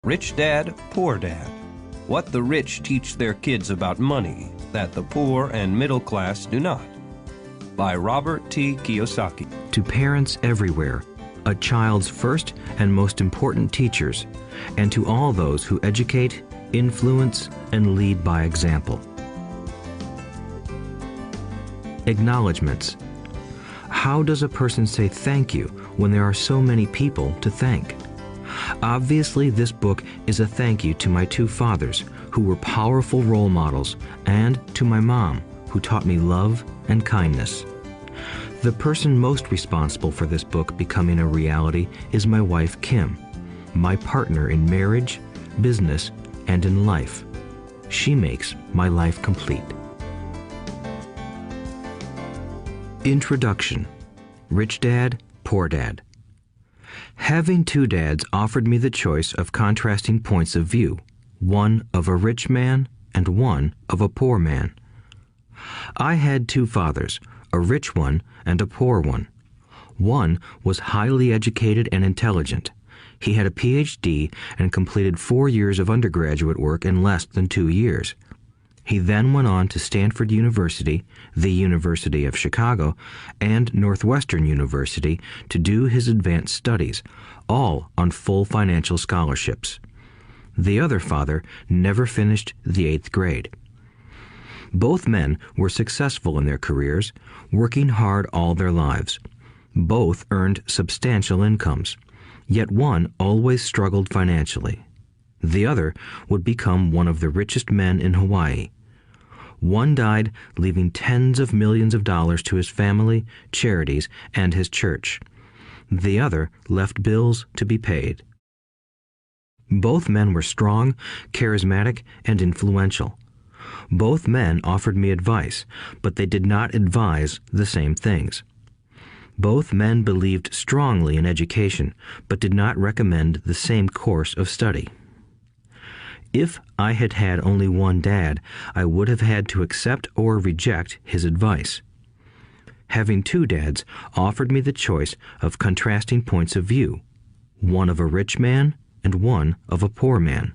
Rich Dad, Poor Dad. What the rich teach their kids about money that the poor and middle class do not. By Robert T. Kiyosaki. To parents everywhere, a child's first and most important teachers, and to all those who educate, influence, and lead by example. Acknowledgements. How does a person say thank you when there are so many people to thank? Obviously, this book is a thank you to my two fathers, who were powerful role models, and to my mom, who taught me love and kindness. The person most responsible for this book becoming a reality is my wife, Kim, my partner in marriage, business, and in life. She makes my life complete. Introduction. Rich Dad, Poor Dad. Having two dads offered me the choice of contrasting points of view, one of a rich man and one of a poor man. I had two fathers, a rich one and a poor one. One was highly educated and intelligent. He had a PhD and completed 4 years of undergraduate work in less than 2 years. He then went on to Stanford University, the University of Chicago, and Northwestern University to do his advanced studies, all on full financial scholarships. The other father never finished the 8th grade. Both men were successful in their careers, working hard all their lives. Both earned substantial incomes, yet one always struggled financially. The other would become one of the richest men in Hawaii. One died, leaving tens of millions of dollars to his family, charities, and his church. The other left bills to be paid. Both men were strong, charismatic, and influential. Both men offered me advice, but they did not advise the same things. Both men believed strongly in education, but did not recommend the same course of study. If I had had only one dad, I would have had to accept or reject his advice. Having two dads offered me the choice of contrasting points of view, one of a rich man and one of a poor man.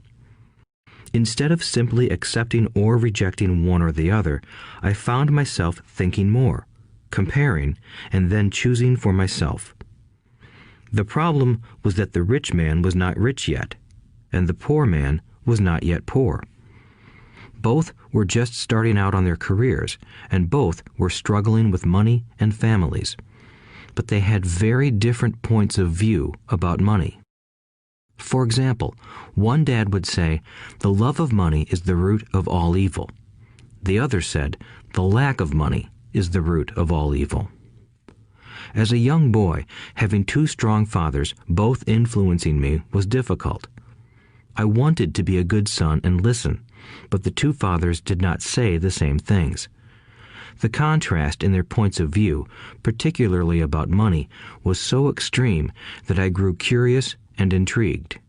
Instead of simply accepting or rejecting one or the other, I found myself thinking more, comparing, and then choosing for myself. The problem was that the rich man was not rich yet, and the poor man was not yet poor. Both were just starting out on their careers, and both were struggling with money and families. But they had very different points of view about money. For example, one dad would say, "The love of money is the root of all evil." The other said, "The lack of money is the root of all evil." As a young boy, having two strong fathers, both influencing me, was difficult. I wanted to be a good son and listen, but the two fathers did not say the same things. The contrast in their points of view, particularly about money, was so extreme that I grew curious and intrigued.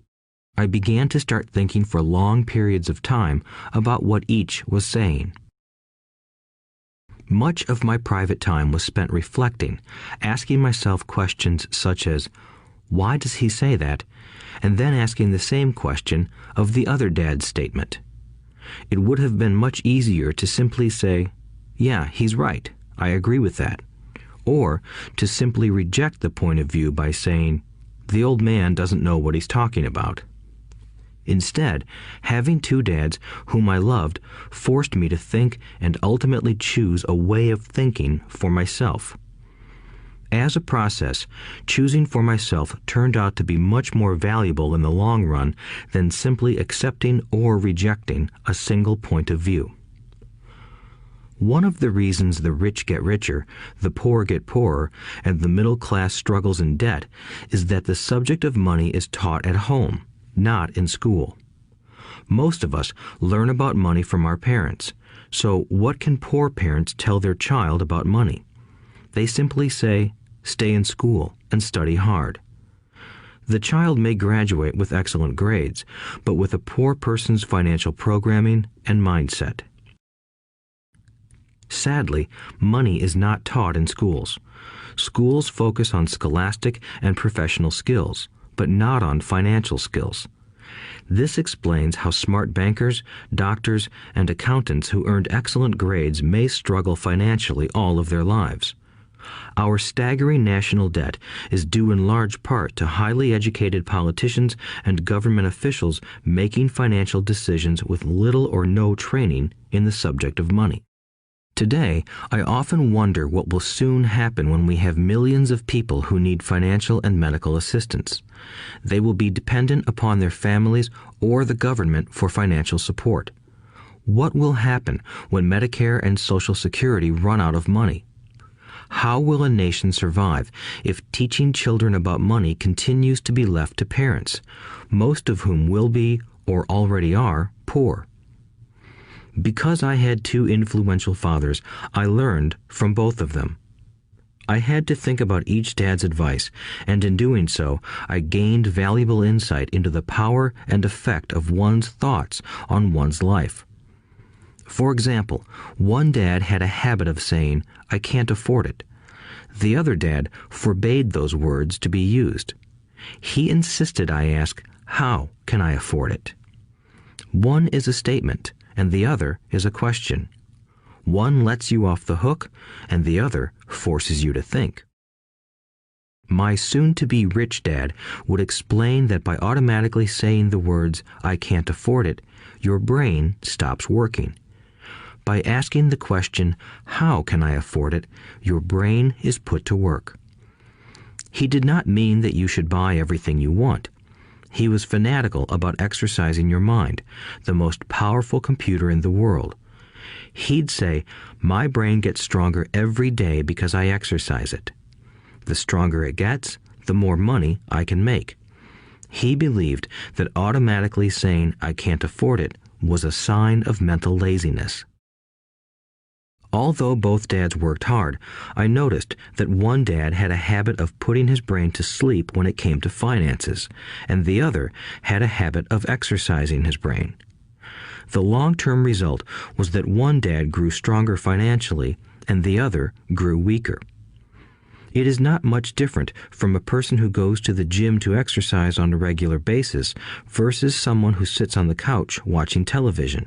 I began to start thinking for long periods of time about what each was saying. Much of my private time was spent reflecting, asking myself questions such as, "Why does he say that?" and then asking the same question of the other dad's statement. It would have been much easier to simply say, "Yeah, he's right, I agree with that," or to simply reject the point of view by saying, "The old man doesn't know what he's talking about." Instead, having two dads whom I loved forced me to think and ultimately choose a way of thinking for myself. As a process, choosing for myself turned out to be much more valuable in the long run than simply accepting or rejecting a single point of view. One of the reasons the rich get richer, the poor get poorer, and the middle class struggles in debt is that the subject of money is taught at home, not in school. Most of us learn about money from our parents, so what can poor parents tell their child about money? They simply say, "Stay in school and study hard." The child may graduate with excellent grades, but with a poor person's financial programming and mindset. Sadly, money is not taught in schools. Schools focus on scholastic and professional skills, but not on financial skills. This explains how smart bankers, doctors, and accountants who earned excellent grades may struggle financially all of their lives. Our staggering national debt is due in large part to highly educated politicians and government officials making financial decisions with little or no training in the subject of money. Today, I often wonder what will soon happen when we have millions of people who need financial and medical assistance. They will be dependent upon their families or the government for financial support. What will happen when Medicare and Social Security run out of money? How will a nation survive if teaching children about money continues to be left to parents, most of whom will be, or already are, poor? Because I had two influential fathers, I learned from both of them. I had to think about each dad's advice, and in doing so, I gained valuable insight into the power and effect of one's thoughts on one's life. For example, one dad had a habit of saying, "I can't afford it." The other dad forbade those words to be used. He insisted I ask, "How can I afford it?" One is a statement, and the other is a question. One lets you off the hook, and the other forces you to think. My soon-to-be rich dad would explain that by automatically saying the words, "I can't afford it," your brain stops working. By asking the question, "How can I afford it?" your brain is put to work. He did not mean that you should buy everything you want. He was fanatical about exercising your mind, the most powerful computer in the world. He'd say, "My brain gets stronger every day because I exercise it. The stronger it gets, the more money I can make." He believed that automatically saying, "I can't afford it," was a sign of mental laziness. Although both dads worked hard, I noticed that one dad had a habit of putting his brain to sleep when it came to finances, and the other had a habit of exercising his brain. The long-term result was that one dad grew stronger financially, and the other grew weaker. It is not much different from a person who goes to the gym to exercise on a regular basis versus someone who sits on the couch watching television.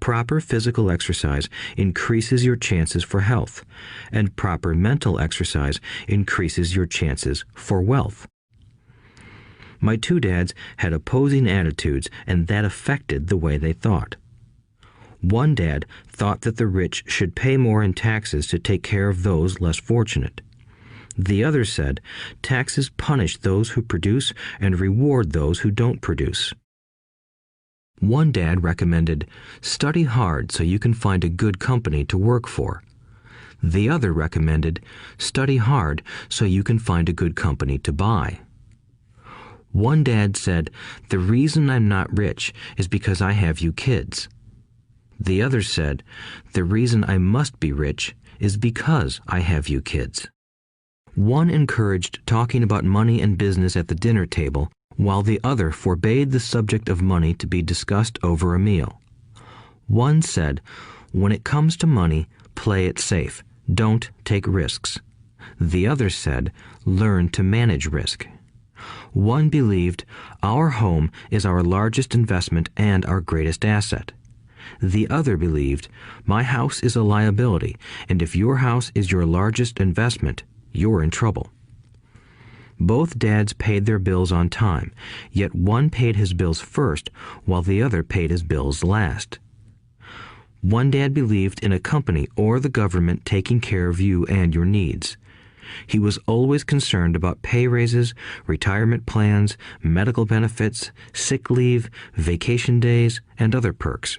Proper physical exercise increases your chances for health, and proper mental exercise increases your chances for wealth. My two dads had opposing attitudes, and that affected the way they thought. One dad thought that the rich should pay more in taxes to take care of those less fortunate. The other said, taxes punish those who produce and reward those who don't produce. One dad recommended, study hard so you can find a good company to work for. The other recommended, study hard so you can find a good company to buy. One dad said, the reason I'm not rich is because I have you kids. The other said, the reason I must be rich is because I have you kids. One encouraged talking about money and business at the dinner table, while the other forbade the subject of money to be discussed over a meal. One said, when it comes to money, play it safe. Don't take risks. The other said, learn to manage risk. One believed, our home is our largest investment and our greatest asset. The other believed, my house is a liability, and if your house is your largest investment, you're in trouble. Both dads paid their bills on time, yet one paid his bills first while the other paid his bills last. One dad believed in a company or the government taking care of you and your needs. He was always concerned about pay raises, retirement plans, medical benefits, sick leave, vacation days, and other perks.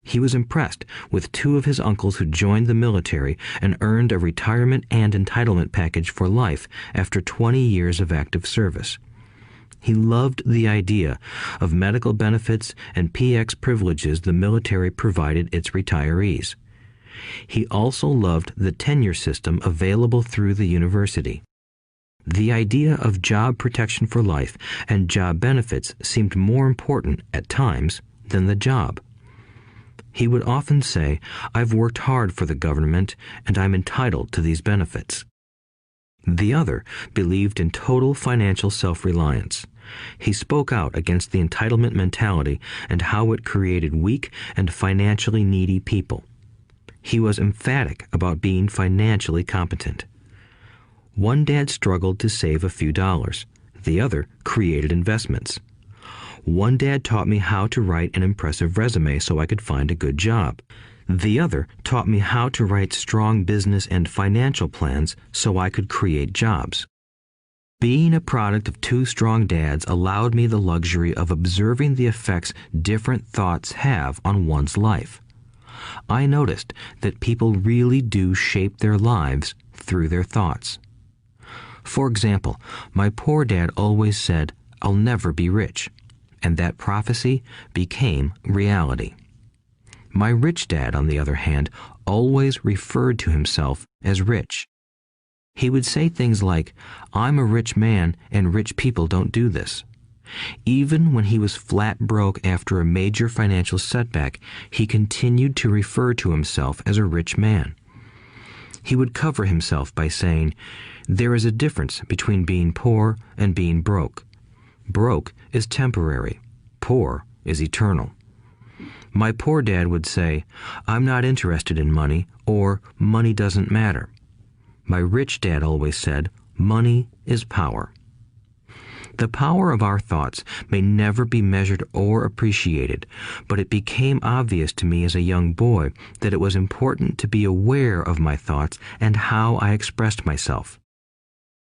He was impressed with two of his uncles who joined the military and earned a retirement and entitlement package for life after 20 years of active service. He loved the idea of medical benefits and PX privileges the military provided its retirees. He also loved the tenure system available through the university. The idea of job protection for life and job benefits seemed more important at times than the job. He would often say, I've worked hard for the government and I'm entitled to these benefits. The other believed in total financial self-reliance. He spoke out against the entitlement mentality and how it created weak and financially needy people. He was emphatic about being financially competent. One dad struggled to save a few dollars. The other created investments. One dad taught me how to write an impressive resume so I could find a good job. The other taught me how to write strong business and financial plans so I could create jobs. Being a product of two strong dads allowed me the luxury of observing the effects different thoughts have on one's life. I noticed that people really do shape their lives through their thoughts. For example, my poor dad always said, "I'll never be rich," and that prophecy became reality. My rich dad, on the other hand, always referred to himself as rich. He would say things like, "I'm a rich man and rich people don't do this." Even when he was flat broke after a major financial setback, he continued to refer to himself as a rich man. He would cover himself by saying, "There is a difference between being poor and being broke. Broke is temporary. Poor is eternal." My poor dad would say, "I'm not interested in money," or "money doesn't matter." My rich dad always said, "Money is power." The power of our thoughts may never be measured or appreciated, but it became obvious to me as a young boy that it was important to be aware of my thoughts and how I expressed myself.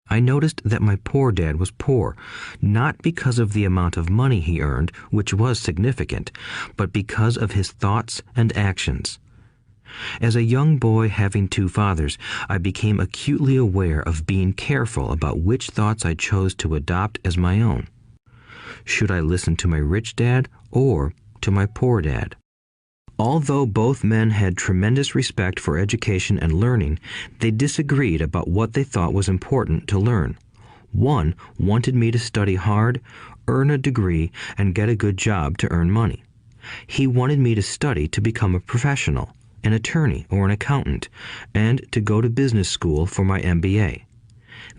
I noticed that my poor dad was poor, not because of the amount of money he earned, which was significant, but because of his thoughts and actions. As a young boy having two fathers, I became acutely aware of being careful about which thoughts I chose to adopt as my own. Should I listen to my rich dad or to my poor dad? Although both men had tremendous respect for education and learning, they disagreed about what they thought was important to learn. One wanted me to study hard, earn a degree, and get a good job to earn money. He wanted me to study to become a professional, an attorney or an accountant, and to go to business school for my MBA.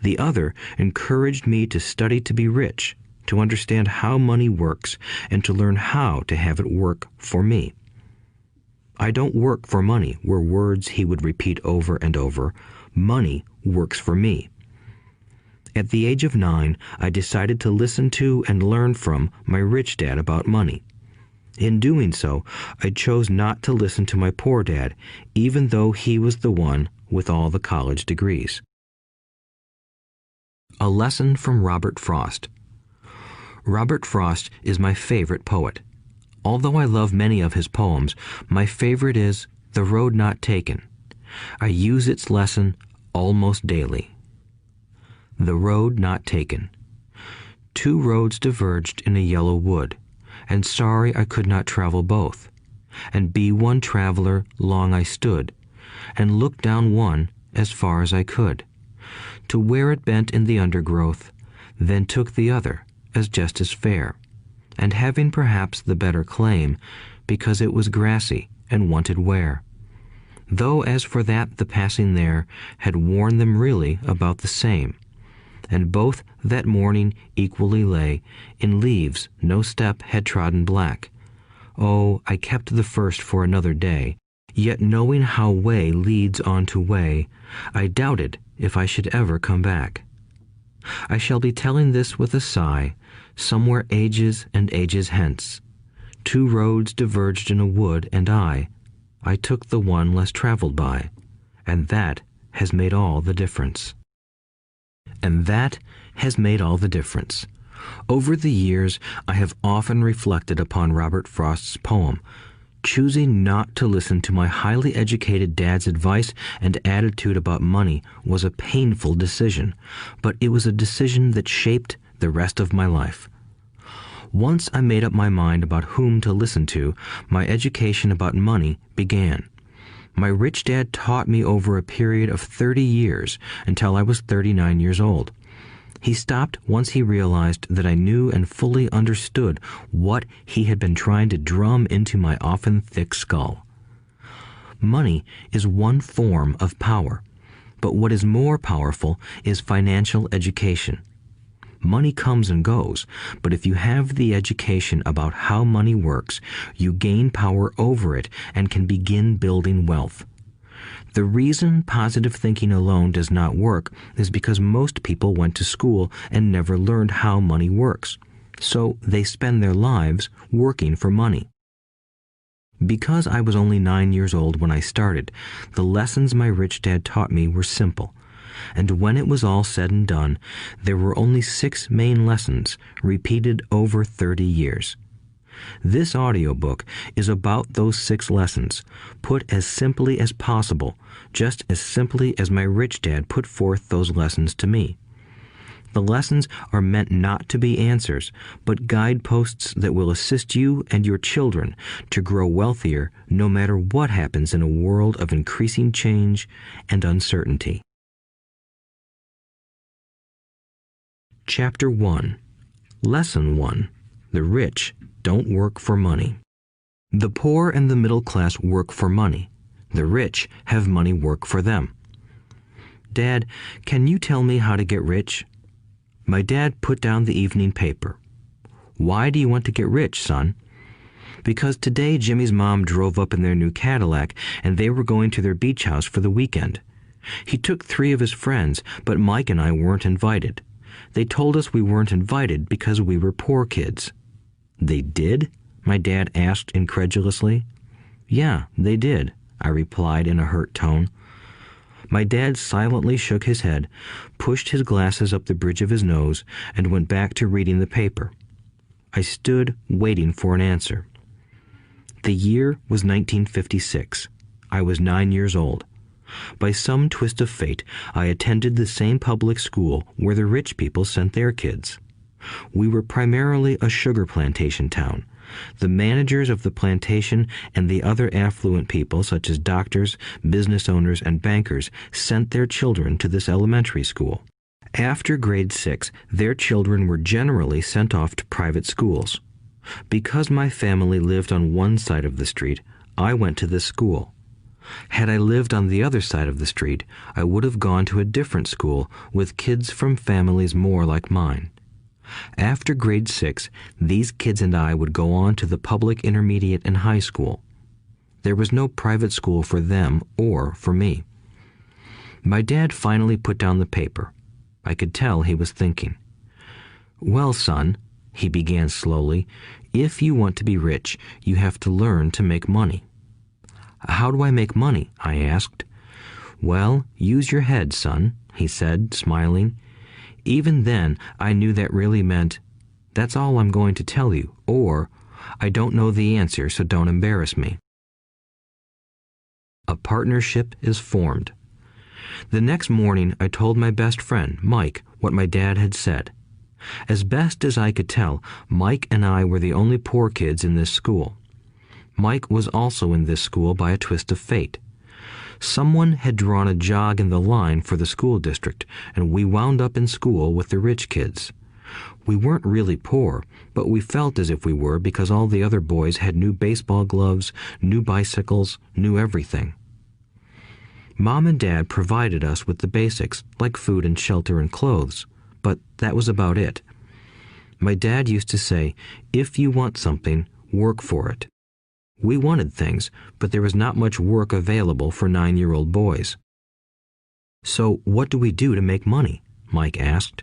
The other encouraged me to study to be rich, to understand how money works, and to learn how to have it work for me. "I don't work for money" were words he would repeat over and over. "Money works for me." At the age of 9, I decided to listen to and learn from my rich dad about money. In doing so, I chose not to listen to my poor dad, even though he was the one with all the college degrees. A lesson from Robert Frost. Robert Frost is my favorite poet. Although I love many of his poems, my favorite is "The Road Not Taken." I use its lesson almost daily. The Road Not Taken. Two roads diverged in a yellow wood, and sorry I could not travel both. And be one traveler long I stood, and looked down one as far as I could, to where it bent in the undergrowth, then took the other as just as fair, and having perhaps the better claim, because it was grassy and wanted wear. Though as for that the passing there had worn them really about the same, and both that morning equally lay in leaves no step had trodden black. Oh, I kept the first for another day, yet knowing how way leads on to way, I doubted if I should ever come back. I shall be telling this with a sigh, somewhere ages and ages hence. Two roads diverged in a wood, and I took the one less traveled by, and that has made all the difference. And that has made all the difference. Over the years, I have often reflected upon Robert Frost's poem. Choosing not to listen to my highly educated dad's advice and attitude about money was a painful decision, but it was a decision that shaped the rest of my life. Once I made up my mind about whom to listen to, my education about money began. My rich dad taught me over a period of 30 years until I was 39 years old. He stopped once he realized that I knew and fully understood what he had been trying to drum into my often thick skull. Money is one form of power, but what is more powerful is financial education. Money comes and goes, but if you have the education about how money works, you gain power over it and can begin building wealth. The reason positive thinking alone does not work is because most people went to school and never learned how money works, so they spend their lives working for money. Because I was only 9 years old when I started, the lessons my rich dad taught me were simple. And when it was all said and done, there were only 6 main lessons, repeated over 30 years. This audiobook is about those 6 lessons, put as simply as possible, just as simply as my rich dad put forth those lessons to me. The lessons are meant not to be answers, but guideposts that will assist you and your children to grow wealthier no matter what happens in a world of increasing change and uncertainty. Chapter 1. Lesson 1. The rich don't work for money. The poor and the middle class work for money. The rich have money work for them. Dad, can you tell me how to get rich? My dad put down the evening paper. Why do you want to get rich, son? Because today Jimmy's mom drove up in their new Cadillac and they were going to their beach house for the weekend. He took 3 of his friends, but Mike and I weren't invited. They told us we weren't invited because we were poor kids. They did? My dad asked incredulously. Yeah, they did, I replied in a hurt tone. My dad silently shook his head, pushed his glasses up the bridge of his nose, and went back to reading the paper. I stood waiting for an answer. The year was 1956. I was 9 years old. By some twist of fate, I attended the same public school where the rich people sent their kids. We were primarily a sugar plantation town. The managers of the plantation and the other affluent people, such as doctors, business owners, and bankers, sent their children to this elementary school. After grade 6, their children were generally sent off to private schools. Because my family lived on one side of the street, I went to this school. Had I lived on the other side of the street, I would have gone to a different school with kids from families more like mine. After grade 6, these kids and I would go on to the public intermediate and high school. There was no private school for them or for me. My dad finally put down the paper. I could tell he was thinking. Well, son, he began slowly, if you want to be rich, you have to learn to make money. How do I make money? I asked. Well, use your head, son, he said, smiling. Even then, I knew that really meant, that's all I'm going to tell you, or, I don't know the answer, so don't embarrass me. A partnership is formed. The next morning, I told my best friend, Mike, what my dad had said. As best as I could tell, Mike and I were the only poor kids in this school. Mike was also in this school by a twist of fate. Someone had drawn a jog in the line for the school district, and we wound up in school with the rich kids. We weren't really poor, but we felt as if we were because all the other boys had new baseball gloves, new bicycles, new everything. Mom and Dad provided us with the basics, like food and shelter and clothes, but that was about it. My dad used to say, if you want something, work for it. We wanted things, but there was not much work available for 9-year-old boys. So what do we do to make money? Mike asked.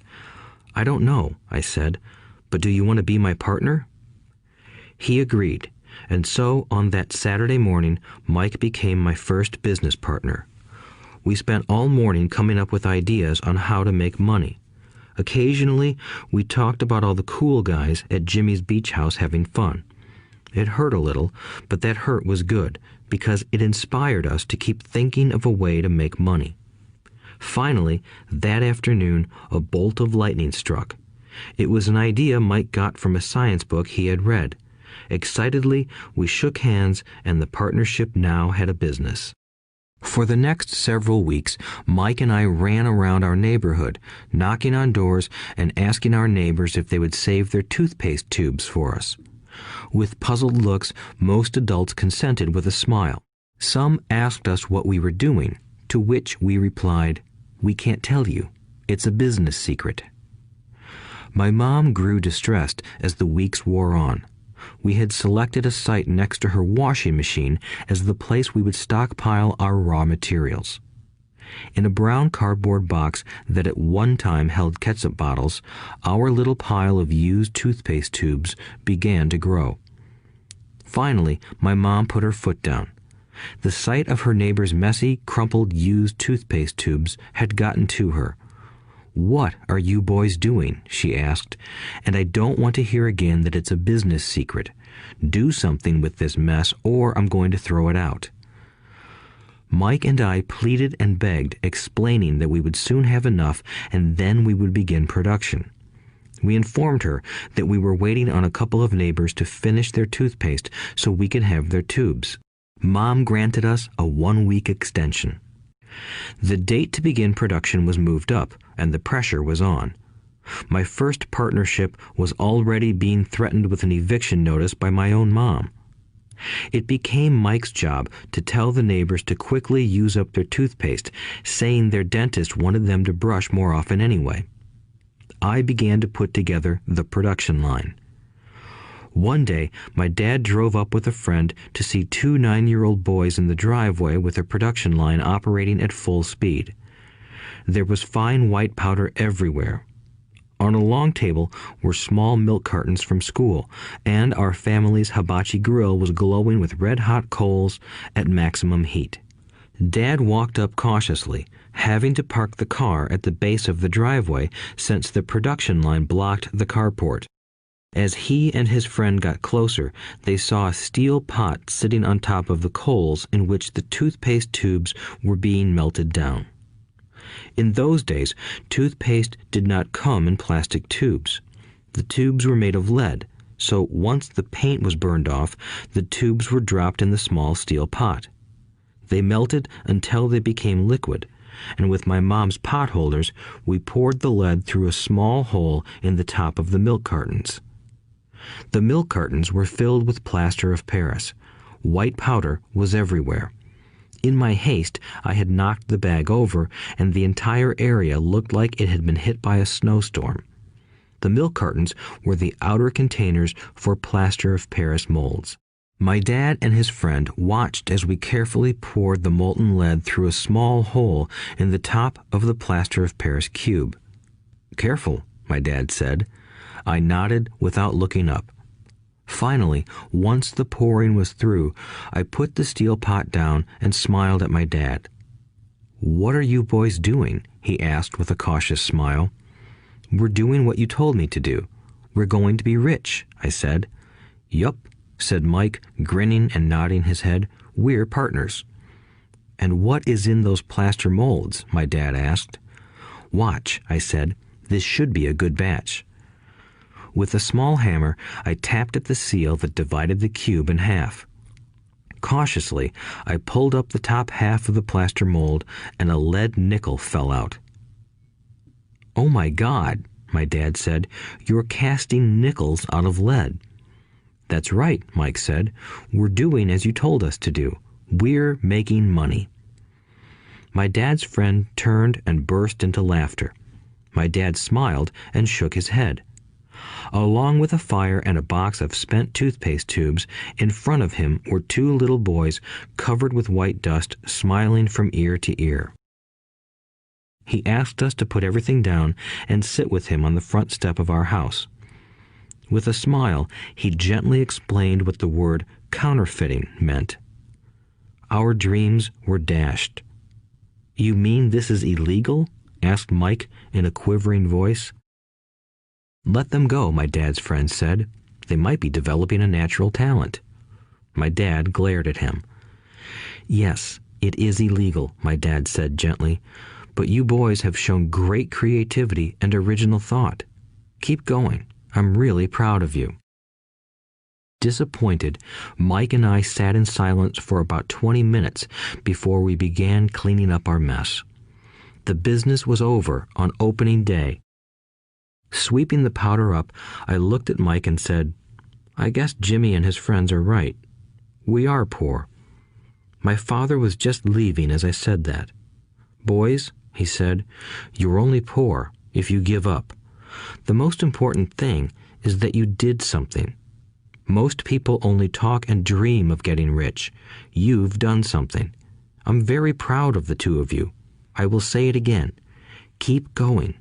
I don't know, I said, but do you want to be my partner? He agreed, and so on that Saturday morning, Mike became my first business partner. We spent all morning coming up with ideas on how to make money. Occasionally, we talked about all the cool guys at Jimmy's beach house having fun. It hurt a little, but that hurt was good because it inspired us to keep thinking of a way to make money. Finally, that afternoon, a bolt of lightning struck. It was an idea Mike got from a science book he had read. Excitedly, we shook hands, and the partnership now had a business. For the next several weeks, Mike and I ran around our neighborhood, knocking on doors and asking our neighbors if they would save their toothpaste tubes for us. With puzzled looks, most adults consented with a smile. Some asked us what we were doing, to which we replied, "We can't tell you. It's a business secret." My mom grew distressed as the weeks wore on. We had selected a site next to her washing machine as the place we would stockpile our raw materials. In a brown cardboard box that at one time held ketchup bottles, our little pile of used toothpaste tubes began to grow. Finally, my mom put her foot down. The sight of her neighbor's messy, crumpled used toothpaste tubes had gotten to her. "What are you boys doing?" she asked, "and I don't want to hear again that it's a business secret. Do something with this mess or I'm going to throw it out." Mike and I pleaded and begged, explaining that we would soon have enough and then we would begin production. We informed her that we were waiting on a couple of neighbors to finish their toothpaste so we could have their tubes. Mom granted us a 1-week extension. The date to begin production was moved up, and the pressure was on. My first partnership was already being threatened with an eviction notice by my own mom. It became Mike's job to tell the neighbors to quickly use up their toothpaste, saying their dentist wanted them to brush more often anyway. I began to put together the production line. One day, my dad drove up with a friend to see 2 9-year-old boys in the driveway with a production line operating at full speed. There was fine white powder everywhere. On a long table were small milk cartons from school, and our family's hibachi grill was glowing with red-hot coals at maximum heat. Dad walked up cautiously, having to park the car at the base of the driveway since the production line blocked the carport. As he and his friend got closer, they saw a steel pot sitting on top of the coals in which the toothpaste tubes were being melted down. In those days, toothpaste did not come in plastic tubes. The tubes were made of lead, so once the paint was burned off, the tubes were dropped in the small steel pot. They melted until they became liquid, and with my mom's pot holders, we poured the lead through a small hole in the top of the milk cartons. The milk cartons were filled with plaster of Paris. White powder was everywhere. In my haste, I had knocked the bag over, and the entire area looked like it had been hit by a snowstorm. The milk cartons were the outer containers for plaster of Paris molds. My dad and his friend watched as we carefully poured the molten lead through a small hole in the top of the plaster of Paris cube. "Careful," my dad said. I nodded without looking up. Finally, once the pouring was through, I put the steel pot down and smiled at my dad. "What are you boys doing?" he asked with a cautious smile. "We're doing what you told me to do. We're going to be rich," I said. "Yup," said Mike, grinning and nodding his head. "We're partners." "And what is in those plaster molds?" my dad asked. "Watch," I said. "This should be a good batch." With a small hammer, I tapped at the seal that divided the cube in half. Cautiously, I pulled up the top half of the plaster mold, and a lead nickel fell out. "Oh my God," my dad said, "you're casting nickels out of lead." "That's right," Mike said. "We're doing as you told us to do. We're making money." My dad's friend turned and burst into laughter. My dad smiled and shook his head. Along with a fire and a box of spent toothpaste tubes, in front of him were 2 little boys covered with white dust, smiling from ear to ear. He asked us to put everything down and sit with him on the front step of our house. With a smile, he gently explained what the word counterfeiting meant. Our dreams were dashed. "You mean this is illegal?" asked Mike in a quivering voice. "Let them go," my dad's friend said. "They might be developing a natural talent." My dad glared at him. "Yes, it is illegal," my dad said gently, "but you boys have shown great creativity and original thought. Keep going. I'm really proud of you." Disappointed, Mike and I sat in silence for about 20 minutes before we began cleaning up our mess. The business was over on opening day. Sweeping the powder up, I looked at Mike and said, "I guess Jimmy and his friends are right. We are poor." My father was just leaving as I said that. "Boys," he said, "you're only poor if you give up. The most important thing is that you did something. Most people only talk and dream of getting rich. You've done something. I'm very proud of the two of you. I will say it again. Keep going.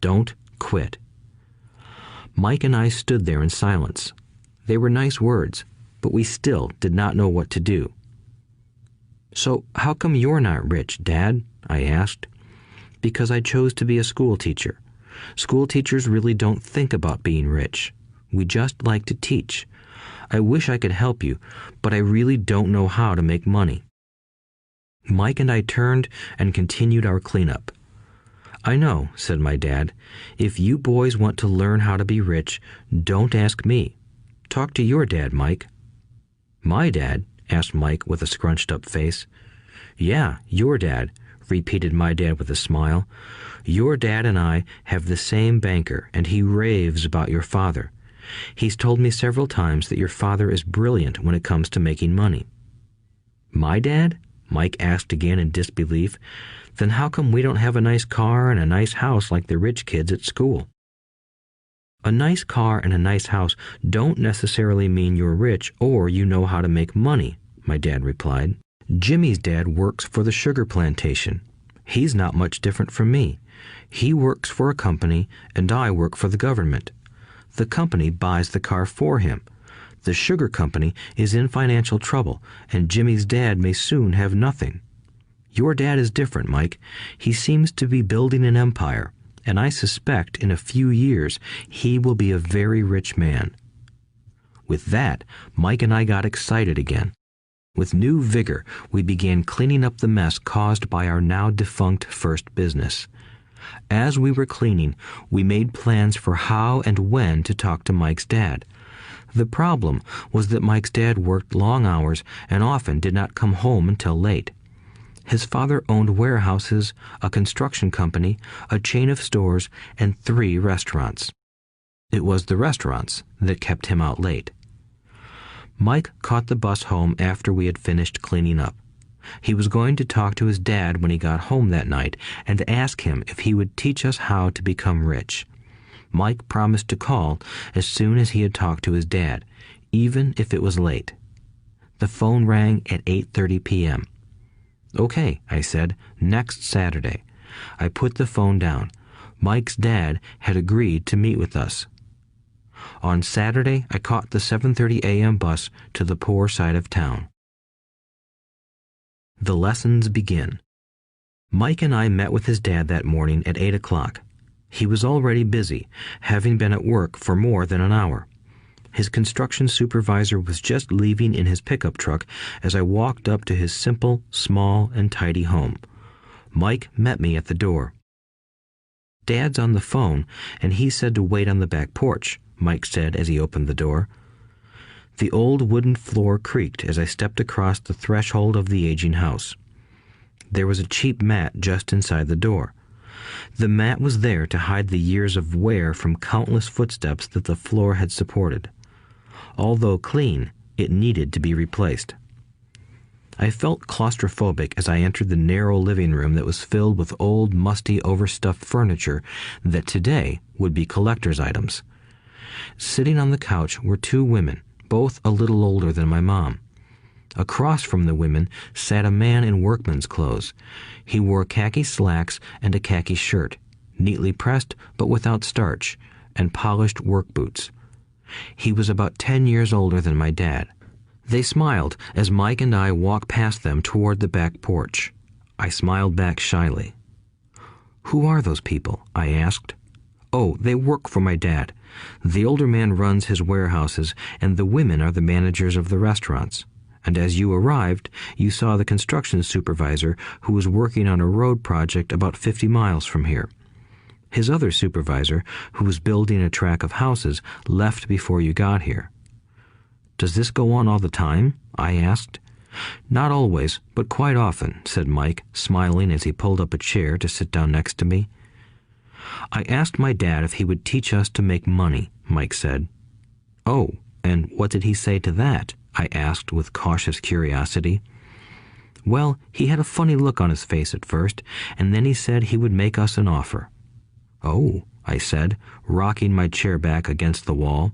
Don't quit." Mike and I stood there in silence. They were nice words, but we still did not know what to do. "So how come you're not rich, Dad?" I asked. "Because I chose to be a school teacher. School teachers really don't think about being rich. We just like to teach. I wish I could help you, but I really don't know how to make money." Mike and I turned and continued our cleanup. "I know," said my dad. "If you boys want to learn how to be rich, don't ask me. Talk to your dad, Mike." "My dad?" asked Mike with a scrunched-up face. "Yeah, your dad," repeated my dad with a smile. "Your dad and I have the same banker, and he raves about your father. He's told me several times that your father is brilliant when it comes to making money." "My dad?" Mike asked again in disbelief. "Then how come we don't have a nice car and a nice house like the rich kids at school?" "A nice car and a nice house don't necessarily mean you're rich or you know how to make money," my dad replied. "Jimmy's dad works for the sugar plantation. He's not much different from me. He works for a company and I work for the government. The company buys the car for him. The sugar company is in financial trouble, and Jimmy's dad may soon have nothing. Your dad is different, Mike. He seems to be building an empire, and I suspect in a few years he will be a very rich man." With that, Mike and I got excited again. With new vigor, we began cleaning up the mess caused by our now defunct first business. As we were cleaning, we made plans for how and when to talk to Mike's dad. The problem was that Mike's dad worked long hours and often did not come home until late. His father owned warehouses, a construction company, a chain of stores, and 3 restaurants. It was the restaurants that kept him out late. Mike caught the bus home after we had finished cleaning up. He was going to talk to his dad when he got home that night and ask him if he would teach us how to become rich. Mike promised to call as soon as he had talked to his dad, even if it was late. The phone rang at 8:30 p.m. "Okay," I said, "next Saturday." I put the phone down. Mike's dad had agreed to meet with us. On Saturday, I caught the 7:30 a.m. bus to the poor side of town. The lessons begin. Mike and I met with his dad that morning at 8 o'clock. He was already busy, having been at work for more than an hour. His construction supervisor was just leaving in his pickup truck as I walked up to his simple, small, and tidy home. Mike met me at the door. "Dad's on the phone, and he said to wait on the back porch," Mike said as he opened the door. The old wooden floor creaked as I stepped across the threshold of the aging house. There was a cheap mat just inside the door. The mat was there to hide the years of wear from countless footsteps that the floor had supported. Although clean, it needed to be replaced. I felt claustrophobic as I entered the narrow living room that was filled with old, musty, overstuffed furniture that today would be collector's items. Sitting on the couch were 2 women, both a little older than my mom. Across from the women sat a man in workman's clothes. He wore khaki slacks and a khaki shirt, neatly pressed but without starch, and polished work boots. He was about 10 years older than my dad. They smiled as Mike and I walked past them toward the back porch. I smiled back shyly. "Who are those people?" I asked. "Oh, they work for my dad. The older man runs his warehouses, and the women are the managers of the restaurants. And as you arrived, you saw the construction supervisor who was working on a road project about 50 miles from here. His other supervisor, who was building a track of houses, left before you got here." "Does this go on all the time?" I asked. "Not always, but quite often," said Mike, smiling as he pulled up a chair to sit down next to me. "I asked my dad if he would teach us to make money," Mike said. "Oh, and what did he say to that?" I asked with cautious curiosity. "Well, he had a funny look on his face at first, and then he said he would make us an offer." "Oh," I said, rocking my chair back against the wall.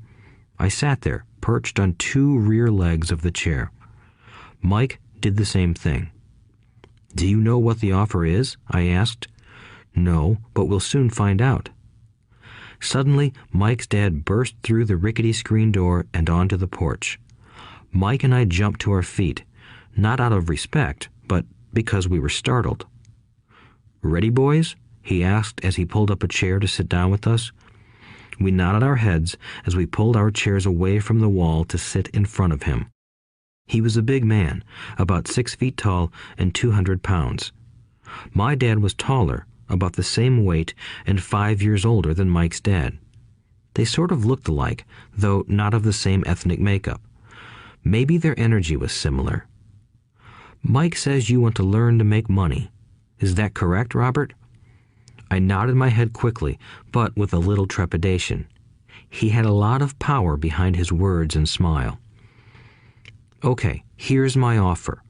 I sat there, perched on two rear legs of the chair. Mike did the same thing. "Do you know what the offer is?" I asked. "No, but we'll soon find out." Suddenly, Mike's dad burst through the rickety screen door and onto the porch. Mike and I jumped to our feet, not out of respect, but because we were startled. "Ready, boys?" he asked as he pulled up a chair to sit down with us. We nodded our heads as we pulled our chairs away from the wall to sit in front of him. He was a big man, about 6 feet tall and 200 pounds. My dad was taller, about the same weight, and 5 years older than Mike's dad. They sort of looked alike, though not of the same ethnic makeup. Maybe their energy was similar. "Mike says you want to learn to make money. Is that correct, Robert?" I nodded my head quickly, but with a little trepidation. He had a lot of power behind his words and smile. "Okay, here's my offer.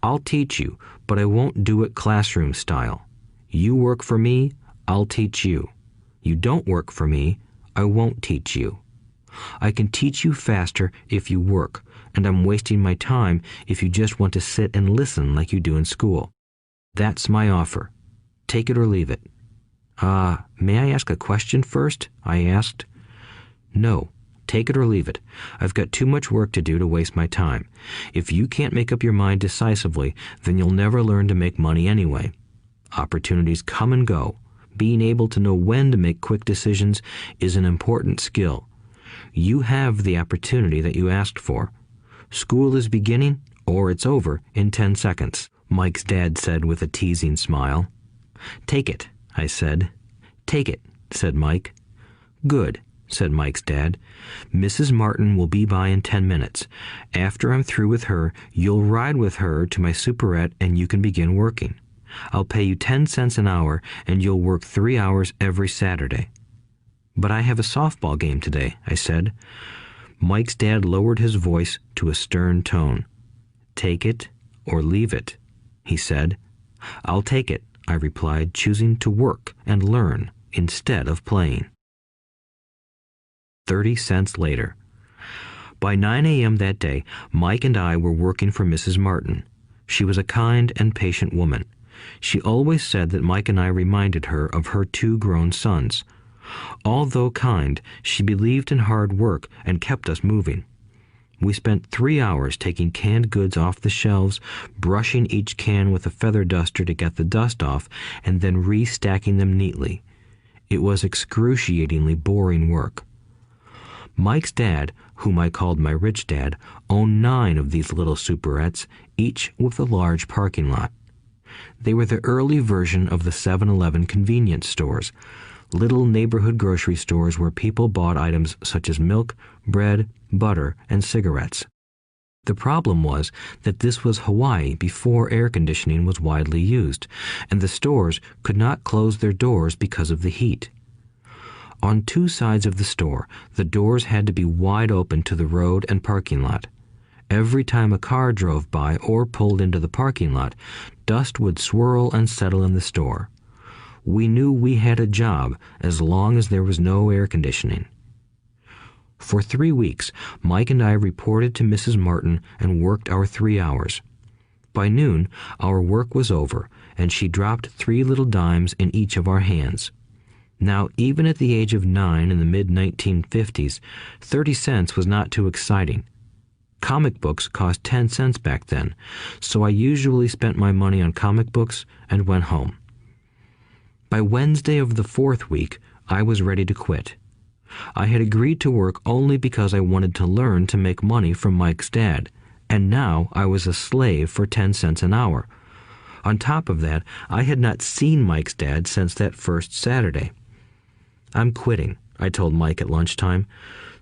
I'll teach you, but I won't do it classroom style. You work for me, I'll teach you. You don't work for me, I won't teach you. I can teach you faster if you work, and I'm wasting my time if you just want to sit and listen like you do in school. That's my offer. Take it or leave it." May I ask a question first?" I asked. "No. Take it or leave it. I've got too much work to do to waste my time. If you can't make up your mind decisively, then you'll never learn to make money anyway. Opportunities come and go. Being able to know when to make quick decisions is an important skill. You have the opportunity that you asked for. School is beginning, or it's over in 10 seconds, Mike's dad said with a teasing smile. "Take it," I said. "Take it," said Mike. "Good," said Mike's dad. "Mrs. Martin will be by in 10 minutes. After I'm through with her, you'll ride with her to my superette and you can begin working. I'll pay you 10 cents an hour and you'll work 3 hours every Saturday." "But I have a softball game today," I said. Mike's dad lowered his voice to a stern tone. "Take it or leave it," he said. "I'll take it," I replied, choosing to work and learn instead of playing. 30 cents later. By 9 a.m. that day, Mike and I were working for Mrs. Martin. She was a kind and patient woman. She always said that Mike and I reminded her of her 2 grown sons. Although kind, she believed in hard work and kept us moving. We spent 3 hours taking canned goods off the shelves, brushing each can with a feather duster to get the dust off, and then restacking them neatly. It was excruciatingly boring work. Mike's dad, whom I called my rich dad, owned 9 of these little superettes, each with a large parking lot. They were the early version of the 7-Eleven convenience stores, little neighborhood grocery stores where people bought items such as milk, bread, butter, and cigarettes. The problem was that this was Hawaii before air conditioning was widely used, and the stores could not close their doors because of the heat. On 2 sides of the store, the doors had to be wide open to the road and parking lot. Every time a car drove by or pulled into the parking lot, dust would swirl and settle in the store. We knew we had a job as long as there was no air conditioning. For 3 weeks, Mike and I reported to Mrs. Martin and worked our 3 hours. By noon, our work was over, and she dropped 3 little dimes in each of our hands. Now, even at the age of 9 in the mid-1950s, 30 cents was not too exciting. Comic books cost 10 cents back then, so I usually spent my money on comic books and went home. By Wednesday of the 4th week, I was ready to quit. I had agreed to work only because I wanted to learn to make money from Mike's dad, and now I was a slave for 10 cents an hour. On top of that, I had not seen Mike's dad since that first Saturday. "I'm quitting," I told Mike at lunchtime.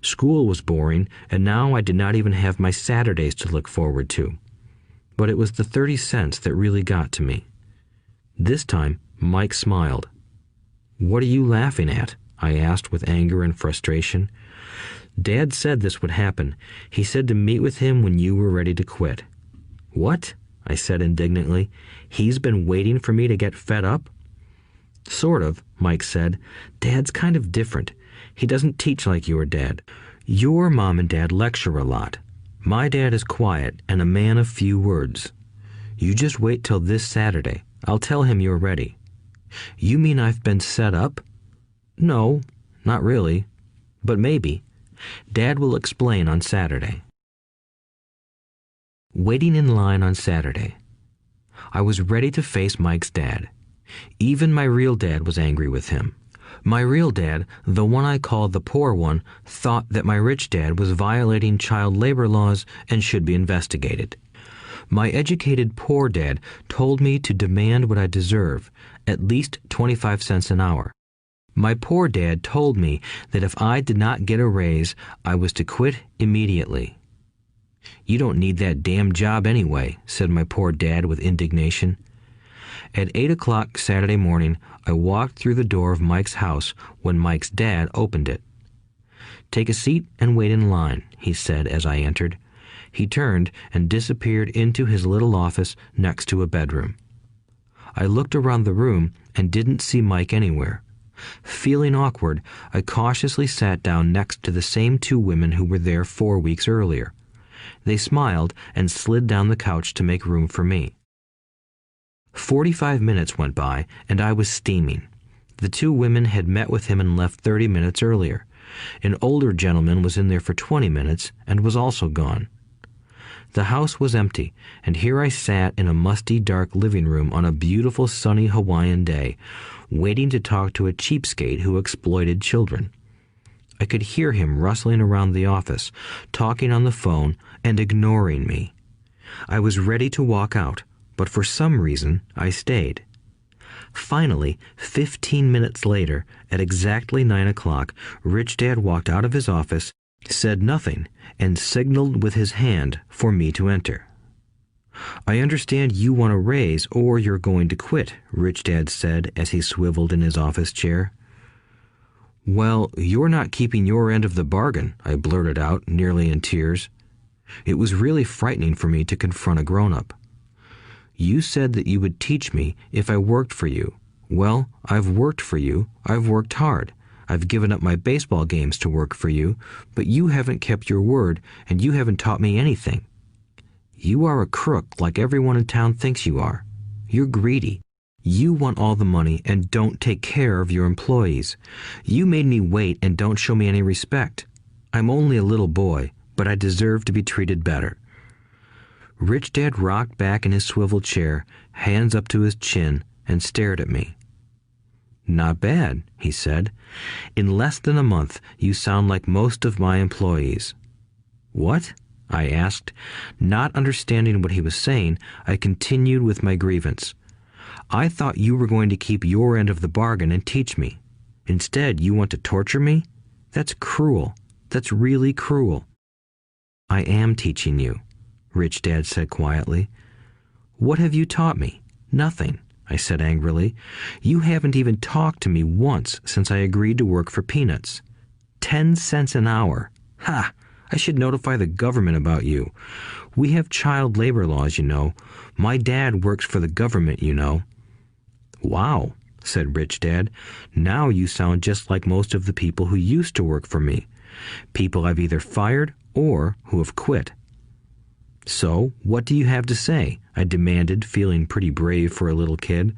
School was boring, and now I did not even have my Saturdays to look forward to. But it was the 30 cents that really got to me. This time, Mike smiled. "What are you laughing at?" I asked with anger and frustration. "Dad said this would happen. He said to meet with him when you were ready to quit." "What?" I said indignantly. "He's been waiting for me to get fed up?" Sort of, Mike said. Dad's kind of different. He doesn't teach like your dad. Your mom and dad lecture a lot. My dad is quiet and a man of few words. You just wait till this Saturday. I'll tell him you're ready. You mean I've been set up? No, not really. But maybe. Dad will explain on Saturday. Waiting in line on Saturday. I was ready to face Mike's dad. Even my real dad was angry with him. My real dad, the one I called the poor one, thought that my rich dad was violating child labor laws and should be investigated. My educated poor dad told me to demand what I deserve, at least 25 cents an hour. My poor dad told me that if I did not get a raise, I was to quit immediately. You don't need that damn job anyway, said my poor dad with indignation. At 8 o'clock Saturday morning, I walked through the door of Mike's house when Mike's dad opened it. Take a seat and wait in line, he said as I entered. He turned and disappeared into his little office next to a bedroom. I looked around the room and didn't see Mike anywhere. Feeling awkward, I cautiously sat down next to the same two women who were there 4 weeks earlier. They smiled and slid down the couch to make room for me. 45 minutes went by, and I was steaming. The two women had met with him and left 30 minutes earlier. An older gentleman was in there for 20 minutes and was also gone. The house was empty, and here I sat in a musty, dark living room on a beautiful, sunny Hawaiian day, waiting to talk to a cheapskate who exploited children. I could hear him rustling around the office, talking on the phone, and ignoring me. I was ready to walk out, but for some reason I stayed. Finally, 15 minutes later, at exactly 9 o'clock, Rich Dad walked out of his office, said nothing, and signaled with his hand for me to enter. I understand you want a raise or you're going to quit, Rich Dad said as he swiveled in his office chair. Well, you're not keeping your end of the bargain, I blurted out, nearly in tears. It was really frightening for me to confront a grown-up. You said that you would teach me if I worked for you. Well, I've worked for you. I've worked hard. I've given up my baseball games to work for you, but you haven't kept your word, and you haven't taught me anything. You are a crook like everyone in town thinks you are. You're greedy. You want all the money and don't take care of your employees. You made me wait and don't show me any respect. I'm only a little boy, but I deserve to be treated better. Rich Dad rocked back in his swivel chair, hands up to his chin, and stared at me. Not bad, he said. In less than a month, you sound like most of my employees. What? I asked. Not understanding what he was saying, I continued with my grievance. I thought you were going to keep your end of the bargain and teach me. Instead, you want to torture me? That's cruel. That's really cruel. I am teaching you, Rich Dad said quietly. What have you taught me? Nothing, I said angrily. You haven't even talked to me once since I agreed to work for peanuts. 10 cents an hour. Ha! I should notify the government about you. We have child labor laws, you know. My dad works for the government, you know. Wow, said Rich Dad. Now you sound just like most of the people who used to work for me. People I've either fired or who have quit. So, what do you have to say? I demanded, feeling pretty brave for a little kid.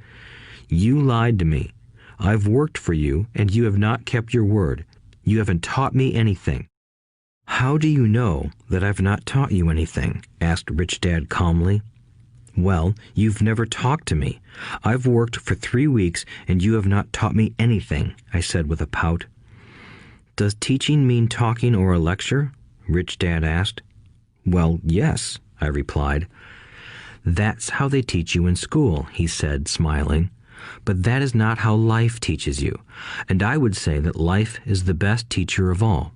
You lied to me. I've worked for you, and you have not kept your word. You haven't taught me anything. How do you know that I've not taught you anything? Asked Rich Dad calmly. Well, you've never talked to me. I've worked for 3 weeks, and you have not taught me anything, I said with a pout. Does teaching mean talking or a lecture? Rich Dad asked. Well, yes, I replied. That's how they teach you in school, he said, smiling. But that is not how life teaches you, and I would say that life is the best teacher of all.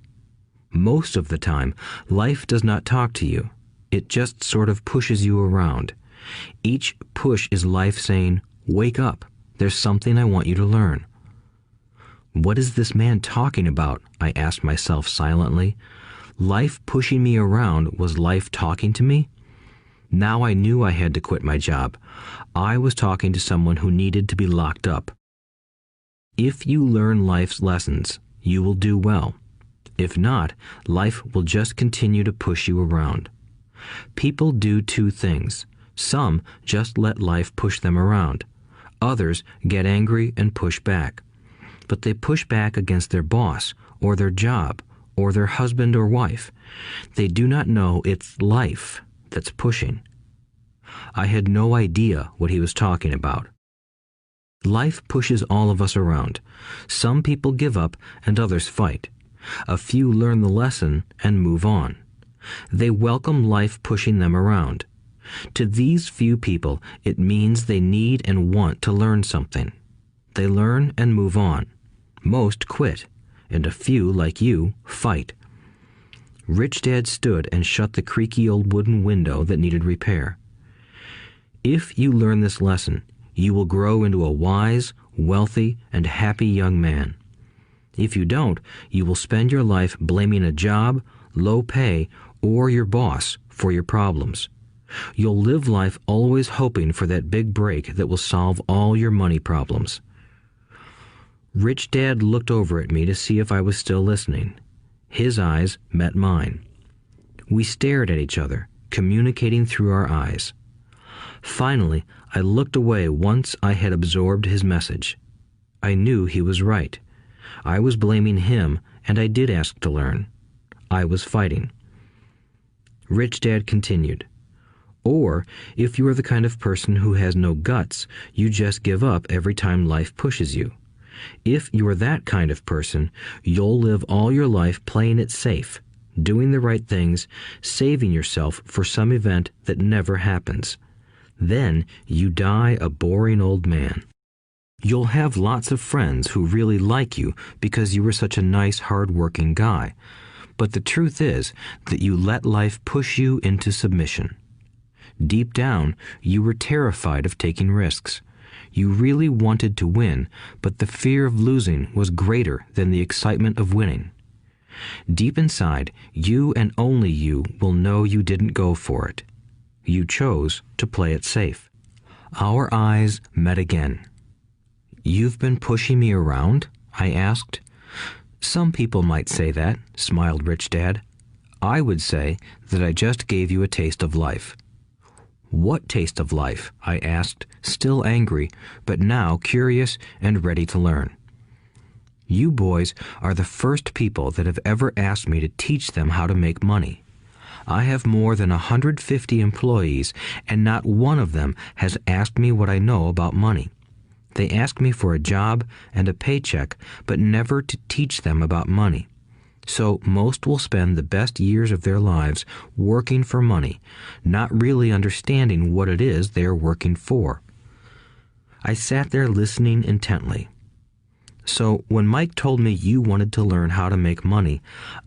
Most of the time, life does not talk to you. It just sort of pushes you around. Each push is life saying, wake up, there's something I want you to learn. What is this man talking about? I asked myself silently. Life pushing me around was life talking to me? Now I knew I had to quit my job. I was talking to someone who needed to be locked up. If you learn life's lessons, you will do well. If not, life will just continue to push you around. People do two things. Some just let life push them around. Others get angry and push back. But they push back against their boss, or their job, or their husband or wife. They do not know it's life that's pushing. I had no idea what he was talking about. Life pushes all of us around. Some people give up and others fight. A few learn the lesson and move on. They welcome life pushing them around. To these few people, it means they need and want to learn something. They learn and move on. Most quit, and a few, like you, fight. Rich Dad stood and shut the creaky old wooden window that needed repair. If you learn this lesson, you will grow into a wise, wealthy, and happy young man. If you don't, you will spend your life blaming a job, low pay, or your boss for your problems. You'll live life always hoping for that big break that will solve all your money problems. Rich Dad looked over at me to see if I was still listening. His eyes met mine. We stared at each other, communicating through our eyes. Finally, I looked away once I had absorbed his message. I knew he was right. I was blaming him, and I did ask to learn. I was fighting. Rich Dad continued. Or, if you are the kind of person who has no guts, you just give up every time life pushes you. If you are that kind of person, you'll live all your life playing it safe, doing the right things, saving yourself for some event that never happens. Then you die a boring old man. You'll have lots of friends who really like you because you were such a nice, hard-working guy. But the truth is that you let life push you into submission. Deep down, you were terrified of taking risks. You really wanted to win, but the fear of losing was greater than the excitement of winning. Deep inside, you and only you will know you didn't go for it. You chose to play it safe. Our eyes met again. "You've been pushing me around?" I asked. "Some people might say that," smiled Rich Dad. "I would say that I just gave you a taste of life." "What taste of life?" I asked, still angry, but now curious and ready to learn. "You boys are the first people that have ever asked me to teach them how to make money. I have more than 150 employees, and not one of them has asked me what I know about money. They ask me for a job and a paycheck, but never to teach them about money. So most will spend the best years of their lives working for money, not really understanding what it is they are working for." I sat there listening intently. "So when Mike told me you wanted to learn how to make money,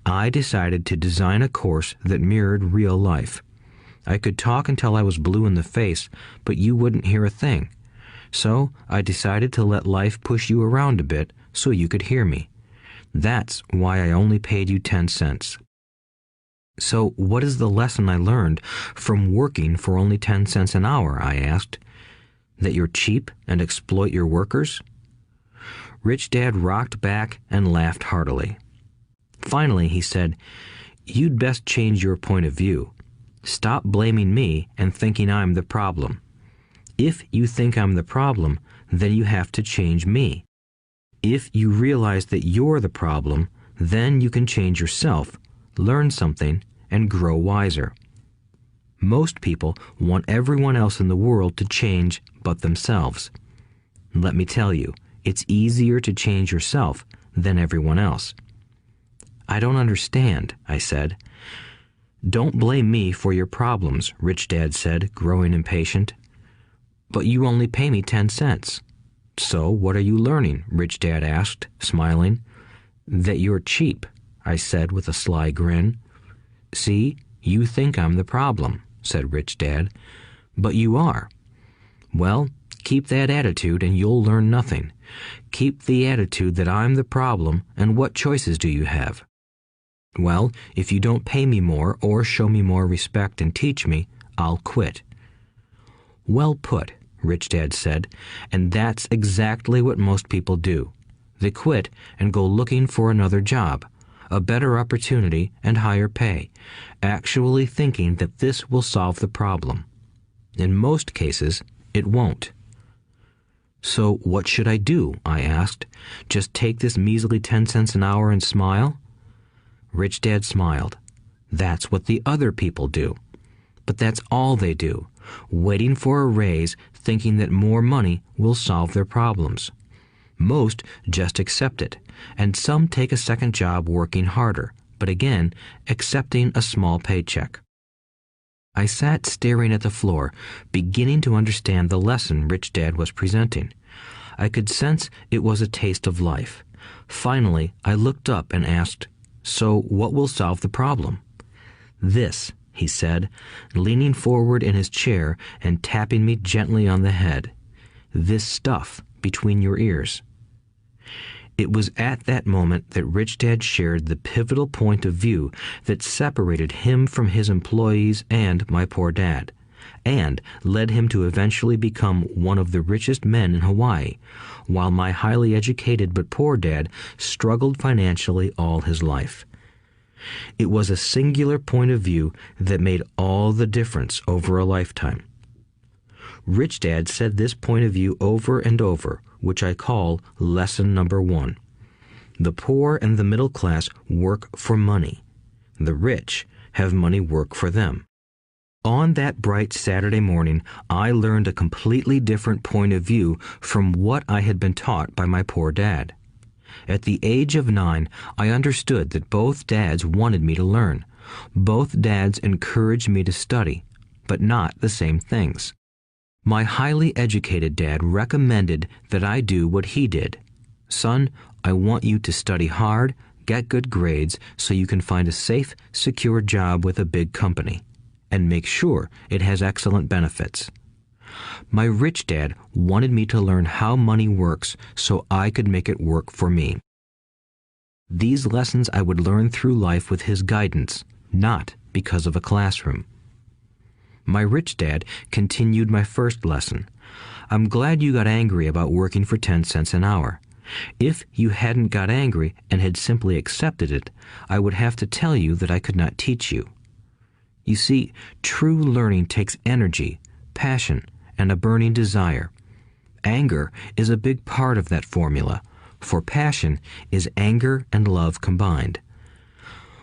I decided to design a course that mirrored real life. I could talk until I was blue in the face, but you wouldn't hear a thing. So I decided to let life push you around a bit so you could hear me. That's why I only paid you 10 cents. "So what is the lesson I learned from working for only 10 cents an hour?" I asked. "That you're cheap and exploit your workers?" Rich Dad rocked back and laughed heartily. Finally, he said, "You'd best change your point of view. Stop blaming me and thinking I'm the problem. If you think I'm the problem, then you have to change me. If you realize that you're the problem, then you can change yourself, learn something, and grow wiser. Most people want everyone else in the world to change but themselves. Let me tell you, it's easier to change yourself than everyone else." "I don't understand," I said. "Don't blame me for your problems," Rich Dad said, growing impatient. "But you only pay me 10 cents. "So what are you learning?" Rich Dad asked, smiling. "That you're cheap," I said with a sly grin. "See, you think I'm the problem," said Rich Dad. "But you are. Well, keep that attitude and you'll learn nothing. Keep the attitude that I'm the problem, and what choices do you have?" "Well, if you don't pay me more or show me more respect and teach me, I'll quit." "Well put," Rich Dad said, "and that's exactly what most people do. They quit and go looking for another job, a better opportunity and higher pay, actually thinking that this will solve the problem. In most cases, it won't. So what should I do? I asked. Just take this measly 10 cents an hour and smile? Rich Dad smiled. That's what the other people do. But that's all they do, waiting for a raise, thinking that more money will solve their problems. Most just accept it, and some take a second job working harder, but again, accepting a small paycheck. I sat staring at the floor, beginning to understand the lesson Rich Dad was presenting. I could sense it was a taste of life. Finally, I looked up and asked, "So what will solve the problem?" "This," he said, leaning forward in his chair and tapping me gently on the head. "This stuff between your ears." It was at that moment that Rich Dad shared the pivotal point of view that separated him from his employees and my poor dad, and led him to eventually become one of the richest men in Hawaii, while my highly educated but poor dad struggled financially all his life. It was a singular point of view that made all the difference over a lifetime. Rich Dad said this point of view over and over, which I call lesson number 1. The poor and the middle class work for money. The rich have money work for them. On that bright Saturday morning, I learned a completely different point of view from what I had been taught by my poor dad. At the age of 9, I understood that both dads wanted me to learn. Both dads encouraged me to study, but not the same things. My highly educated dad recommended that I do what he did. "Son, I want you to study hard, get good grades so you can find a safe, secure job with a big company, and make sure it has excellent benefits." My rich dad wanted me to learn how money works so I could make it work for me. These lessons I would learn through life with his guidance, not because of a classroom. My rich dad continued my first lesson. "I'm glad you got angry about working for 10 cents an hour. If you hadn't got angry and had simply accepted it, I would have to tell you that I could not teach you. You see, true learning takes energy, passion, and a burning desire. Anger is a big part of that formula, for passion is anger and love combined.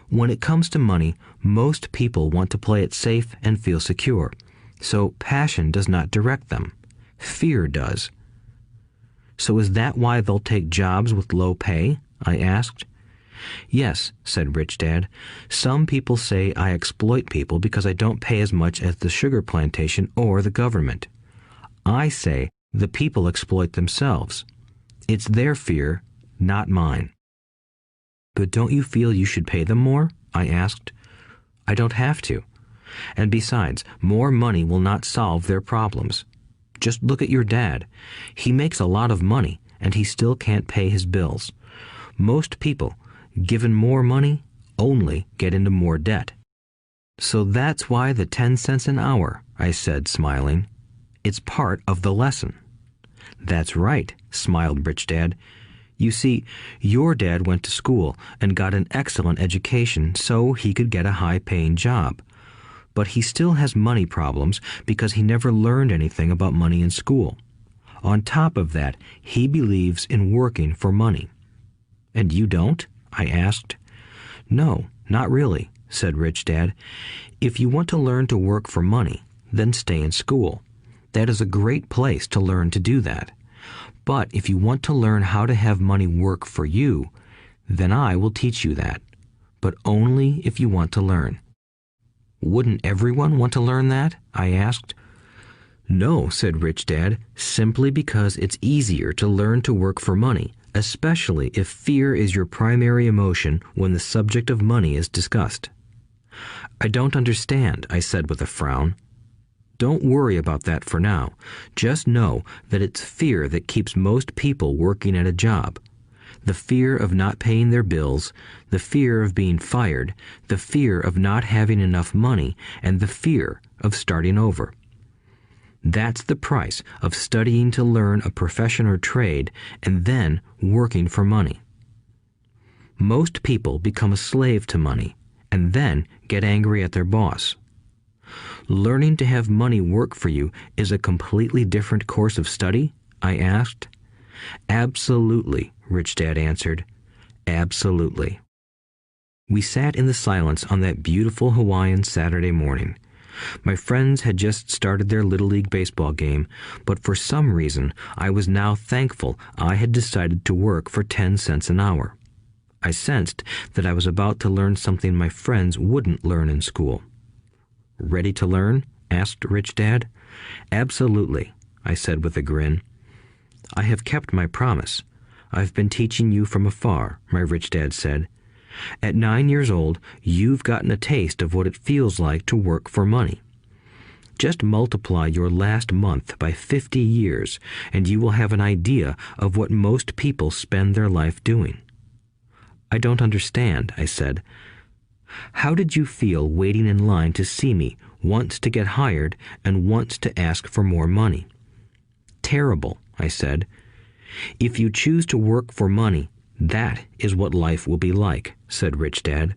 When it comes to money, most people want to play it safe and feel secure, so passion does not direct them. Fear does." "So is that why they'll take jobs with low pay?" I asked. "Yes," said Rich Dad. "Some people say I exploit people because I don't pay as much as the sugar plantation or the government. I say the people exploit themselves. It's their fear, not mine." "But don't you feel you should pay them more?" I asked. "I don't have to. And besides, more money will not solve their problems. Just look at your dad. He makes a lot of money, and he still can't pay his bills. Most people, given more money, only get into more debt." "So that's why the 10 cents an hour," I said, smiling. "It's part of the lesson." "That's right," smiled Rich Dad. "You see, your dad went to school and got an excellent education so he could get a high-paying job. But he still has money problems because he never learned anything about money in school. On top of that, he believes in working for money." "And you don't?" I asked. "No, not really," said Rich Dad. "If you want to learn to work for money, then stay in school. That is a great place to learn to do that. But if you want to learn how to have money work for you, then I will teach you that. But only if you want to learn." "Wouldn't everyone want to learn that?" I asked. "No," said Rich Dad, "simply because it's easier to learn to work for money, especially if fear is your primary emotion when the subject of money is discussed." "I don't understand," I said with a frown. "Don't worry about that for now. Just know that it's fear that keeps most people working at a job. The fear of not paying their bills, the fear of being fired, the fear of not having enough money, and the fear of starting over. That's the price of studying to learn a profession or trade and then working for money. Most people become a slave to money and then get angry at their boss. Learning to have money work for you is a completely different course of study? I asked. Absolutely, Rich Dad answered. Absolutely. We sat in the silence on that beautiful Hawaiian Saturday morning. My friends had just started their Little League baseball game, but for some reason I was now thankful I had decided to work for 10 cents an hour. I sensed that I was about to learn something my friends wouldn't learn in school. Ready to learn? Asked Rich Dad. Absolutely, I said with a grin. I have kept my promise. I've been teaching you from afar, my Rich Dad said. At 9 years old, you've gotten a taste of what it feels like to work for money. Just multiply your last month by 50 years, and you will have an idea of what most people spend their life doing. I don't understand, I said. How did you feel waiting in line to see me, once to get hired and once to ask for more money? Terrible, I said. If you choose to work for money, that is what life will be like, said Rich Dad.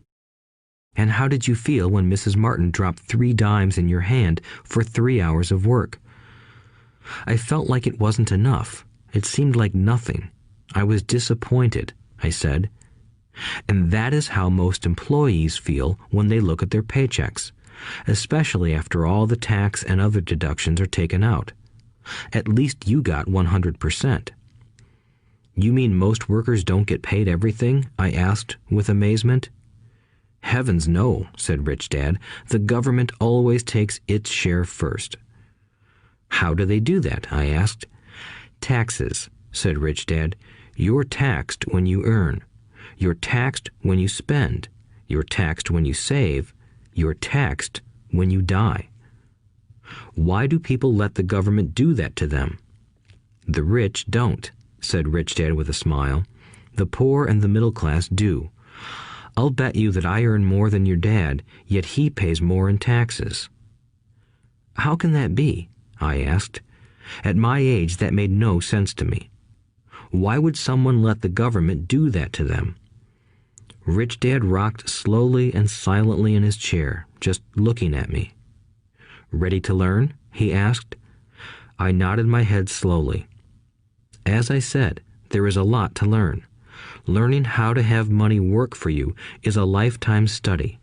And how did you feel when Mrs. Martin dropped 3 dimes in your hand for 3 hours of work? I felt like it wasn't enough. It seemed like nothing. I was disappointed, I said. And that is how most employees feel when they look at their paychecks, especially after all the tax and other deductions are taken out. At least you got 100%. You mean most workers don't get paid everything? I asked with amazement. Heavens no, said Rich Dad. The government always takes its share first. How do they do that? I asked. Taxes, said Rich Dad. You're taxed when you earn. You're taxed when you spend. You're taxed when you save. You're taxed when you die. Why do people let the government do that to them? The rich don't, said Rich Dad with a smile. The poor and the middle class do. I'll bet you that I earn more than your dad, yet he pays more in taxes. How can that be? I asked. At my age, that made no sense to me. Why would someone let the government do that to them? Rich Dad rocked slowly and silently in his chair, just looking at me. Ready to learn? He asked. I nodded my head slowly. As I said, there is a lot to learn. Learning how to have money work for you is a lifetime study.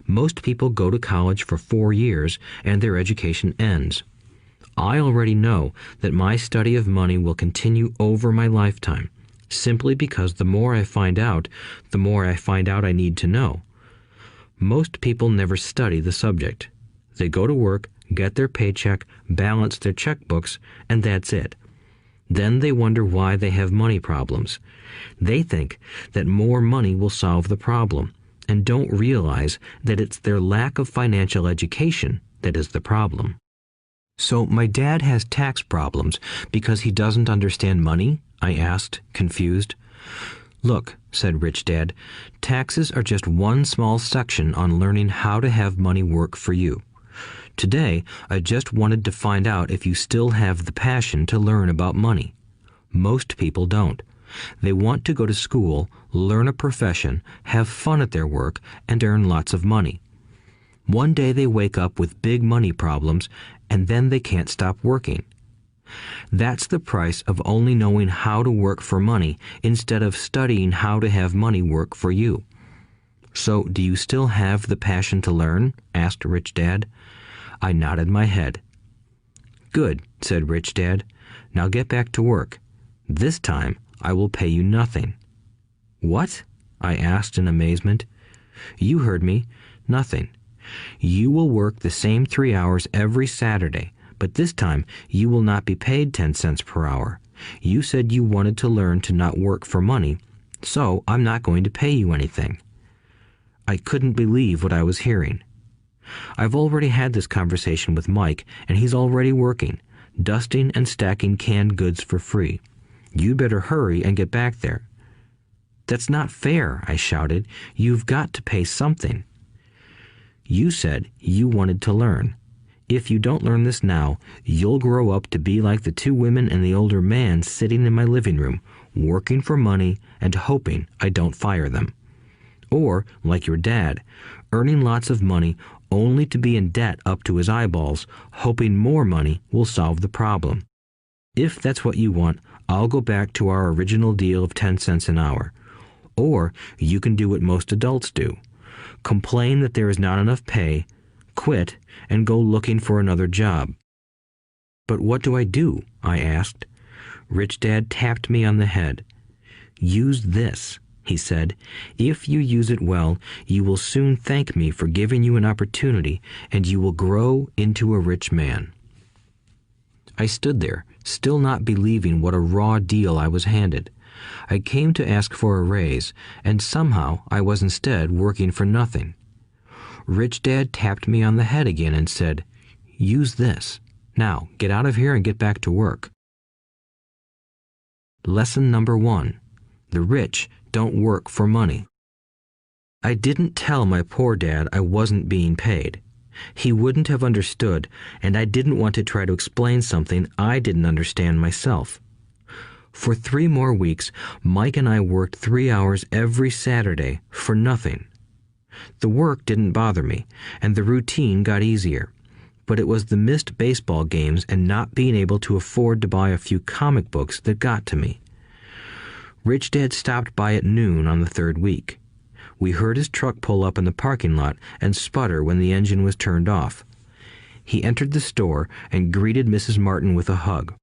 Most people go to college for 4 years and their education ends. I already know that my study of money will continue over my lifetime, simply because the more I find out, the more I find out I need to know. Most people never study the subject. They go to work, get their paycheck, balance their checkbooks, and that's it. Then they wonder why they have money problems. They think that more money will solve the problem, and don't realize that it's their lack of financial education that is the problem. So my dad has tax problems because he doesn't understand money? I asked, confused. Look, said Rich Dad, taxes are just one small section on learning how to have money work for you. Today, I just wanted to find out if you still have the passion to learn about money. Most people don't. They want to go to school, learn a profession, have fun at their work, and earn lots of money. One day they wake up with big money problems, and then they can't stop working. That's the price of only knowing how to work for money instead of studying how to have money work for you. So, do you still have the passion to learn? Asked Rich Dad. I nodded my head. Good, said Rich Dad. Now get back to work. This time, I will pay you nothing. What? I asked in amazement. You heard me. Nothing. You will work the same 3 hours every Saturday, but this time you will not be paid 10 cents per hour. You said you wanted to learn to not work for money, so I'm not going to pay you anything. I couldn't believe what I was hearing. I've already had this conversation with Mike, and he's already working, dusting and stacking canned goods for free. You better hurry and get back there. That's not fair, I shouted. You've got to pay something. You said you wanted to learn. If you don't learn this now, you'll grow up to be like the two women and the older man sitting in my living room, working for money and hoping I don't fire them. Or, like your dad, earning lots of money only to be in debt up to his eyeballs, hoping more money will solve the problem. If that's what you want, I'll go back to our original deal of 10 cents an hour. Or you can do what most adults do. Complain that there is not enough pay, quit, and go looking for another job. But what do I do? I asked. Rich Dad tapped me on the head. Use this, he said. If you use it well, you will soon thank me for giving you an opportunity, and you will grow into a rich man. I stood there, still not believing what a raw deal I was handed. I came to ask for a raise, and somehow I was instead working for nothing. Rich Dad tapped me on the head again and said, "Use this. Now, get out of here and get back to work." Lesson number 1. The rich don't work for money. I didn't tell my poor dad I wasn't being paid. He wouldn't have understood, and I didn't want to try to explain something I didn't understand myself. For 3 more weeks, Mike and I worked 3 hours every Saturday for nothing. The work didn't bother me, and the routine got easier. But it was the missed baseball games and not being able to afford to buy a few comic books that got to me. Rich Dad stopped by at noon on the 3rd week. We heard his truck pull up in the parking lot and sputter when the engine was turned off. He entered the store and greeted Mrs. Martin with a hug.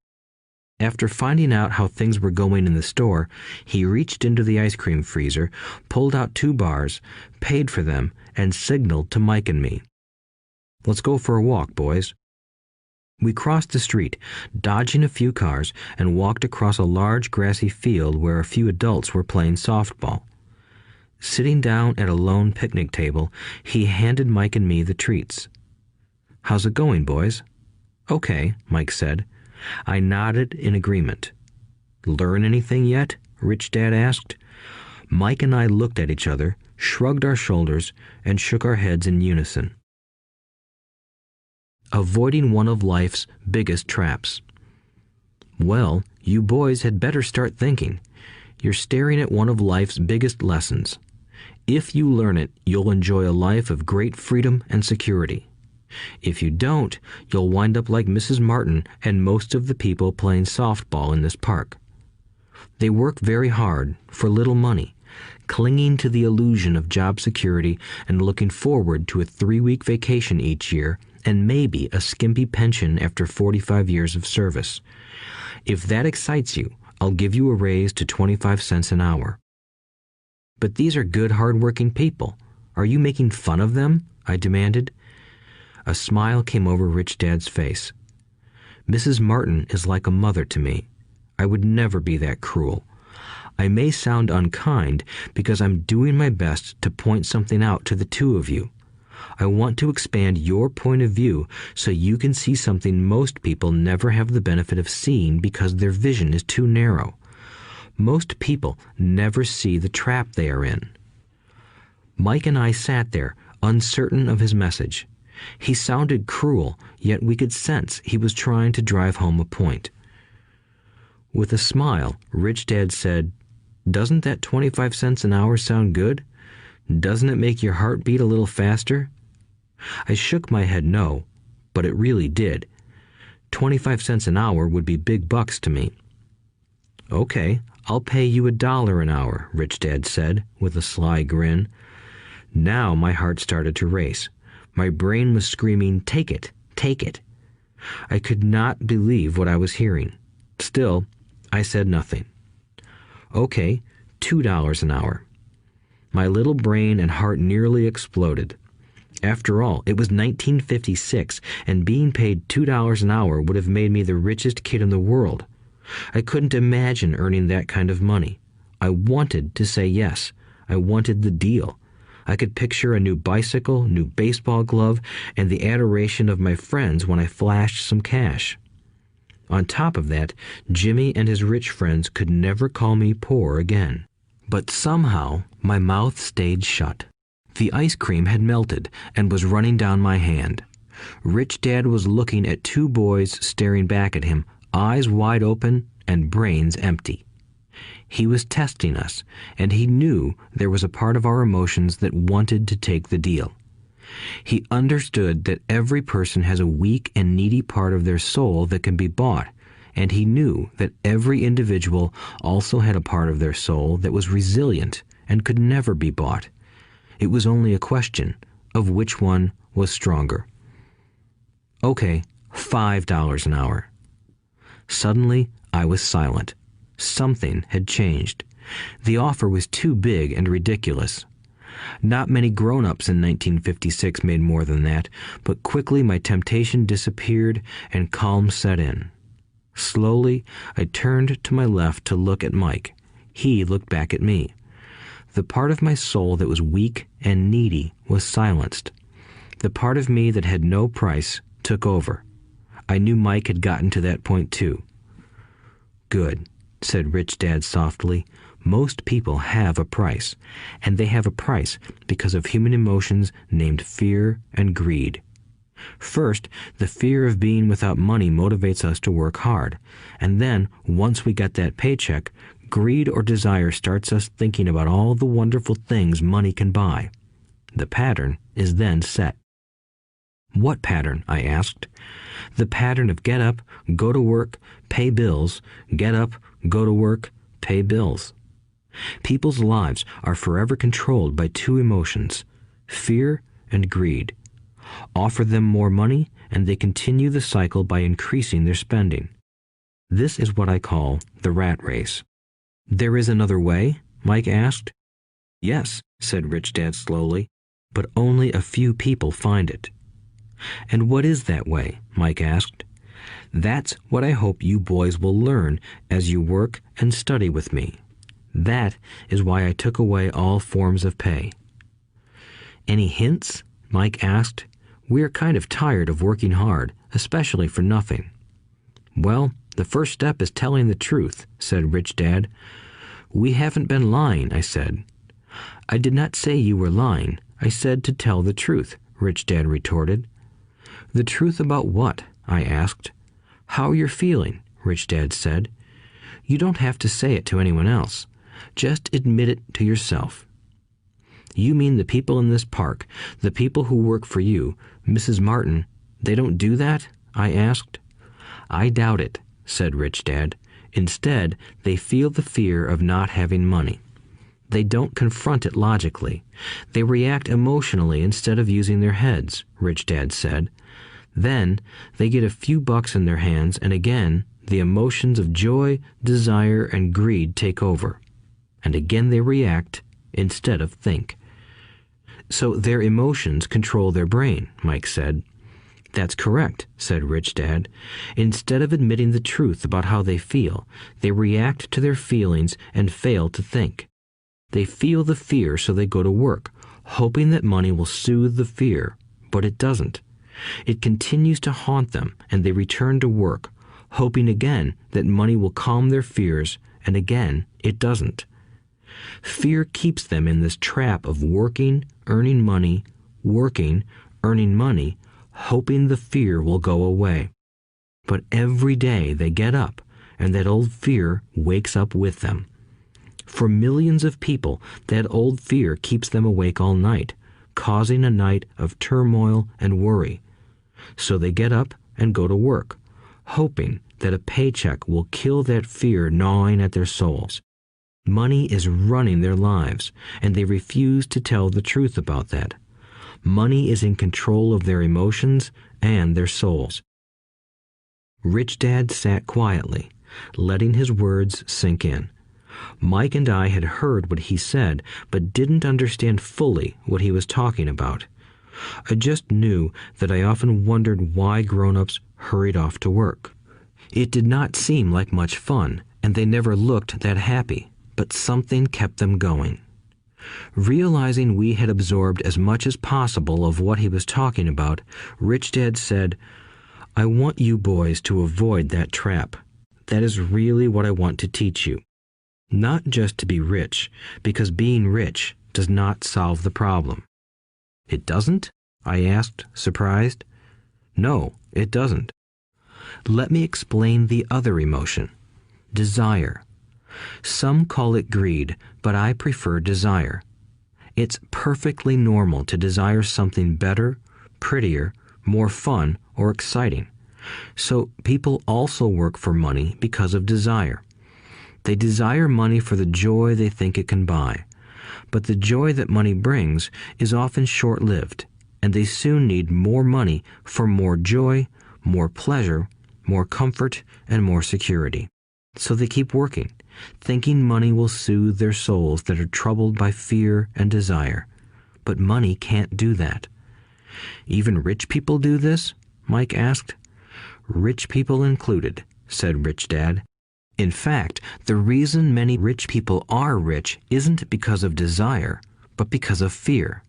After finding out how things were going in the store, he reached into the ice cream freezer, pulled out 2 bars, paid for them, and signaled to Mike and me. "Let's go for a walk, boys." We crossed the street, dodging a few cars, and walked across a large grassy field where a few adults were playing softball. Sitting down at a lone picnic table, he handed Mike and me the treats. "How's it going, boys?" "Okay," Mike said. I nodded in agreement. "Learn anything yet?" Rich Dad asked. Mike and I looked at each other, shrugged our shoulders, and shook our heads in unison. Avoiding one of life's biggest traps. Well, you boys had better start thinking. You're staring at one of life's biggest lessons. If you learn it, you'll enjoy a life of great freedom and security. If you don't, you'll wind up like Mrs. Martin and most of the people playing softball in this park. They work very hard for little money, clinging to the illusion of job security and looking forward to a 3-week vacation each year and maybe a skimpy pension after 45 years of service. If that excites you, I'll give you a raise to 25 cents an hour. But these are good, hard-working people. Are you making fun of them? I demanded. A smile came over Rich Dad's face. Mrs. Martin is like a mother to me. I would never be that cruel. I may sound unkind because I'm doing my best to point something out to the two of you. I want to expand your point of view so you can see something most people never have the benefit of seeing because their vision is too narrow. Most people never see the trap they are in. Mike and I sat there, uncertain of his message. He sounded cruel, yet we could sense he was trying to drive home a point. With a smile, Rich Dad said, "Doesn't that 25 cents an hour sound good? Doesn't it make your heart beat a little faster?" I shook my head no, but it really did. 25 cents an hour would be big bucks to me. "Okay, I'll pay you $1 an hour," Rich Dad said, with a sly grin. Now my heart started to race. My brain was screaming, "Take it, take it." I could not believe what I was hearing. Still, I said nothing. "Okay, $2 an hour." My little brain and heart nearly exploded. After all, it was 1956, and being paid $2 an hour would have made me the richest kid in the world. I couldn't imagine earning that kind of money. I wanted to say yes. I wanted the deal. I could picture a new bicycle, new baseball glove, and the adoration of my friends when I flashed some cash. On top of that, Jimmy and his rich friends could never call me poor again. But somehow, my mouth stayed shut. The ice cream had melted and was running down my hand. Rich Dad was looking at two boys staring back at him, eyes wide open and brains empty. He was testing us, and he knew there was a part of our emotions that wanted to take the deal. He understood that every person has a weak and needy part of their soul that can be bought, and he knew that every individual also had a part of their soul that was resilient and could never be bought. It was only a question of which one was stronger. Okay, $5 an hour. Suddenly, I was silent. Something had changed. The offer was too big and ridiculous. Not many grown-ups in 1956 made more than that, but quickly my temptation disappeared and calm set in. Slowly, I turned to my left to look at Mike. He looked back at me. The part of my soul that was weak and needy was silenced. The part of me that had no price took over. I knew Mike had gotten to that point too. "Good," said Rich Dad softly. "Most people have a price, and they have a price because of human emotions named fear and greed. First, the fear of being without money motivates us to work hard, and then, once we get that paycheck, greed or desire starts us thinking about all the wonderful things money can buy. The pattern is then set." "What pattern?" I asked. "The pattern of get up, go to work, pay bills, get up, go to work, pay bills." People's lives are forever controlled by two emotions, fear and greed. Offer them more money, and they continue the cycle by increasing their spending. This is what I call the rat race. "There is another way?" Mike asked. "Yes," said Rich Dad slowly, "but only a few people find it." "And what is that way?" Mike asked. "That's what I hope you boys will learn as you work and study with me. That is why I took away all forms of pay." "Any hints?" Mike asked. "We're kind of tired of working hard, especially for nothing." "Well, the first step is telling the truth," said Rich Dad. "We haven't been lying," I said. "I did not say you were lying. I said to tell the truth," Rich Dad retorted. "The truth about what?" I asked. "How you're feeling," Rich Dad said. "You don't have to say it to anyone else. Just admit it to yourself." "You mean the people in this park, the people who work for you, Mrs. Martin, they don't do that?" I asked. "I doubt it," said Rich Dad. "Instead, they feel the fear of not having money. They don't confront it logically. They react emotionally instead of using their heads," Rich Dad said. "Then they get a few bucks in their hands, and again, the emotions of joy, desire, and greed take over. And again they react instead of think." "So their emotions control their brain," Mike said. "That's correct," said Rich Dad. "Instead of admitting the truth about how they feel, they react to their feelings and fail to think. They feel the fear, so they go to work, hoping that money will soothe the fear, but it doesn't. It continues to haunt them, and they return to work, hoping again that money will calm their fears, and again it doesn't. Fear keeps them in this trap of working, earning money, hoping the fear will go away. But every day they get up, and that old fear wakes up with them. For millions of people, that old fear keeps them awake all night, causing a night of turmoil and worry. So they get up and go to work, hoping that a paycheck will kill that fear gnawing at their souls. Money is running their lives, and they refuse to tell the truth about that. Money is in control of their emotions and their souls." Rich Dad sat quietly, letting his words sink in. Mike and I had heard what he said, but didn't understand fully what he was talking about. I just knew that I often wondered why grown-ups hurried off to work. It did not seem like much fun, and they never looked that happy, but something kept them going. Realizing we had absorbed as much as possible of what he was talking about, Rich Dad said, "I want you boys to avoid that trap. That is really what I want to teach you. Not just to be rich, because being rich does not solve the problem." "It doesn't?" I asked, surprised. No, it doesn't. Let me explain the other emotion, desire. Some call it greed, but I prefer desire. It's perfectly normal to desire something better, prettier, more fun, or exciting. So people also work for money because of desire. They desire money for the joy they think it can buy. But the joy that money brings is often short-lived, and they soon need more money for more joy, more pleasure, more comfort, and more security. So they keep working, thinking money will soothe their souls that are troubled by fear and desire. But money can't do that. Even rich people do this? Mike asked. Rich people included, said Rich Dad. In fact, the reason many rich people are rich isn't because of desire, but because of fear.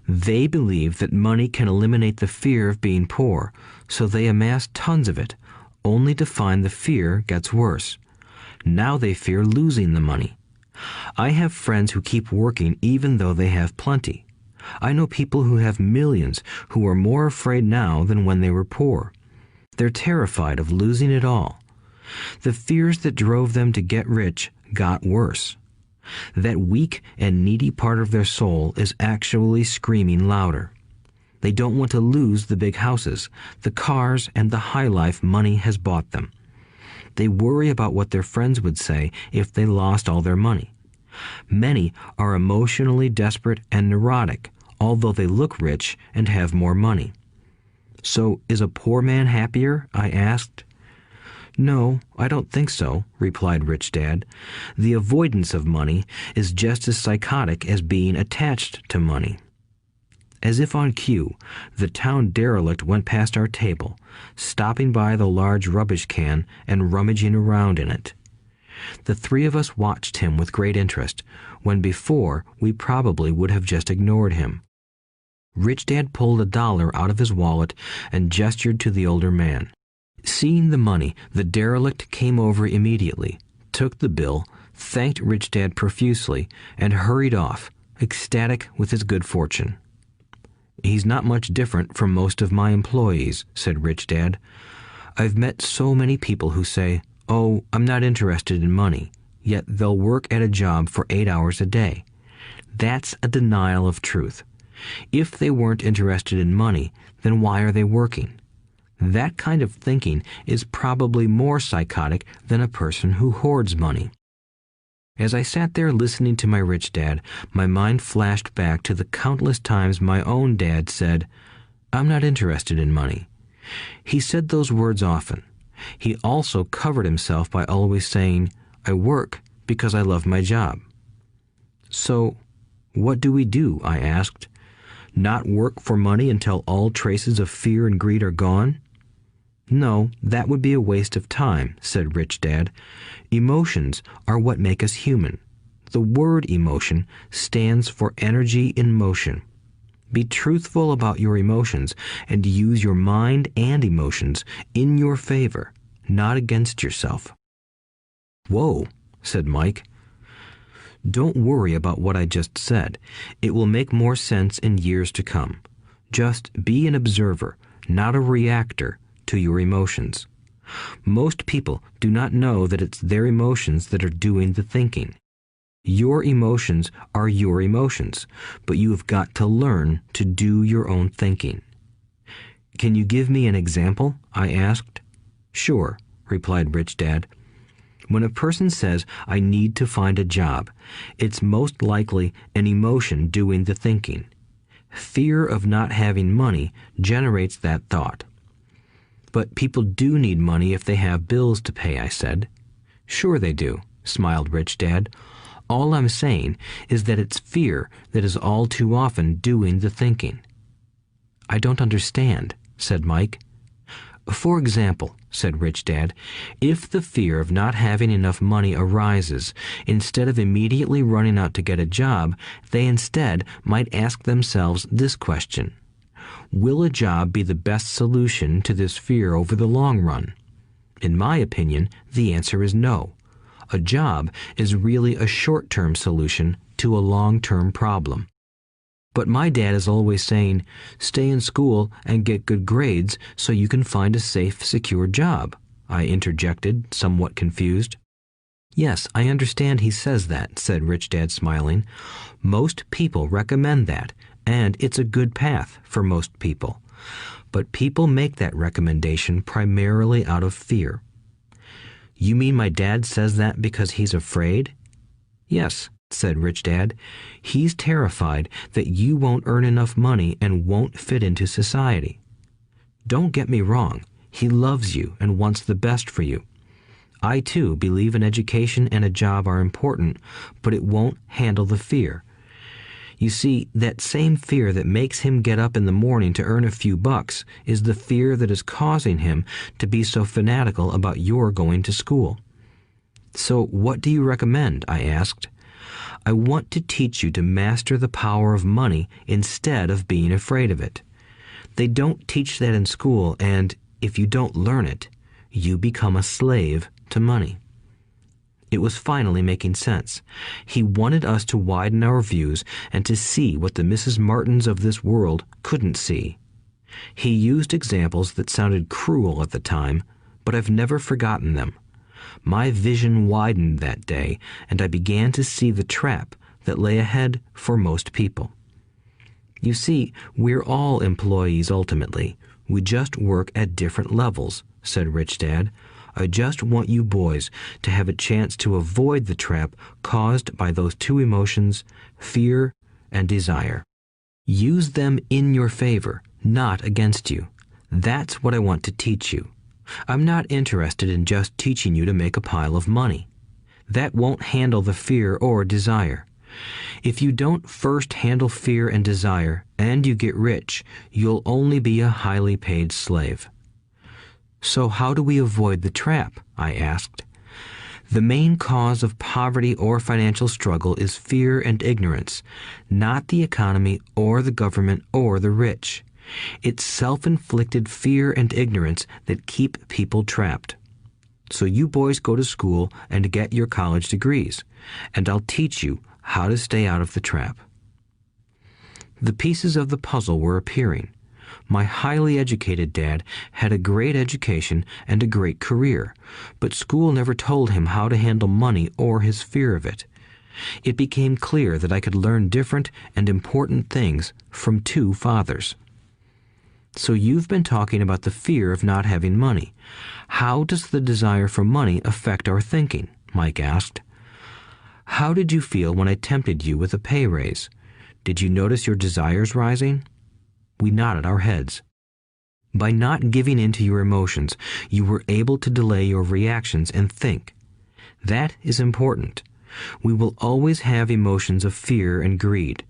They believe that money can eliminate the fear of being poor, so they amass tons of it, only to find the fear gets worse. Now they fear losing the money. I have friends who keep working even though they have plenty. I know people who have millions who are more afraid now than when they were poor. They're terrified of losing it all. The fears that drove them to get rich got worse. That weak and needy part of their soul is actually screaming louder. They don't want to lose the big houses, the cars, and the high life money has bought them. They worry about what their friends would say if they lost all their money. Many are emotionally desperate and neurotic, although they look rich and have more money. So, is a poor man happier? I asked. No, I don't think so, replied Rich Dad. The avoidance of money is just as psychotic as being attached to money. As if on cue, the town derelict went past our table, stopping by the large rubbish can and rummaging around in it. The three of us watched him with great interest, when before we probably would have just ignored him. Rich Dad pulled $1 out of his wallet and gestured to the older man. Seeing the money, the derelict came over immediately, took the bill, thanked Rich Dad profusely, and hurried off, ecstatic with his good fortune. He's not much different from most of my employees, said Rich Dad. I've met so many people who say, "Oh, I'm not interested in money," yet they'll work at a job for 8 hours a day. That's a denial of truth. If they weren't interested in money, then why are they working? That kind of thinking is probably more psychotic than a person who hoards money. As I sat there listening to my Rich Dad, my mind flashed back to the countless times my own dad said, "I'm not interested in money." He said those words often. He also covered himself by always saying, "I work because I love my job." So, what do we do? I asked. Not work for money until all traces of fear and greed are gone? No, that would be a waste of time, said Rich Dad. Emotions are what make us human. The word emotion stands for energy in motion. Be truthful about your emotions and use your mind and emotions in your favor, not against yourself. Whoa, said Mike. Don't worry about what I just said. It will make more sense in years to come. Just be an observer, not a reactor to your emotions. Most people do not know that it's their emotions that are doing the thinking. Your emotions are your emotions, but you have got to learn to do your own thinking. Can you give me an example? I asked. Sure, replied Rich Dad. When a person says, "I need to find a job," it's most likely an emotion doing the thinking. Fear of not having money generates that thought. But people do need money if they have bills to pay, I said. Sure they do, smiled Rich Dad. All I'm saying is that it's fear that is all too often doing the thinking. I don't understand, said Mike. For example, said Rich Dad, if the fear of not having enough money arises, instead of immediately running out to get a job, they instead might ask themselves this question: will a job be the best solution to this fear over the long run? In my opinion, the answer is no. A job is really a short-term solution to a long-term problem. But my dad is always saying, stay in school and get good grades so you can find a safe, secure job, I interjected, somewhat confused. Yes, I understand he says that, said Rich Dad, smiling. Most people recommend that, and it's a good path for most people. But people make that recommendation primarily out of fear. You mean my dad says that because he's afraid? Yes, said Rich Dad. He's terrified that you won't earn enough money and won't fit into society. Don't get me wrong. He loves you and wants the best for you. I, too, believe an education and a job are important, but it won't handle the fear. You see, that same fear that makes him get up in the morning to earn a few bucks is the fear that is causing him to be so fanatical about your going to school. So what do you recommend? I asked. I want to teach you to master the power of money instead of being afraid of it. They don't teach that in school, and if you don't learn it, you become a slave to money. It was finally making sense. He wanted us to widen our views and to see what the Mrs. Martins of this world couldn't see. He used examples that sounded cruel at the time, but I've never forgotten them. My vision widened that day, and I began to see the trap that lay ahead for most people. You see, we're all employees ultimately. We just work at different levels, said Rich Dad. I just want you boys to have a chance to avoid the trap caused by those two emotions, fear and desire. Use them in your favor, not against you. That's what I want to teach you. I'm not interested in just teaching you to make a pile of money. That won't handle the fear or desire. If you don't first handle fear and desire, and you get rich, you'll only be a highly paid slave. So how do we avoid the trap? I asked. The main cause of poverty or financial struggle is fear and ignorance, not the economy or the government or the rich. It's self-inflicted fear and ignorance that keep people trapped. So you boys go to school and get your college degrees, and I'll teach you how to stay out of the trap. The pieces of the puzzle were appearing. My highly educated dad had a great education and a great career, but school never told him how to handle money or his fear of it. It became clear that I could learn different and important things from two fathers. So you've been talking about the fear of not having money. How does the desire for money affect our thinking? Mike asked. How did you feel when I tempted you with a pay raise? Did you notice your desires rising? We nodded our heads. By not giving in to your emotions, you were able to delay your reactions and think. That is important. We will always have emotions of fear and greed.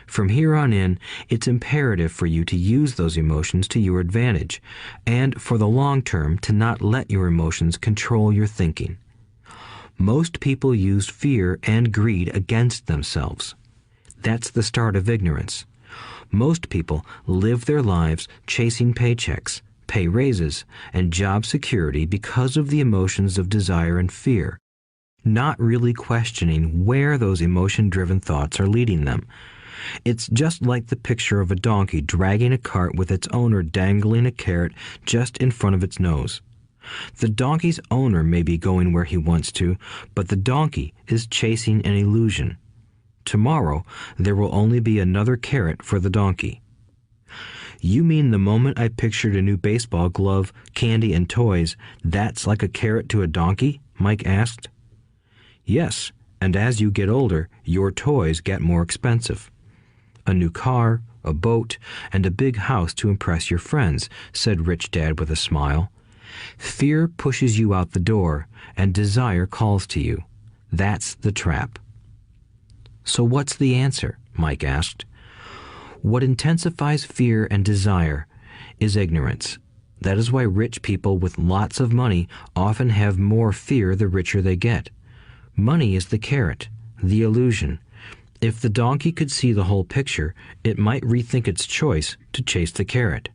From here on in, it's imperative for you to use those emotions to your advantage, and for the long term to not let your emotions control your thinking. Most people use fear and greed against themselves. That's the start of ignorance. Most people live their lives chasing paychecks, pay raises, and job security because of the emotions of desire and fear, not really questioning where those emotion-driven thoughts are leading them. It's just like the picture of a donkey dragging a cart with its owner dangling a carrot just in front of its nose. The donkey's owner may be going where he wants to, but the donkey is chasing an illusion. Tomorrow, there will only be another carrot for the donkey. You mean the moment I pictured a new baseball glove, candy, and toys, that's like a carrot to a donkey? Mike asked. Yes, and as you get older, your toys get more expensive. A new car, a boat, and a big house to impress your friends, said Rich Dad with a smile. Fear pushes you out the door, and desire calls to you. That's the trap. So what's the answer? Mike asked. What intensifies fear and desire is ignorance. That is why rich people with lots of money often have more fear the richer they get. Money is the carrot, the illusion. If the donkey could see the whole picture, it might rethink its choice to chase the carrot.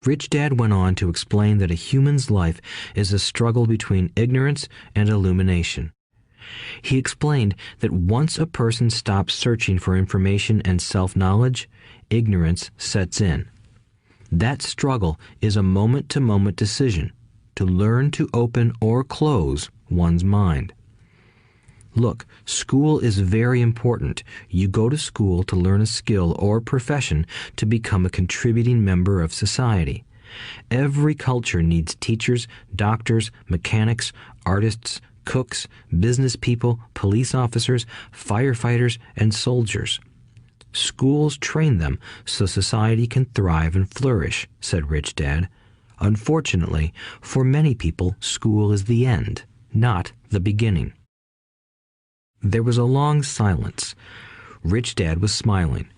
Rich Dad went on to explain that a human's life is a struggle between ignorance and illumination. He explained that once a person stops searching for information and self-knowledge, ignorance sets in. That struggle is a moment-to-moment decision to learn to open or close one's mind. Look, school is very important. You go to school to learn a skill or profession to become a contributing member of society. Every culture needs teachers, doctors, mechanics, artists, cooks, business people, police officers, firefighters, and soldiers. Schools train them so society can thrive and flourish, said Rich Dad. Unfortunately, for many people, school is the end, not the beginning. There was a long silence. Rich Dad was smiling.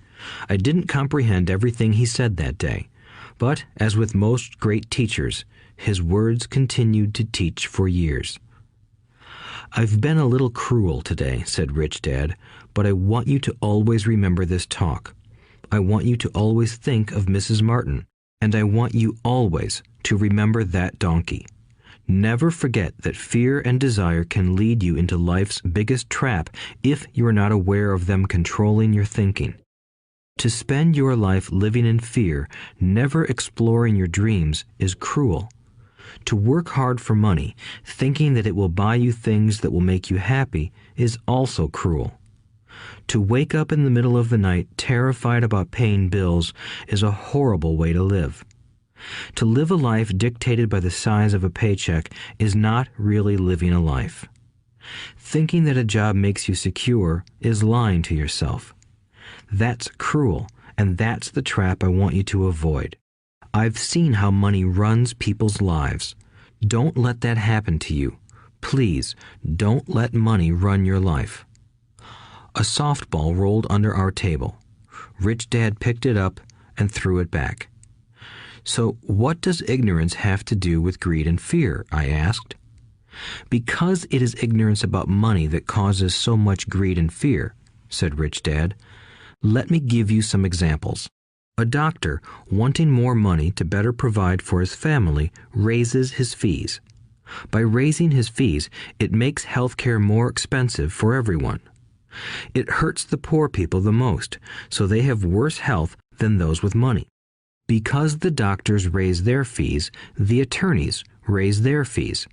I didn't comprehend everything he said that day, but, as with most great teachers, his words continued to teach for years. "I've been a little cruel today," said Rich Dad, "but I want you to always remember this talk. I want you to always think of Mrs. Martin, and I want you always to remember that donkey. Never forget that fear and desire can lead you into life's biggest trap if you are not aware of them controlling your thinking. To spend your life living in fear, never exploring your dreams, is cruel. To work hard for money, thinking that it will buy you things that will make you happy, is also cruel. To wake up in the middle of the night terrified about paying bills is a horrible way to live. To live a life dictated by the size of a paycheck is not really living a life. Thinking that a job makes you secure is lying to yourself. That's cruel, and that's the trap I want you to avoid. I've seen how money runs people's lives. Don't let that happen to you. Please, don't let money run your life." A softball rolled under our table. Rich Dad picked it up and threw it back. "So what does ignorance have to do with greed and fear?" I asked. "Because it is ignorance about money that causes so much greed and fear," said Rich Dad. "Let me give you some examples. A doctor, wanting more money to better provide for his family, raises his fees. By raising his fees, it makes healthcare more expensive for everyone. It hurts the poor people the most, so they have worse health than those with money. Because the doctors raise their fees, the attorneys raise their fees.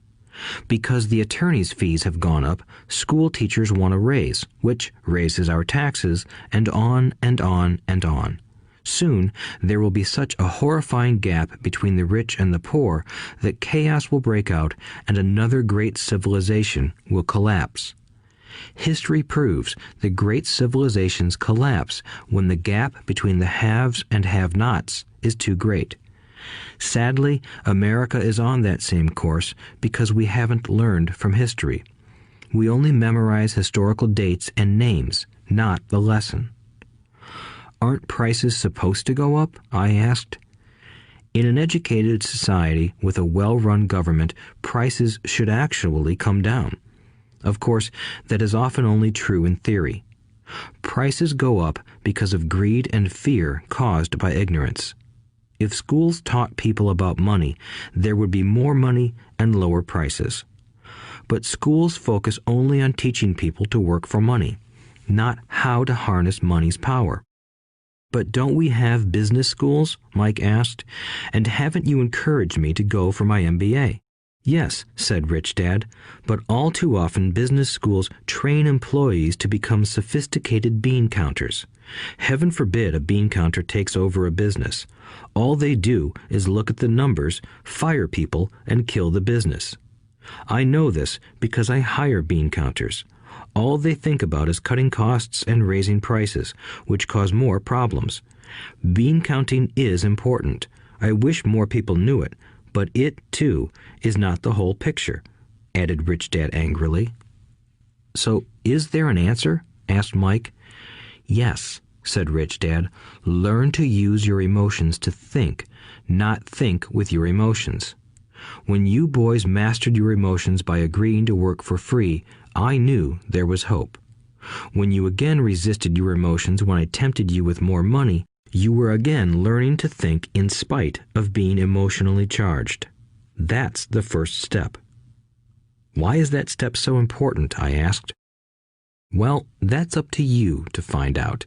Because the attorneys' fees have gone up, school teachers want a raise, which raises our taxes, and on and on and on. Soon, there will be such a horrifying gap between the rich and the poor that chaos will break out and another great civilization will collapse. History proves that great civilizations collapse when the gap between the haves and have-nots is too great. Sadly, America is on that same course because we haven't learned from history. We only memorize historical dates and names, not the lesson." "Aren't prices supposed to go up?" I asked. "In an educated society with a well-run government, prices should actually come down. Of course, that is often only true in theory. Prices go up because of greed and fear caused by ignorance. If schools taught people about money, there would be more money and lower prices. But schools focus only on teaching people to work for money, not how to harness money's power." "But don't we have business schools?" Mike asked. "And haven't you encouraged me to go for my MBA?" "Yes," said Rich Dad, "but all too often business schools train employees to become sophisticated bean counters. Heaven forbid a bean counter takes over a business. All they do is look at the numbers, fire people, and kill the business. I know this because I hire bean counters. All they think about is cutting costs and raising prices, which cause more problems. Bean counting is important. I wish more people knew it, but it, too, is not the whole picture," added Rich Dad angrily. "So, is there an answer?" asked Mike. "Yes," said Rich Dad. "Learn to use your emotions to think, not think with your emotions. When you boys mastered your emotions by agreeing to work for free, I knew there was hope. When you again resisted your emotions when I tempted you with more money, you were again learning to think in spite of being emotionally charged. That's the first step." Why is that step so important? I asked. Well, that's up to you to find out.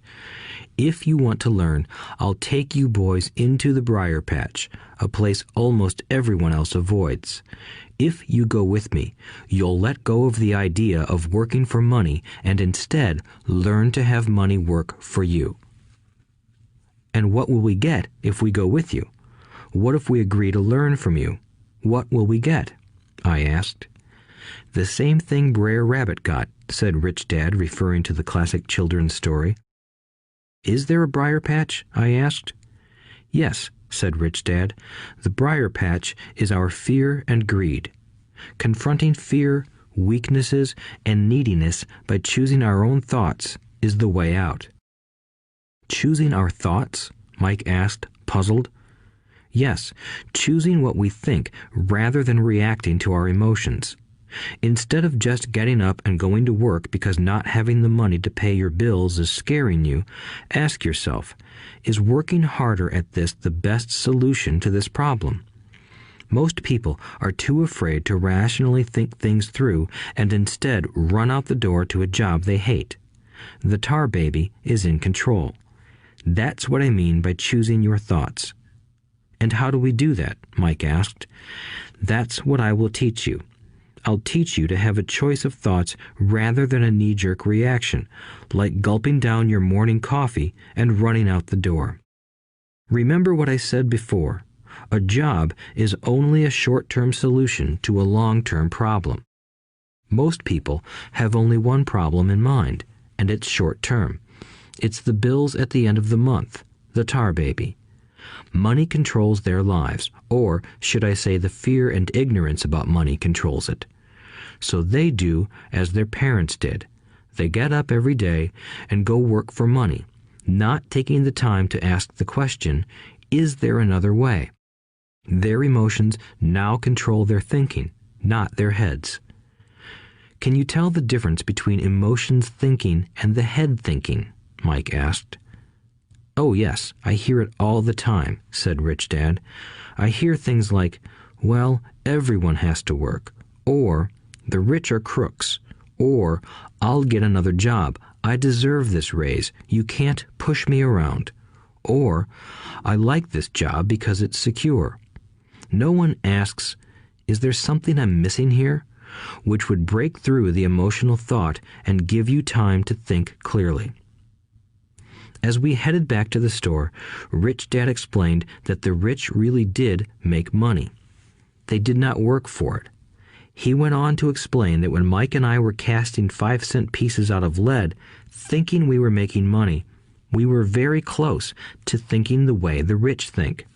If you want to learn, I'll take you boys into the briar patch, a place almost everyone else avoids. If you go with me, you'll let go of the idea of working for money and instead learn to have money work for you. And what will we get if we go with you? What if we agree to learn from you? What will we get? I asked. The same thing Brer Rabbit got, said Rich Dad, referring to the classic children's story. Is there a briar patch? I asked. Yes, said Rich Dad. The briar patch is our fear and greed. Confronting fear, weaknesses, and neediness by choosing our own thoughts is the way out. Choosing our thoughts? Mike asked, puzzled. Yes, choosing what we think rather than reacting to our emotions. Instead of just getting up and going to work because not having the money to pay your bills is scaring you, ask yourself, is working harder at this the best solution to this problem? Most people are too afraid to rationally think things through and instead run out the door to a job they hate. The tar baby is in control. That's what I mean by choosing your thoughts. And how do we do that? Mike asked. That's what I will teach you. I'll teach you to have a choice of thoughts rather than a knee-jerk reaction, like gulping down your morning coffee and running out the door. Remember what I said before. A job is only a short-term solution to a long-term problem. Most people have only one problem in mind, and it's short-term. It's the bills at the end of the month, the tar baby. Money controls their lives, or should I say the fear and ignorance about money controls it. So they do as their parents did. They get up every day and go work for money, not taking the time to ask the question, is there another way? Their emotions now control their thinking, not their heads. Can you tell the difference between emotions thinking and the head thinking? Mike asked. Oh yes, I hear it all the time, said Rich Dad. I hear things like, well, everyone has to work, or the rich are crooks, or I'll get another job, I deserve this raise, you can't push me around, or I like this job because it's secure. No one asks, is there something I'm missing here? Which would break through the emotional thought and give you time to think clearly. As we headed back to the store, Rich Dad explained that the rich really did make money. They did not work for it. He went on to explain that when Mike and I were casting 5-cent pieces out of lead, thinking we were making money, we were very close to thinking the way the rich think.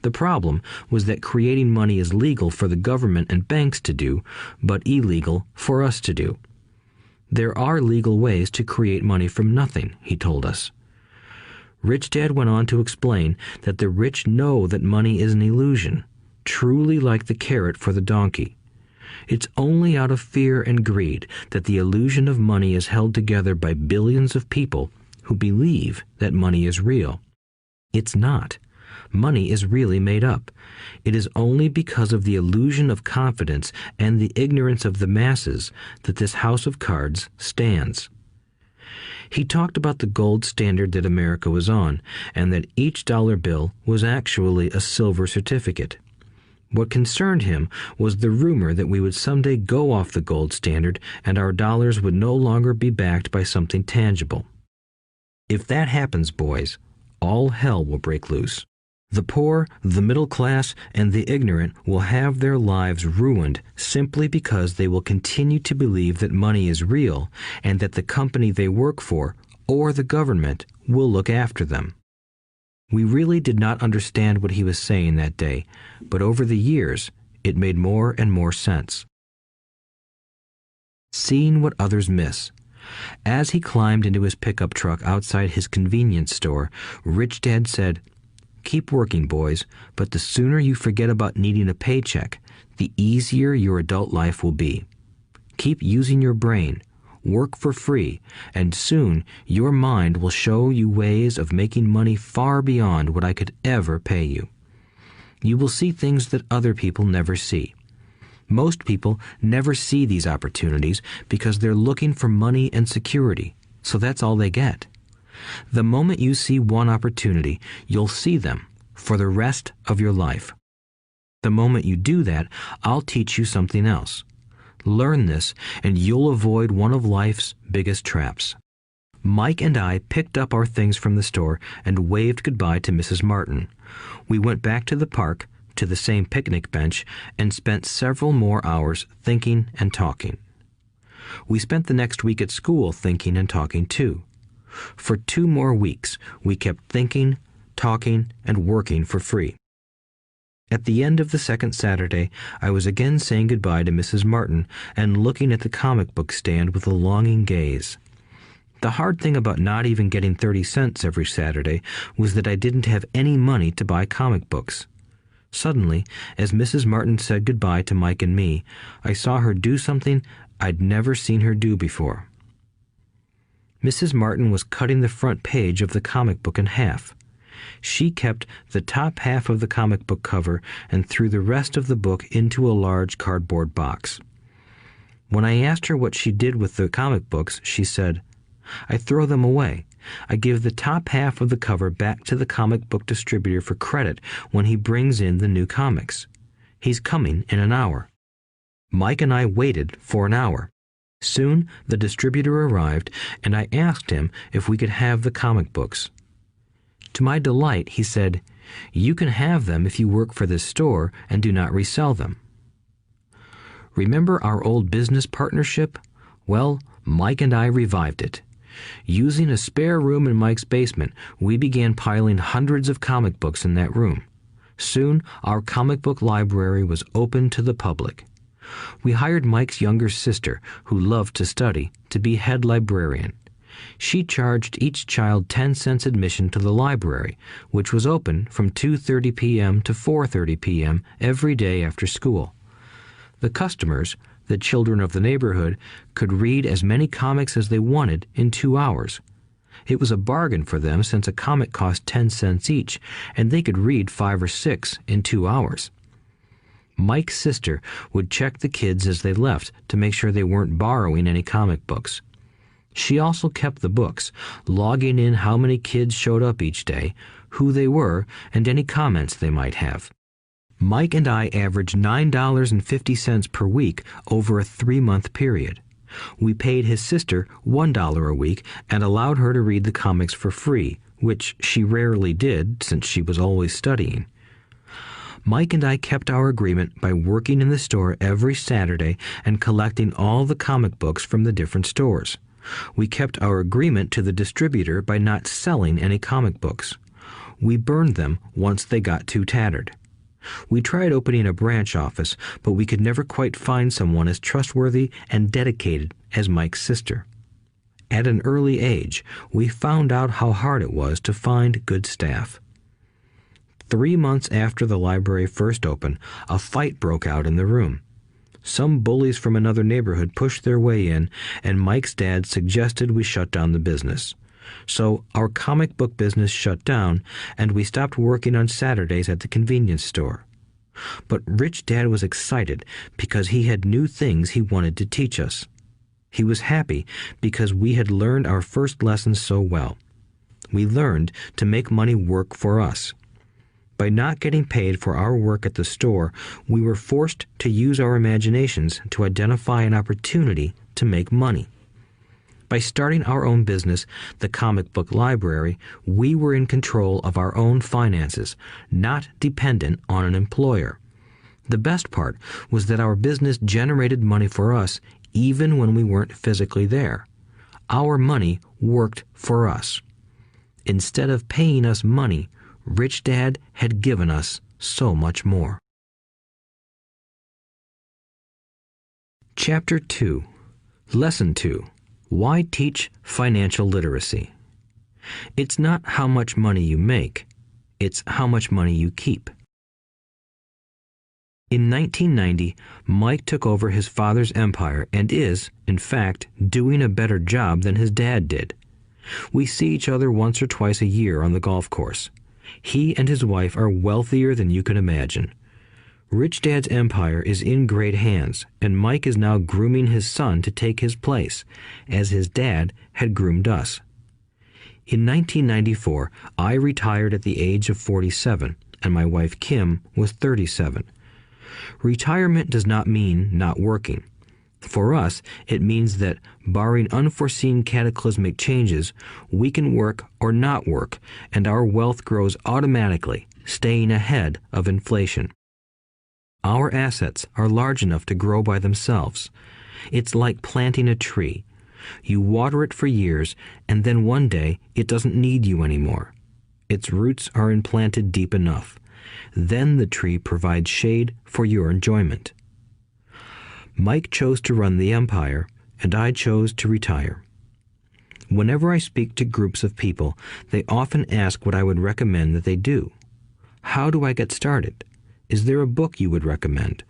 The problem was that creating money is legal for the government and banks to do, but illegal for us to do. There are legal ways to create money from nothing, he told us. Rich Dad went on to explain that the rich know that money is an illusion, truly like the carrot for the donkey. It's only out of fear and greed that the illusion of money is held together by billions of people who believe that money is real. It's not. Money is really made up. It is only because of the illusion of confidence and the ignorance of the masses that this house of cards stands. He talked about the gold standard that America was on, and that each dollar bill was actually a silver certificate. What concerned him was the rumor that we would someday go off the gold standard and our dollars would no longer be backed by something tangible. If that happens, boys, all hell will break loose. The poor, the middle class, and the ignorant will have their lives ruined simply because they will continue to believe that money is real and that the company they work for, or the government, will look after them. We really did not understand what he was saying that day, but over the years, it made more and more sense. Seeing what others miss. As he climbed into his pickup truck outside his convenience store, Rich Dad said, "Keep working, boys, but the sooner you forget about needing a paycheck, the easier your adult life will be. Keep using your brain, work for free, and soon your mind will show you ways of making money far beyond what I could ever pay you. You will see things that other people never see. Most people never see these opportunities because they're looking for money and security, so that's all they get. The moment you see one opportunity, you'll see them for the rest of your life. The moment you do that, I'll teach you something else. Learn this, and you'll avoid one of life's biggest traps. Mike and I picked up our things from the store and waved goodbye to Mrs. Martin. We went back to the park, to the same picnic bench, and spent several more hours thinking and talking. We spent the next week at school thinking and talking too. For 2 more weeks, we kept thinking, talking, and working for free. At the end of the second Saturday, I was again saying goodbye to Mrs. Martin and looking at the comic book stand with a longing gaze. The hard thing about not even getting 30 cents every Saturday was that I didn't have any money to buy comic books. Suddenly, as Mrs. Martin said goodbye to Mike and me, I saw her do something I'd never seen her do before. Mrs. Martin was cutting the front page of the comic book in half. She kept the top half of the comic book cover and threw the rest of the book into a large cardboard box. When I asked her what she did with the comic books, she said, "I throw them away. I give the top half of the cover back to the comic book distributor for credit when he brings in the new comics. He's coming in an hour." Mike and I waited for an hour. Soon the distributor arrived, and I asked him if we could have the comic books. To my delight, he said, "You can have them if you work for this store and do not resell them." Remember our old business partnership? Well, Mike and I revived it. Using a spare room in Mike's basement, we began piling hundreds of comic books in that room. Soon, our comic book library was open to the public. We hired Mike's younger sister, who loved to study, to be head librarian. She charged each child 10 cents admission to the library, which was open from 2:30 p.m. to 4:30 p.m. every day after school. The customers, the children of the neighborhood, could read as many comics as they wanted in 2 hours. It was a bargain for them since a comic cost 10 cents each, and they could read 5 or 6 in 2 hours. Mike's sister would check the kids as they left to make sure they weren't borrowing any comic books. She also kept the books, logging in how many kids showed up each day, who they were, and any comments they might have. Mike and I averaged $9.50 per week over a 3-month period. We paid his sister $1 a week and allowed her to read the comics for free, which she rarely did since she was always studying. Mike and I kept our agreement by working in the store every Saturday and collecting all the comic books from the different stores. We kept our agreement to the distributor by not selling any comic books. We burned them once they got too tattered. We tried opening a branch office, but we could never quite find someone as trustworthy and dedicated as Mike's sister. At an early age, we found out how hard it was to find good staff. 3 months after the library first opened, a fight broke out in the room. Some bullies from another neighborhood pushed their way in, and Mike's dad suggested we shut down the business. So our comic book business shut down, and we stopped working on Saturdays at the convenience store. But Rich Dad was excited because he had new things he wanted to teach us. He was happy because we had learned our first lessons so well. We learned to make money work for us. By not getting paid for our work at the store, we were forced to use our imaginations to identify an opportunity to make money. By starting our own business, the comic book library, we were in control of our own finances, not dependent on an employer. The best part was that our business generated money for us even when we weren't physically there. Our money worked for us. Instead of paying us money, Rich Dad had given us so much more. Chapter 2. Lesson 2. Why teach financial literacy? It's not how much money you make, it's how much money you keep. In 1990, Mike took over his father's empire and is, in fact, doing a better job than his dad did. We see each other once or twice a year on the golf course. He and his wife are wealthier than you can imagine. Rich Dad's empire is in great hands, and Mike is now grooming his son to take his place, as his dad had groomed us. In 1994, I retired at the age of 47, and my wife Kim was 37. Retirement does not mean not working. For us, it means that, barring unforeseen cataclysmic changes, we can work or not work, and our wealth grows automatically, staying ahead of inflation. Our assets are large enough to grow by themselves. It's like planting a tree. You water it for years, and then one day it doesn't need you anymore. Its roots are implanted deep enough. Then the tree provides shade for your enjoyment. Mike chose to run the empire, and I chose to retire. Whenever I speak to groups of people, they often ask what I would recommend that they do. How do I get started? Is there a book you would recommend?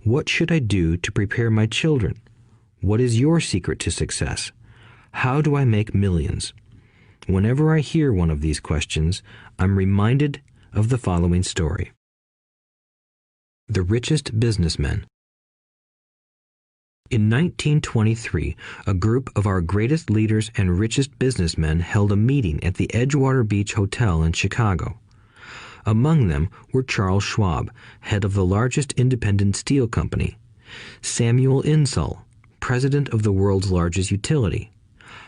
What should I do to prepare my children? What is your secret to success? How do I make millions? Whenever I hear one of these questions, I'm reminded of the following story. The Richest Businessmen. In 1923, a group of our greatest leaders and richest businessmen held a meeting at the Edgewater Beach Hotel in Chicago. Among them were Charles Schwab, head of the largest independent steel company; Samuel Insull, president of the world's largest utility;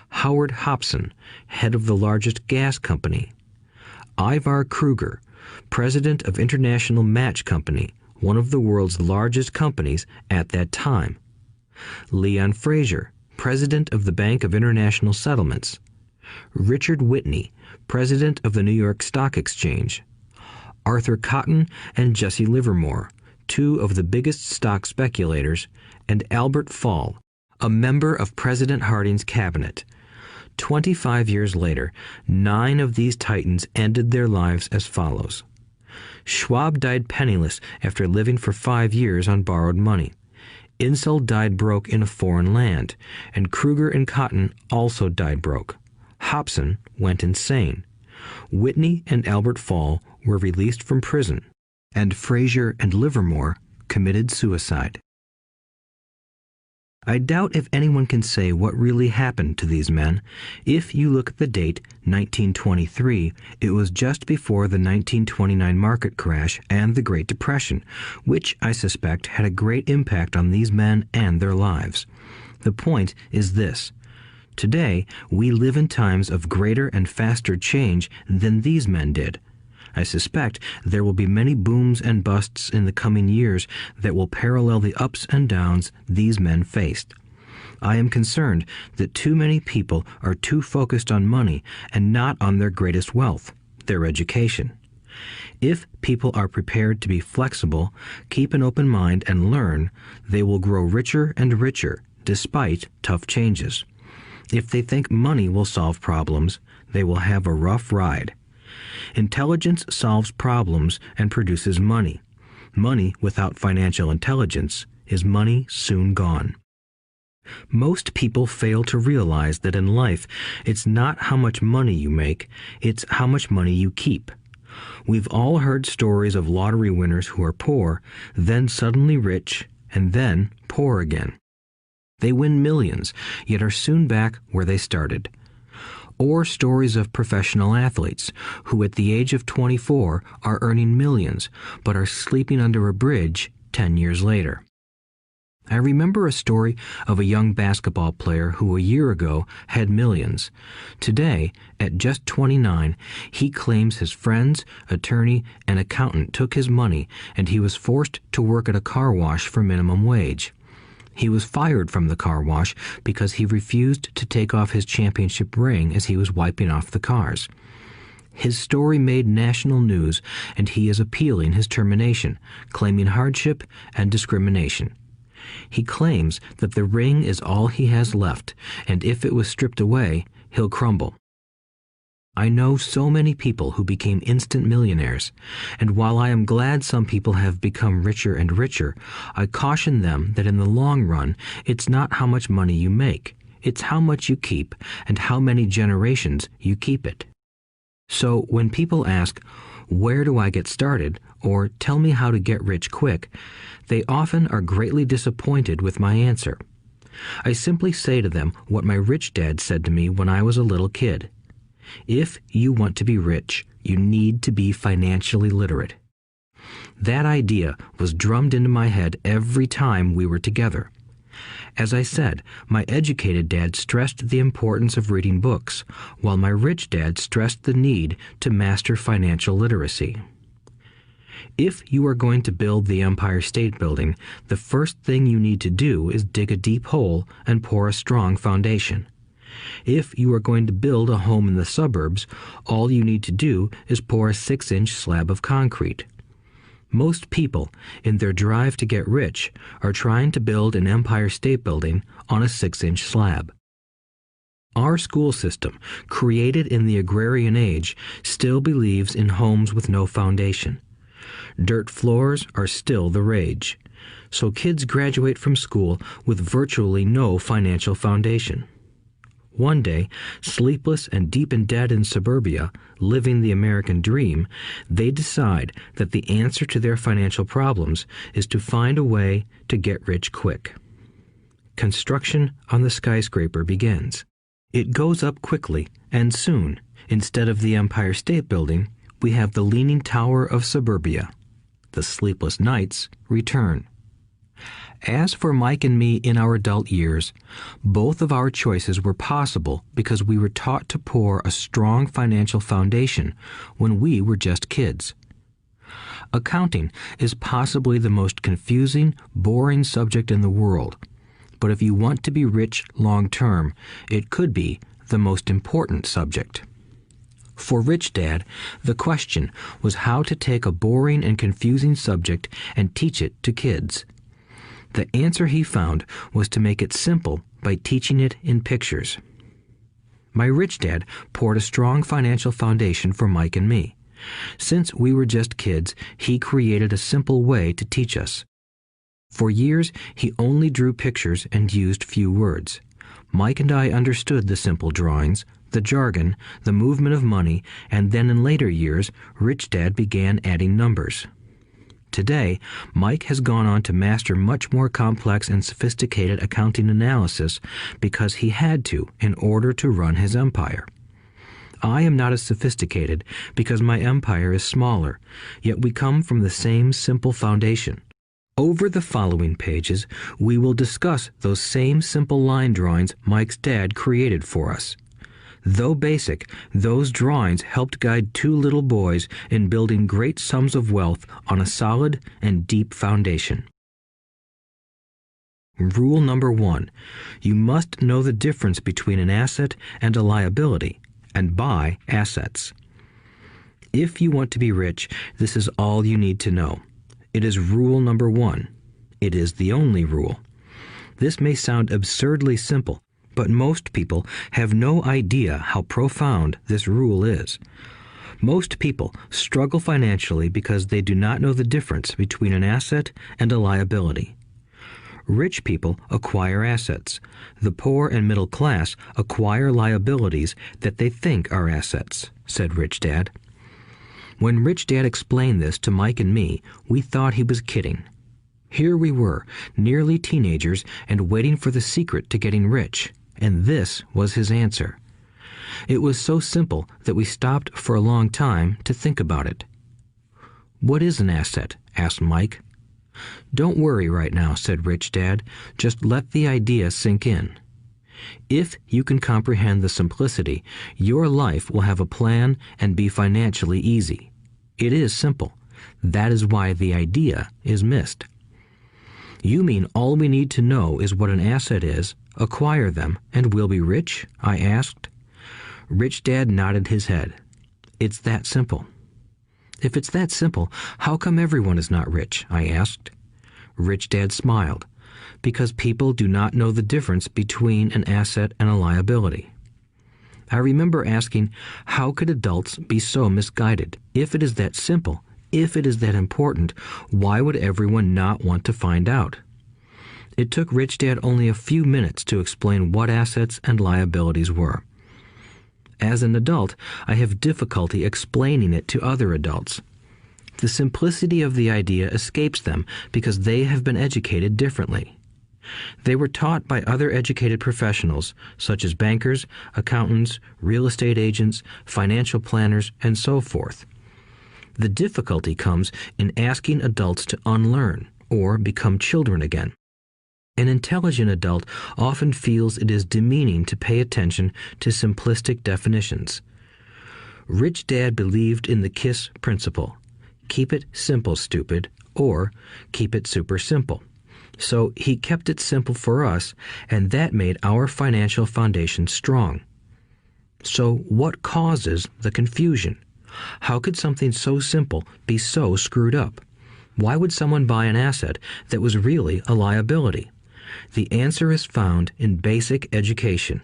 Howard Hobson, head of the largest gas company; Ivar Kruger, president of International Match Company, one of the world's largest companies at that time; Leon Fraser, president of the Bank of International Settlements; Richard Whitney, president of the New York Stock Exchange; Arthur Cotton and Jesse Livermore, two of the biggest stock speculators; and Albert Fall, a member of President Harding's cabinet. 25 years later, 9 of these titans ended their lives as follows. Schwab died penniless after living for 5 years on borrowed money. Insull died broke in a foreign land, and Kruger and Cotton also died broke. Hobson went insane. Whitney and Albert Fall were released from prison, and Fraser and Livermore committed suicide. I doubt if anyone can say what really happened to these men. If you look at the date, 1923, it was just before the 1929 market crash and the Great Depression, which I suspect had a great impact on these men and their lives. The point is this. Today, we live in times of greater and faster change than these men did. I suspect there will be many booms and busts in the coming years that will parallel the ups and downs these men faced. I am concerned that too many people are too focused on money and not on their greatest wealth, their education. If people are prepared to be flexible, keep an open mind, and learn, they will grow richer and richer despite tough changes. If they think money will solve problems, they will have a rough ride. Intelligence solves problems and produces money. Money without financial intelligence is money soon gone. Most people fail to realize that in life, it's not how much money you make, it's how much money you keep. We've all heard stories of lottery winners who are poor, then suddenly rich, and then poor again. They win millions, yet are soon back where they started. Or stories of professional athletes who at the age of 24 are earning millions, but are sleeping under a bridge 10 years later. I remember a story of a young basketball player who a year ago had millions. Today, at just 29, he claims his friends, attorney, and accountant took his money, and he was forced to work at a car wash for minimum wage. He was fired from the car wash because he refused to take off his championship ring as he was wiping off the cars. His story made national news, and he is appealing his termination, claiming hardship and discrimination. He claims that the ring is all he has left, and if it was stripped away, he'll crumble. I know so many people who became instant millionaires, and while I am glad some people have become richer and richer, I caution them that in the long run, it's not how much money you make, it's how much you keep and how many generations you keep it. So when people ask, "Where do I get started?" or "Tell me how to get rich quick," they often are greatly disappointed with my answer. I simply say to them what my rich dad said to me when I was a little kid. If you want to be rich, you need to be financially literate. That idea was drummed into my head every time we were together. As I said, my educated dad stressed the importance of reading books, while my rich dad stressed the need to master financial literacy. If you are going to build the Empire State Building, the first thing you need to do is dig a deep hole and pour a strong foundation. If you are going to build a home in the suburbs, all you need to do is pour a 6-inch slab of concrete. Most people, in their drive to get rich, are trying to build an Empire State Building on a 6-inch slab. Our school system, created in the agrarian age, still believes in homes with no foundation. Dirt floors are still the rage, so kids graduate from school with virtually no financial foundation. One day, sleepless and deep in debt in suburbia, living the American dream, they decide that the answer to their financial problems is to find a way to get rich quick. Construction on the skyscraper begins. It goes up quickly, and soon, instead of the Empire State Building, we have the Leaning Tower of suburbia. The sleepless nights return. As for Mike and me in our adult years, both of our choices were possible because we were taught to pour a strong financial foundation when we were just kids. Accounting is possibly the most confusing, boring subject in the world, but if you want to be rich long term, it could be the most important subject. For Rich Dad, the question was how to take a boring and confusing subject and teach it to kids. The answer he found was to make it simple by teaching it in pictures. My rich dad poured a strong financial foundation for Mike and me. Since we were just kids, he created a simple way to teach us. For years, he only drew pictures and used few words. Mike and I understood the simple drawings, the jargon, the movement of money, and then in later years, Rich Dad began adding numbers. Today, Mike has gone on to master much more complex and sophisticated accounting analysis because he had to in order to run his empire. I am not as sophisticated because my empire is smaller, yet we come from the same simple foundation. Over the following pages, we will discuss those same simple line drawings Mike's dad created for us. Though basic, those drawings helped guide two little boys in building great sums of wealth on a solid and deep foundation. Rule number 1. You must know the difference between an asset and a liability, and buy assets. If you want to be rich, this is all you need to know. It is rule number 1. It is the only rule. This may sound absurdly simple, but most people have no idea how profound this rule is. Most people struggle financially because they do not know the difference between an asset and a liability. Rich people acquire assets. The poor and middle class acquire liabilities that they think are assets, said Rich Dad. When Rich Dad explained this to Mike and me, we thought he was kidding. Here we were, nearly teenagers, and waiting for the secret to getting rich. And this was his answer. It was so simple that we stopped for a long time to think about it. "What is an asset?" asked Mike. "Don't worry right now," said Rich Dad. "Just let the idea sink in. If you can comprehend the simplicity, your life will have a plan and be financially easy. It is simple. That is why the idea is missed." "You mean all we need to know is what an asset is, acquire them, and we'll be rich?" I asked. Rich Dad nodded his head. "It's that simple." "If it's that simple, how come everyone is not rich?" I asked. Rich Dad smiled. "Because people do not know the difference between an asset and a liability." I remember asking, how could adults be so misguided? If it is that simple, if it is that important, why would everyone not want to find out? It took Rich Dad only a few minutes to explain what assets and liabilities were. As an adult, I have difficulty explaining it to other adults. The simplicity of the idea escapes them because they have been educated differently. They were taught by other educated professionals, such as bankers, accountants, real estate agents, financial planners, and so forth. The difficulty comes in asking adults to unlearn or become children again. An intelligent adult often feels it is demeaning to pay attention to simplistic definitions. Rich Dad believed in the KISS principle: keep it simple, stupid, or keep it super simple. So he kept it simple for us, and that made our financial foundation strong. So what causes the confusion? How could something so simple be so screwed up? Why would someone buy an asset that was really a liability? The answer is found in basic education.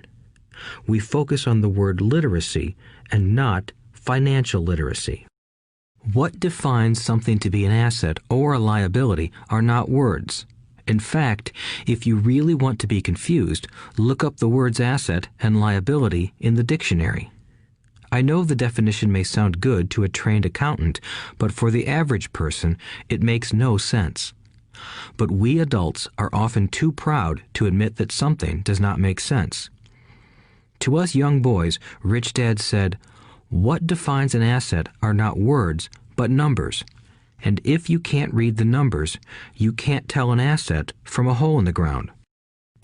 We focus on the word literacy and not financial literacy. What defines something to be an asset or a liability are not words. In fact, if you really want to be confused, look up the words asset and liability in the dictionary. I know the definition may sound good to a trained accountant, but for the average person, it makes no sense. But we adults are often too proud to admit that something does not make sense. To us young boys, Rich Dad said, "What defines an asset are not words, but numbers. And if you can't read the numbers, you can't tell an asset from a hole in the ground."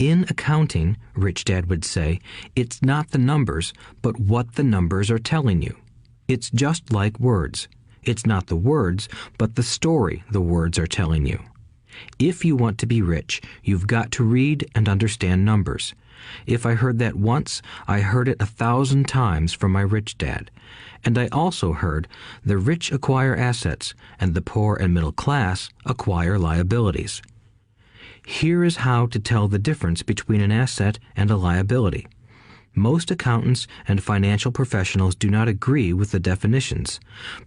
In accounting, Rich Dad would say, it's not the numbers, but what the numbers are telling you. It's just like words. It's not the words, but the story the words are telling you. If you want to be rich, you've got to read and understand numbers. If I heard that once, I heard it 1,000 times from my rich dad. And I also heard the rich acquire assets and the poor and middle class acquire liabilities. Here is how to tell the difference between an asset and a liability. Most accountants and financial professionals do not agree with the definitions,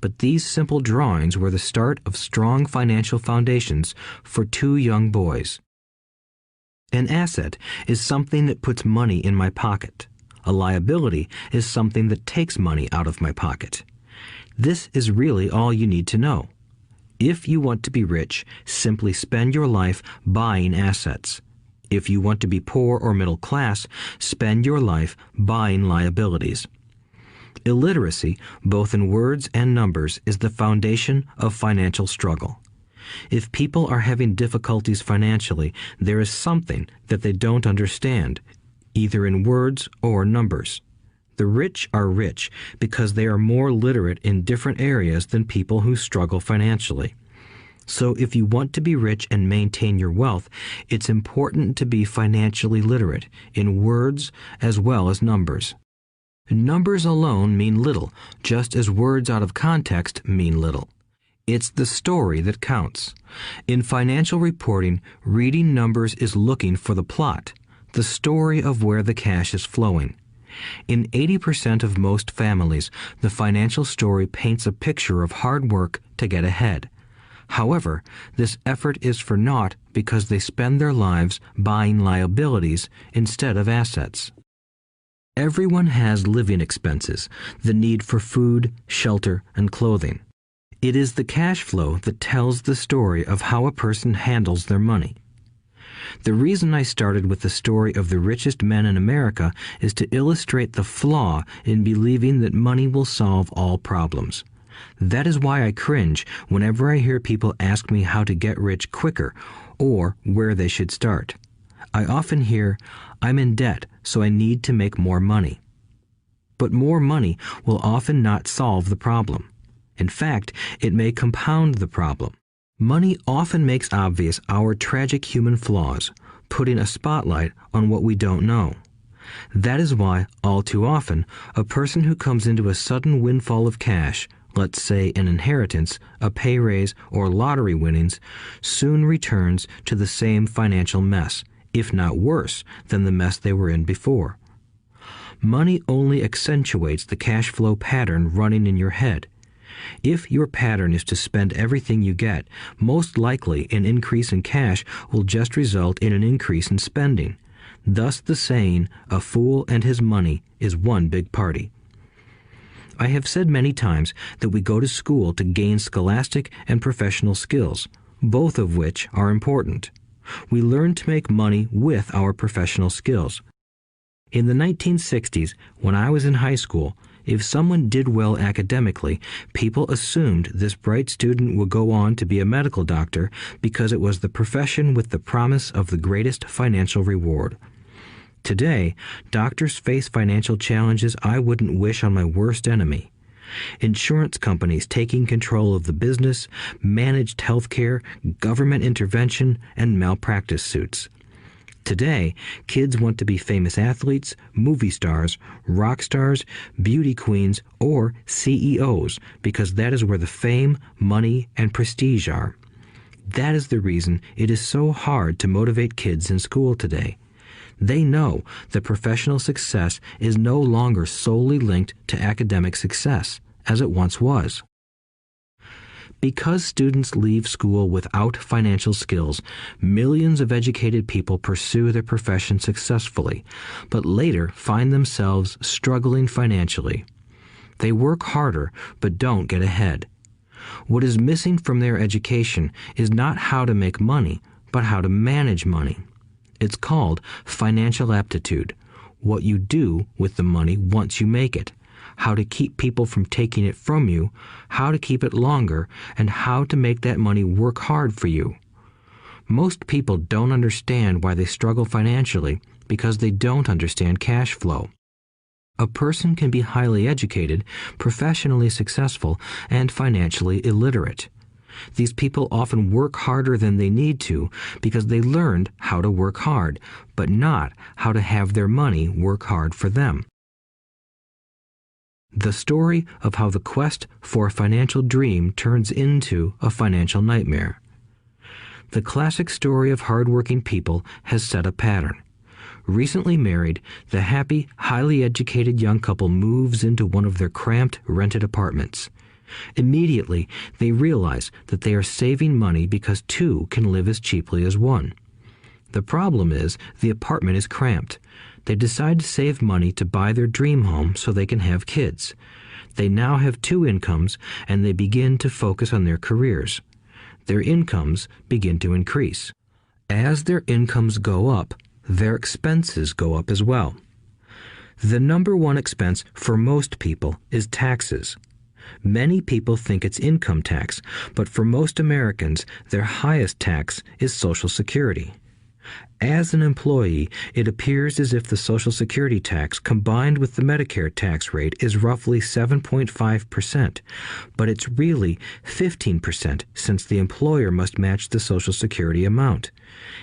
but these simple drawings were the start of strong financial foundations for two young boys. An asset is something that puts money in my pocket. A liability is something that takes money out of my pocket. This is really all you need to know. If you want to be rich, simply spend your life buying assets. If you want to be poor or middle class, spend your life buying liabilities. Illiteracy, both in words and numbers, is the foundation of financial struggle. If people are having difficulties financially, there is something that they don't understand, either in words or numbers. The rich are rich because they are more literate in different areas than people who struggle financially. So if you want to be rich and maintain your wealth, it's important to be financially literate in words as well as numbers. Numbers alone mean little, just as words out of context mean little. It's the story that counts. In financial reporting, reading numbers is looking for the plot, the story of where the cash is flowing. In 80% of most families, the financial story paints a picture of hard work to get ahead. However, this effort is for naught because they spend their lives buying liabilities instead of assets. Everyone has living expenses, the need for food, shelter, and clothing. It is the cash flow that tells the story of how a person handles their money. The reason I started with the story of the richest men in America is to illustrate the flaw in believing that money will solve all problems. That is why I cringe whenever I hear people ask me how to get rich quicker or where they should start. I often hear, "I'm in debt, so I need to make more money." But more money will often not solve the problem. In fact, it may compound the problem. Money often makes obvious our tragic human flaws, putting a spotlight on what we don't know. That is why, all too often, a person who comes into a sudden windfall of cash, let's say an inheritance, a pay raise, or lottery winnings, soon returns to the same financial mess, if not worse than the mess they were in before. Money only accentuates the cash flow pattern running in your head. If your pattern is to spend everything you get, most likely an increase in cash will just result in an increase in spending. Thus the saying, "A fool and his money is one big party." I have said many times that we go to school to gain scholastic and professional skills, both of which are important. We learn to make money with our professional skills. In the 1960s, when I was in high school, if someone did well academically, people assumed this bright student would go on to be a medical doctor because it was the profession with the promise of the greatest financial reward. Today, doctors face financial challenges I wouldn't wish on my worst enemy. Insurance companies taking control of the business, managed health care, government intervention, and malpractice suits. Today, kids want to be famous athletes, movie stars, rock stars, beauty queens, or CEOs because that is where the fame, money, and prestige are. That is the reason it is so hard to motivate kids in school today. They know that professional success is no longer solely linked to academic success, as it once was. Because students leave school without financial skills, millions of educated people pursue their profession successfully, but later find themselves struggling financially. They work harder, but don't get ahead. What is missing from their education is not how to make money, but how to manage money. It's called financial aptitude, what you do with the money once you make it, how to keep people from taking it from you, how to keep it longer, and how to make that money work hard for you. Most people don't understand why they struggle financially because they don't understand cash flow. A person can be highly educated, professionally successful, and financially illiterate. These people often work harder than they need to because they learned how to work hard, but not how to have their money work hard for them. The story of how the quest for a financial dream turns into a financial nightmare. The classic story of hardworking people has set a pattern. Recently married, the happy, highly educated young couple moves into one of their cramped, rented apartments. Immediately, they realize that they are saving money because two can live as cheaply as one. The problem is the apartment is cramped. They decide to save money to buy their dream home so they can have kids. They now have two incomes, and they begin to focus on their careers. Their incomes begin to increase. As their incomes go up, their expenses go up as well. The number one expense for most people is taxes. Many people think it's income tax, but for most Americans, their highest tax is Social Security. As an employee, it appears as if the Social Security tax combined with the Medicare tax rate is roughly 7.5%, but it's really 15% since the employer must match the Social Security amount.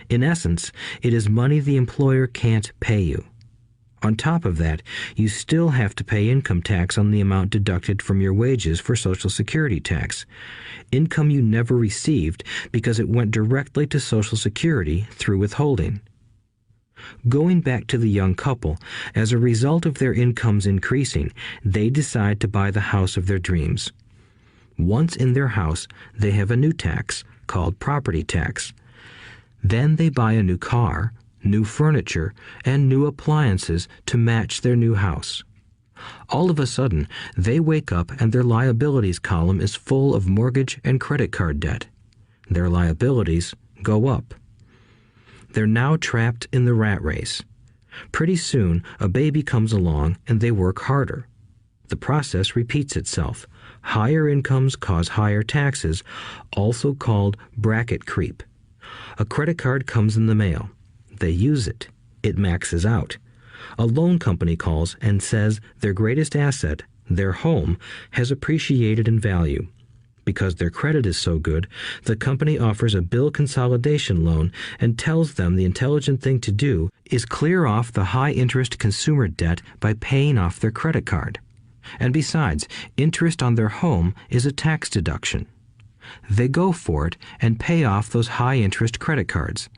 In essence, it is money the employer can't pay you. On top of that, you still have to pay income tax on the amount deducted from your wages for Social Security tax. Income you never received because it went directly to Social Security through withholding. Going back to the young couple, as a result of their incomes increasing, they decide to buy the house of their dreams. Once in their house, they have a new tax called property tax. Then they buy a new car, new furniture, and new appliances to match their new house. All of a sudden, they wake up and their liabilities column is full of mortgage and credit card debt. Their liabilities go up. They're now trapped in the rat race. Pretty soon, a baby comes along and they work harder. The process repeats itself. Higher incomes cause higher taxes, also called bracket creep. A credit card comes in the mail. They use it. It maxes out. A loan company calls and says their greatest asset, their home, has appreciated in value. Because their credit is so good, the company offers a bill consolidation loan and tells them the intelligent thing to do is clear off the high-interest consumer debt by paying off their credit card. And besides, interest on their home is a tax deduction. They go for it and pay off those high-interest credit cards.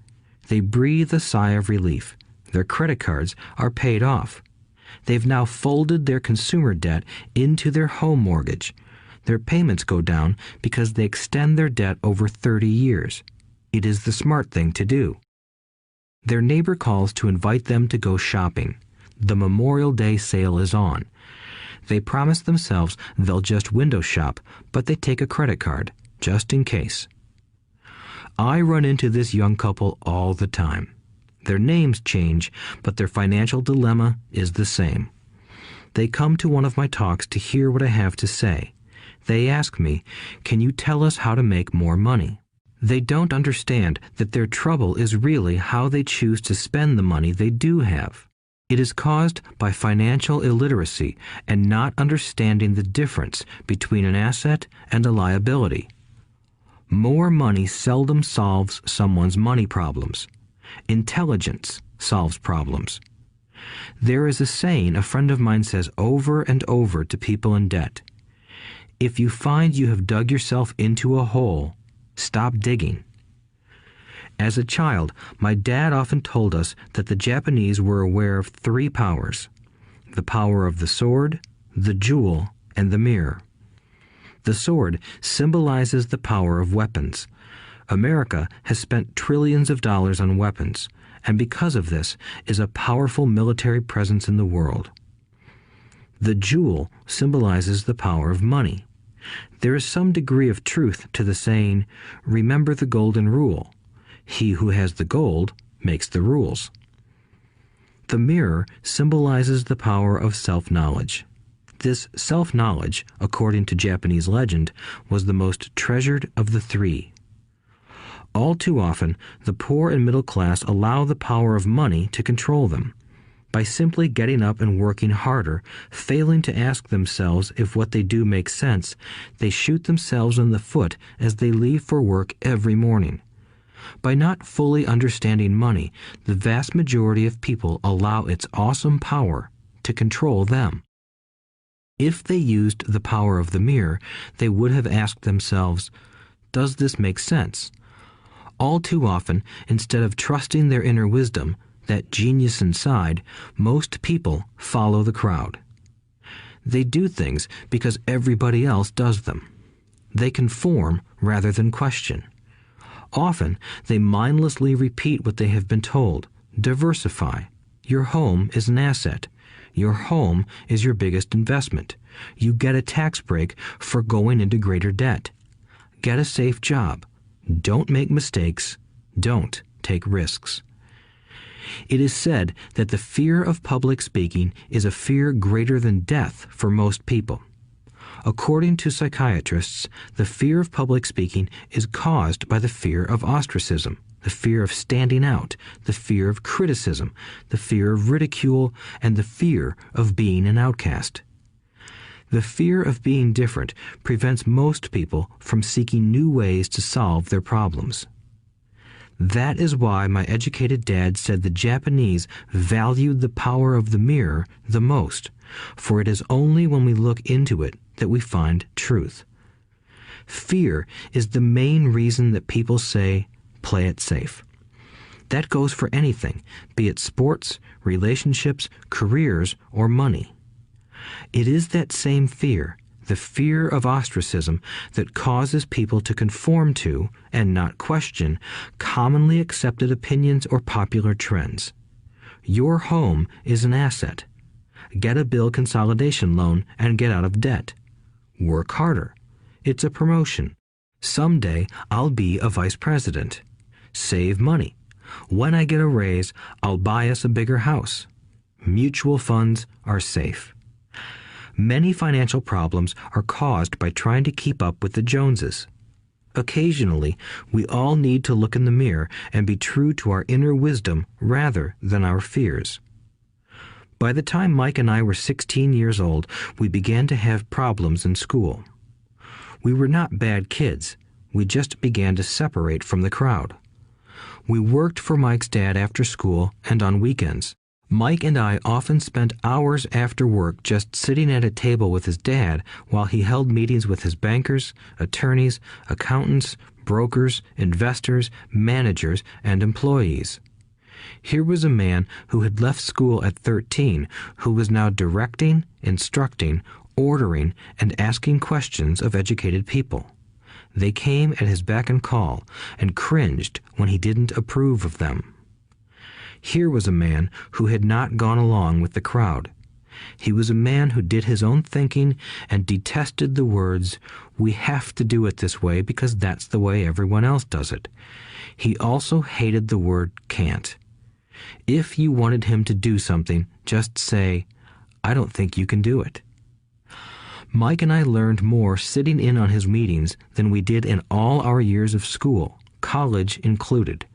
They breathe a sigh of relief. Their credit cards are paid off. They've now folded their consumer debt into their home mortgage. Their payments go down because they extend their debt over 30 years. It is the smart thing to do. Their neighbor calls to invite them to go shopping. The Memorial Day sale is on. They promise themselves they'll just window shop, but they take a credit card, just in case. I run into this young couple all the time. Their names change, but their financial dilemma is the same. They come to one of my talks to hear what I have to say. They ask me, "Can you tell us how to make more money?" They don't understand that their trouble is really how they choose to spend the money they do have. It is caused by financial illiteracy and not understanding the difference between an asset and a liability. More money seldom solves someone's money problems. Intelligence solves problems. There is a saying a friend of mine says over and over to people in debt. If you find you have dug yourself into a hole, stop digging. As a child, my dad often told us that the Japanese were aware of 3 powers: the power of the sword, the jewel, and the mirror. The sword symbolizes the power of weapons. America has spent trillions of dollars on weapons, and because of this is a powerful military presence in the world. The jewel symbolizes the power of money. There is some degree of truth to the saying, "Remember the golden rule. He who has the gold makes the rules." The mirror symbolizes the power of self-knowledge. This self-knowledge, according to Japanese legend, was the most treasured of the 3. All too often, the poor and middle class allow the power of money to control them. By simply getting up and working harder, failing to ask themselves if what they do makes sense, they shoot themselves in the foot as they leave for work every morning. By not fully understanding money, the vast majority of people allow its awesome power to control them. If they used the power of the mirror, they would have asked themselves, "Does this make sense?" All too often, instead of trusting their inner wisdom, that genius inside, most people follow the crowd. They do things because everybody else does them. They conform rather than question. Often, they mindlessly repeat what they have been told. Diversify. Your home is an asset. Your home is your biggest investment. You get a tax break for going into greater debt. Get a safe job. Don't make mistakes. Don't take risks. It is said that the fear of public speaking is a fear greater than death for most people. According to psychiatrists, the fear of public speaking is caused by the fear of ostracism, the fear of standing out, the fear of criticism, the fear of ridicule, and the fear of being an outcast. The fear of being different prevents most people from seeking new ways to solve their problems. That is why my educated dad said the Japanese valued the power of the mirror the most, for it is only when we look into it that we find truth. Fear is the main reason that people say, "Play it safe." That goes for anything, be it sports, relationships, careers, or money. It is that same fear, the fear of ostracism, that causes people to conform to, and not question, commonly accepted opinions or popular trends. Your home is an asset. Get a bill consolidation loan and get out of debt. Work harder. It's a promotion. Someday I'll be a vice president. Save money. When I get a raise, I'll buy us a bigger house. Mutual funds are safe. Many financial problems are caused by trying to keep up with the Joneses. Occasionally, we all need to look in the mirror and be true to our inner wisdom rather than our fears. By the time Mike and I were 16 years old, we began to have problems in school. We were not bad kids. We just began to separate from the crowd. We worked for Mike's dad after school and on weekends. Mike and I often spent hours after work just sitting at a table with his dad while he held meetings with his bankers, attorneys, accountants, brokers, investors, managers, and employees. Here was a man who had left school at 13, who was now directing, instructing, ordering, and asking questions of educated people. They came at his beck and call and cringed when he didn't approve of them. Here was a man who had not gone along with the crowd. He was a man who did his own thinking and detested the words, "We have to do it this way because that's the way everyone else does it." He also hated the word can't. If you wanted him to do something, just say, "I don't think you can do it." Mike and I learned more sitting in on his meetings than we did in all our years of school, college included.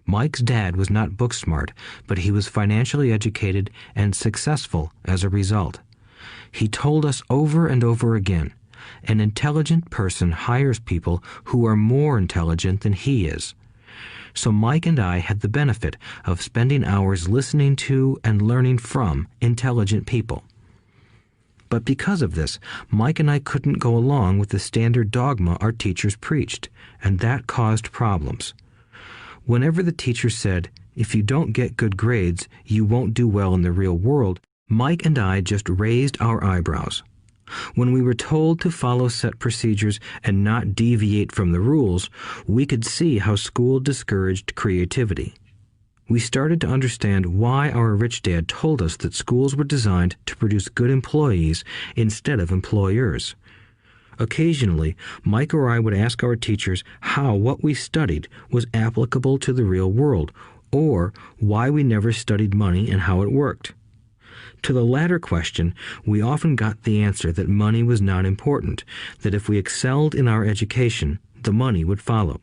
Mike's dad was not book smart, but he was financially educated and successful as a result. He told us over and over again, an intelligent person hires people who are more intelligent than he is. So Mike and I had the benefit of spending hours listening to and learning from intelligent people. But because of this, Mike and I couldn't go along with the standard dogma our teachers preached, and that caused problems. Whenever the teacher said, "If you don't get good grades, you won't do well in the real world," Mike and I just raised our eyebrows. When we were told to follow set procedures and not deviate from the rules, we could see how school discouraged creativity. We started to understand why our rich dad told us that schools were designed to produce good employees instead of employers. Occasionally, Mike or I would ask our teachers how what we studied was applicable to the real world, or why we never studied money and how it worked. To the latter question, we often got the answer that money was not important, that if we excelled in our education, the money would follow.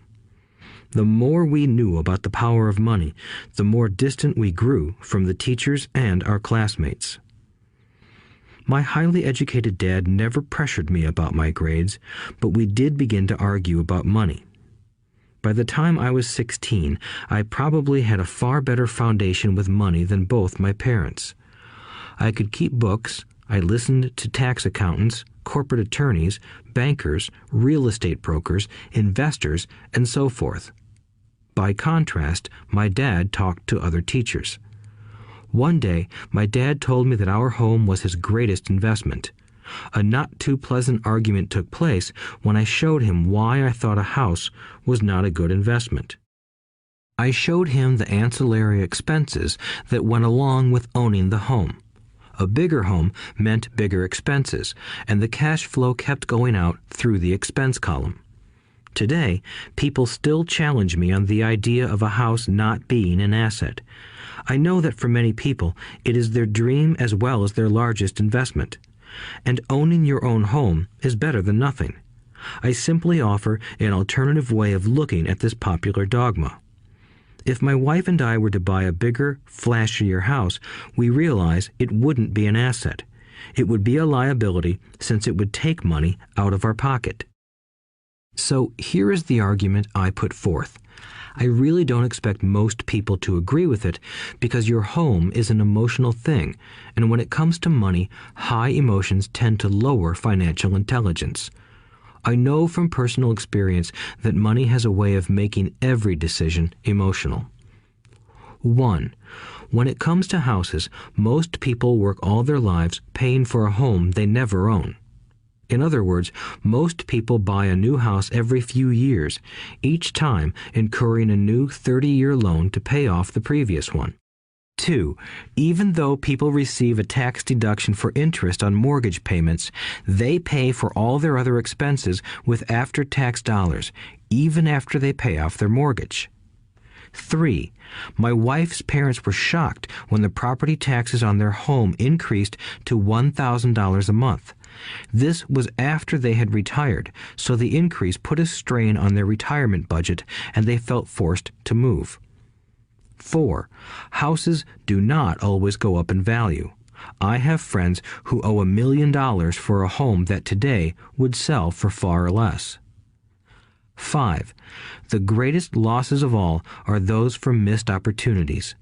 The more we knew about the power of money, the more distant we grew from the teachers and our classmates. My highly educated dad never pressured me about my grades, but we did begin to argue about money. By the time I was 16, I probably had a far better foundation with money than both my parents. I could keep books, I listened to tax accountants, corporate attorneys, bankers, real estate brokers, investors, and so forth. By contrast, my dad talked to other teachers. One day, my dad told me that our home was his greatest investment. A not-too-pleasant argument took place when I showed him why I thought a house was not a good investment. I showed him the ancillary expenses that went along with owning the home. A bigger home meant bigger expenses, and the cash flow kept going out through the expense column. Today, people still challenge me on the idea of a house not being an asset. I know that for many people, it is their dream as well as their largest investment. And owning your own home is better than nothing. I simply offer an alternative way of looking at this popular dogma. If my wife and I were to buy a bigger, flashier house, we realize it wouldn't be an asset. It would be a liability since it would take money out of our pocket. So here is the argument I put forth. I really don't expect most people to agree with it because your home is an emotional thing, and when it comes to money, high emotions tend to lower financial intelligence. I know from personal experience that money has a way of making every decision emotional. 1. When it comes to houses, most people work all their lives paying for a home they never own. In other words, most people buy a new house every few years, each time incurring a new 30-year loan to pay off the previous one. 2. Even though people receive a tax deduction for interest on mortgage payments, they pay for all their other expenses with after-tax dollars, even after they pay off their mortgage. 3. My wife's parents were shocked when the property taxes on their home increased to $1,000 a month. This was after they had retired, so the increase put a strain on their retirement budget and they felt forced to move. 4. Houses do not always go up in value. I have friends who owe $1 million for a home that today would sell for far less. 5. The greatest losses of all are those from missed opportunities.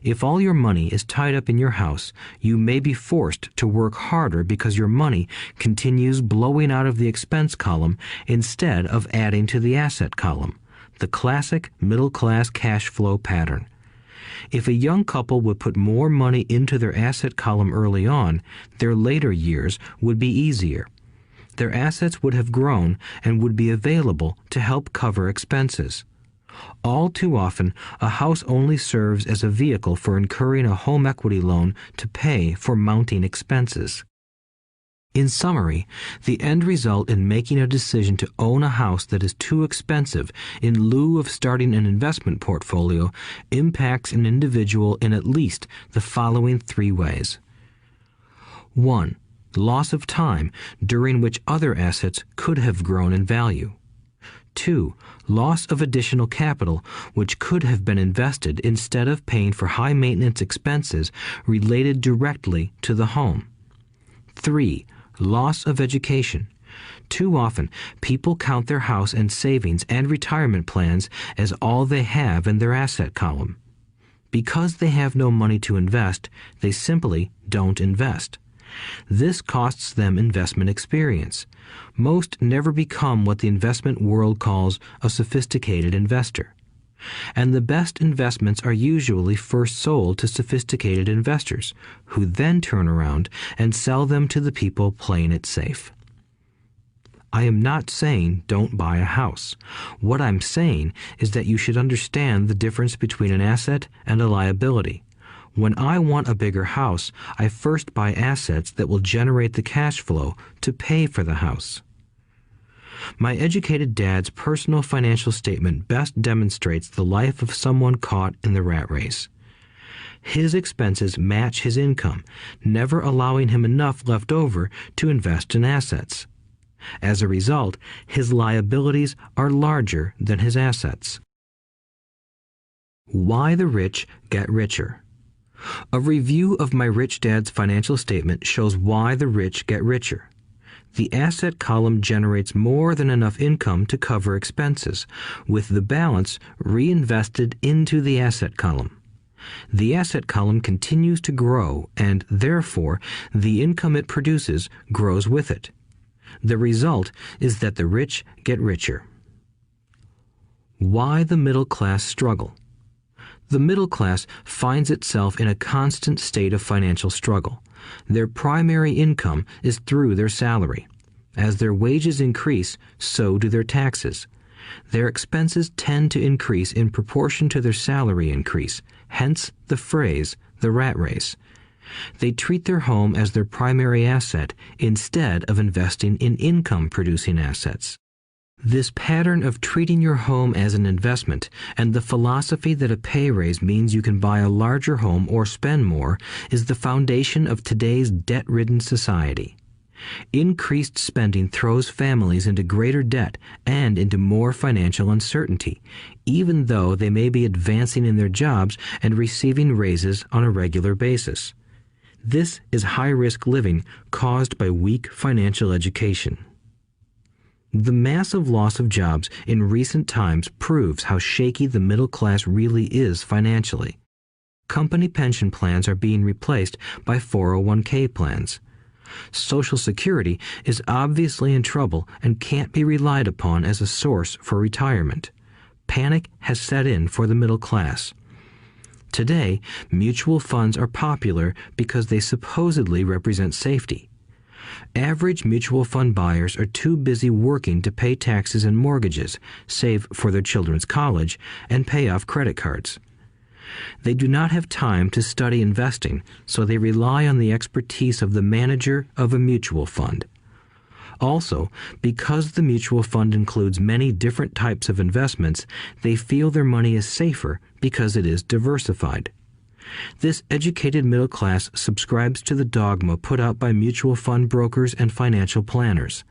If all your money is tied up in your house, you may be forced to work harder because your money continues blowing out of the expense column instead of adding to the asset column, the classic middle-class cash flow pattern. If a young couple would put more money into their asset column early on, their later years would be easier. Their assets would have grown and would be available to help cover expenses. All too often, a house only serves as a vehicle for incurring a home equity loan to pay for mounting expenses. In summary, the end result in making a decision to own a house that is too expensive in lieu of starting an investment portfolio impacts an individual in at least the following 3 ways. 1. Loss of time during which other assets could have grown in value. 2. Loss of additional capital which could have been invested instead of paying for high maintenance expenses related directly to the home. 3. Loss of education. Too often, people count their house and savings and retirement plans as all they have in their asset column. Because they have no money to invest, they simply don't invest. This costs them investment experience. Most never become what the investment world calls a sophisticated investor. And the best investments are usually first sold to sophisticated investors, who then turn around and sell them to the people playing it safe. I am not saying don't buy a house. What I'm saying is that you should understand the difference between an asset and a liability. When I want a bigger house, I first buy assets that will generate the cash flow to pay for the house. My educated dad's personal financial statement best demonstrates the life of someone caught in the rat race. His expenses match his income, never allowing him enough left over to invest in assets. As a result, his liabilities are larger than his assets. Why the rich get richer. A review of my rich dad's financial statement shows why the rich get richer. The asset column generates more than enough income to cover expenses, with the balance reinvested into the asset column. The asset column continues to grow, and therefore the income it produces grows with it. The result is that the rich get richer. Why the middle class struggle. The middle class finds itself in a constant state of financial struggle. Their primary income is through their salary. As their wages increase, so do their taxes. Their expenses tend to increase in proportion to their salary increase, hence the phrase, the rat race. They treat their home as their primary asset instead of investing in income-producing assets. This pattern of treating your home as an investment and the philosophy that a pay raise means you can buy a larger home or spend more is the foundation of today's debt-ridden society. Increased spending throws families into greater debt and into more financial uncertainty, even though they may be advancing in their jobs and receiving raises on a regular basis. This is high-risk living caused by weak financial education. The massive loss of jobs in recent times proves how shaky the middle class really is financially. Company pension plans are being replaced by 401k plans. Social Security is obviously in trouble and can't be relied upon as a source for retirement. Panic has set in for the middle class. Today, mutual funds are popular because they supposedly represent safety. Average mutual fund buyers are too busy working to pay taxes and mortgages, save for their children's college, and pay off credit cards. They do not have time to study investing, so they rely on the expertise of the manager of a mutual fund. Also, because the mutual fund includes many different types of investments, they feel their money is safer because it is diversified. This educated middle class subscribes to the dogma put out by mutual fund brokers and financial planners.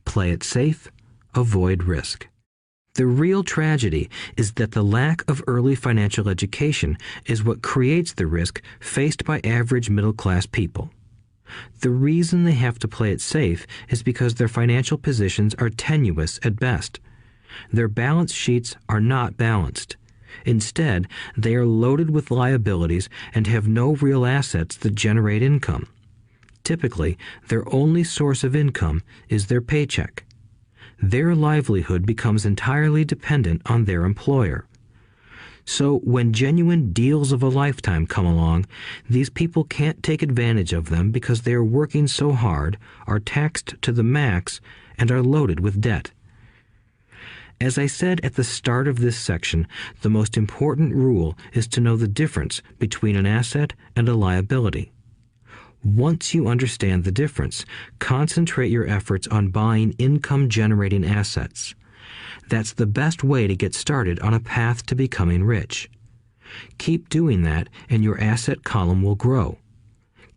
Play it safe, avoid risk. The real tragedy is that the lack of early financial education is what creates the risk faced by average middle class people. The reason they have to play it safe is because their financial positions are tenuous at best. Their balance sheets are not balanced. Instead, they are loaded with liabilities and have no real assets that generate income. Typically, their only source of income is their paycheck. Their livelihood becomes entirely dependent on their employer. So when genuine deals of a lifetime come along, these people can't take advantage of them because they are working so hard, are taxed to the max, and are loaded with debt. As I said at the start of this section, the most important rule is to know the difference between an asset and a liability. Once you understand the difference, concentrate your efforts on buying income-generating assets. That's the best way to get started on a path to becoming rich. Keep doing that and your asset column will grow.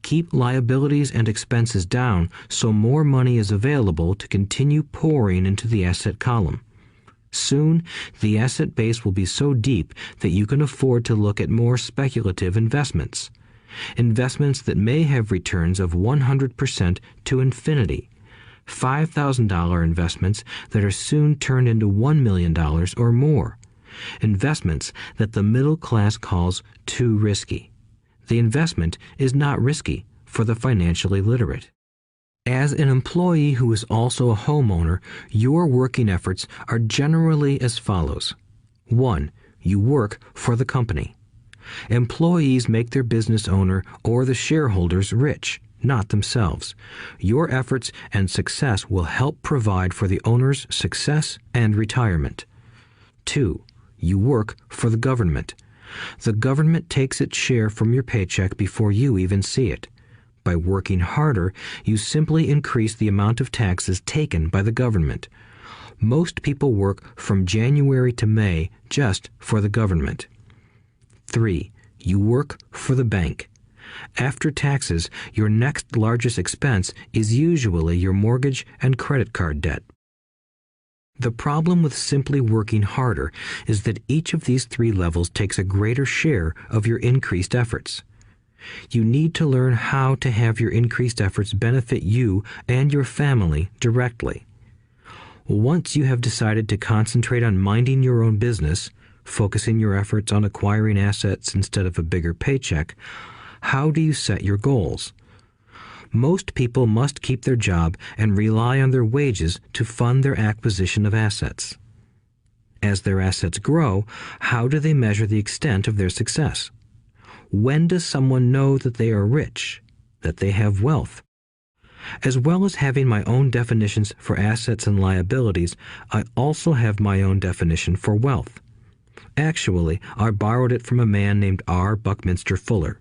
Keep liabilities and expenses down so more money is available to continue pouring into the asset column. Soon, the asset base will be so deep that you can afford to look at more speculative investments. Investments that may have returns of 100% to infinity. $5,000 investments that are soon turned into $1 million or more. Investments that the middle class calls too risky. The investment is not risky for the financially literate. As an employee who is also a homeowner, your working efforts are generally as follows. 1. You work for the company. Employees make their business owner or the shareholders rich, not themselves. Your efforts and success will help provide for the owner's success and retirement. 2. You work for the government. The government takes its share from your paycheck before you even see it. By working harder, you simply increase the amount of taxes taken by the government. Most people work from January to May just for the government. 3. You work for the bank. After taxes, your next largest expense is usually your mortgage and credit card debt. The problem with simply working harder is that each of these 3 levels takes a greater share of your increased efforts. You need to learn how to have your increased efforts benefit you and your family directly. Once you have decided to concentrate on minding your own business, focusing your efforts on acquiring assets instead of a bigger paycheck, how do you set your goals? Most people must keep their job and rely on their wages to fund their acquisition of assets. As their assets grow, how do they measure the extent of their success? When does someone know that they are rich, that they have wealth? As well as having my own definitions for assets and liabilities, I also have my own definition for wealth. Actually, I borrowed it from a man named R. Buckminster Fuller.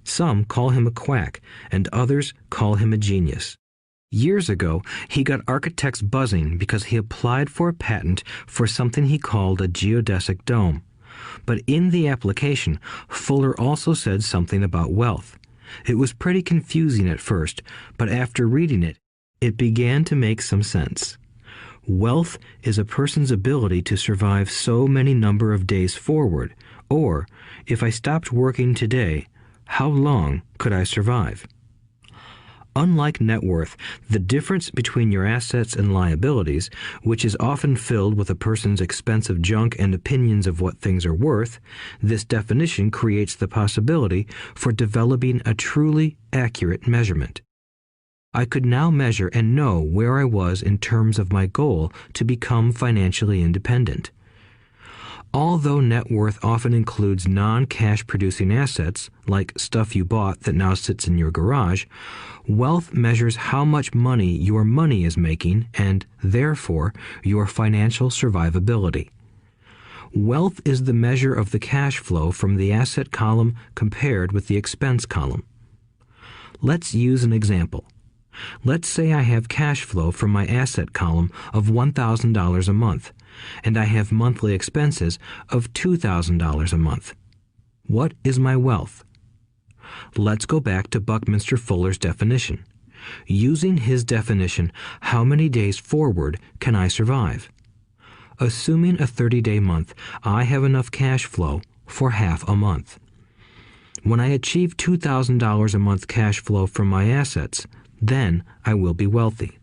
Some call him a quack, and others call him a genius. Years ago, he got architects buzzing because he applied for a patent for something he called a geodesic dome. But in the application, Fuller also said something about wealth. It was pretty confusing at first, but after reading it, it began to make some sense. Wealth is a person's ability to survive so many number of days forward, or, if I stopped working today, how long could I survive? Unlike net worth, the difference between your assets and liabilities, which is often filled with a person's expensive junk and opinions of what things are worth, this definition creates the possibility for developing a truly accurate measurement. I could now measure and know where I was in terms of my goal to become financially independent. Although net worth often includes non-cash producing assets, like stuff you bought that now sits in your garage, wealth measures how much money your money is making and, therefore, your financial survivability. Wealth is the measure of the cash flow from the asset column compared with the expense column. Let's use an example. Let's say I have cash flow from my asset column of $1,000 a month, and I have monthly expenses of $2,000 a month. What is my wealth? Let's go back to Buckminster Fuller's definition. Using his definition, how many days forward can I survive? Assuming a 30-day month, I have enough cash flow for half a month. When I achieve $2,000 a month cash flow from my assets, then I will be wealthy.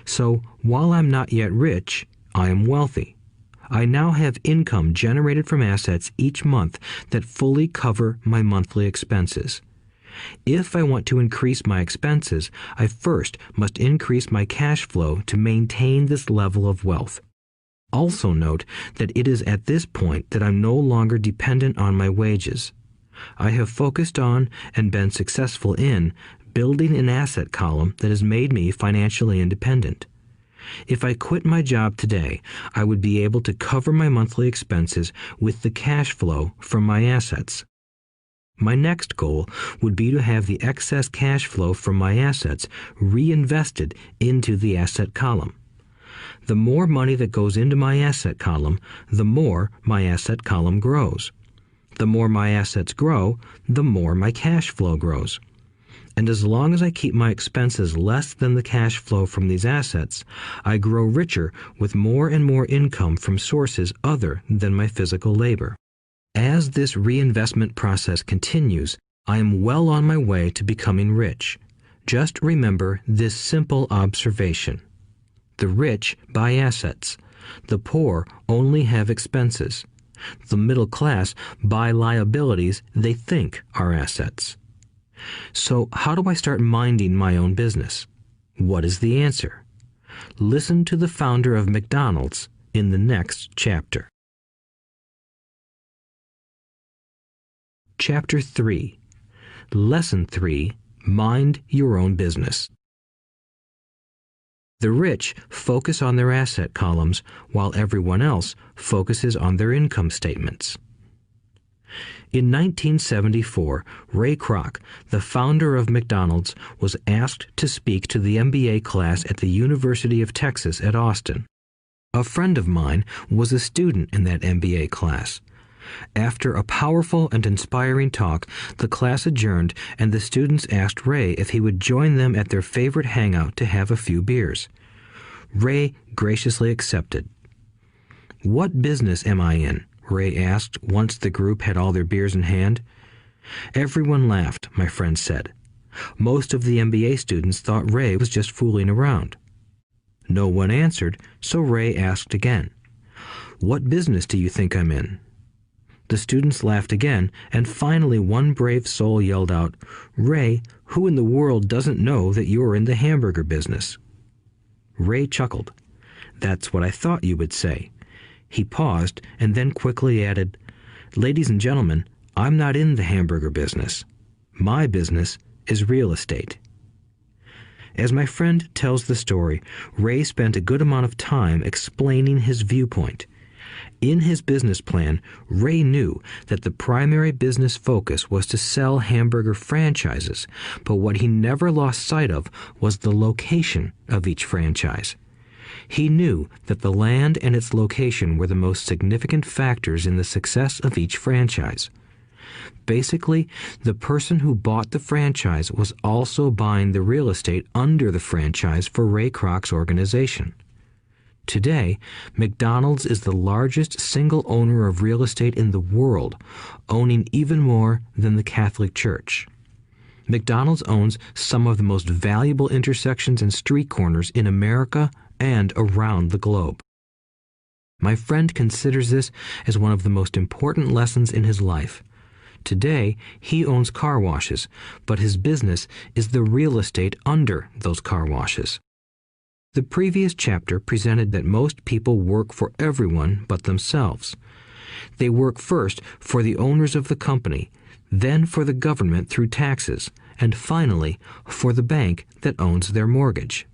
So, while I'm not yet rich, I am wealthy. I now have income generated from assets each month that fully cover my monthly expenses. If I want to increase my expenses, I first must increase my cash flow to maintain this level of wealth. Also note that it is at this point that I'm no longer dependent on my wages. I have focused on and been successful in building an asset column that has made me financially independent. If I quit my job today, I would be able to cover my monthly expenses with the cash flow from my assets. My next goal would be to have the excess cash flow from my assets reinvested into the asset column. The more money that goes into my asset column, the more my asset column grows. The more my assets grow, the more my cash flow grows. And as long as I keep my expenses less than the cash flow from these assets, I grow richer with more and more income from sources other than my physical labor. As this reinvestment process continues, I am well on my way to becoming rich. Just remember this simple observation. The rich buy assets. The poor only have expenses. The middle class buy liabilities they think are assets. So how do I start minding my own business? What is the answer? Listen to the founder of McDonald's in the next chapter. Chapter 3. Lesson 3. Mind your own business. The rich focus on their asset columns while everyone else focuses on their income statements. In 1974, Ray Kroc, the founder of McDonald's, was asked to speak to the MBA class at the University of Texas at Austin. A friend of mine was a student in that MBA class. After a powerful and inspiring talk, the class adjourned and the students asked Ray if he would join them at their favorite hangout to have a few beers. Ray graciously accepted. "What business am I in?" Ray asked once the group had all their beers in hand. Everyone laughed, my friend said. Most of the MBA students thought Ray was just fooling around. No one answered, so Ray asked again. "What business do you think I'm in?" The students laughed again, and finally one brave soul yelled out, "Ray, who in the world doesn't know that you're in the hamburger business?" Ray chuckled. "That's what I thought you would say." He paused and then quickly added, "Ladies and gentlemen, I'm not in the hamburger business. My business is real estate." As my friend tells the story, Ray spent a good amount of time explaining his viewpoint. In his business plan, Ray knew that the primary business focus was to sell hamburger franchises, but what he never lost sight of was the location of each franchise. He knew that the land and its location were the most significant factors in the success of each franchise. Basically, the person who bought the franchise was also buying the real estate under the franchise for Ray Kroc's organization. Today, McDonald's is the largest single owner of real estate in the world, owning even more than the Catholic Church. McDonald's owns some of the most valuable intersections and street corners in America and around the globe. My friend considers this as one of the most important lessons in his life. Today, he owns car washes, but his business is the real estate under those car washes. The previous chapter presented that most people work for everyone but themselves. They work first for the owners of the company, then for the government through taxes, and finally for the bank that owns their mortgage.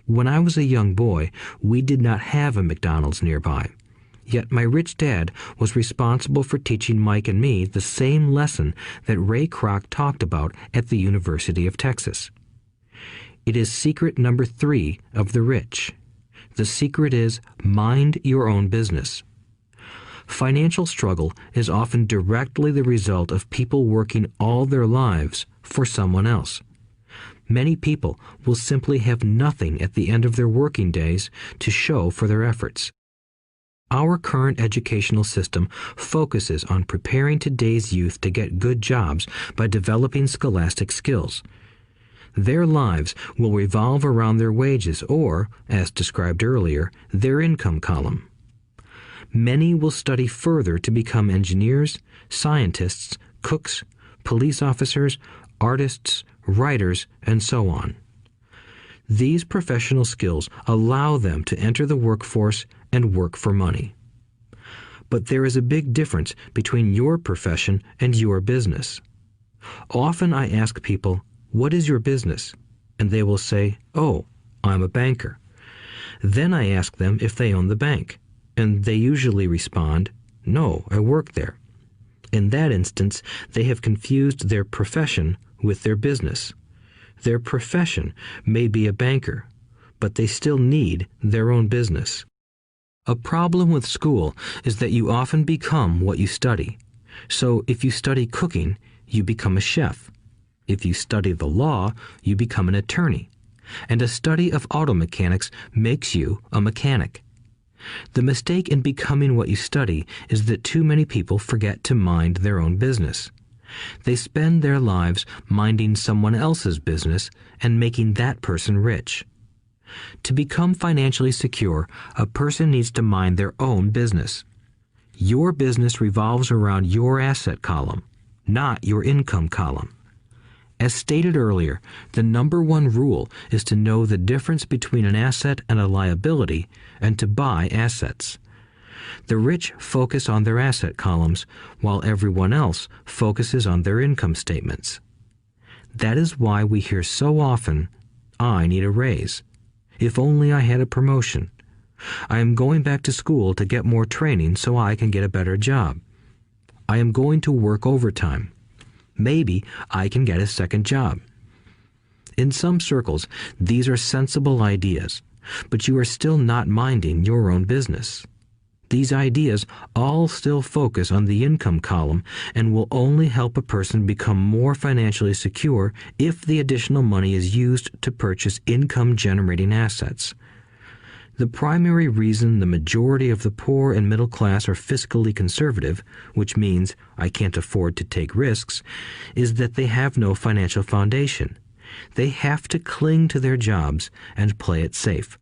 When I was a young boy, we did not have a McDonald's nearby. Yet my rich dad was responsible for teaching Mike and me the same lesson that Ray Kroc talked about at the University of Texas. It is secret number 3 of the rich. The secret is mind your own business. Financial struggle is often directly the result of people working all their lives for someone else. Many people will simply have nothing at the end of their working days to show for their efforts. Our current educational system focuses on preparing today's youth to get good jobs by developing scholastic skills. Their lives will revolve around their wages or, as described earlier, their income column. Many will study further to become engineers, scientists, cooks, police officers, artists, writers, and so on. These professional skills allow them to enter the workforce and work for money. But there is a big difference between your profession and your business. Often I ask people, "What is your business?" And they will say, "Oh, I'm a banker." Then I ask them if they own the bank, and they usually respond, "No, I work there." In that instance, they have confused their profession with their business. Their profession may be a banker, but they still need their own business. A problem with school is that you often become what you study. So if you study cooking, you become a chef. If you study the law, you become an attorney. And a study of auto mechanics makes you a mechanic. The mistake in becoming what you study is that too many people forget to mind their own business. They spend their lives minding someone else's business and making that person rich. To become financially secure, a person needs to mind their own business. Your business revolves around your asset column, not your income column. As stated earlier, the number one rule is to know the difference between an asset and a liability and to buy assets. The rich focus on their asset columns, while everyone else focuses on their income statements. That is why we hear so often, "I need a raise. If only I had a promotion. I am going back to school to get more training so I can get a better job. I am going to work overtime. Maybe I can get a second job." In some circles, these are sensible ideas, but you are still not minding your own business. These ideas all still focus on the income column and will only help a person become more financially secure if the additional money is used to purchase income-generating assets. The primary reason the majority of the poor and middle class are fiscally conservative, which means I can't afford to take risks, is that they have no financial foundation. They have to cling to their jobs and play it safe.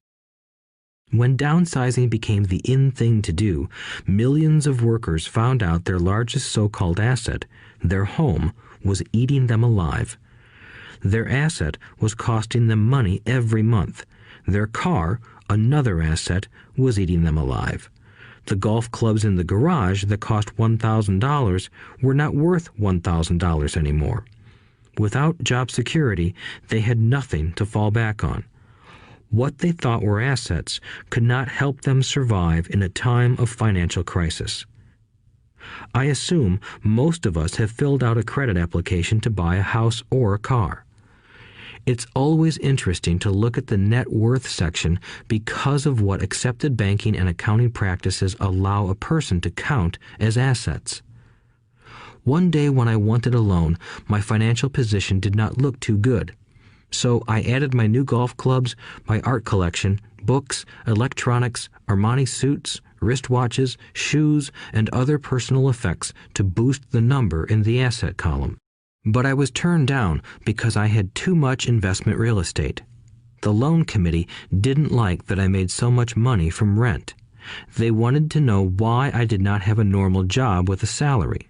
When downsizing became the in thing to do, millions of workers found out their largest so-called asset, their home, was eating them alive. Their asset was costing them money every month. Their car, another asset, was eating them alive. The golf clubs in the garage that cost $1,000 were not worth $1,000 anymore. Without job security, they had nothing to fall back on. What they thought were assets could not help them survive in a time of financial crisis. I assume most of us have filled out a credit application to buy a house or a car. It's always interesting to look at the net worth section because of what accepted banking and accounting practices allow a person to count as assets. One day when I wanted a loan, my financial position did not look too good. So I added my new golf clubs, my art collection, books, electronics, Armani suits, wristwatches, shoes, and other personal effects to boost the number in the asset column. But I was turned down because I had too much investment real estate. The loan committee didn't like that I made so much money from rent. They wanted to know why I did not have a normal job with a salary.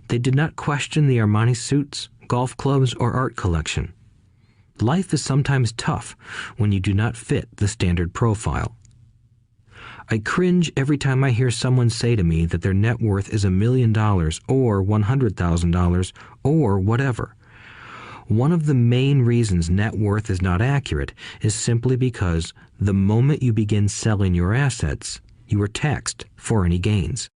They did not question the Armani suits, golf clubs, or art collection. Life is sometimes tough when you do not fit the standard profile. I cringe every time I hear someone say to me that their net worth is $1 million or $100,000 or whatever. One of the main reasons net worth is not accurate is simply because the moment you begin selling your assets, you are taxed for any gains.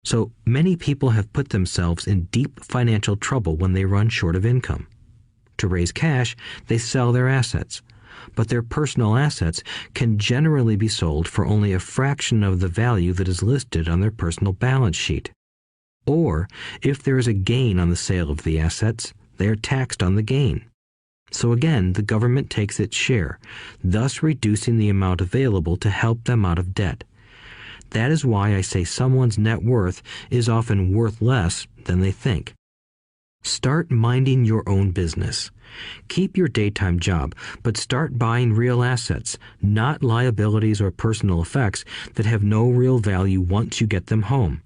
So many people have put themselves in deep financial trouble when they run short of income. To raise cash, they sell their assets, but their personal assets can generally be sold for only a fraction of the value that is listed on their personal balance sheet. Or, if there is a gain on the sale of the assets, they are taxed on the gain. So again, the government takes its share, thus reducing the amount available to help them out of debt. That is why I say someone's net worth is often worth less than they think. Start minding your own business. Keep your daytime job, but start buying real assets, not liabilities or personal effects that have no real value once you get them home.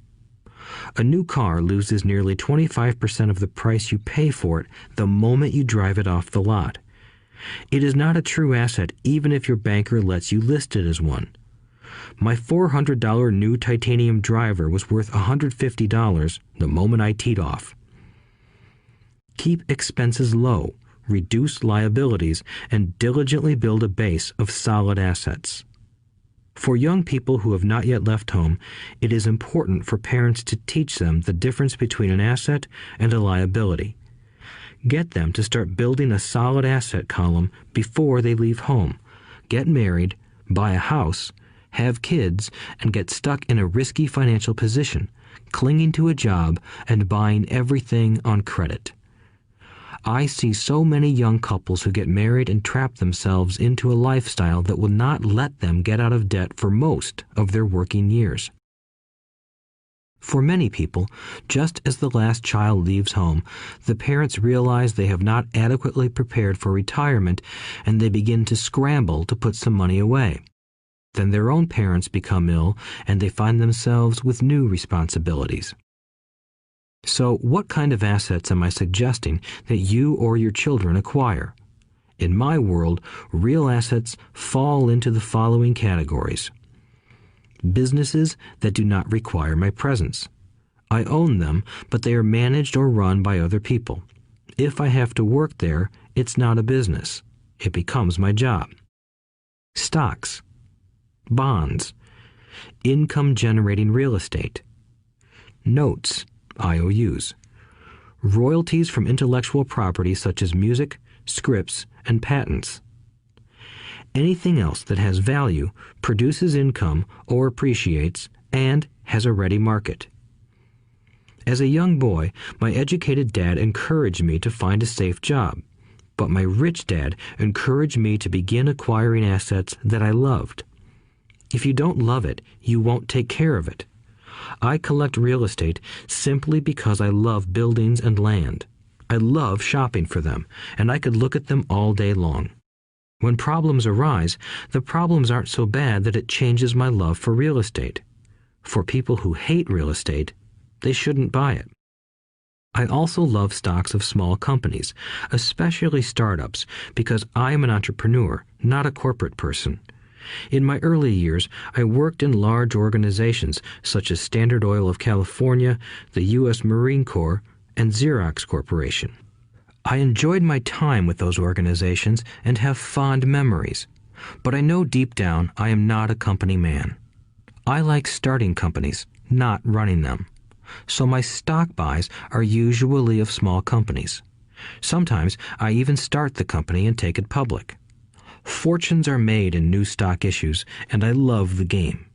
A new car loses nearly 25% of the price you pay for it the moment you drive it off the lot. It is not a true asset even if your banker lets you list it as one. My $400 new titanium driver was worth $150 the moment I teed off. Keep expenses low, reduce liabilities, and diligently build a base of solid assets. For young people who have not yet left home, it is important for parents to teach them the difference between an asset and a liability. Get them to start building a solid asset column before they leave home, get married, buy a house, have kids, and get stuck in a risky financial position, clinging to a job and buying everything on credit. I see so many young couples who get married and trap themselves into a lifestyle that will not let them get out of debt for most of their working years. For many people, just as the last child leaves home, the parents realize they have not adequately prepared for retirement and they begin to scramble to put some money away. Then their own parents become ill and they find themselves with new responsibilities. So what kind of assets am I suggesting that you or your children acquire? In my world, real assets fall into the following categories. Businesses that do not require my presence. I own them, but they are managed or run by other people. If I have to work there, it's not a business. It becomes my job. Stocks, bonds, income-generating real estate, notes, IOUs, royalties from intellectual property such as music, scripts, and patents. Anything else that has value, produces income, or appreciates, and has a ready market. As a young boy, my educated dad encouraged me to find a safe job, but my rich dad encouraged me to begin acquiring assets that I loved. If you don't love it, you won't take care of it. I collect real estate simply because I love buildings and land. I love shopping for them, and I could look at them all day long. When problems arise, the problems aren't so bad that it changes my love for real estate. For people who hate real estate, they shouldn't buy it. I also love stocks of small companies, especially startups, because I am an entrepreneur, not a corporate person. In my early years, I worked in large organizations such as Standard Oil of California, the U.S. Marine Corps, and Xerox Corporation. I enjoyed my time with those organizations and have fond memories, but I know deep down I am not a company man. I like starting companies, not running them. So my stock buys are usually of small companies. Sometimes I even start the company and take it public. Fortunes are made in new stock issues, and I love the game.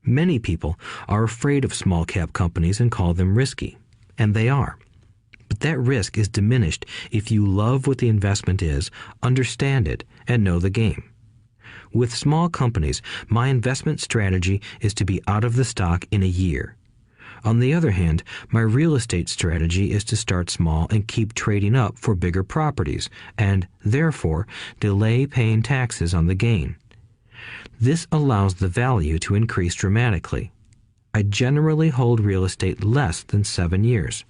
Many people are afraid of small cap companies and call them risky, and they are. But that risk is diminished if you love what the investment is, understand it, and know the game. With small companies, my investment strategy is to be out of the stock in a year. On the other hand, my real estate strategy is to start small and keep trading up for bigger properties, and, therefore, delay paying taxes on the gain. This allows the value to increase dramatically. I generally hold real estate less than 7 years.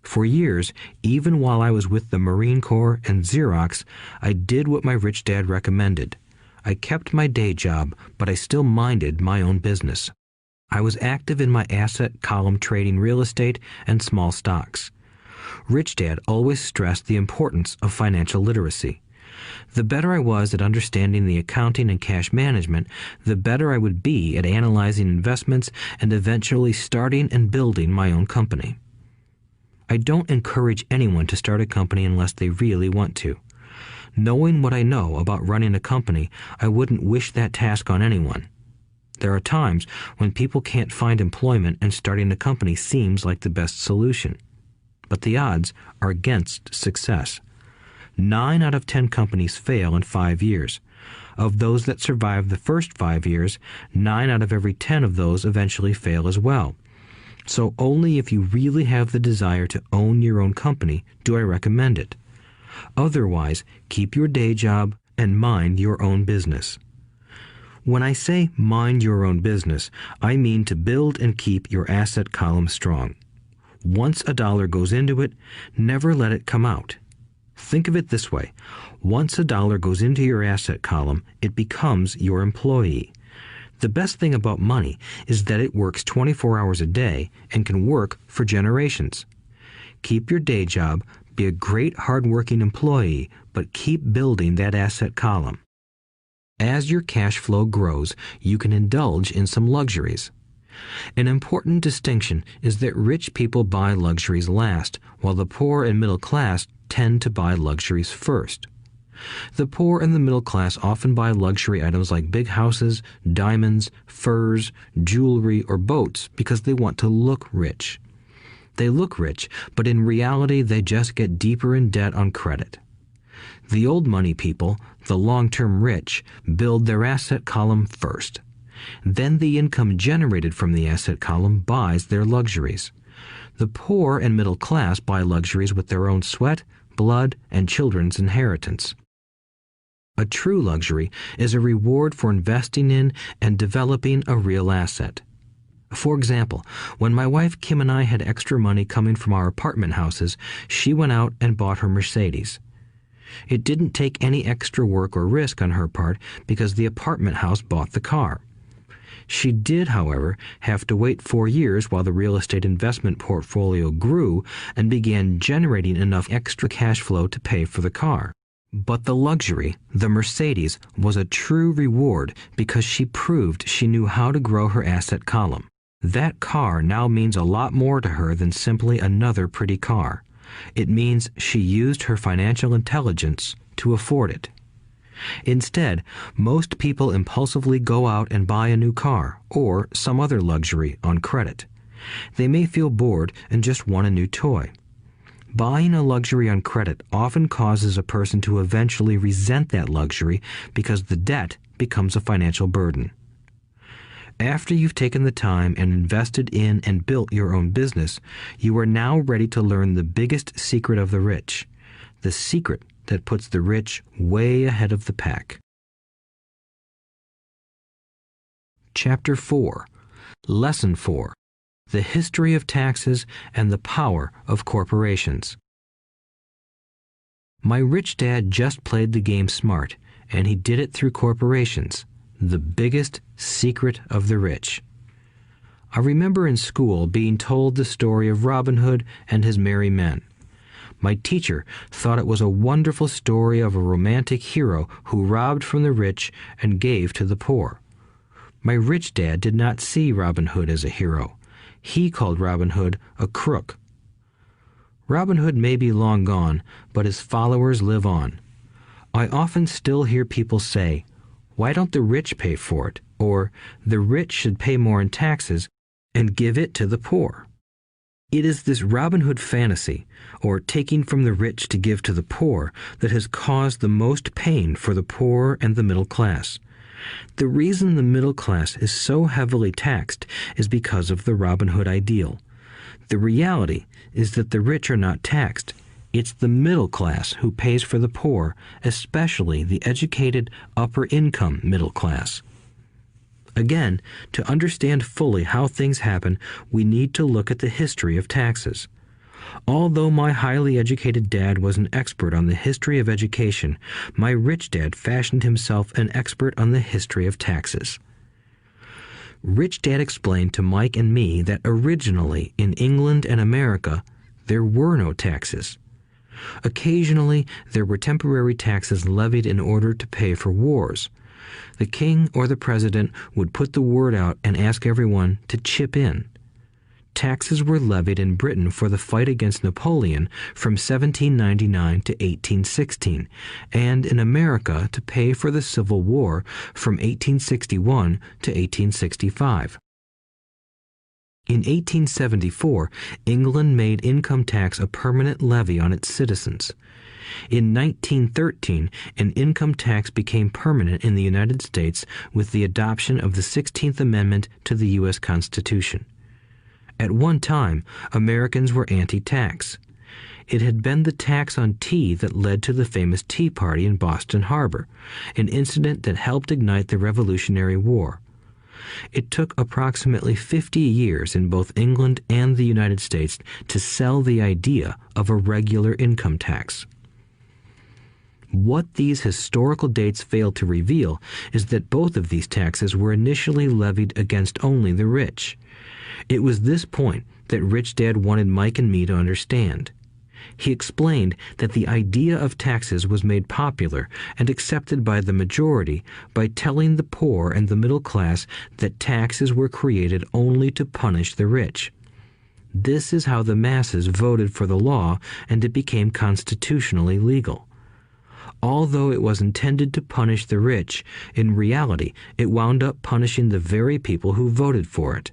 For years, even while I was with the Marine Corps and Xerox, I did what my rich dad recommended. I kept my day job, but I still minded my own business. I was active in my asset column trading real estate and small stocks. Rich Dad always stressed the importance of financial literacy. The better I was at understanding the accounting and cash management, the better I would be at analyzing investments and eventually starting and building my own company. I don't encourage anyone to start a company unless they really want to. Knowing what I know about running a company, I wouldn't wish that task on anyone. There are times when people can't find employment and starting a company seems like the best solution. But the odds are against success. 9 out of 10 companies fail in 5 years. Of those that survive the first 5 years, 9 out of every 10 of those eventually fail as well. So only if you really have the desire to own your own company do I recommend it. Otherwise, keep your day job and mind your own business. When I say mind your own business, I mean to build and keep your asset column strong. Once a dollar goes into it, never let it come out. Think of it this way. Once a dollar goes into your asset column, it becomes your employee. The best thing about money is that it works 24 hours a day and can work for generations. Keep your day job, be a great hard-working employee, but keep building that asset column. As your cash flow grows, you can indulge in some luxuries. An important distinction is that rich people buy luxuries last, while the poor and middle class tend to buy luxuries first. The poor and the middle class often buy luxury items like big houses, diamonds, furs, jewelry, or boats because they want to look rich. They look rich, but in reality they just get deeper in debt on credit. The old money people, the long-term rich, build their asset column first. Then the income generated from the asset column buys their luxuries. The poor and middle class buy luxuries with their own sweat, blood, and children's inheritance. A true luxury is a reward for investing in and developing a real asset. For example, when my wife Kim and I had extra money coming from our apartment houses, she went out and bought her Mercedes. It didn't take any extra work or risk on her part because the apartment house bought the car. She did, however, have to wait 4 years while the real estate investment portfolio grew and began generating enough extra cash flow to pay for the car. But the luxury, the Mercedes, was a true reward because she proved she knew how to grow her asset column. That car now means a lot more to her than simply another pretty car. It means she used her financial intelligence to afford it. Instead, most people impulsively go out and buy a new car or some other luxury on credit. They may feel bored and just want a new toy. Buying a luxury on credit often causes a person to eventually resent that luxury because the debt becomes a financial burden. After you've taken the time and invested in and built your own business, you are now ready to learn the biggest secret of the rich, the secret that puts the rich way ahead of the pack. Chapter 4. Lesson 4. The History of Taxes and the Power of Corporations. My rich dad just played the game smart, and he did it through corporations, the biggest secret of the rich. I remember in school being told the story of Robin Hood and his merry men. My teacher thought it was a wonderful story of a romantic hero who robbed from the rich and gave to the poor. My rich dad did not see Robin Hood as a hero. He called Robin Hood a crook. Robin Hood may be long gone, but his followers live on. I often still hear people say, "Why don't the rich pay for it?" Or, "The rich should pay more in taxes and give it to the poor." It is this Robin Hood fantasy, or taking from the rich to give to the poor, that has caused the most pain for the poor and the middle class. The reason the middle class is so heavily taxed is because of the Robin Hood ideal. The reality is that the rich are not taxed. It's the middle class who pays for the poor, especially the educated, upper-income middle class. Again, to understand fully how things happen, we need to look at the history of taxes. Although my highly educated dad was an expert on the history of education, my rich dad fashioned himself an expert on the history of taxes. Rich Dad explained to Mike and me that originally in England and America, there were no taxes. Occasionally, there were temporary taxes levied in order to pay for wars. The king or the president would put the word out and ask everyone to chip in. Taxes were levied in Britain for the fight against Napoleon from 1799 to 1816, and in America to pay for the Civil War from 1861 to 1865. In 1874, England made income tax a permanent levy on its citizens. In 1913, an income tax became permanent in the United States with the adoption of the 16th Amendment to the U.S. Constitution. At one time, Americans were anti-tax. It had been the tax on tea that led to the famous Tea Party in Boston Harbor, an incident that helped ignite the Revolutionary War. It took approximately 50 years in both England and the United States to sell the idea of a regular income tax. What these historical dates fail to reveal is that both of these taxes were initially levied against only the rich. It was this point that Rich Dad wanted Mike and me to understand. He explained that the idea of taxes was made popular and accepted by the majority by telling the poor and the middle class that taxes were created only to punish the rich. This is how the masses voted for the law, and it became constitutionally legal. Although it was intended to punish the rich, in reality it wound up punishing the very people who voted for it,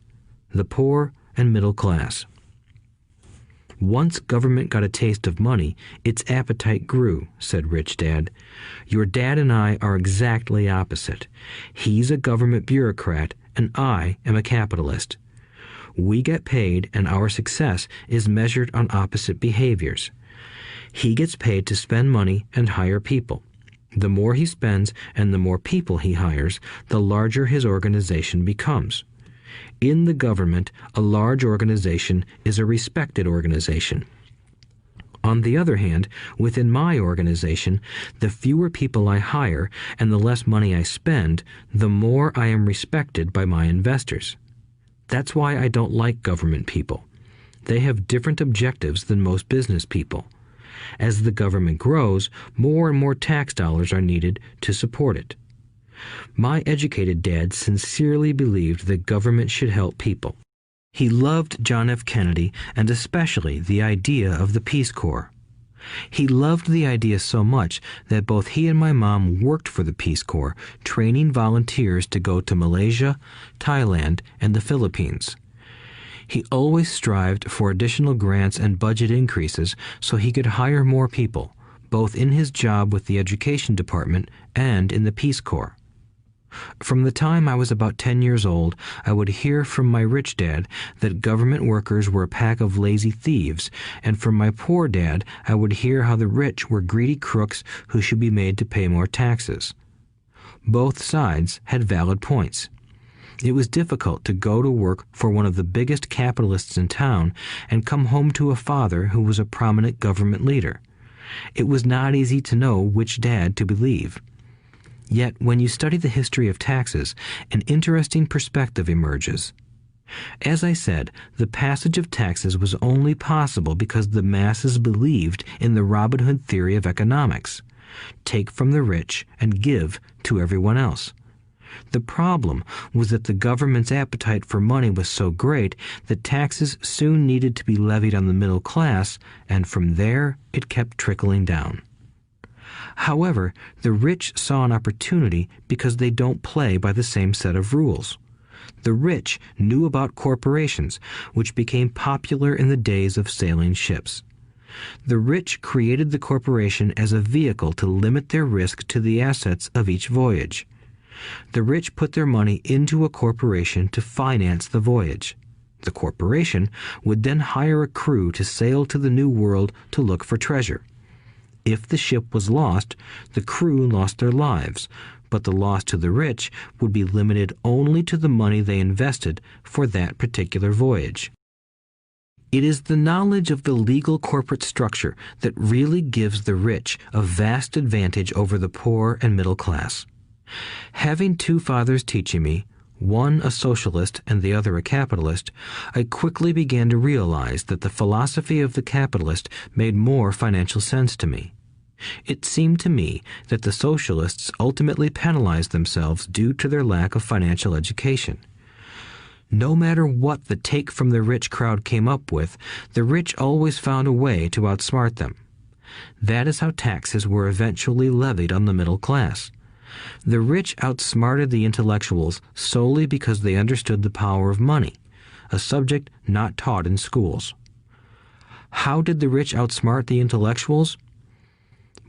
the poor and middle class. Once government got a taste of money, its appetite grew, said Rich Dad. Your dad and I are exactly opposite. He's a government bureaucrat, and I am a capitalist. We get paid, and our success is measured on opposite behaviors. He gets paid to spend money and hire people. The more he spends and the more people he hires, the larger his organization becomes. In the government, a large organization is a respected organization. On the other hand, within my organization, the fewer people I hire and the less money I spend, the more I am respected by my investors. That's why I don't like government people. They have different objectives than most business people. As the government grows, more and more tax dollars are needed to support it. My educated dad sincerely believed that government should help people. He loved John F. Kennedy and especially the idea of the Peace Corps. He loved the idea so much that both he and my mom worked for the Peace Corps, training volunteers to go to Malaysia, Thailand, and the Philippines. He always strived for additional grants and budget increases so he could hire more people, both in his job with the Education Department and in the Peace Corps. From the time I was about 10 years old, I would hear from my rich dad that government workers were a pack of lazy thieves, and from my poor dad I would hear how the rich were greedy crooks who should be made to pay more taxes. Both sides had valid points. It was difficult to go to work for one of the biggest capitalists in town and come home to a father who was a prominent government leader. It was not easy to know which dad to believe. Yet, when you study the history of taxes, an interesting perspective emerges. As I said, the passage of taxes was only possible because the masses believed in the Robin Hood theory of economics. Take from the rich and give to everyone else. The problem was that the government's appetite for money was so great that taxes soon needed to be levied on the middle class, and from there it kept trickling down. However, the rich saw an opportunity because they don't play by the same set of rules. The rich knew about corporations, which became popular in the days of sailing ships. The rich created the corporation as a vehicle to limit their risk to the assets of each voyage. The rich put their money into a corporation to finance the voyage. The corporation would then hire a crew to sail to the New World to look for treasure. If the ship was lost, the crew lost their lives, but the loss to the rich would be limited only to the money they invested for that particular voyage. It is the knowledge of the legal corporate structure that really gives the rich a vast advantage over the poor and middle class. Having two fathers teaching me, one a socialist and the other a capitalist, I quickly began to realize that the philosophy of the capitalist made more financial sense to me. It seemed to me that the socialists ultimately penalized themselves due to their lack of financial education. No matter what the take from the rich crowd came up with, the rich always found a way to outsmart them. That is how taxes were eventually levied on the middle class. The rich outsmarted the intellectuals solely because they understood the power of money, a subject not taught in schools. How did the rich outsmart the intellectuals?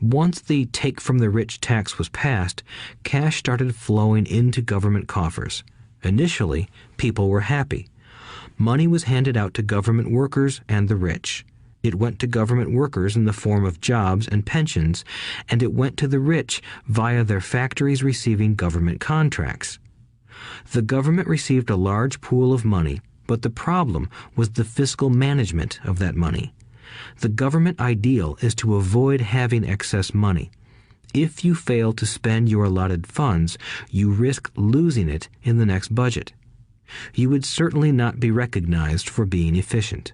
Once the take from the rich tax was passed, cash started flowing into government coffers. Initially, people were happy. Money was handed out to government workers and the rich. It went to government workers in the form of jobs and pensions, and it went to the rich via their factories receiving government contracts. The government received a large pool of money, but the problem was the fiscal management of that money. The government ideal is to avoid having excess money. If you fail to spend your allotted funds, you risk losing it in the next budget. You would certainly not be recognized for being efficient.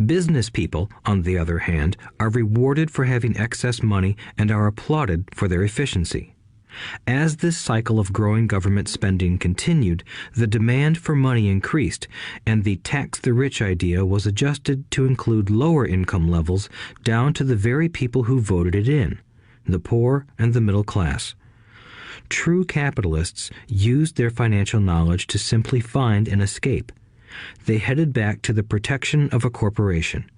Business people, on the other hand, are rewarded for having excess money and are applauded for their efficiency. As this cycle of growing government spending continued, the demand for money increased, and the tax the rich idea was adjusted to include lower income levels down to the very people who voted it in, the poor and the middle class. True capitalists used their financial knowledge to simply find an escape. They headed back to the protection of a corporation.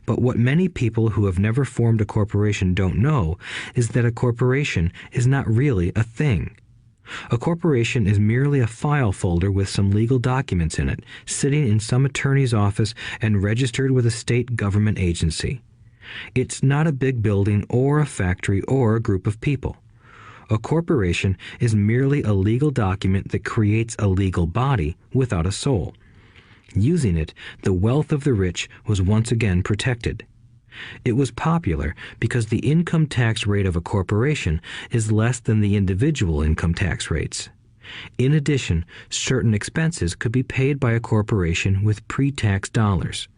But what many people who have never formed a corporation don't know is that a corporation is not really a thing. A corporation is merely a file folder with some legal documents in it, sitting in some attorney's office and registered with a state government agency. It's not a big building or a factory or a group of people. A corporation is merely a legal document that creates a legal body without a soul. Using it, the wealth of the rich was once again protected. It was popular because the income tax rate of a corporation is less than the individual income tax rates. In addition, certain expenses could be paid by a corporation with pre-tax dollars.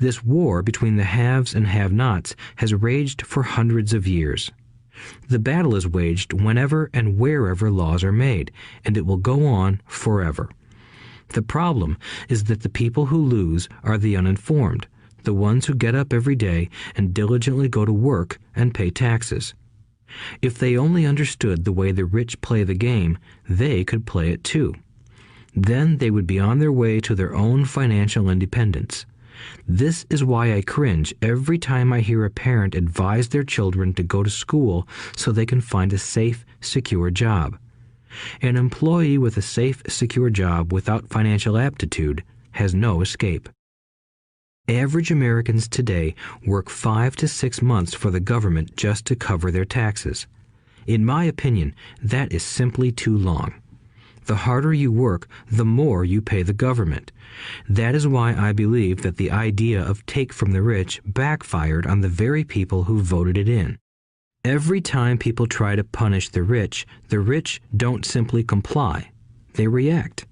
This war between the haves and have-nots has raged for hundreds of years. The battle is waged whenever and wherever laws are made, and it will go on forever. The problem is that the people who lose are the uninformed, the ones who get up every day and diligently go to work and pay taxes. If they only understood the way the rich play the game, they could play it too. Then they would be on their way to their own financial independence. This is why I cringe every time I hear a parent advise their children to go to school so they can find a safe, secure job. An employee with a safe, secure job without financial aptitude has no escape. Average Americans today work 5 to 6 months for the government just to cover their taxes. In my opinion, that is simply too long. The harder you work, the more you pay the government. That is why I believe that the idea of take from the rich backfired on the very people who voted it in. Every time people try to punish the rich don't simply comply. They react.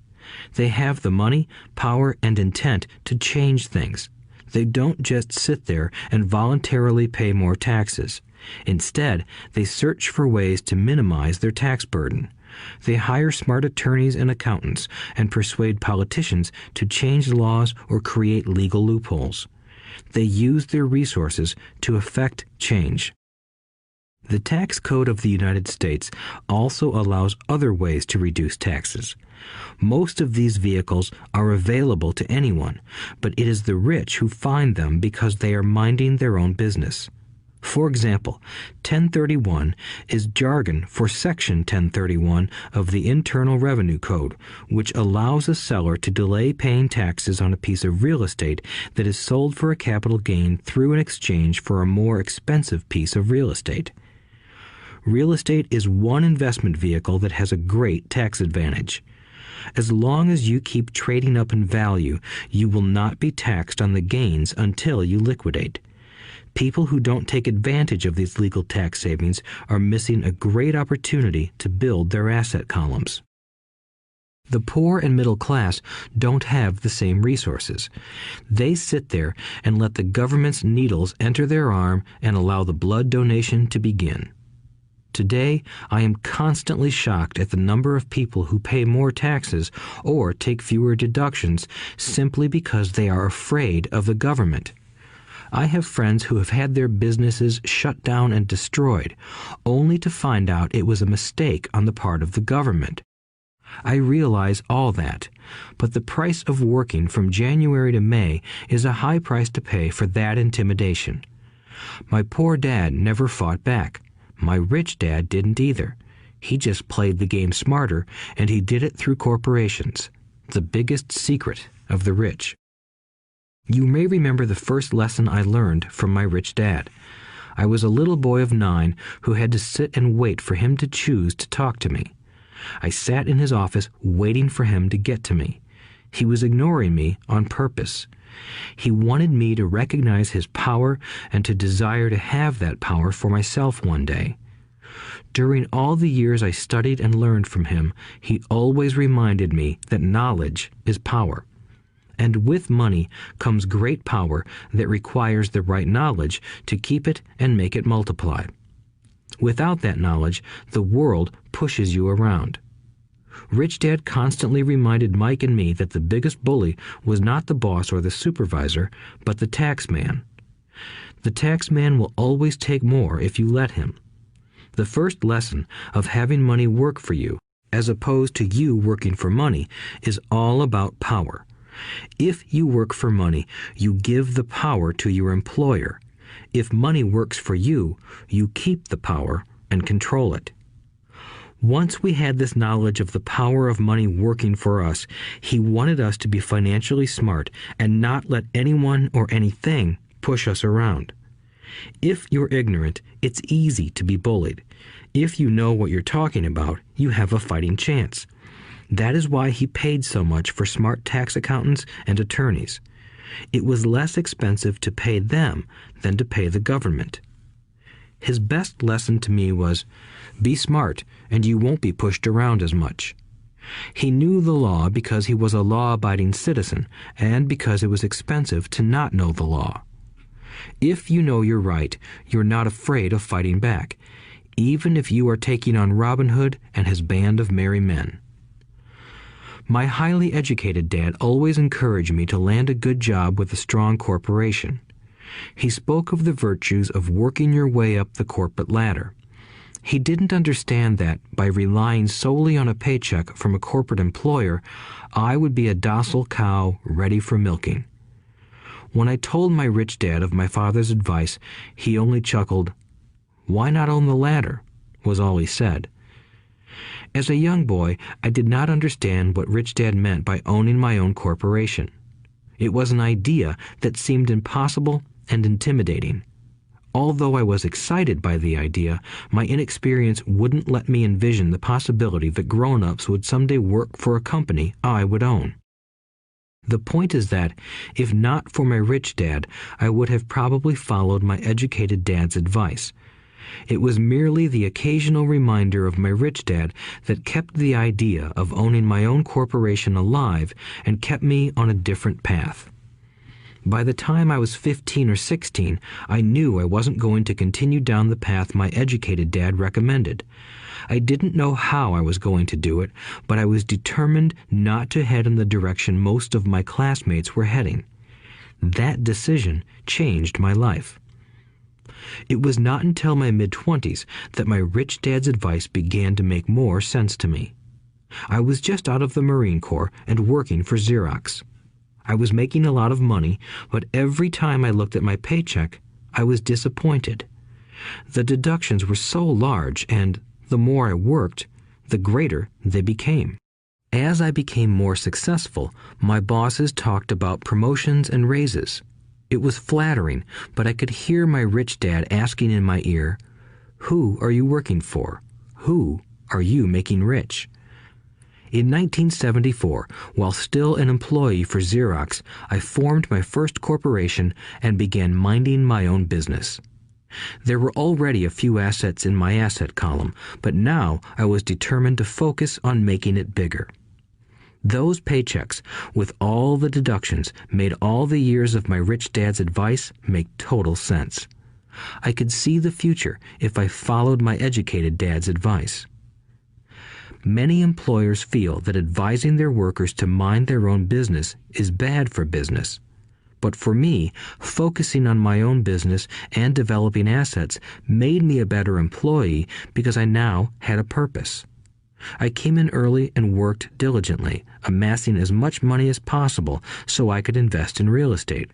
They have the money, power, and intent to change things. They don't just sit there and voluntarily pay more taxes. Instead, they search for ways to minimize their tax burden. They hire smart attorneys and accountants and persuade politicians to change laws or create legal loopholes. They use their resources to effect change. The tax code of the United States also allows other ways to reduce taxes. Most of these vehicles are available to anyone, but it is the rich who find them because they are minding their own business. For example, 1031 is jargon for Section 1031 of the Internal Revenue Code, which allows a seller to delay paying taxes on a piece of real estate that is sold for a capital gain through an exchange for a more expensive piece of real estate. Real estate is one investment vehicle that has a great tax advantage. As long as you keep trading up in value, you will not be taxed on the gains until you liquidate. People who don't take advantage of these legal tax savings are missing a great opportunity to build their asset columns. The poor and middle class don't have the same resources. They sit there and let the government's needles enter their arm and allow the blood donation to begin. Today, I am constantly shocked at the number of people who pay more taxes or take fewer deductions simply because they are afraid of the government. I have friends who have had their businesses shut down and destroyed, only to find out it was a mistake on the part of the government. I realize all that, but the price of working from January to May is a high price to pay for that intimidation. My poor dad never fought back. My rich dad didn't either. He just played the game smarter, and he did it through corporations, the biggest secret of the rich. You may remember the first lesson I learned from my rich dad. I was a little boy of 9 who had to sit and wait for him to choose to talk to me. I sat in his office waiting for him to get to me. He was ignoring me on purpose. He wanted me to recognize his power and to desire to have that power for myself one day. During all the years I studied and learned from him, he always reminded me that knowledge is power. and with money comes great power that requires the right knowledge to keep it and make it multiply. Without that knowledge, the world pushes you around. Rich Dad constantly reminded Mike and me that the biggest bully was not the boss or the supervisor, but the tax man. The tax man will always take more if you let him. The first lesson of having money work for you, as opposed to you working for money, is all about power. If you work for money, you give the power to your employer. If money works for you, you keep the power and control it. Once we had this knowledge of the power of money working for us, he wanted us to be financially smart and not let anyone or anything push us around. If you're ignorant, it's easy to be bullied. If you know what you're talking about, you have a fighting chance. That is why he paid so much for smart tax accountants and attorneys. It was less expensive to pay them than to pay the government. His best lesson to me was, be smart and you won't be pushed around as much. He knew the law because he was a law-abiding citizen and because it was expensive to not know the law. If you know you're right, you're not afraid of fighting back, even if you are taking on Robin Hood and his band of merry men. My highly educated dad always encouraged me to land a good job with a strong corporation. He spoke of the virtues of working your way up the corporate ladder. He didn't understand that, by relying solely on a paycheck from a corporate employer, I would be a docile cow ready for milking. When I told my rich dad of my father's advice, he only chuckled. "Why not own the ladder?" was all he said. As a young boy, I did not understand what Rich Dad meant by owning my own corporation. It was an idea that seemed impossible and intimidating. Although I was excited by the idea, my inexperience wouldn't let me envision the possibility that grown-ups would someday work for a company I would own. The point is that, if not for my rich dad, I would have probably followed my educated dad's advice. It was merely the occasional reminder of my rich dad that kept the idea of owning my own corporation alive and kept me on a different path. By the time I was 15 or 16, I knew I wasn't going to continue down the path my educated dad recommended. I didn't know how I was going to do it, but I was determined not to head in the direction most of my classmates were heading. That decision changed my life. It was not until my mid-20s that my rich dad's advice began to make more sense to me. I was just out of the Marine Corps and working for Xerox. I was making a lot of money, but every time I looked at my paycheck, I was disappointed. The deductions were so large, and the more I worked, the greater they became. As I became more successful, my bosses talked about promotions and raises. It was flattering, but I could hear my rich dad asking in my ear, "Who are you working for? Who are you making rich?" In 1974, while still an employee for Xerox, I formed my first corporation and began minding my own business. There were already a few assets in my asset column, but now I was determined to focus on making it bigger. Those paychecks, with all the deductions, made all the years of my rich dad's advice make total sense. I could see the future if I followed my educated dad's advice. Many employers feel that advising their workers to mind their own business is bad for business. But for me, focusing on my own business and developing assets made me a better employee because I now had a purpose. I came in early and worked diligently, amassing as much money as possible so I could invest in real estate.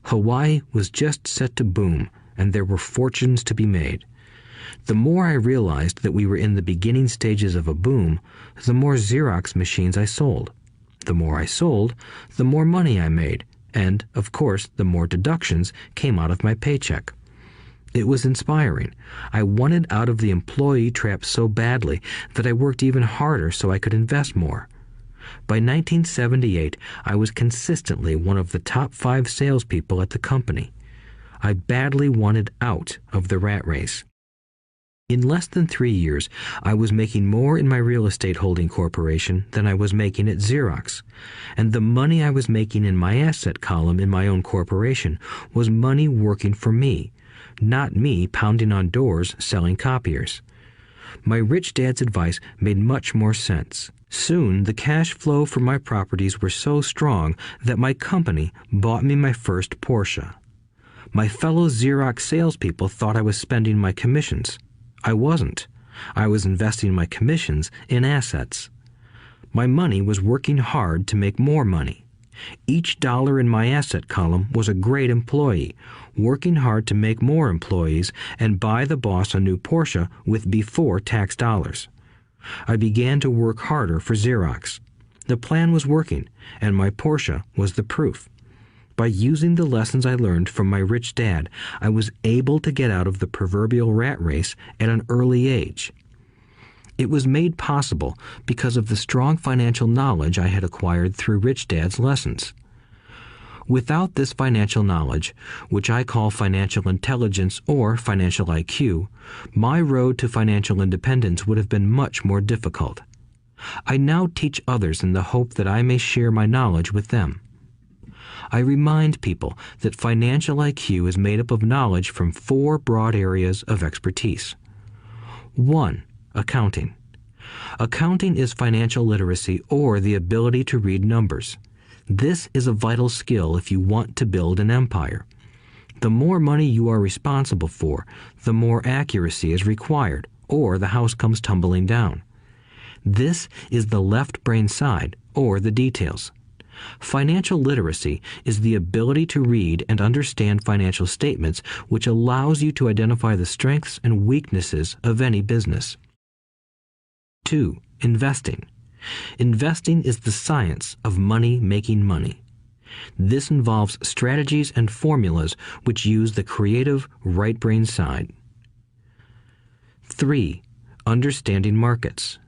Hawaii was just set to boom, and there were fortunes to be made. The more I realized that we were in the beginning stages of a boom, the more Xerox machines I sold. The more I sold, the more money I made, and, of course, the more deductions came out of my paycheck. It was inspiring. I wanted out of the employee trap so badly that I worked even harder so I could invest more. By 1978, I was consistently one of the top 5 salespeople at the company. I badly wanted out of the rat race. In less than 3 years, I was making more in my real estate holding corporation than I was making at Xerox, and the money I was making in my asset column in my own corporation was money working for me, not me pounding on doors selling copiers. My rich dad's advice made much more sense. Soon, the cash flow from my properties were so strong that my company bought me my first Porsche. My fellow Xerox salespeople thought I was spending my commissions. I wasn't. I was investing my commissions in assets. My money was working hard to make more money. Each dollar in my asset column was a great employee, working hard to make more employees and buy the boss a new Porsche with before-tax dollars. I began to work harder for Xerox. The plan was working, and my Porsche was the proof. By using the lessons I learned from my rich dad, I was able to get out of the proverbial rat race at an early age. It was made possible because of the strong financial knowledge I had acquired through Rich Dad's lessons. Without this financial knowledge, which I call financial intelligence or financial IQ, my road to financial independence would have been much more difficult. I now teach others in the hope that I may share my knowledge with them. I remind people that financial IQ is made up of knowledge from 4 broad areas of expertise. 1. Accounting. Accounting is financial literacy or the ability to read numbers. This is a vital skill if you want to build an empire. The more money you are responsible for, the more accuracy is required, or the house comes tumbling down. This is the left brain side, or the details. Financial literacy is the ability to read and understand financial statements, which allows you to identify the strengths and weaknesses of any business. 2. Investing. Investing is the science of money making money. This involves strategies and formulas which use the creative right brain side. 3. Understanding markets.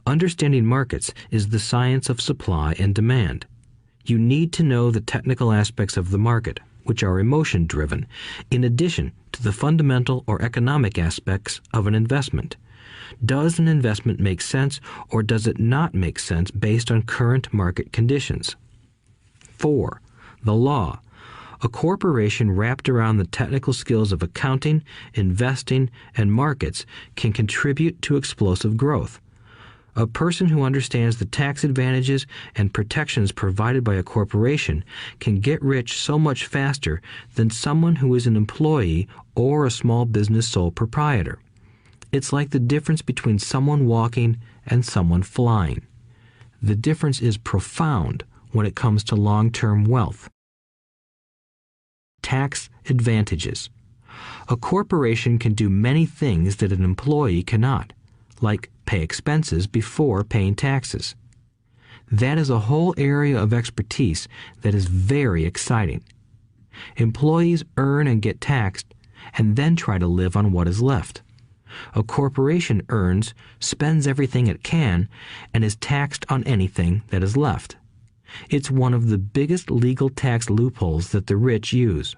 Understanding markets is the science of supply and demand. You need to know the technical aspects of the market, which are emotion-driven, in addition to the fundamental or economic aspects of an investment. Does an investment make sense or does it not make sense based on current market conditions? 4. The law. A corporation wrapped around the technical skills of accounting, investing, and markets can contribute to explosive growth. A person who understands the tax advantages and protections provided by a corporation can get rich so much faster than someone who is an employee or a small business sole proprietor. It's like the difference between someone walking and someone flying. The difference is profound when it comes to long-term wealth. Tax advantages. A corporation can do many things that an employee cannot, like pay expenses before paying taxes. That is a whole area of expertise that is very exciting. Employees earn and get taxed, and then try to live on what is left. A corporation earns, spends everything it can, and is taxed on anything that is left. It's one of the biggest legal tax loopholes that the rich use.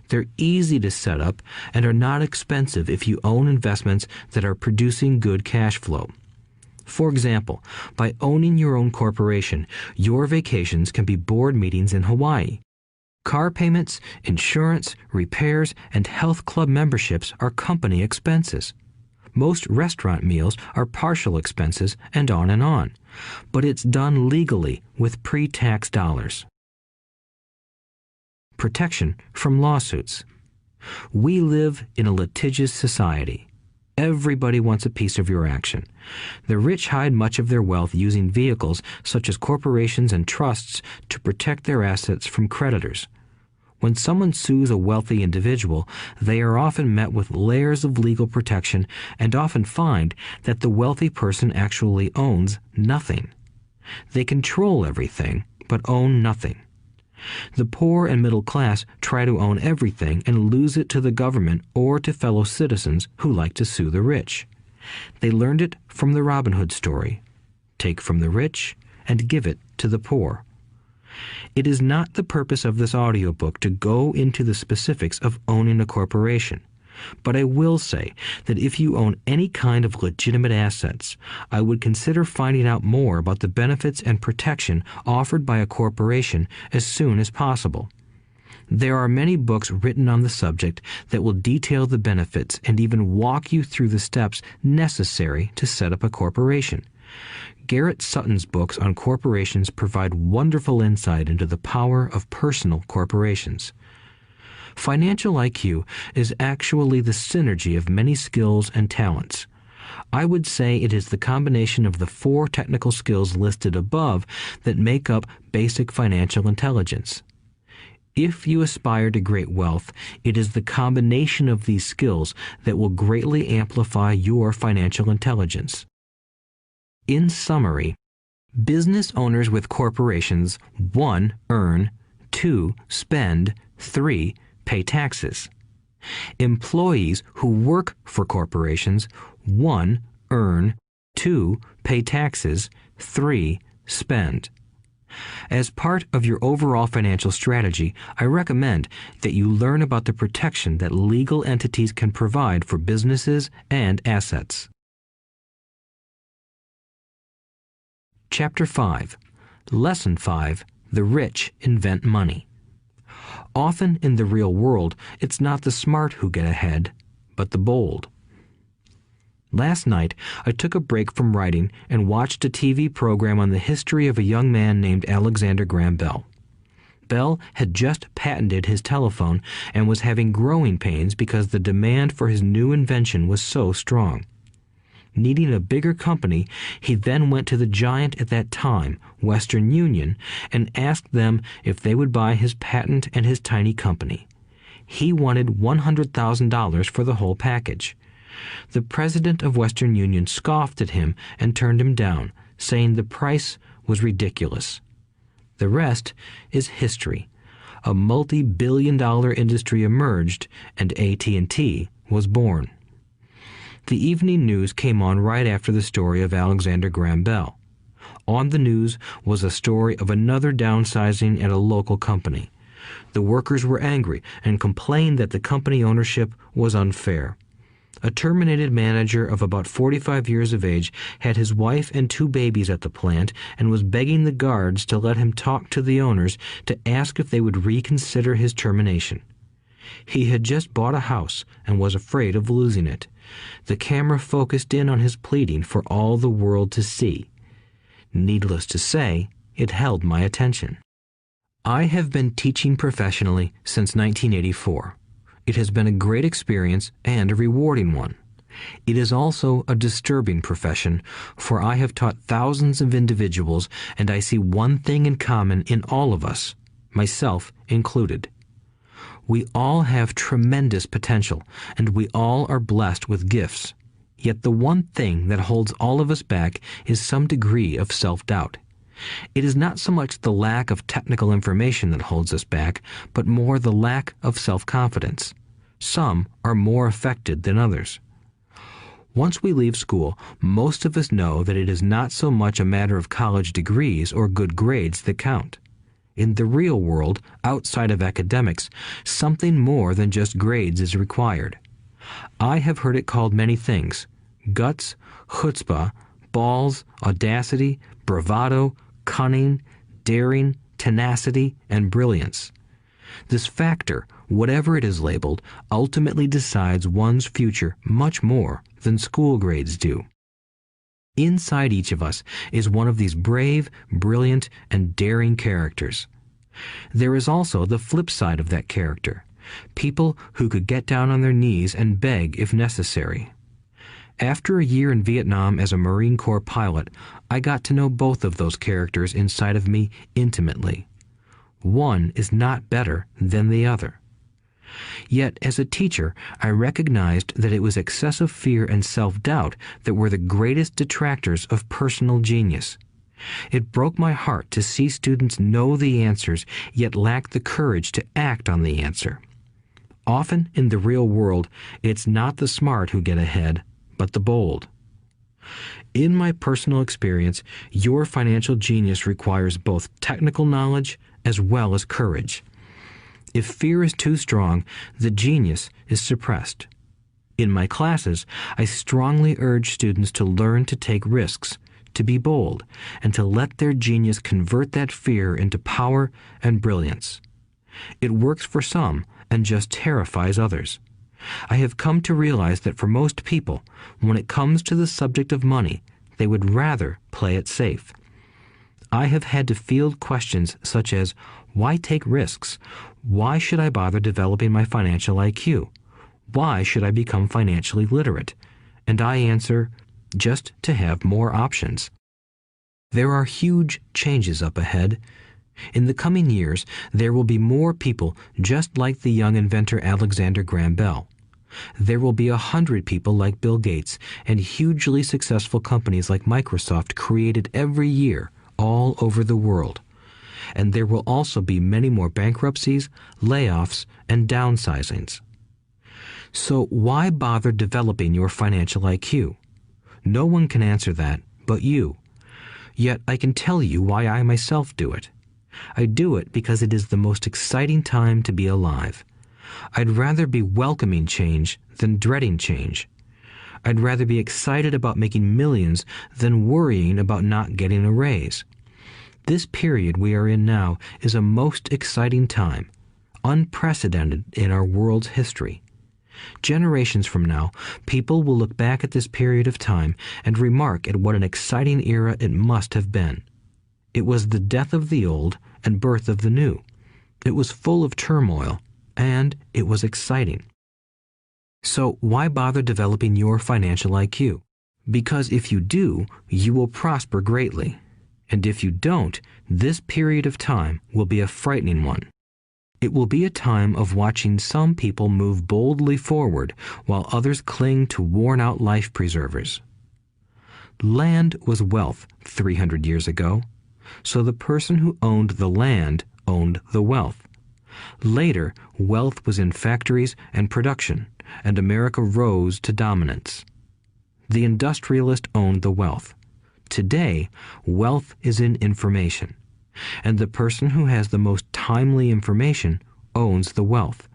They're easy to set up and are not expensive if you own investments that are producing good cash flow. For example, by owning your own corporation, your vacations can be board meetings in Hawaii. Car payments, insurance, repairs, and health club memberships are company expenses. Most restaurant meals are partial expenses and on. But it's done legally with pre-tax dollars. Protection from lawsuits. We live in a litigious society. Everybody wants a piece of your action. The rich hide much of their wealth using vehicles such as corporations and trusts to protect their assets from creditors. When someone sues a wealthy individual, they are often met with layers of legal protection and often find that the wealthy person actually owns nothing. They control everything, but own nothing. The poor and middle class try to own everything and lose it to the government or to fellow citizens who like to sue the rich. They learned it from the Robin Hood story. Take from the rich and give it to the poor. It is not the purpose of this audiobook to go into the specifics of owning a corporation. But I will say that if you own any kind of legitimate assets, I would consider finding out more about the benefits and protection offered by a corporation as soon as possible. There are many books written on the subject that will detail the benefits and even walk you through the steps necessary to set up a corporation. Garrett Sutton's books on corporations provide wonderful insight into the power of personal corporations. Financial IQ is actually the synergy of many skills and talents. I would say it is the combination of the 4 technical skills listed above that make up basic financial intelligence. If you aspire to great wealth, it is the combination of these skills that will greatly amplify your financial intelligence. In summary, business owners with corporations 1. Earn, 2. Spend, 3. Pay taxes. Employees who work for corporations 1. Earn, 2. Pay taxes, 3. Spend. As part of your overall financial strategy, I recommend that you learn about the protection that legal entities can provide for businesses and assets. Chapter 5. Lesson 5. The rich invent money. Often in the real world, it's not the smart who get ahead, but the bold. Last night, I took a break from writing and watched a TV program on the history of a young man named Alexander Graham Bell. Bell had just patented his telephone and was having growing pains because the demand for his new invention was so strong. Needing a bigger company, he then went to the giant at that time, Western Union, and asked them if they would buy his patent and his tiny company. He wanted $100,000 for the whole package. The president of Western Union scoffed at him and turned him down, saying the price was ridiculous. The rest is history. A multi-billion-dollar industry emerged, and AT&T was born. The evening news came on right after the story of Alexander Graham Bell. On the news was a story of another downsizing at a local company. The workers were angry and complained that the company ownership was unfair. A terminated manager of about 45 years of age had his wife and 2 babies at the plant and was begging the guards to let him talk to the owners to ask if they would reconsider his termination. He had just bought a house and was afraid of losing it. The camera focused in on his pleading for all the world to see. Needless to say, it held my attention. I have been teaching professionally since 1984. It has been a great experience and a rewarding one. It is also a disturbing profession, for I have taught thousands of individuals and I see one thing in common in all of us, myself included. We all have tremendous potential, and we all are blessed with gifts. Yet the one thing that holds all of us back is some degree of self-doubt. It is not so much the lack of technical information that holds us back, but more the lack of self-confidence. Some are more affected than others. Once we leave school, most of us know that it is not so much a matter of college degrees or good grades that count. In the real world, outside of academics, something more than just grades is required. I have heard it called many things: guts, chutzpah, balls, audacity, bravado, cunning, daring, tenacity, and brilliance. This factor, whatever it is labeled, ultimately decides one's future much more than school grades do. Inside each of us is one of these brave, brilliant, and daring characters. There is also the flip side of that character, people who could get down on their knees and beg if necessary. After a year in Vietnam as a Marine Corps pilot, I got to know both of those characters inside of me intimately. One is not better than the other. Yet, as a teacher, I recognized that it was excessive fear and self-doubt that were the greatest detractors of personal genius. It broke my heart to see students know the answers, yet lack the courage to act on the answer. Often in the real world, it's not the smart who get ahead, but the bold. In my personal experience, your financial genius requires both technical knowledge as well as courage. If fear is too strong, the genius is suppressed. In my classes, I strongly urge students to learn to take risks, to be bold, and to let their genius convert that fear into power and brilliance. It works for some and just terrifies others. I have come to realize that for most people, when it comes to the subject of money, they would rather play it safe. I have had to field questions such as, why take risks? Why should I bother developing my financial IQ? Why should I become financially literate? And I answer, just to have more options. There are huge changes up ahead. In the coming years, there will be more people just like the young inventor Alexander Graham Bell. There will be 100 people like Bill Gates and hugely successful companies like Microsoft created every year all over the world. And there will also be many more bankruptcies, layoffs, and downsizings. So why bother developing your financial IQ? No one can answer that but you. Yet I can tell you why I myself do it. I do it because it is the most exciting time to be alive. I'd rather be welcoming change than dreading change. I'd rather be excited about making millions than worrying about not getting a raise. This period we are in now is a most exciting time, unprecedented in our world's history. Generations from now, people will look back at this period of time and remark at what an exciting era it must have been. It was the death of the old and birth of the new. It was full of turmoil, and it was exciting. So why bother developing your financial IQ? Because if you do, you will prosper greatly. And if you don't, this period of time will be a frightening one. It will be a time of watching some people move boldly forward while others cling to worn-out life preservers. Land was wealth 300 years ago, so the person who owned the land owned the wealth. Later, wealth was in factories and production, and America rose to dominance. The industrialist owned the wealth. Today, wealth is in information, and the person who has the most timely information owns the wealth.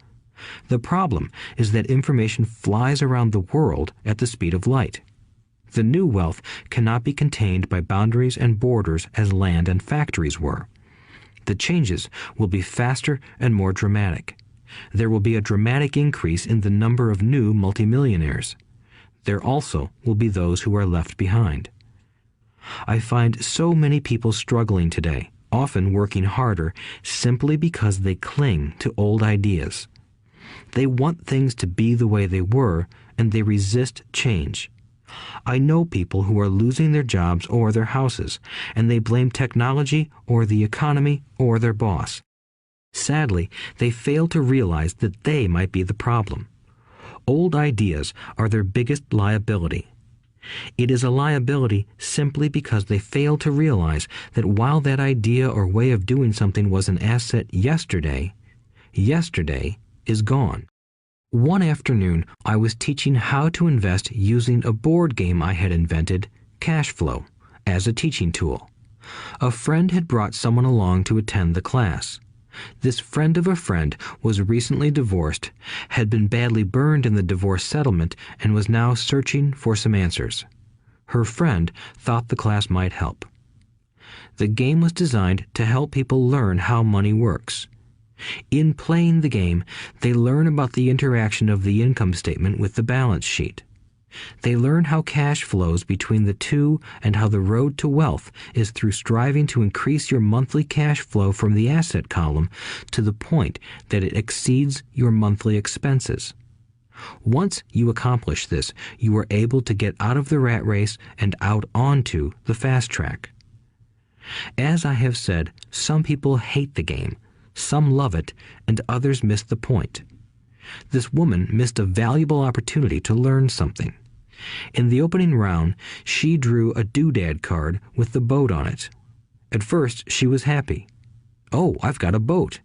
The problem is that information flies around the world at the speed of light. The new wealth cannot be contained by boundaries and borders as land and factories were. The changes will be faster and more dramatic. There will be a dramatic increase in the number of new multimillionaires. There also will be those who are left behind. I find so many people struggling today, often working harder, simply because they cling to old ideas. They want things to be the way they were, and they resist change. I know people who are losing their jobs or their houses, and they blame technology or the economy or their boss. Sadly, they fail to realize that they might be the problem. Old ideas are their biggest liability. It is a liability simply because they fail to realize that while that idea or way of doing something was an asset yesterday, yesterday is gone. One afternoon, I was teaching how to invest using a board game I had invented, Cash Flow, as a teaching tool. A friend had brought someone along to attend the class. This friend of a friend was recently divorced, had been badly burned in the divorce settlement, and was now searching for some answers. Her friend thought the class might help. The game was designed to help people learn how money works. In playing the game, they learn about the interaction of the income statement with the balance sheet. They learn how cash flows between the two and how the road to wealth is through striving to increase your monthly cash flow from the asset column to the point that it exceeds your monthly expenses. Once you accomplish this, you are able to get out of the rat race and out onto the fast track. As I have said, some people hate the game, some love it, and others miss the point. This woman missed a valuable opportunity to learn something. In the opening round, she drew a doodad card with the boat on it. At first, she was happy. "Oh, I've got a boat."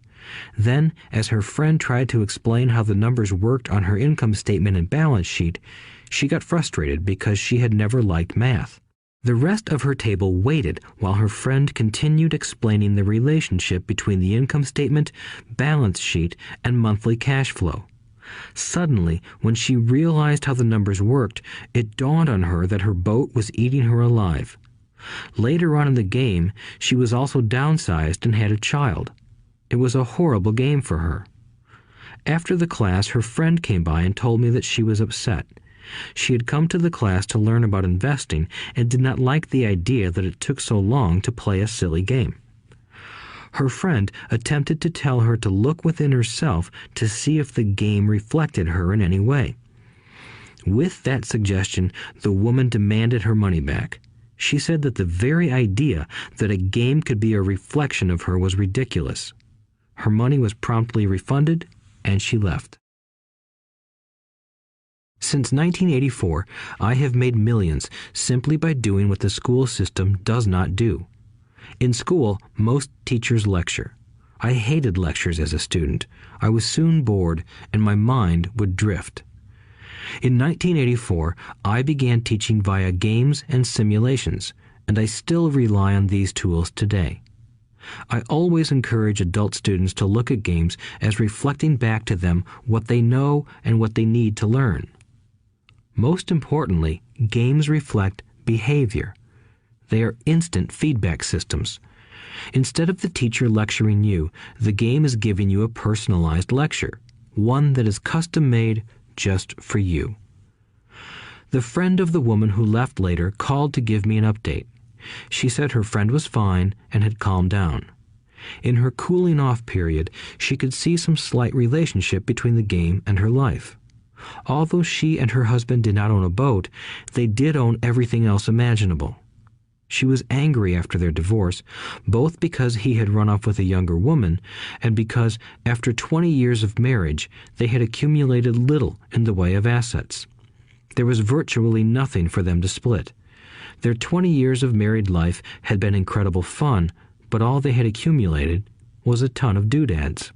Then, as her friend tried to explain how the numbers worked on her income statement and balance sheet, she got frustrated because she had never liked math. The rest of her table waited while her friend continued explaining the relationship between the income statement, balance sheet, and monthly cash flow. Suddenly, when she realized how the numbers worked, it dawned on her that her boat was eating her alive. Later on in the game, she was also downsized and had a child. It was a horrible game for her. After the class, her friend came by and told me that she was upset. She had come to the class to learn about investing and did not like the idea that it took so long to play a silly game. Her friend attempted to tell her to look within herself to see if the game reflected her in any way. With that suggestion, the woman demanded her money back. She said that the very idea that a game could be a reflection of her was ridiculous. Her money was promptly refunded, and she left. Since 1984, I have made millions simply by doing what the school system does not do. In school, most teachers lecture. I hated lectures as a student. I was soon bored, and my mind would drift. In 1984, I began teaching via games and simulations, and I still rely on these tools today. I always encourage adult students to look at games as reflecting back to them what they know and what they need to learn. Most importantly, games reflect behavior. They are instant feedback systems. Instead of the teacher lecturing you, the game is giving you a personalized lecture, one that is custom-made just for you. The friend of the woman who left later called to give me an update. She said her friend was fine and had calmed down. In her cooling off period, she could see some slight relationship between the game and her life. Although she and her husband did not own a boat, they did own everything else imaginable. She was angry after their divorce, both because he had run off with a younger woman and because, after 20 years of marriage, they had accumulated little in the way of assets. There was virtually nothing for them to split. Their 20 years of married life had been incredible fun, but all they had accumulated was a ton of doodads.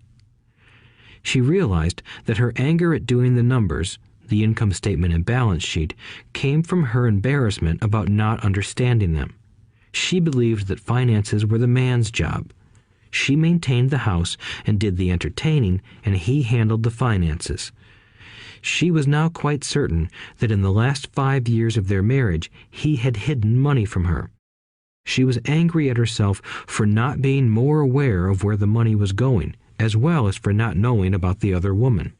She realized that her anger at doing the numbers, the income statement and balance sheet, came from her embarrassment about not understanding them. She believed that finances were the man's job. She maintained the house and did the entertaining, and he handled the finances. She was now quite certain that in the last 5 years of their marriage, he had hidden money from her. She was angry at herself for not being more aware of where the money was going, as well as for not knowing about the other woman.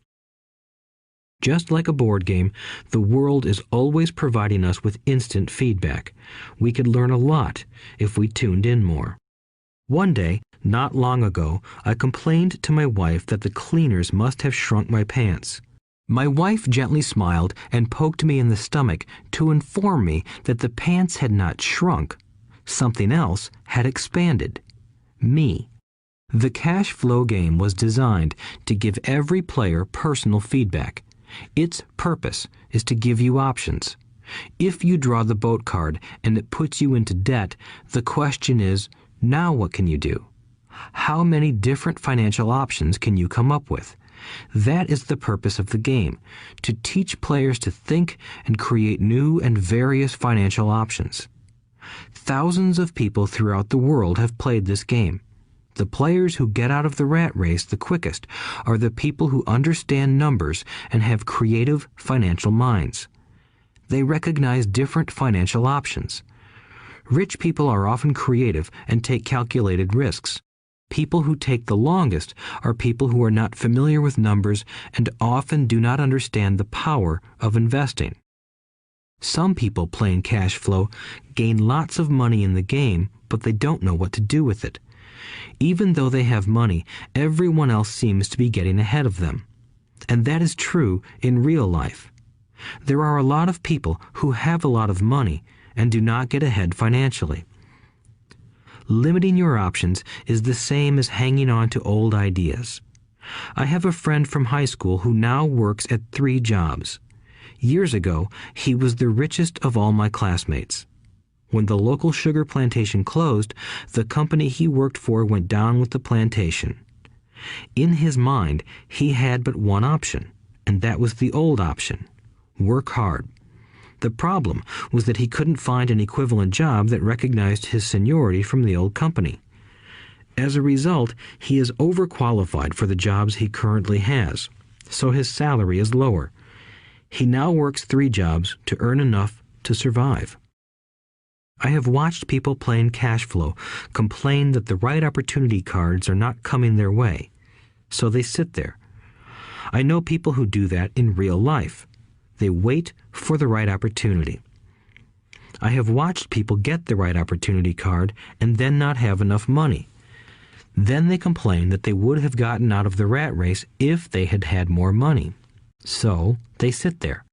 Just like a board game, the world is always providing us with instant feedback. We could learn a lot if we tuned in more. One day, not long ago, I complained to my wife that the cleaners must have shrunk my pants. My wife gently smiled and poked me in the stomach to inform me that the pants had not shrunk. Something else had expanded. Me. The cash flow game was designed to give every player personal feedback. Its purpose is to give you options. If you draw the boat card and it puts you into debt, the question is, now what can you do? How many different financial options can you come up with? That is the purpose of the game, to teach players to think and create new and various financial options. Thousands of people throughout the world have played this game. The players who get out of the rat race the quickest are the people who understand numbers and have creative financial minds. They recognize different financial options. Rich people are often creative and take calculated risks. People who take the longest are people who are not familiar with numbers and often do not understand the power of investing. Some people playing cash flow gain lots of money in the game, but they don't know what to do with it. Even though they have money, everyone else seems to be getting ahead of them. And that is true in real life. There are a lot of people who have a lot of money and do not get ahead financially. Limiting your options is the same as hanging on to old ideas. I have a friend from high school who now works at 3 jobs. Years ago, he was the richest of all my classmates. When the local sugar plantation closed, the company he worked for went down with the plantation. In his mind, he had but one option, and that was the old option: work hard. The problem was that he couldn't find an equivalent job that recognized his seniority from the old company. As a result, he is overqualified for the jobs he currently has. so his salary is lower. He now works 3 jobs to earn enough to survive. I have watched people playing cash flow complain that the right opportunity cards are not coming their way, so they sit there. I know people who do that in real life. They wait for the right opportunity. I have watched people get the right opportunity card and then not have enough money. Then they complain that they would have gotten out of the rat race if they had had more money. So they sit there.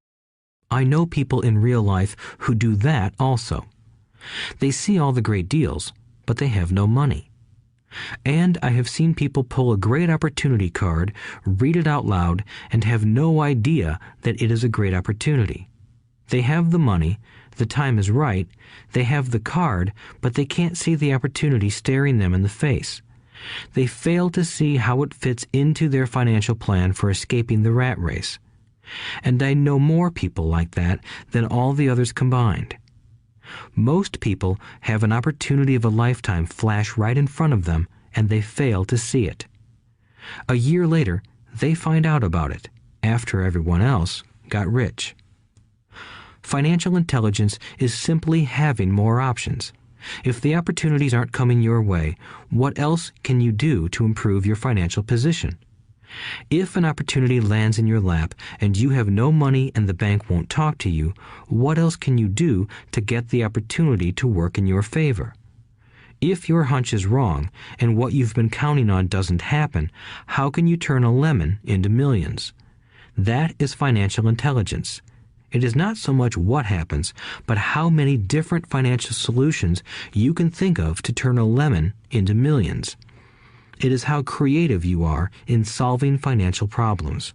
I know people in real life who do that also. They see all the great deals, but they have no money. And I have seen people pull a great opportunity card, read it out loud, and have no idea that it is a great opportunity. They have the money, the time is right, they have the card, but they can't see the opportunity staring them in the face. They fail to see how it fits into their financial plan for escaping the rat race. And I know more people like that than all the others combined. Most people have an opportunity of a lifetime flash right in front of them, and they fail to see it. A year later, they find out about it, after everyone else got rich. Financial intelligence is simply having more options. If the opportunities aren't coming your way, what else can you do to improve your financial position? If an opportunity lands in your lap and you have no money and the bank won't talk to you, what else can you do to get the opportunity to work in your favor? If your hunch is wrong and what you've been counting on doesn't happen, how can you turn a lemon into millions? That is financial intelligence. It is not so much what happens, but how many different financial solutions you can think of to turn a lemon into millions. It is how creative you are in solving financial problems.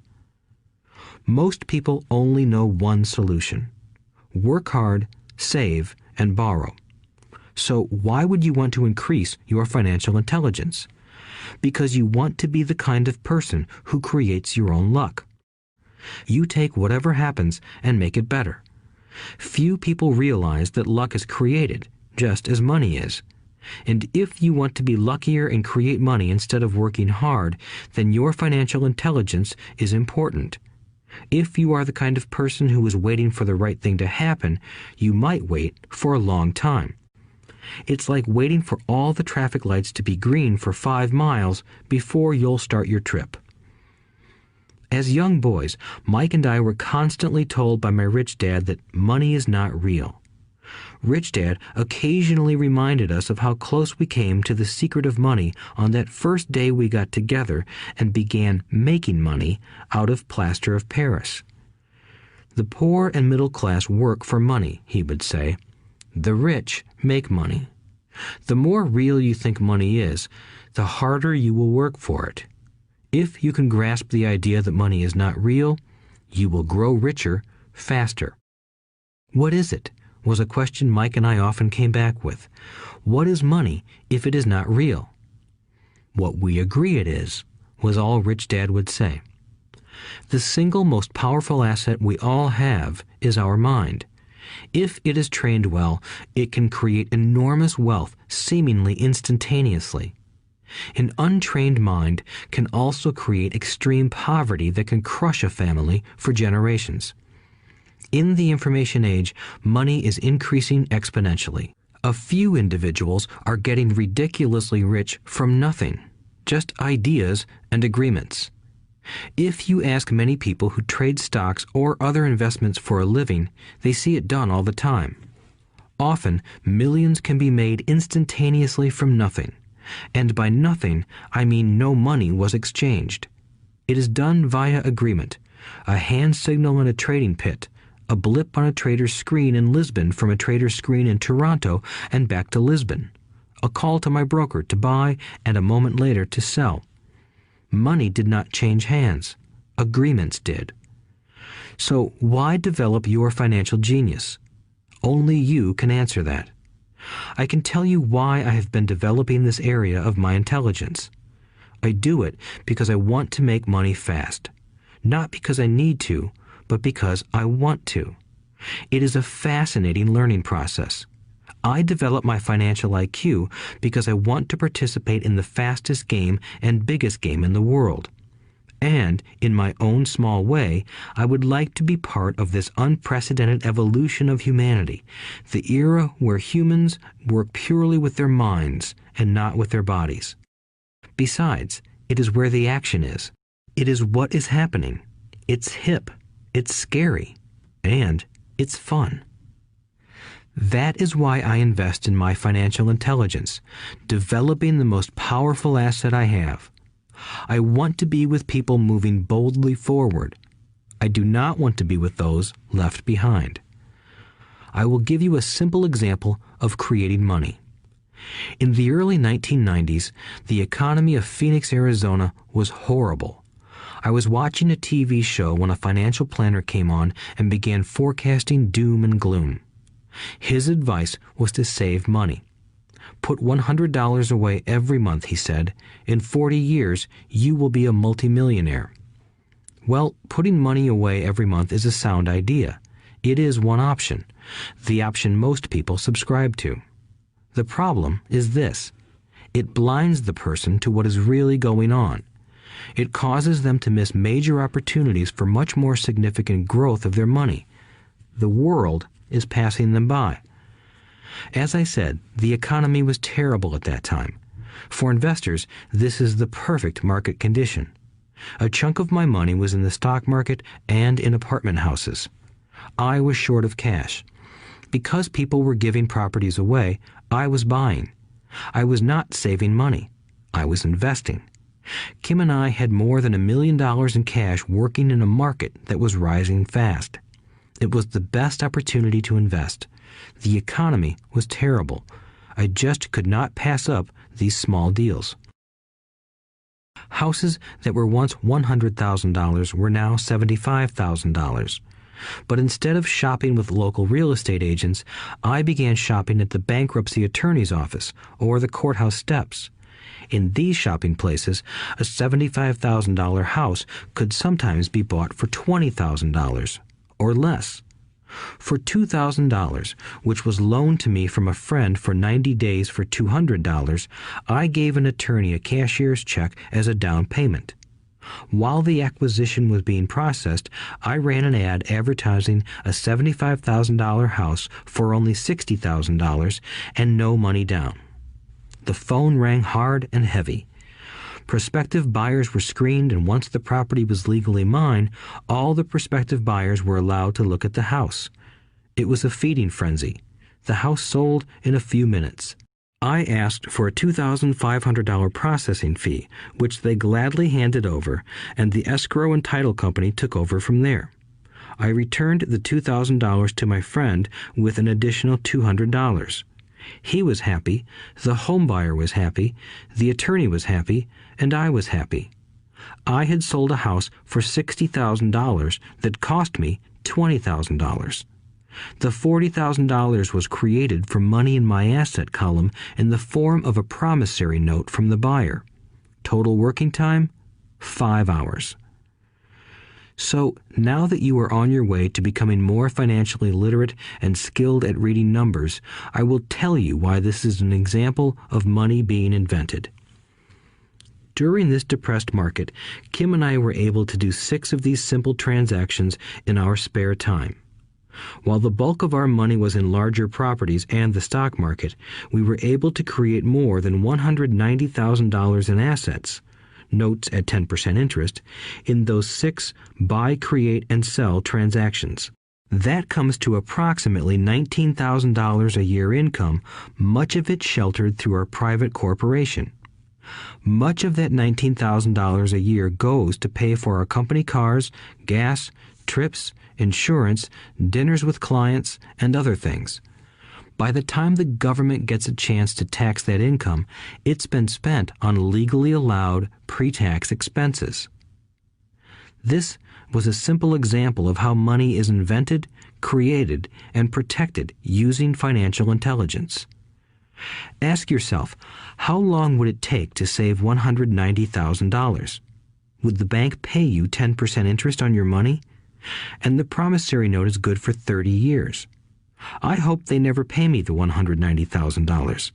Most people only know one solution: work hard, save, and borrow. So why would you want to increase your financial intelligence? Because you want to be the kind of person who creates your own luck. You take whatever happens and make it better. Few people realize that luck is created, just as money is. And if you want to be luckier and create money instead of working hard, then your financial intelligence is important. If you are the kind of person who is waiting for the right thing to happen, you might wait for a long time. It's like waiting for all the traffic lights to be green for 5 miles before you'll start your trip. As young boys, Mike and I were constantly told by my rich dad that money is not real. Rich Dad occasionally reminded us of how close we came to the secret of money on that first day we got together and began making money out of plaster of Paris. The poor and middle class work for money, he would say. The rich make money. The more real you think money is, the harder you will work for it. If you can grasp the idea that money is not real, you will grow richer faster. What is it? Was a question Mike and I often came back with. What is money if it is not real? What we agree it is, was all Rich Dad would say. The single most powerful asset we all have is our mind. If it is trained well, it can create enormous wealth seemingly instantaneously. An untrained mind can also create extreme poverty that can crush a family for generations. In the information age, money is increasing exponentially. A few individuals are getting ridiculously rich from nothing, just ideas and agreements. If you ask many people who trade stocks or other investments for a living, they see it done all the time. Often, millions can be made instantaneously from nothing. And by nothing, I mean no money was exchanged. It is done via agreement, a hand signal in a trading pit, a blip on a trader's screen in Lisbon from a trader's screen in Toronto and back to Lisbon, a call to my broker to buy and a moment later to sell. Money did not change hands. Agreements did. So why develop your financial genius? Only you can answer that. I can tell you why I have been developing this area of my intelligence. I do it because I want to make money fast. Not because I need to, but because I want to. It is a fascinating learning process. I develop my financial IQ because I want to participate in the fastest game and biggest game in the world. And, in my own small way, I would like to be part of this unprecedented evolution of humanity, the era where humans work purely with their minds and not with their bodies. Besides, it is where the action is. It is what is happening. It's hip, it's scary, and it's fun. That is why I invest in my financial intelligence, developing the most powerful asset I have. I want to be with people moving boldly forward. I do not want to be with those left behind. I will give you a simple example of creating money. In the early 1990s, the economy of Phoenix, Arizona was horrible. I was watching a TV show when a financial planner came on and began forecasting doom and gloom. His advice was to save money. Put $100 away every month, he said. In 40 years, you will be a multimillionaire. Well, putting money away every month is a sound idea. It is one option, the option most people subscribe to. The problem is this. It blinds the person to what is really going on. It causes them to miss major opportunities for much more significant growth of their money. The world is passing them by. As I said, the economy was terrible at that time. For investors, this is the perfect market condition. A chunk of my money was in the stock market and in apartment houses. I was short of cash. Because people were giving properties away, I was buying. I was not saving money. I was investing. Kim and I had more than $1 million in cash working in a market that was rising fast. It was the best opportunity to invest. The economy was terrible. I just could not pass up these small deals. Houses that were once $100,000 were now $75,000. But instead of shopping with local real estate agents, I began shopping at the bankruptcy attorney's office or the courthouse steps. In these shopping places, a $75,000 house could sometimes be bought for $20,000 or less. For $2,000, which was loaned to me from a friend for 90 days for $200, I gave an attorney a cashier's check as a down payment. While the acquisition was being processed, I ran an ad advertising a $75,000 house for only $60,000 and no money down. The phone rang hard and heavy. Prospective buyers were screened, and once the property was legally mine, all the prospective buyers were allowed to look at the house. It was a feeding frenzy. The house sold in a few minutes. I asked for a $2,500 processing fee, which they gladly handed over, and the escrow and title company took over from there. I returned the $2,000 to my friend with an additional $200. He was happy, the home buyer was happy, the attorney was happy, and I was happy. I had sold a house for $60,000 that cost me $20,000. The $40,000 was created from money in my asset column in the form of a promissory note from the buyer. Total working time, 5 hours. So, now that you are on your way to becoming more financially literate and skilled at reading numbers, I will tell you why this is an example of money being invented. During this depressed market, Kim and I were able to do 6 of these simple transactions in our spare time. While the bulk of our money was in larger properties and the stock market, we were able to create more than $190,000 in assets, notes at 10% interest, in those 6 buy, create, and sell transactions. That comes to approximately $19,000 a year income, much of it sheltered through our private corporation. Much of that $19,000 a year goes to pay for our company cars, gas, trips, insurance, dinners with clients, and other things. By the time the government gets a chance to tax that income, it's been spent on legally allowed pre-tax expenses. This was a simple example of how money is invented, created, and protected using financial intelligence. Ask yourself, how long would it take to save $190,000? Would the bank pay you 10% interest on your money? And the promissory note is good for 30 years. I hope they never pay me the $190,000.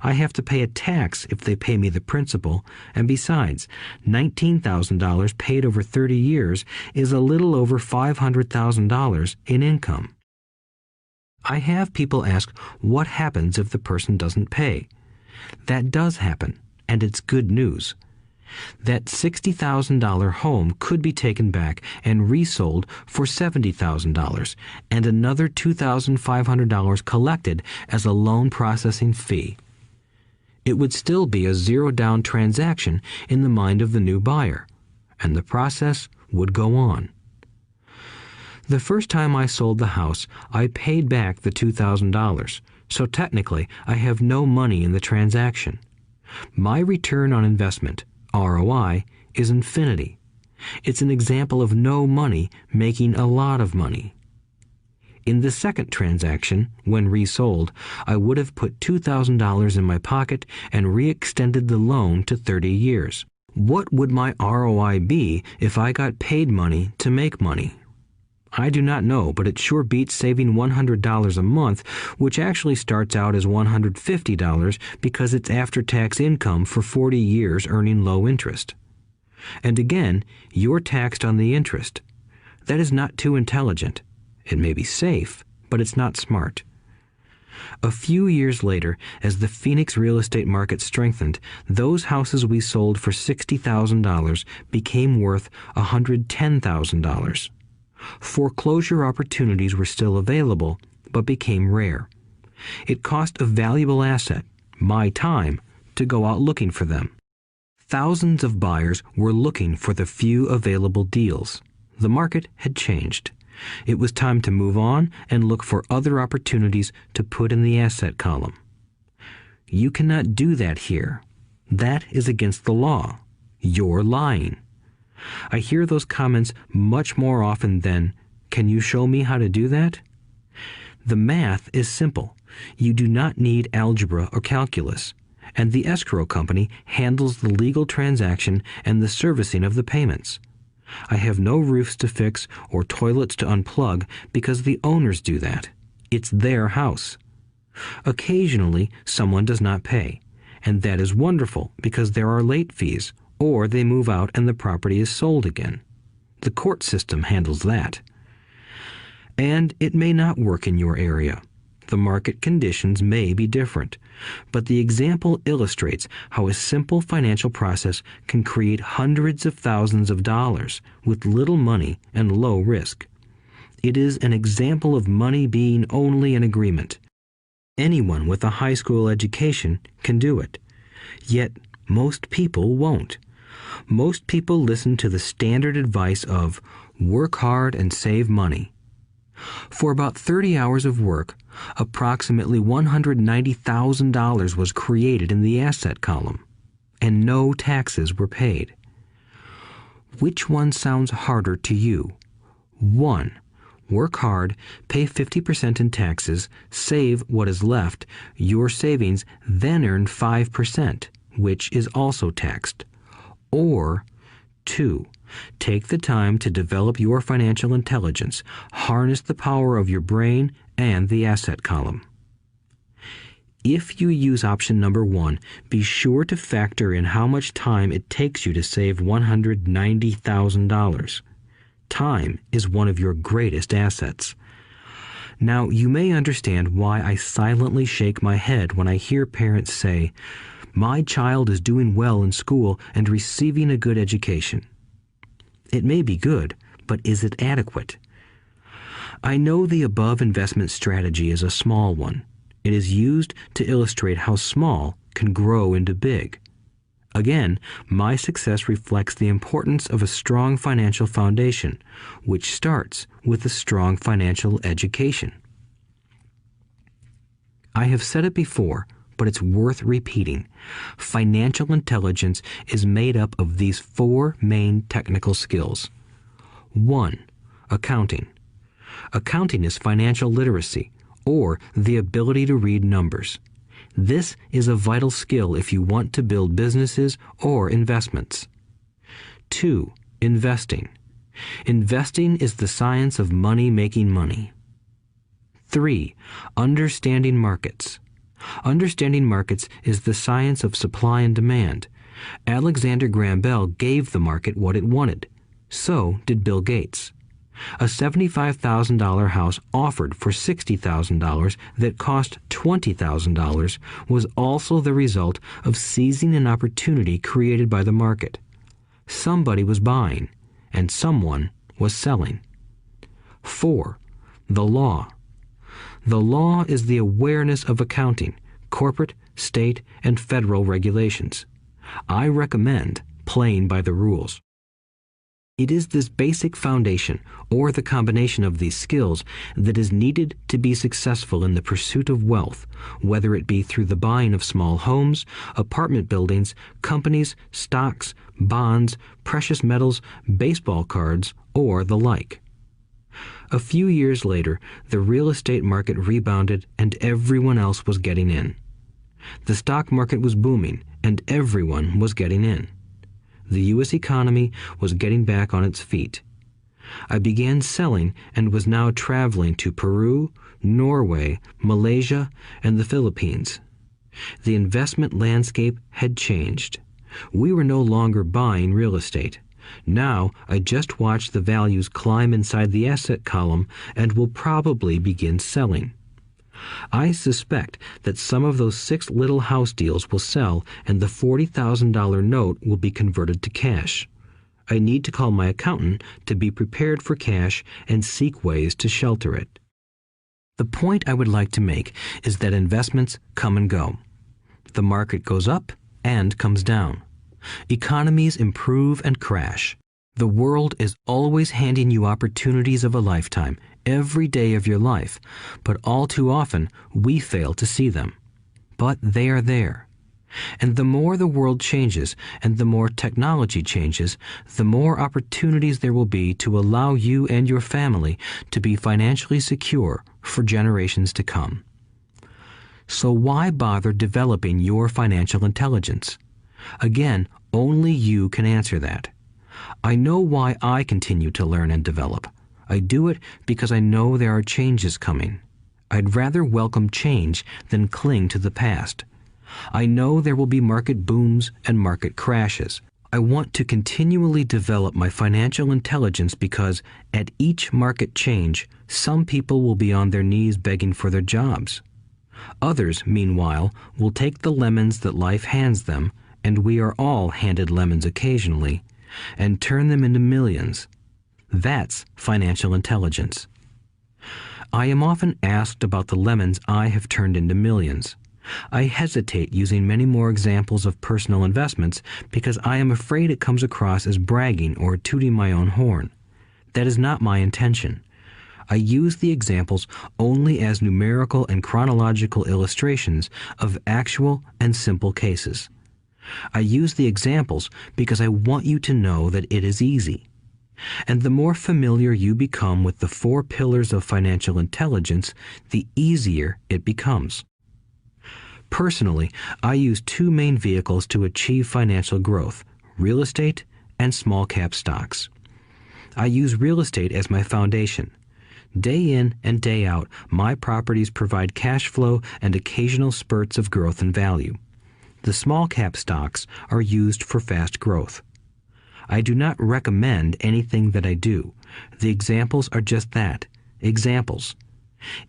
I have to pay a tax if they pay me the principal, and besides, $19,000 paid over 30 years is a little over $500,000 in income. I have people ask what happens if the person doesn't pay. That does happen, and it's good news. That $60,000 home could be taken back and resold for $70,000 and another $2,500 collected as a loan processing fee. It would still be a zero-down transaction in the mind of the new buyer, and the process would go on. The first time I sold the house, I paid back the $2,000, so technically I have no money in the transaction. My return on investment, ROI, is infinity. It's an example of no money making a lot of money. In the second transaction, when resold, I would have put $2,000 in my pocket and re-extended the loan to 30 years. What would my ROI be if I got paid money to make money? I do not know, but it sure beats saving $100 a month, which actually starts out as $150 because it's after-tax income for 40 years earning low interest. And again, you're taxed on the interest. That is not too intelligent. It may be safe, but it's not smart. A few years later, as the Phoenix real estate market strengthened, those houses we sold for $60,000 became worth $110,000. Foreclosure opportunities were still available, but became rare. It cost a valuable asset, my time, to go out looking for them. Thousands of buyers were looking for the few available deals. The market had changed. It was time to move on and look for other opportunities to put in the asset column. You cannot do that here. That is against the law. You're lying. I hear those comments much more often than, "Can you show me how to do that?" The math is simple. You do not need algebra or calculus, and the escrow company handles the legal transaction and the servicing of the payments. I have no roofs to fix or toilets to unplug because the owners do that. It's their house. Occasionally, someone does not pay, and that is wonderful because there are late fees, or they move out and the property is sold again. The court system handles that. And it may not work in your area. The market conditions may be different, but the example illustrates how a simple financial process can create hundreds of thousands of dollars with little money and low risk. It is an example of money being only an agreement. Anyone with a high school education can do it. Yet most people won't. Most people listen to the standard advice of work hard and save money. For about 30 hours of work, approximately $190,000 was created in the asset column, and no taxes were paid. Which one sounds harder to you? 1. Work hard, pay 50% in taxes, save what is left, your savings, then earn 5%, which is also taxed. Or 2. Take the time to develop your financial intelligence, harness the power of your brain and the asset column. If you use option number 1, be sure to factor in how much time it takes you to save $190,000. Time is one of your greatest assets. Now, you may understand why I silently shake my head when I hear parents say, "My child is doing well in school and receiving a good education." It may be good, but is it adequate? I know the above investment strategy is a small one. It is used to illustrate how small can grow into big. Again, my success reflects the importance of a strong financial foundation, which starts with a strong financial education. I have said it before, but it's worth repeating. Financial intelligence is made up of these 4 main technical skills. 1. Accounting. Accounting is financial literacy, or the ability to read numbers. This is a vital skill if you want to build businesses or investments. 2. Investing. Investing is the science of money making money. 3. Understanding markets. Understanding markets is the science of supply and demand. Alexander Graham Bell gave the market what it wanted. So did Bill Gates. A $75,000 house offered for $60,000 that cost $20,000 was also the result of seizing an opportunity created by the market. Somebody was buying, and someone was selling. 4. The law. The law is the awareness of accounting, corporate, state, and federal regulations. I recommend playing by the rules. It is this basic foundation, or the combination of these skills, that is needed to be successful in the pursuit of wealth, whether it be through the buying of small homes, apartment buildings, companies, stocks, bonds, precious metals, baseball cards, or the like. A few years later, the real estate market rebounded and everyone else was getting in. The stock market was booming and everyone was getting in. The U.S. economy was getting back on its feet. I began selling and was now traveling to Peru, Norway, Malaysia, and the Philippines. The investment landscape had changed. We were no longer buying real estate. Now I just watch the values climb inside the asset column and will probably begin selling. I suspect that some of those 6 little house deals will sell and the $40,000 note will be converted to cash. I need to call my accountant to be prepared for cash and seek ways to shelter it. The point I would like to make is that investments come and go. The market goes up and comes down. Economies improve and crash. The world is always handing you opportunities of a lifetime, every day of your life, but all too often we fail to see them. But they are there. And the more the world changes and the more technology changes, the more opportunities there will be to allow you and your family to be financially secure for generations to come. So why bother developing your financial intelligence? Again, only you can answer that. I know why I continue to learn and develop. I do it because I know there are changes coming. I'd rather welcome change than cling to the past. I know there will be market booms and market crashes. I want to continually develop my financial intelligence because at each market change, some people will be on their knees begging for their jobs. Others, meanwhile, will take the lemons that life hands them, and we are all handed lemons occasionally, and turn them into millions. That's financial intelligence. I am often asked about the lemons I have turned into millions. I hesitate using many more examples of personal investments because I am afraid it comes across as bragging or tooting my own horn. That is not my intention. I use the examples only as numerical and chronological illustrations of actual and simple cases. I use the examples because I want you to know that it is easy. And the more familiar you become with the 4 pillars of financial intelligence, the easier it becomes. Personally, I use 2 main vehicles to achieve financial growth: real estate and small cap stocks. I use real estate as my foundation. Day in and day out, my properties provide cash flow and occasional spurts of growth and value. The small cap stocks are used for fast growth. I do not recommend anything that I do. The examples are just that, examples.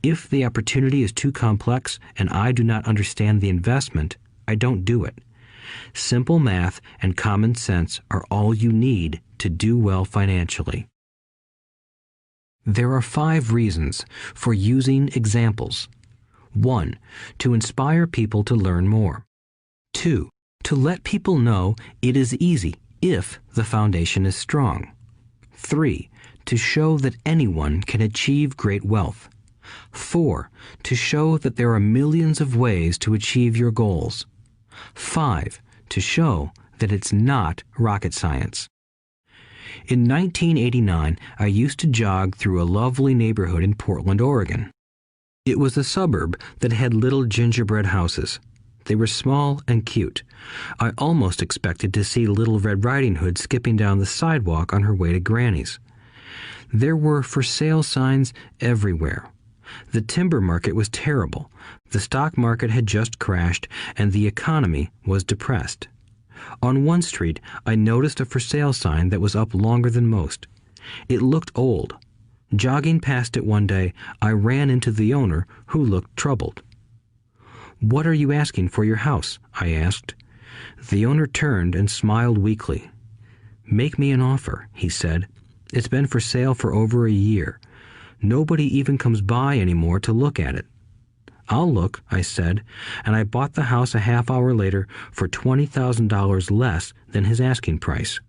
If the opportunity is too complex and I do not understand the investment, I don't do it. Simple math and common sense are all you need to do well financially. There are 5 reasons for using examples. 1. To inspire people to learn more. 2. To let people know it is easy if the foundation is strong. 3. To show that anyone can achieve great wealth. 4. To show that there are millions of ways to achieve your goals. 5. To show that it's not rocket science. In 1989, I used to jog through a lovely neighborhood in Portland, Oregon. It was a suburb that had little gingerbread houses. They were small and cute. I almost expected to see Little Red Riding Hood skipping down the sidewalk on her way to Granny's. There were for sale signs everywhere. The timber market was terrible. The stock market had just crashed, and the economy was depressed. On one street, I noticed a for sale sign that was up longer than most. It looked old. Jogging past it one day, I ran into the owner, who looked troubled. "What are you asking for your house?" I asked. The owner turned and smiled weakly. "Make me an offer," he said. "It's been for sale for over a year. Nobody even comes by anymore to look at it." "I'll look," I said, and I bought the house a half hour later for $20,000 less than his asking price.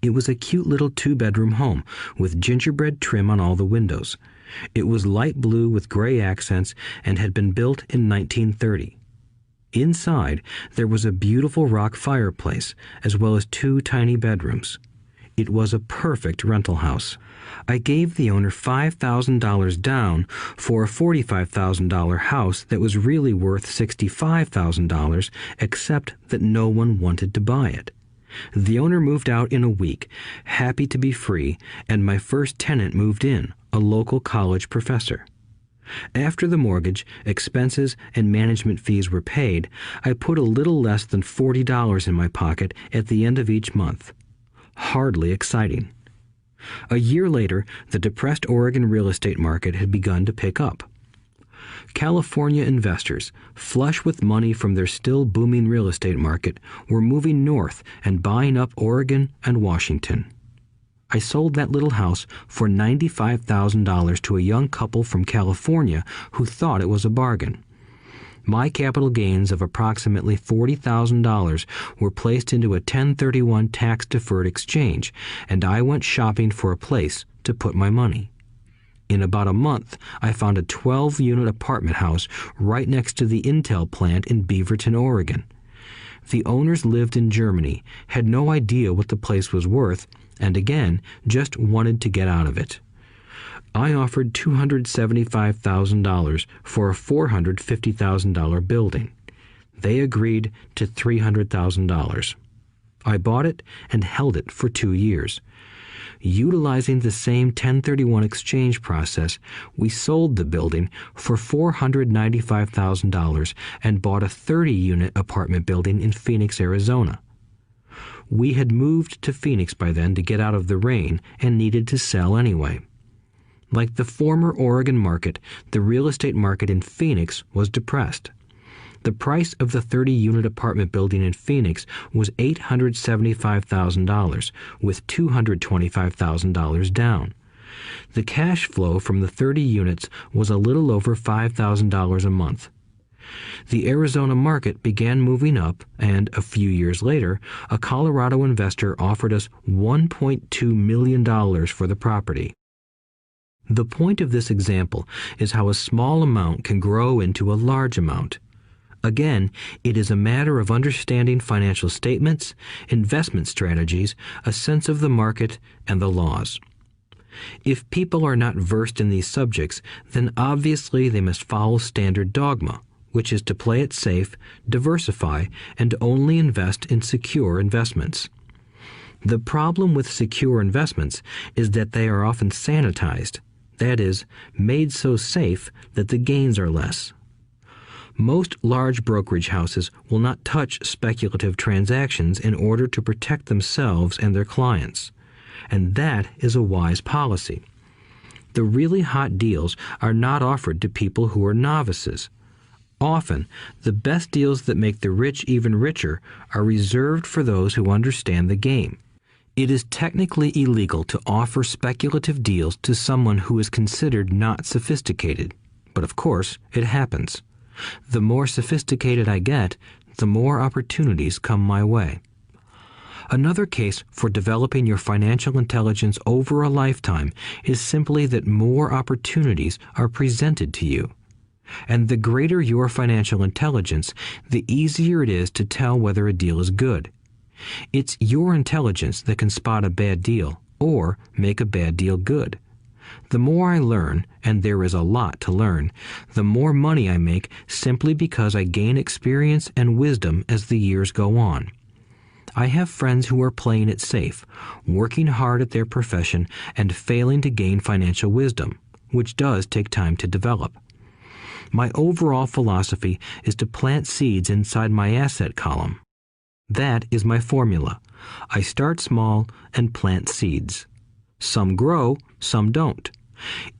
It was a cute little 2-bedroom home with gingerbread trim on all the windows. It was light blue with gray accents and had been built in 1930. Inside, there was a beautiful rock fireplace, as well as 2 tiny bedrooms. It was a perfect rental house. I gave the owner $5,000 down for a $45,000 house that was really worth $65,000, except that no one wanted to buy it. The owner moved out in a week, happy to be free, and my first tenant moved in, a local college professor. After the mortgage, expenses, and management fees were paid, I put a little less than $40 in my pocket at the end of each month. Hardly exciting. A year later, the depressed Oregon real estate market had begun to pick up. California investors, flush with money from their still booming real estate market, were moving north and buying up Oregon and Washington. I sold that little house for $95,000 to a young couple from California who thought it was a bargain. My capital gains of approximately $40,000 were placed into a 1031 tax-deferred exchange, and I went shopping for a place to put my money. In about a month, I found a 12-unit apartment house right next to the Intel plant in Beaverton, Oregon. The owners lived in Germany, had no idea what the place was worth, and again, just wanted to get out of it. I offered $275,000 for a $450,000 building. They agreed to $300,000. I bought it and held it for 2 years. Utilizing the same 1031 exchange process, we sold the building for $495,000 and bought a 30-unit apartment building in Phoenix, Arizona. We had moved to Phoenix by then to get out of the rain and needed to sell anyway. Like the former Oregon market, the real estate market in Phoenix was depressed. The price of the 30-unit apartment building in Phoenix was $875,000, with $225,000 down. The cash flow from the 30 units was a little over $5,000 a month. The Arizona market began moving up, and a few years later, a Colorado investor offered us $1.2 million for the property. The point of this example is how a small amount can grow into a large amount. Again, it is a matter of understanding financial statements, investment strategies, a sense of the market, and the laws. If people are not versed in these subjects, then obviously they must follow standard dogma, which is to play it safe, diversify, and only invest in secure investments. The problem with secure investments is that they are often sanitized, that is, made so safe that the gains are less. Most large brokerage houses will not touch speculative transactions in order to protect themselves and their clients, and that is a wise policy. The really hot deals are not offered to people who are novices. Often, the best deals that make the rich even richer are reserved for those who understand the game. It is technically illegal to offer speculative deals to someone who is considered not sophisticated, but of course, it happens. The more sophisticated I get, the more opportunities come my way. Another case for developing your financial intelligence over a lifetime is simply that more opportunities are presented to you. And the greater your financial intelligence, the easier it is to tell whether a deal is good. It's your intelligence that can spot a bad deal or make a bad deal good. The more I learn, and there is a lot to learn, the more money I make simply because I gain experience and wisdom as the years go on. I have friends who are playing it safe, working hard at their profession and failing to gain financial wisdom, which does take time to develop. My overall philosophy is to plant seeds inside my asset column. That is my formula. I start small and plant seeds. Some grow, some don't.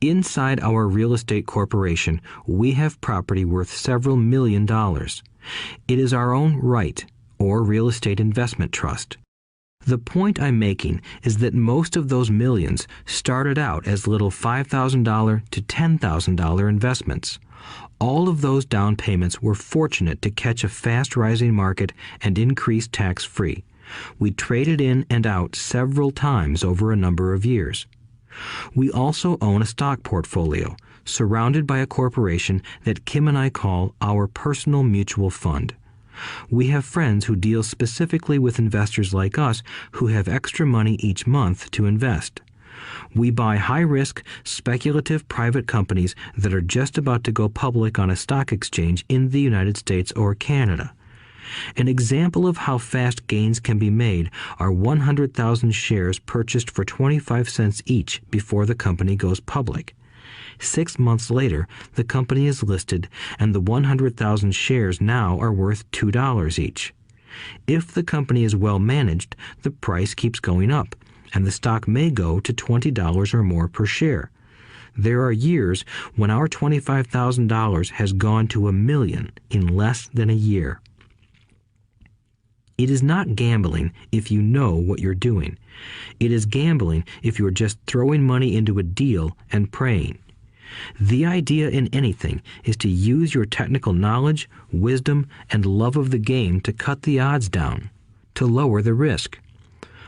Inside our real estate corporation, we have property worth several $1 million. It is our own right, or real estate investment trust. The point I'm making is that most of those millions started out as little $5,000 to $10,000 investments. All of those down payments were fortunate to catch a fast-rising market and increase tax-free. We traded in and out several times over a number of years. We also own a stock portfolio, surrounded by a corporation that Kim and I call our personal mutual fund. We have friends who deal specifically with investors like us who have extra money each month to invest. We buy high-risk, speculative private companies that are just about to go public on a stock exchange in the United States or Canada. An example of how fast gains can be made are 100,000 shares purchased for 25 cents each before the company goes public. 6 months later, the company is listed, and the 100,000 shares now are worth $2 each. If the company is well managed, the price keeps going up, and the stock may go to $20 or more per share. There are years when our $25,000 has gone to $1 million in less than a year. It is not gambling if you know what you're doing. It is gambling if you're just throwing money into a deal and praying. The idea in anything is to use your technical knowledge, wisdom, and love of the game to cut the odds down, to lower the risk.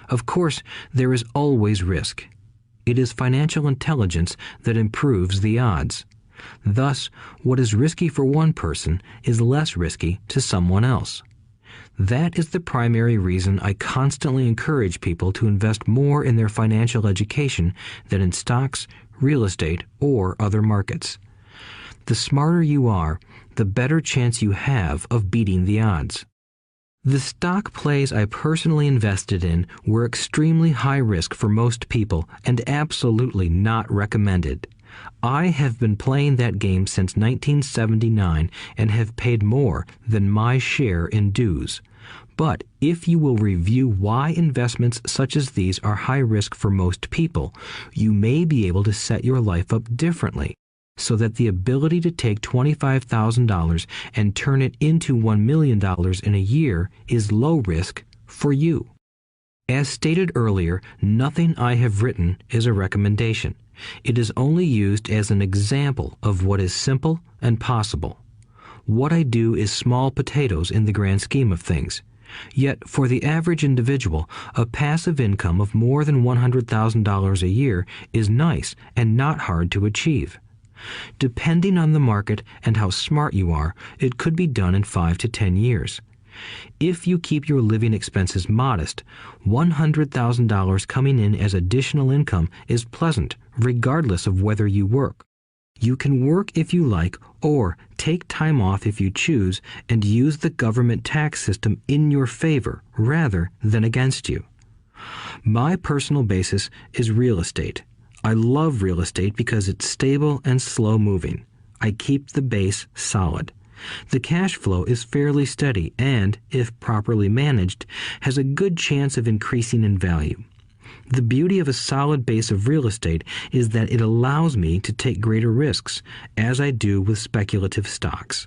Of course, there is always risk. It is financial intelligence that improves the odds. Thus, what is risky for one person is less risky to someone else. That is the primary reason I constantly encourage people to invest more in their financial education than in stocks, real estate, or other markets. The smarter you are, the better chance you have of beating the odds. The stock plays I personally invested in were extremely high risk for most people and absolutely not recommended. I have been playing that game since 1979 and have paid more than my share in dues. But if you will review why investments such as these are high risk for most people, you may be able to set your life up differently, so that the ability to take $25,000 and turn it into $1 million in a year is low risk for you. As stated earlier, nothing I have written is a recommendation. It is only used as an example of what is simple and possible. What I do is small potatoes in the grand scheme of things. Yet, for the average individual, a passive income of more than $100,000 a year is nice and not hard to achieve. Depending on the market and how smart you are, it could be done in 5 to 10 years. If you keep your living expenses modest, $100,000 coming in as additional income is pleasant, regardless of whether you work. You can work if you like, or take time off if you choose, and use the government tax system in your favor rather than against you. My personal basis is real estate. I love real estate because it's stable and slow-moving. I keep the base solid. The cash flow is fairly steady and, if properly managed, has a good chance of increasing in value. The beauty of a solid base of real estate is that it allows me to take greater risks, as I do with speculative stocks.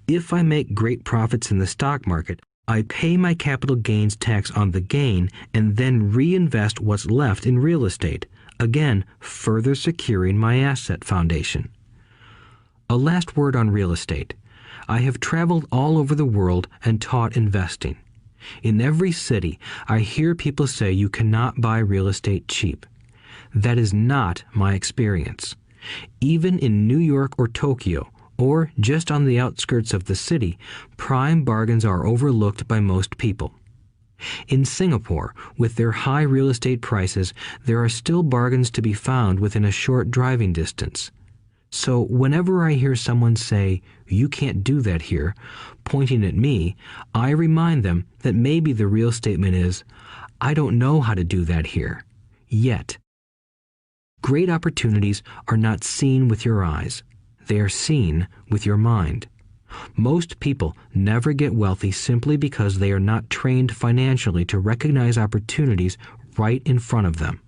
If I make great profits in the stock market, I pay my capital gains tax on the gain and then reinvest what's left in real estate, again further securing my asset foundation. A last word on real estate. I have traveled all over the world and taught investing. In every city, I hear people say you cannot buy real estate cheap. That is not my experience. Even in New York or Tokyo, or just on the outskirts of the city, prime bargains are overlooked by most people. In Singapore, with their high real estate prices, there are still bargains to be found within a short driving distance. So whenever I hear someone say, "You can't do that here," pointing at me, I remind them that maybe the real statement is, "I don't know how to do that here. Yet." Great opportunities are not seen with your eyes. They are seen with your mind. Most people never get wealthy simply because they are not trained financially to recognize opportunities right in front of them.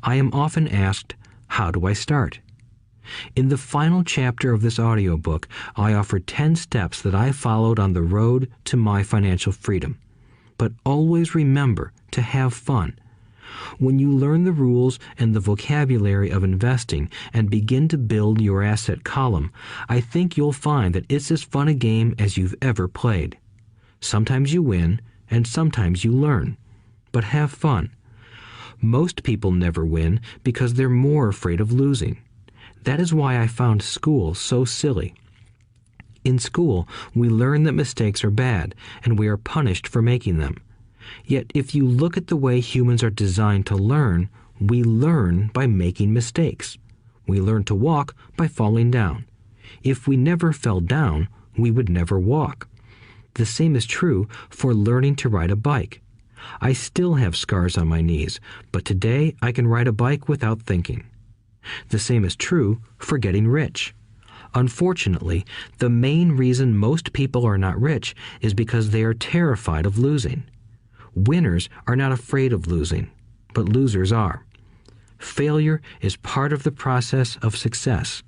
I am often asked, how do I start? In the final chapter of this audiobook, I offer 10 steps that I followed on the road to my financial freedom. But always remember to have fun. When you learn the rules and the vocabulary of investing and begin to build your asset column, I think you'll find that it's as fun a game as you've ever played. Sometimes you win, and sometimes you learn. But have fun. Most people never win because they're more afraid of losing. That is why I found school so silly. In school, we learn that mistakes are bad, and we are punished for making them. Yet if you look at the way humans are designed to learn, we learn by making mistakes. We learn to walk by falling down. If we never fell down, we would never walk. The same is true for learning to ride a bike. I still have scars on my knees, but today I can ride a bike without thinking. The same is true for getting rich. Unfortunately, the main reason most people are not rich is because they are terrified of losing. Winners are not afraid of losing, but losers are. Failure is part of the process of success.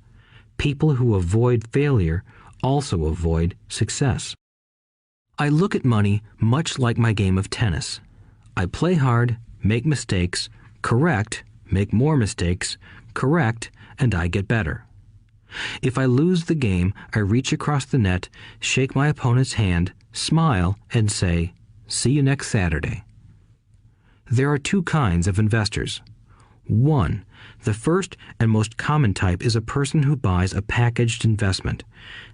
People who avoid failure also avoid success. I look at money much like my game of tennis. I play hard, make mistakes, correct, make more mistakes, correct, and I get better. If I lose the game, I reach across the net, shake my opponent's hand, smile, and say, "See you next Saturday." There are two kinds of investors. One, the first and most common type is a person who buys a packaged investment.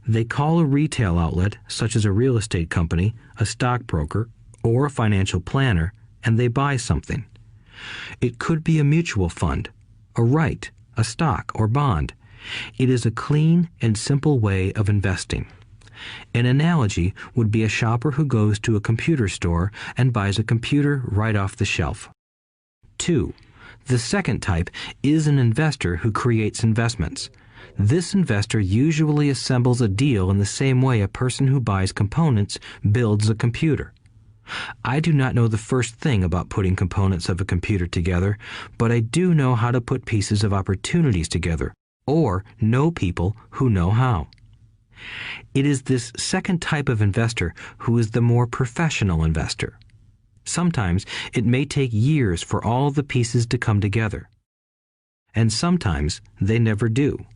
They call a retail outlet, such as a real estate company, a stockbroker, or a financial planner, and they buy something. It could be a mutual fund, a right, a stock, or bond. It is a clean and simple way of investing. An analogy would be a shopper who goes to a computer store and buys a computer right off the shelf. 2. The second type is an investor who creates investments. This investor usually assembles a deal in the same way a person who buys components builds a computer. I do not know the first thing about putting components of a computer together, but I do know how to put pieces of opportunities together, or know people who know how. It is this second type of investor who is the more professional investor. Sometimes it may take years for all the pieces to come together, and sometimes they never do.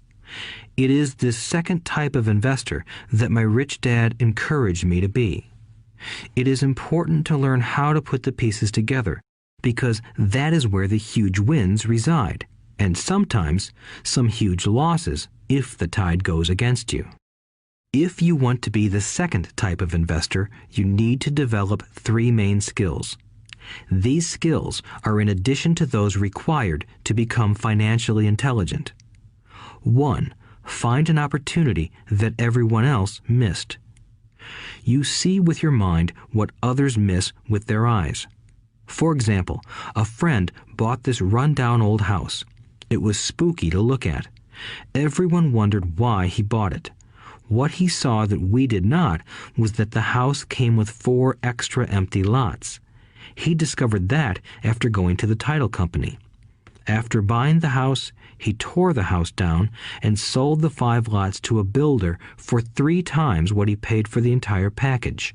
It is this second type of investor that my rich dad encouraged me to be. It is important to learn how to put the pieces together, because that is where the huge wins reside, and sometimes some huge losses if the tide goes against you. If you want to be the second type of investor, you need to develop 3 main skills. These skills are in addition to those required to become financially intelligent. 1. Find an opportunity that everyone else missed. You see with your mind what others miss with their eyes. For example, a friend bought this run-down old house. It was spooky to look at. Everyone wondered why he bought it. What he saw that we did not was that the house came with 4 extra empty lots. He discovered that after going to the title company. After buying the house, he tore the house down and sold the 5 lots to a builder for 3 times what he paid for the entire package.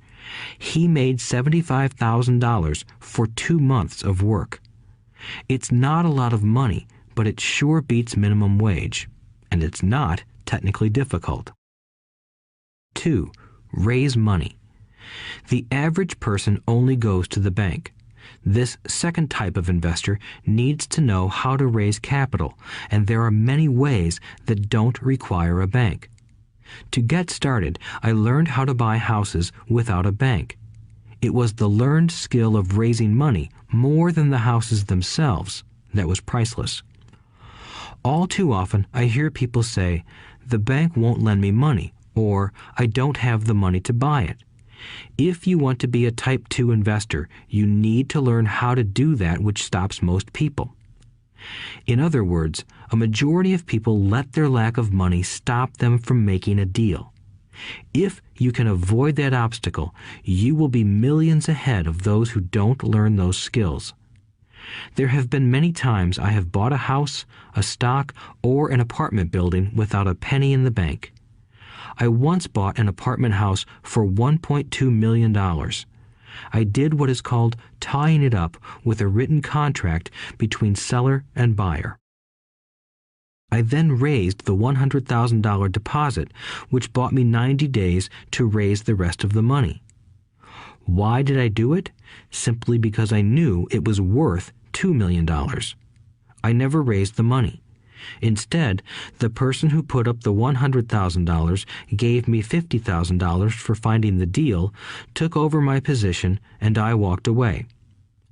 He made $75,000 for 2 months of work. It's not a lot of money, but it sure beats minimum wage, and it's not technically difficult. 2. Raise money. The average person only goes to the bank. This second type of investor needs to know how to raise capital, and there are many ways that don't require a bank. To get started, I learned how to buy houses without a bank. It was the learned skill of raising money more than the houses themselves that was priceless. All too often, I hear people say, "The bank won't lend me money," or "I don't have the money to buy it." If you want to be a Type 2 investor, you need to learn how to do that which stops most people. In other words, a majority of people let their lack of money stop them from making a deal. If you can avoid that obstacle, you will be millions ahead of those who don't learn those skills. There have been many times I have bought a house, a stock, or an apartment building without a penny in the bank. I once bought an apartment house for $1.2 million. I did what is called tying it up with a written contract between seller and buyer. I then raised the $100,000 deposit, which bought me 90 days to raise the rest of the money. Why did I do it? Simply because I knew it was worth $2 million. I never raised the money. Instead, the person who put up the $100,000 gave me $50,000 for finding the deal, took over my position, and I walked away.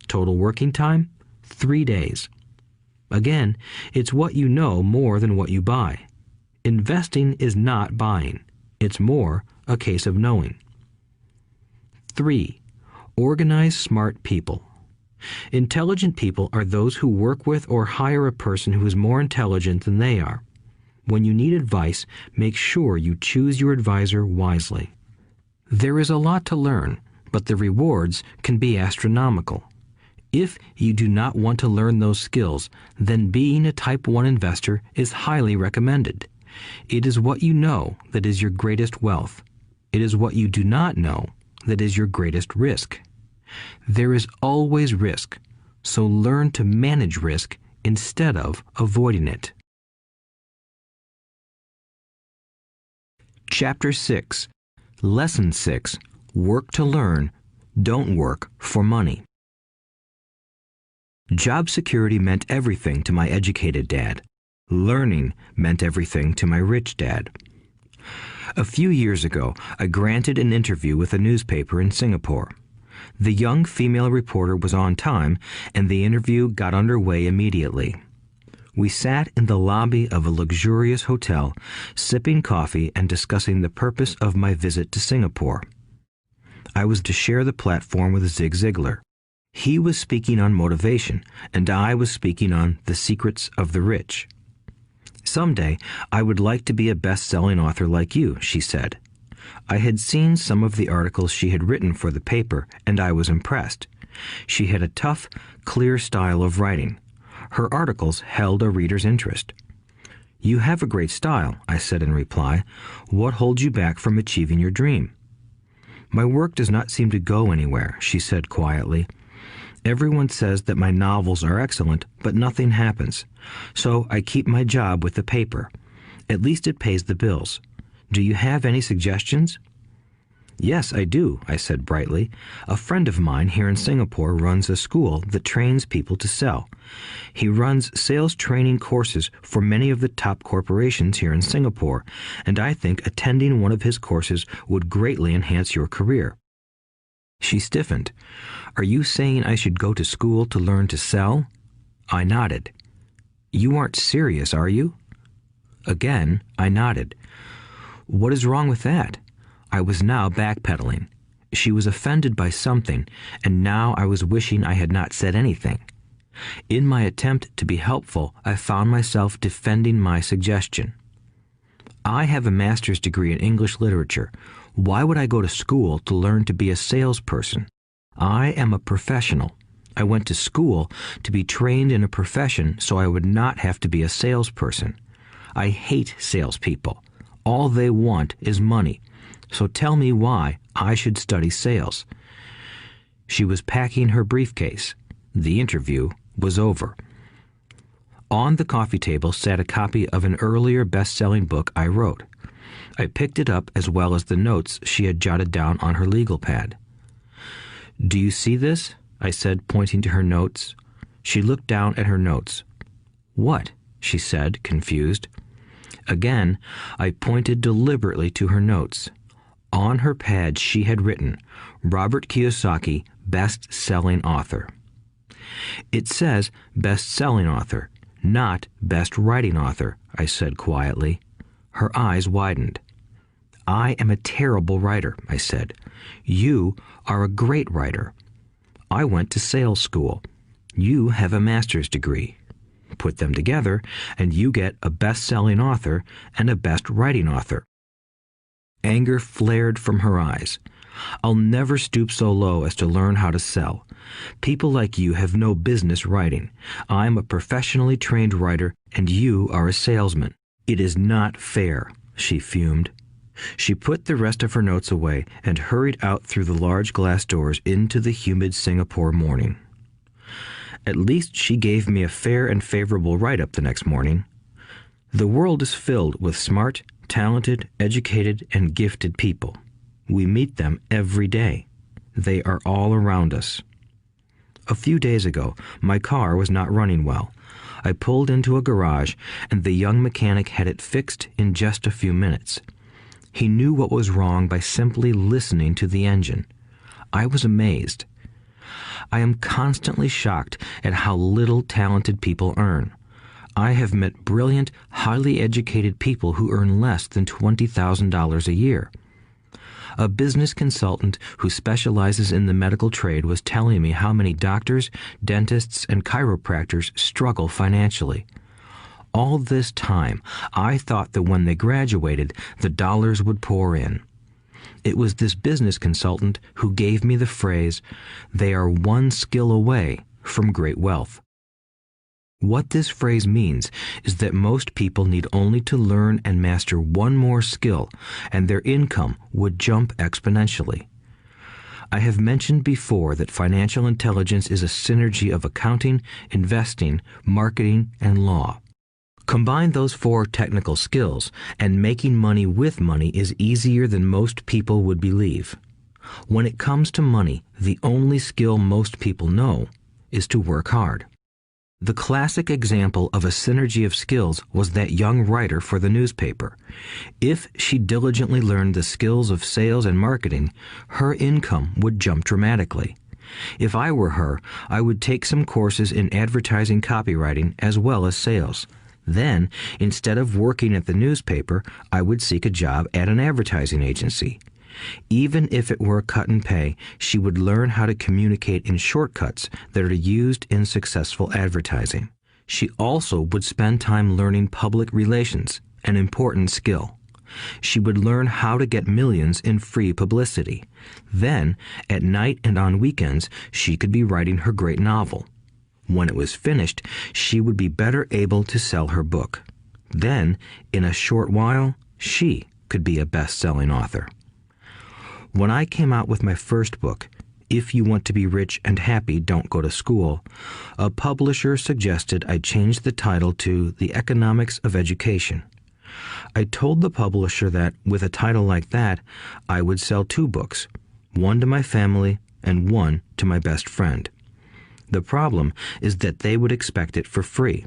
Total working time? 3 days. Again, it's what you know more than what you buy. Investing is not buying. It's more a case of knowing. 3. Organize smart people. Intelligent people are those who work with or hire a person who is more intelligent than they are. When you need advice, make sure you choose your advisor wisely. There is a lot to learn, but the rewards can be astronomical. If you do not want to learn those skills, then being a Type 1 investor is highly recommended. It is what you know that is your greatest wealth. It is what you do not know that is your greatest risk. There is always risk, so learn to manage risk instead of avoiding it. Chapter 6. Lesson 6. Work to learn, don't work for money. Job security meant everything to my educated dad. Learning meant everything to my rich dad. A few years ago, I granted an interview with a newspaper in Singapore. The young female reporter was on time, and the interview got underway immediately. We sat in the lobby of a luxurious hotel, sipping coffee and discussing the purpose of my visit to Singapore. I was to share the platform with Zig Ziglar. He was speaking on motivation, and I was speaking on the secrets of the rich. Someday, I would like to be a best-selling author like you, she said. I had seen some of the articles she had written for the paper, and I was impressed. She had a tough, clear style of writing. Her articles held a reader's interest. You have a great style, I said in reply. What holds you back from achieving your dream? My work does not seem to go anywhere, she said quietly. Everyone says that my novels are excellent, but nothing happens. So I keep my job with the paper. At least it pays the bills. Do you have any suggestions? Yes, I do, I said brightly. A friend of mine here in Singapore runs a school that trains people to sell. He runs sales training courses for many of the top corporations here in Singapore, and I think attending one of his courses would greatly enhance your career. She stiffened. Are you saying I should go to school to learn to sell? I nodded. You aren't serious, are you? Again, I nodded. What is wrong with that? I was now backpedaling. She was offended by something, and now I was wishing I had not said anything. In my attempt to be helpful, I found myself defending my suggestion. I have a master's degree in English literature. Why would I go to school to learn to be a salesperson? I am a professional. I went to school to be trained in a profession so I would not have to be a salesperson. I hate salespeople. All they want is money. So tell me why I should study sales. She was packing her briefcase. The interview was over. On the coffee table sat a copy of an earlier best-selling book I wrote. I picked it up as well as the notes she had jotted down on her legal pad. Do you see this? I said, pointing to her notes. She looked down at her notes. What? She said, confused. Again, I pointed deliberately to her notes. On her pad she had written, Robert Kiyosaki, best-selling author. It says best-selling author, not best writing author, I said quietly. Her eyes widened. I am a terrible writer, I said. You are a great writer. I went to sales school. You have a master's degree. Put them together, and you get a best-selling author and a best-writing author. Anger flared from her eyes. I'll never stoop so low as to learn how to sell. People like you have no business writing. I'm a professionally trained writer, and you are a salesman. It is not fair, she fumed. She put the rest of her notes away and hurried out through the large glass doors into the humid Singapore morning. At least she gave me a fair and favorable write-up the next morning. The world is filled with smart, talented, educated, and gifted people. We meet them every day. They are all around us. A few days ago, my car was not running well. I pulled into a garage, and the young mechanic had it fixed in just a few minutes. He knew what was wrong by simply listening to the engine. I was amazed. I am constantly shocked at how little talented people earn. I have met brilliant, highly educated people who earn less than $20,000 a year. A business consultant who specializes in the medical trade was telling me how many doctors, dentists, and chiropractors struggle financially. All this time, I thought that when they graduated, the dollars would pour in. It was this business consultant who gave me the phrase, "They are one skill away from great wealth." What this phrase means is that most people need only to learn and master one more skill, and their income would jump exponentially. I have mentioned before that financial intelligence is a synergy of accounting, investing, marketing, and law. Combine those 4 technical skills, and making money with money is easier than most people would believe. When it comes to money, the only skill most people know is to work hard. The classic example of a synergy of skills was that young writer for the newspaper. If she diligently learned the skills of sales and marketing, her income would jump dramatically. If I were her, I would take some courses in advertising copywriting as well as sales. Then, instead of working at the newspaper, I would seek a job at an advertising agency. Even if it were cut and pay, she would learn how to communicate in shortcuts that are used in successful advertising. She also would spend time learning public relations, an important skill. She would learn how to get millions in free publicity. Then, at night and on weekends, she could be writing her great novel. When it was finished, she would be better able to sell her book. Then, in a short while, she could be a best-selling author. When I came out with my first book, If You Want to Be Rich and Happy, Don't Go to School, a publisher suggested I change the title to The Economics of Education. I told the publisher that, with a title like that, I would sell 2 books, one to my family and one to my best friend. The problem is that they would expect it for free.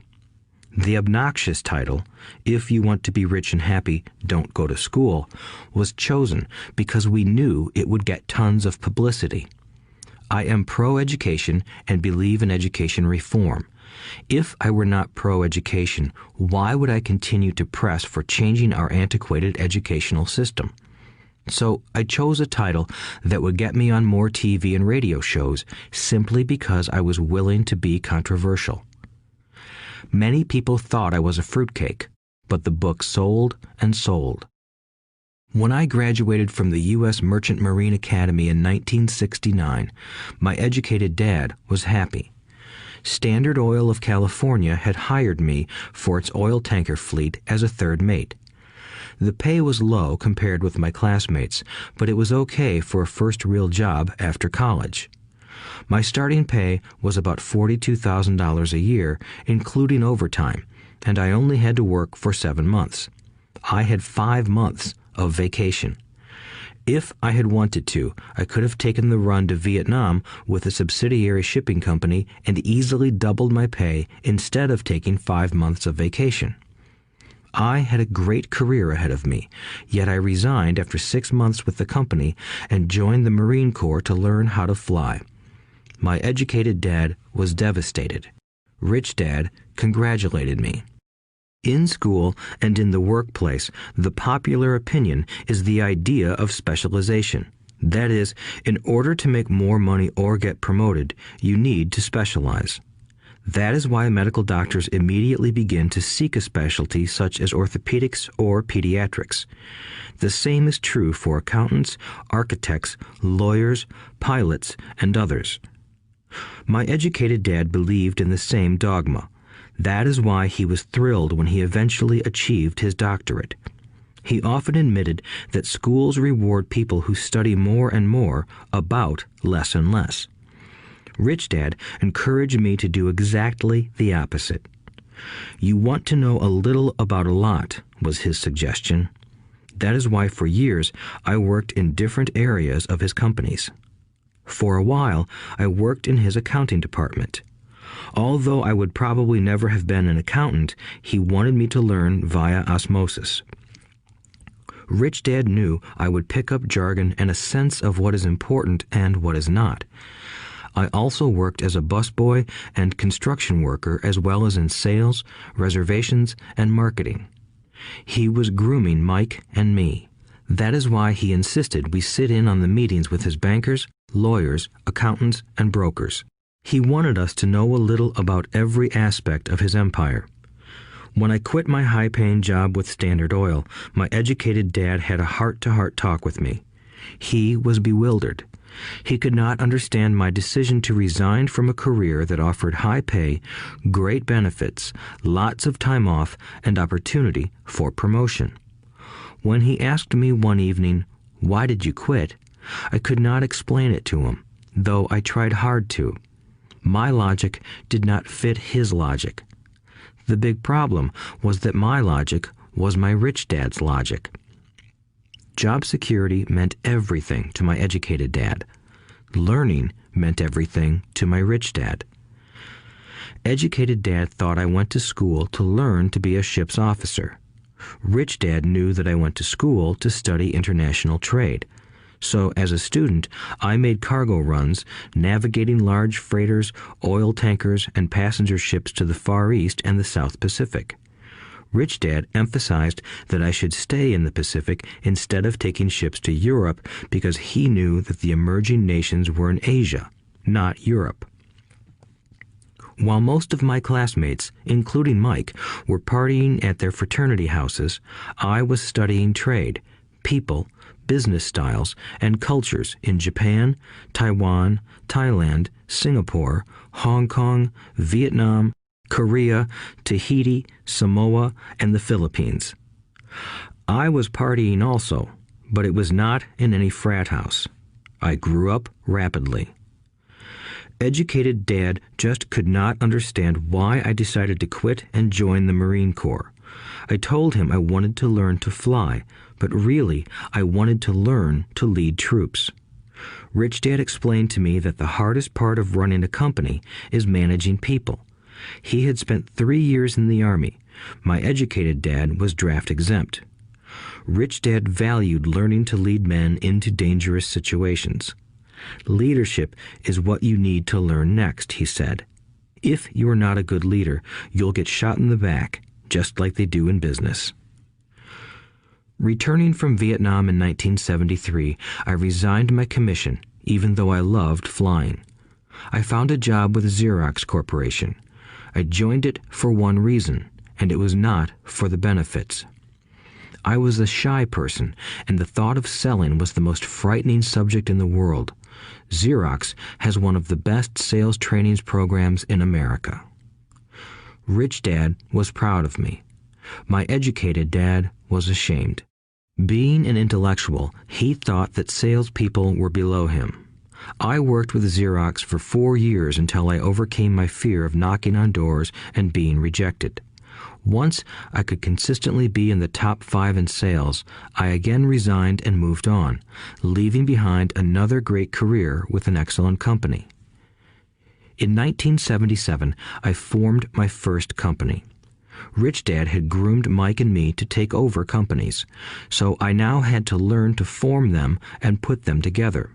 The obnoxious title, If You Want to Be Rich and Happy, Don't Go to School, was chosen because we knew it would get tons of publicity. I am pro-education and believe in education reform. If I were not pro-education, why would I continue to press for changing our antiquated educational system? So I chose a title that would get me on more TV and radio shows simply because I was willing to be controversial. Many people thought I was a fruitcake, but the book sold and sold. When I graduated from the U.S. Merchant Marine Academy in 1969, my educated dad was happy. Standard Oil of California had hired me for its oil tanker fleet as a third mate. The pay was low compared with my classmates, but it was okay for a first real job after college. My starting pay was about $42,000 a year, including overtime, and I only had to work for 7 months. I had 5 months of vacation. If I had wanted to, I could have taken the run to Vietnam with a subsidiary shipping company and easily doubled my pay instead of taking 5 months of vacation. I had a great career ahead of me, yet I resigned after 6 months with the company and joined the Marine Corps to learn how to fly. My educated dad was devastated. Rich Dad congratulated me. In school and in the workplace, the popular opinion is the idea of specialization. That is, in order to make more money or get promoted, you need to specialize. That is why medical doctors immediately begin to seek a specialty such as orthopedics or pediatrics. The same is true for accountants, architects, lawyers, pilots, and others. My educated dad believed in the same dogma. That is why he was thrilled when he eventually achieved his doctorate. He often admitted that schools reward people who study more and more about less and less. Rich Dad encouraged me to do exactly the opposite. You want to know a little about a lot, was his suggestion. That is why for years I worked in different areas of his companies. For a while, I worked in his accounting department. Although I would probably never have been an accountant, he wanted me to learn via osmosis. Rich Dad knew I would pick up jargon and a sense of what is important and what is not. I also worked as a busboy and construction worker as well as in sales, reservations, and marketing. He was grooming Mike and me. That is why he insisted we sit in on the meetings with his bankers, lawyers, accountants, and brokers. He wanted us to know a little about every aspect of his empire. When I quit my high-paying job with Standard Oil, my educated dad had a heart-to-heart talk with me. He was bewildered. He could not understand my decision to resign from a career that offered high pay, great benefits, lots of time off, and opportunity for promotion. When he asked me one evening, "Why did you quit?" I could not explain it to him, though I tried hard to. My logic did not fit his logic. The big problem was that my logic was my rich dad's logic. Job security meant everything to my educated dad. Learning meant everything to my rich dad. Educated dad thought I went to school to learn to be a ship's officer. Rich dad knew that I went to school to study international trade. So as a student, I made cargo runs, navigating large freighters, oil tankers, and passenger ships to the Far East and the South Pacific. Rich Dad emphasized that I should stay in the Pacific instead of taking ships to Europe because he knew that the emerging nations were in Asia, not Europe. While most of my classmates, including Mike, were partying at their fraternity houses, I was studying trade, people, business styles, and cultures in Japan, Taiwan, Thailand, Singapore, Hong Kong, Vietnam, Korea, Tahiti, Samoa, and the Philippines. I was partying also, but it was not in any frat house. I grew up rapidly. Educated Dad just could not understand why I decided to quit and join the Marine Corps. I told him I wanted to learn to fly, but really I wanted to learn to lead troops. Rich Dad explained to me that the hardest part of running a company is managing people. He had spent 3 years in the Army. My educated dad was draft exempt. Rich Dad valued learning to lead men into dangerous situations. Leadership is what you need to learn next, he said. If you are not a good leader, you'll get shot in the back, just like they do in business. Returning from Vietnam in 1973, I resigned my commission, even though I loved flying. I found a job with Xerox Corporation. I joined it for one reason, and it was not for the benefits. I was a shy person, and the thought of selling was the most frightening subject in the world. Xerox has one of the best sales trainings programs in America. Rich Dad was proud of me. My educated dad was ashamed. Being an intellectual, he thought that salespeople were below him. I worked with Xerox for 4 years until I overcame my fear of knocking on doors and being rejected. Once I could consistently be in the top 5 in sales, I again resigned and moved on, leaving behind another great career with an excellent company. In 1977, I formed my first company. Rich Dad had groomed Mike and me to take over companies, so I now had to learn to form them and put them together.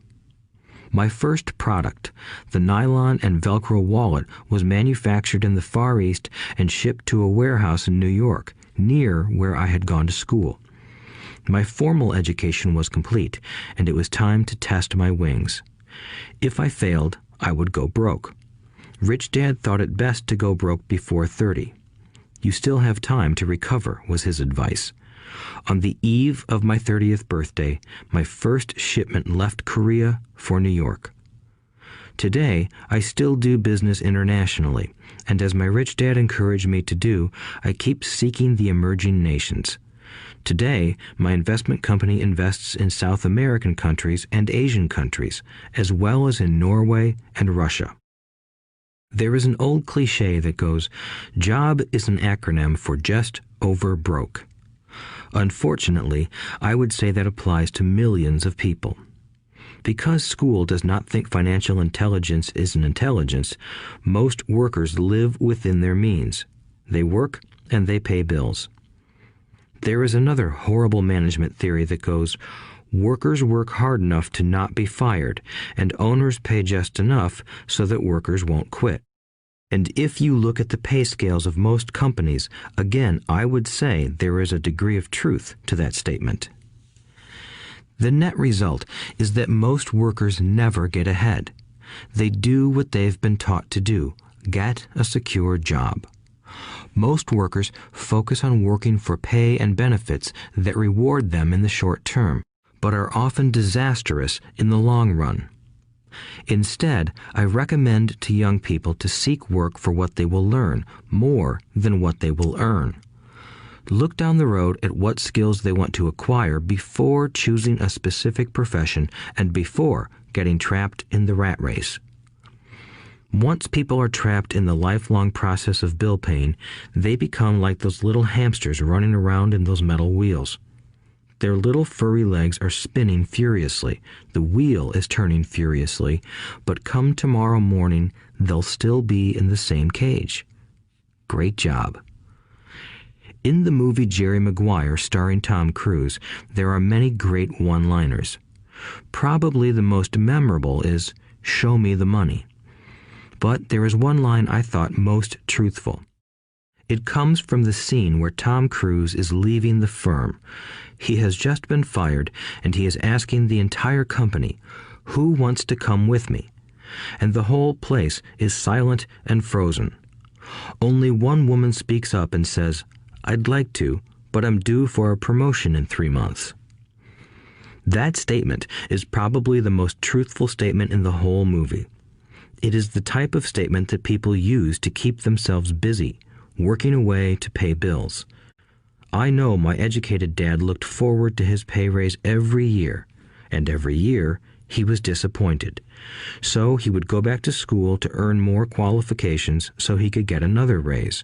My first product, the nylon and Velcro wallet, was manufactured in the Far East and shipped to a warehouse in New York, near where I had gone to school. My formal education was complete, and it was time to test my wings. If I failed, I would go broke. Rich Dad thought it best to go broke before 30. You still have time to recover, was his advice. On the eve of my 30th birthday, my first shipment left Korea for New York. Today, I still do business internationally, and as my rich dad encouraged me to do, I keep seeking the emerging nations. Today, my investment company invests in South American countries and Asian countries, as well as in Norway and Russia. There is an old cliche that goes, "Job is an acronym for just over broke." Unfortunately, I would say that applies to millions of people. Because school does not think financial intelligence is an intelligence, most workers live within their means. They work and they pay bills. There is another horrible management theory that goes, workers work hard enough to not be fired, and owners pay just enough so that workers won't quit. And if you look at the pay scales of most companies, again, I would say there is a degree of truth to that statement. The net result is that most workers never get ahead. They do what they've been taught to do, get a secure job. Most workers focus on working for pay and benefits that reward them in the short term, but are often disastrous in the long run. Instead, I recommend to young people to seek work for what they will learn more than what they will earn. Look down the road at what skills they want to acquire before choosing a specific profession and before getting trapped in the rat race. Once people are trapped in the lifelong process of bill paying, they become like those little hamsters running around in those metal wheels. Their little furry legs are spinning furiously, the wheel is turning furiously, but come tomorrow morning, they'll still be in the same cage. Great job. In the movie Jerry Maguire, starring Tom Cruise, there are many great one-liners. Probably the most memorable is, "Show me the money." But there is one line I thought most truthful. It comes from the scene where Tom Cruise is leaving the firm. He has just been fired, and he is asking the entire company, "Who wants to come with me?" And the whole place is silent and frozen. Only one woman speaks up and says, "I'd like to, but I'm due for a promotion in 3 months." That statement is probably the most truthful statement in the whole movie. It is the type of statement that people use to keep themselves busy, working away to pay bills. I know my educated dad looked forward to his pay raise every year, and every year he was disappointed. So he would go back to school to earn more qualifications so he could get another raise.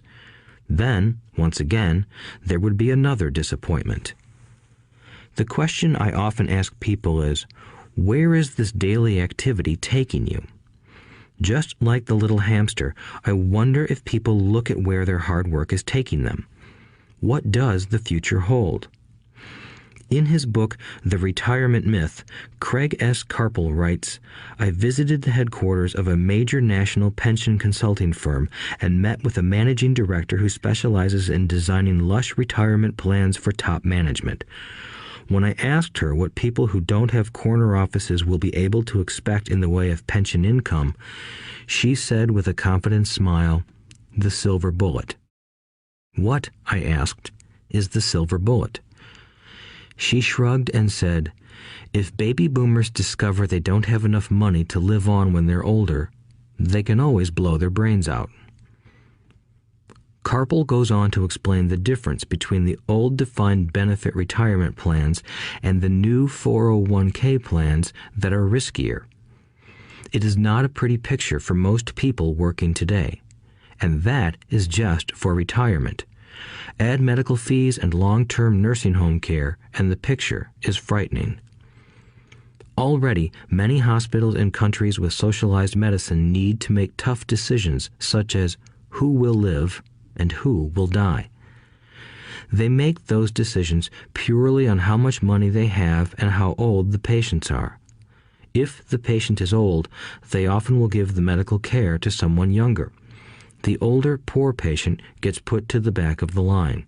Then, once again, there would be another disappointment. The question I often ask people is, where is this daily activity taking you? Just like the little hamster, I wonder if people look at where their hard work is taking them. What does the future hold? In his book, The Retirement Myth, Craig S. Carpel writes, "I visited the headquarters of a major national pension consulting firm and met with a managing director who specializes in designing lush retirement plans for top management. When I asked her what people who don't have corner offices will be able to expect in the way of pension income, she said with a confident smile, 'The silver bullet.'" "What," I asked, "is the silver bullet?" She shrugged and said, "If baby boomers discover they don't have enough money to live on when they're older, they can always blow their brains out." Carpel goes on to explain the difference between the old defined benefit retirement plans and the new 401k plans that are riskier. It is not a pretty picture for most people working today, and that is just for retirement. Add medical fees and long-term nursing home care, and the picture is frightening. Already, many hospitals in countries with socialized medicine need to make tough decisions such as who will live and who will die. They make those decisions purely on how much money they have and how old the patients are. If the patient is old, they often will give the medical care to someone younger. The older, poor patient gets put to the back of the line.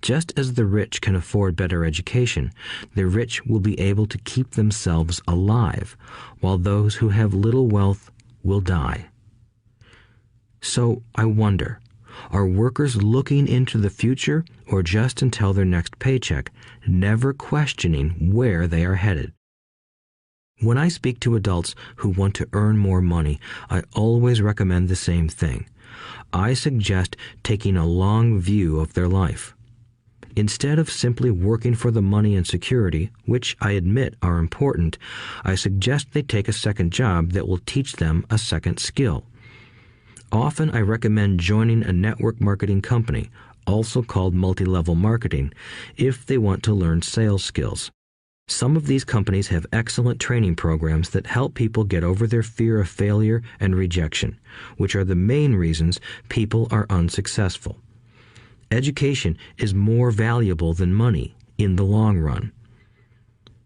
Just as the rich can afford better education, the rich will be able to keep themselves alive, while those who have little wealth will die. So I wonder, are workers looking into the future or just until their next paycheck, never questioning where they are headed? When I speak to adults who want to earn more money, I always recommend the same thing. I suggest taking a long view of their life. Instead of simply working for the money and security, which I admit are important, I suggest they take a second job that will teach them a second skill. Often I recommend joining a network marketing company, also called multi-level marketing, if they want to learn sales skills. Some of these companies have excellent training programs that help people get over their fear of failure and rejection, which are the main reasons people are unsuccessful. Education is more valuable than money in the long run.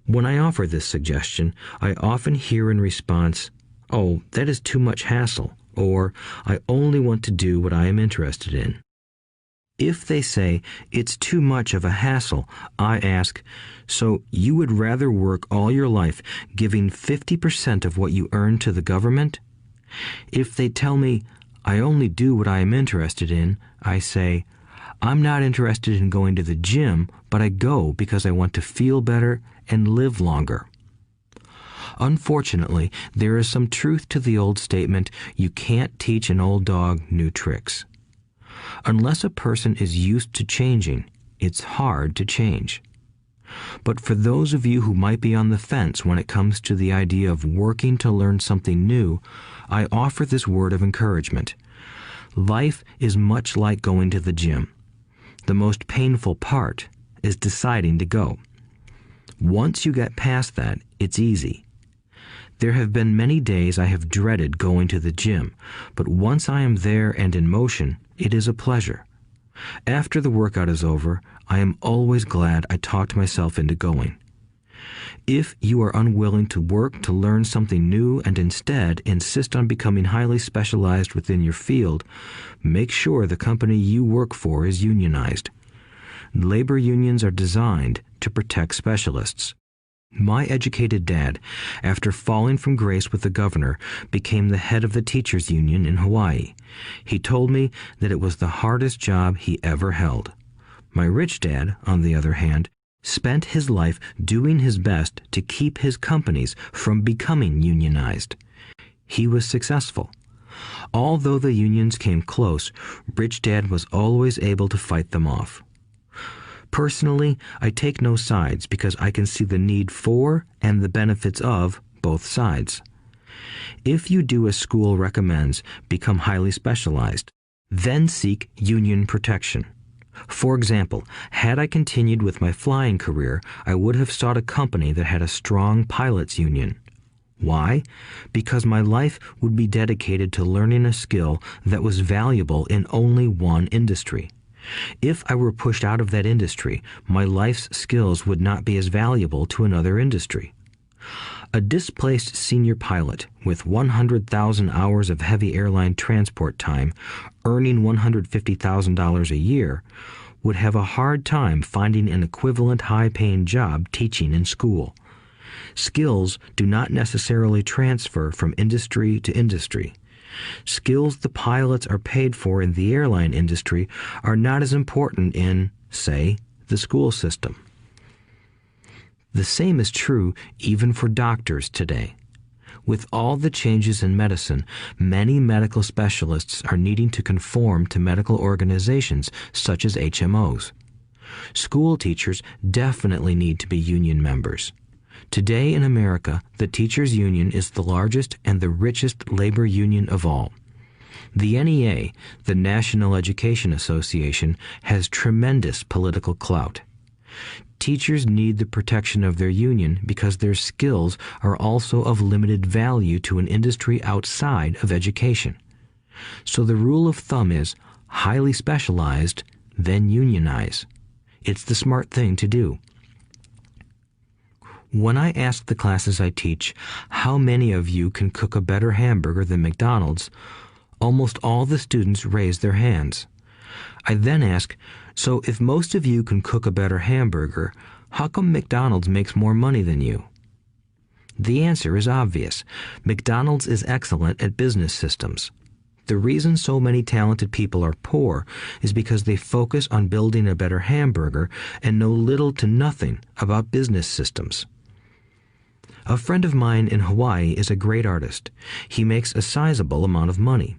When I offer this suggestion, I often hear in response, "Oh, that is too much hassle," or "I only want to do what I am interested in." If they say it's too much of a hassle, I ask, so you would rather work all your life giving 50% of what you earn to the government? If they tell me, I only do what I am interested in, I say, I'm not interested in going to the gym, but I go because I want to feel better and live longer. Unfortunately, there is some truth to the old statement, you can't teach an old dog new tricks. Unless a person is used to changing, it's hard to change. But for those of you who might be on the fence when it comes to the idea of working to learn something new, I offer this word of encouragement. Life is much like going to the gym. The most painful part is deciding to go. Once you get past that, it's easy. There have been many days I have dreaded going to the gym, but once I am there and in motion, it is a pleasure. After the workout is over, I am always glad I talked myself into going. If you are unwilling to work to learn something new and instead insist on becoming highly specialized within your field, make sure the company you work for is unionized. Labor unions are designed to protect specialists. My educated dad, after falling from grace with the governor, became the head of the teachers' union in Hawaii. He told me that it was the hardest job he ever held. My rich dad, on the other hand, spent his life doing his best to keep his companies from becoming unionized. He was successful. Although the unions came close, Rich Dad was always able to fight them off. Personally, I take no sides because I can see the need for and the benefits of both sides. If you do as school recommends, become highly specialized, then seek union protection. For example, had I continued with my flying career, I would have sought a company that had a strong pilots union. Why? Because my life would be dedicated to learning a skill that was valuable in only one industry. If I were pushed out of that industry, my life's skills would not be as valuable to another industry. A displaced senior pilot with 100,000 hours of heavy airline transport time, earning $150,000 a year, would have a hard time finding an equivalent high-paying job teaching in school. Skills do not necessarily transfer from industry to industry. Skills the pilots are paid for in the airline industry are not as important in, say, the school system. The same is true even for doctors today. With all the changes in medicine, many medical specialists are needing to conform to medical organizations such as HMOs. School teachers definitely need to be union members. Today in America, the teachers' union is the largest and the richest labor union of all. The NEA, the National Education Association, has tremendous political clout. Teachers need the protection of their union because their skills are also of limited value to an industry outside of education. So the rule of thumb is highly specialized, then unionize. It's the smart thing to do. When I ask the classes I teach, how many of you can cook a better hamburger than McDonald's, almost all the students raise their hands. I then ask, so if most of you can cook a better hamburger, how come McDonald's makes more money than you? The answer is obvious. McDonald's is excellent at business systems. The reason so many talented people are poor is because they focus on building a better hamburger and know little to nothing about business systems. A friend of mine in Hawaii is a great artist. He makes a sizable amount of money.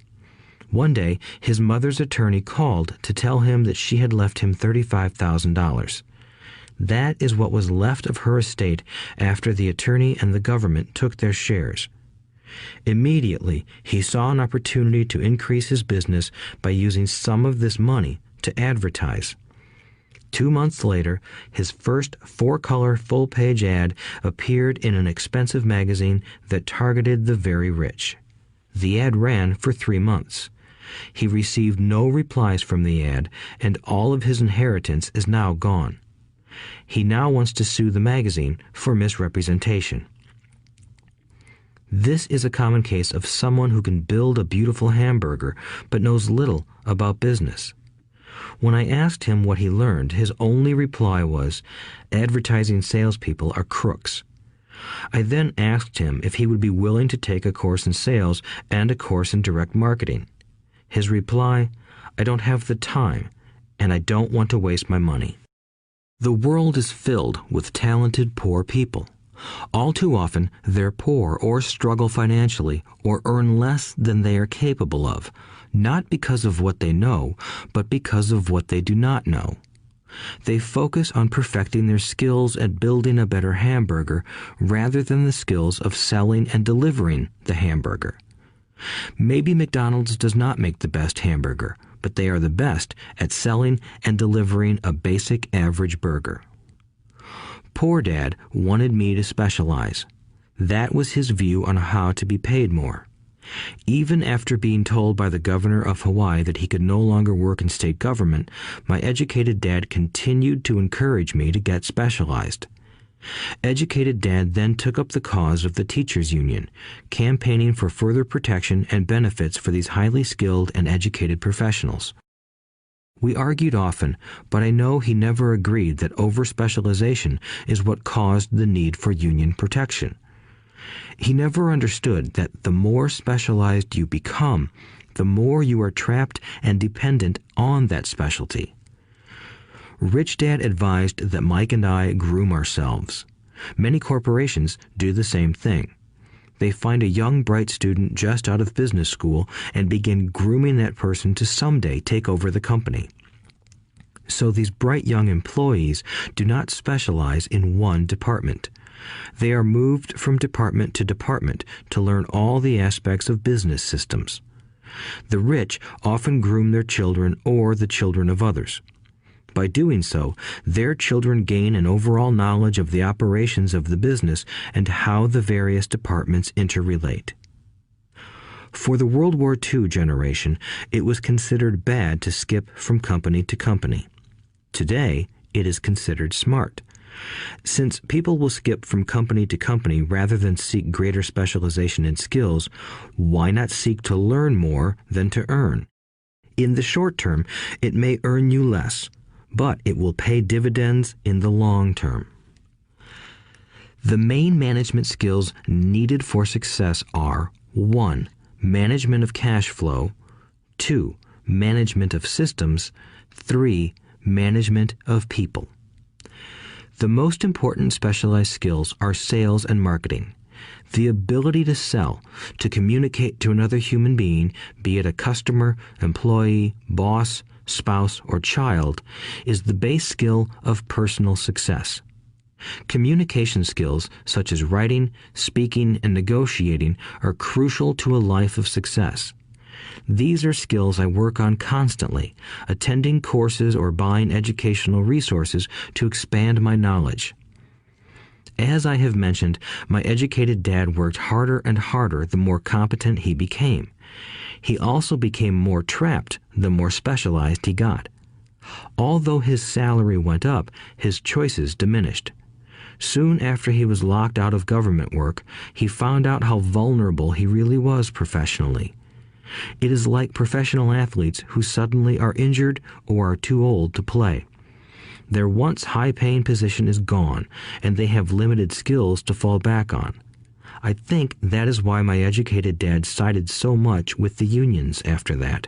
One day, his mother's attorney called to tell him that she had left him $35,000. That is what was left of her estate after the attorney and the government took their shares. Immediately, he saw an opportunity to increase his business by using some of this money to advertise. 2 months later, his first 4-color full-page ad appeared in an expensive magazine that targeted the very rich. The ad ran for 3 months. He received no replies from the ad, and all of his inheritance is now gone. He now wants to sue the magazine for misrepresentation. This is a common case of someone who can build a beautiful hamburger but knows little about business. When I asked him what he learned, his only reply was, "Advertising salespeople are crooks." I then asked him if he would be willing to take a course in sales and a course in direct marketing. His reply, "I don't have the time, and I don't want to waste my money." The world is filled with talented poor people. All too often, they're poor or struggle financially or earn less than they are capable of, not because of what they know, but because of what they do not know. They focus on perfecting their skills at building a better hamburger rather than the skills of selling and delivering the hamburger. Maybe McDonald's does not make the best hamburger, but they are the best at selling and delivering a basic average burger. Poor Dad wanted me to specialize. That was his view on how to be paid more. Even after being told by the governor of Hawaii that he could no longer work in state government, my educated dad continued to encourage me to get specialized. Educated Dad then took up the cause of the teachers' union, campaigning for further protection and benefits for these highly skilled and educated professionals. We argued often, but I know he never agreed that over-specialization is what caused the need for union protection. He never understood that the more specialized you become, the more you are trapped and dependent on that specialty. Rich Dad advised that Mike and I groom ourselves. Many corporations do the same thing. They find a young, bright student just out of business school and begin grooming that person to someday take over the company. So these bright young employees do not specialize in one department. They are moved from department to department to learn all the aspects of business systems. The rich often groom their children or the children of others. By doing so, their children gain an overall knowledge of the operations of the business and how the various departments interrelate. For the World War II generation, it was considered bad to skip from company to company. Today, it is considered smart. Since people will skip from company to company rather than seek greater specialization in skills, why not seek to learn more than to earn? In the short term, it may earn you less, but it will pay dividends in the long term. The main management skills needed for success are 1. Management of cash flow, 2. Management of systems, 3. Management of people. The most important specialized skills are sales and marketing. The ability to sell, to communicate to another human being, be it a customer, employee, boss, spouse, or child, is the base skill of personal success. Communication skills such as writing, speaking, and negotiating are crucial to a life of success. These are skills I work on constantly, attending courses or buying educational resources to expand my knowledge. As I have mentioned, my educated dad worked harder and harder the more competent he became. He also became more trapped the more specialized he got. Although his salary went up, his choices diminished. Soon after he was locked out of government work, he found out how vulnerable he really was professionally. It is like professional athletes who suddenly are injured or are too old to play. Their once high-paying position is gone, and they have limited skills to fall back on. I think that is why my educated dad sided so much with the unions after that.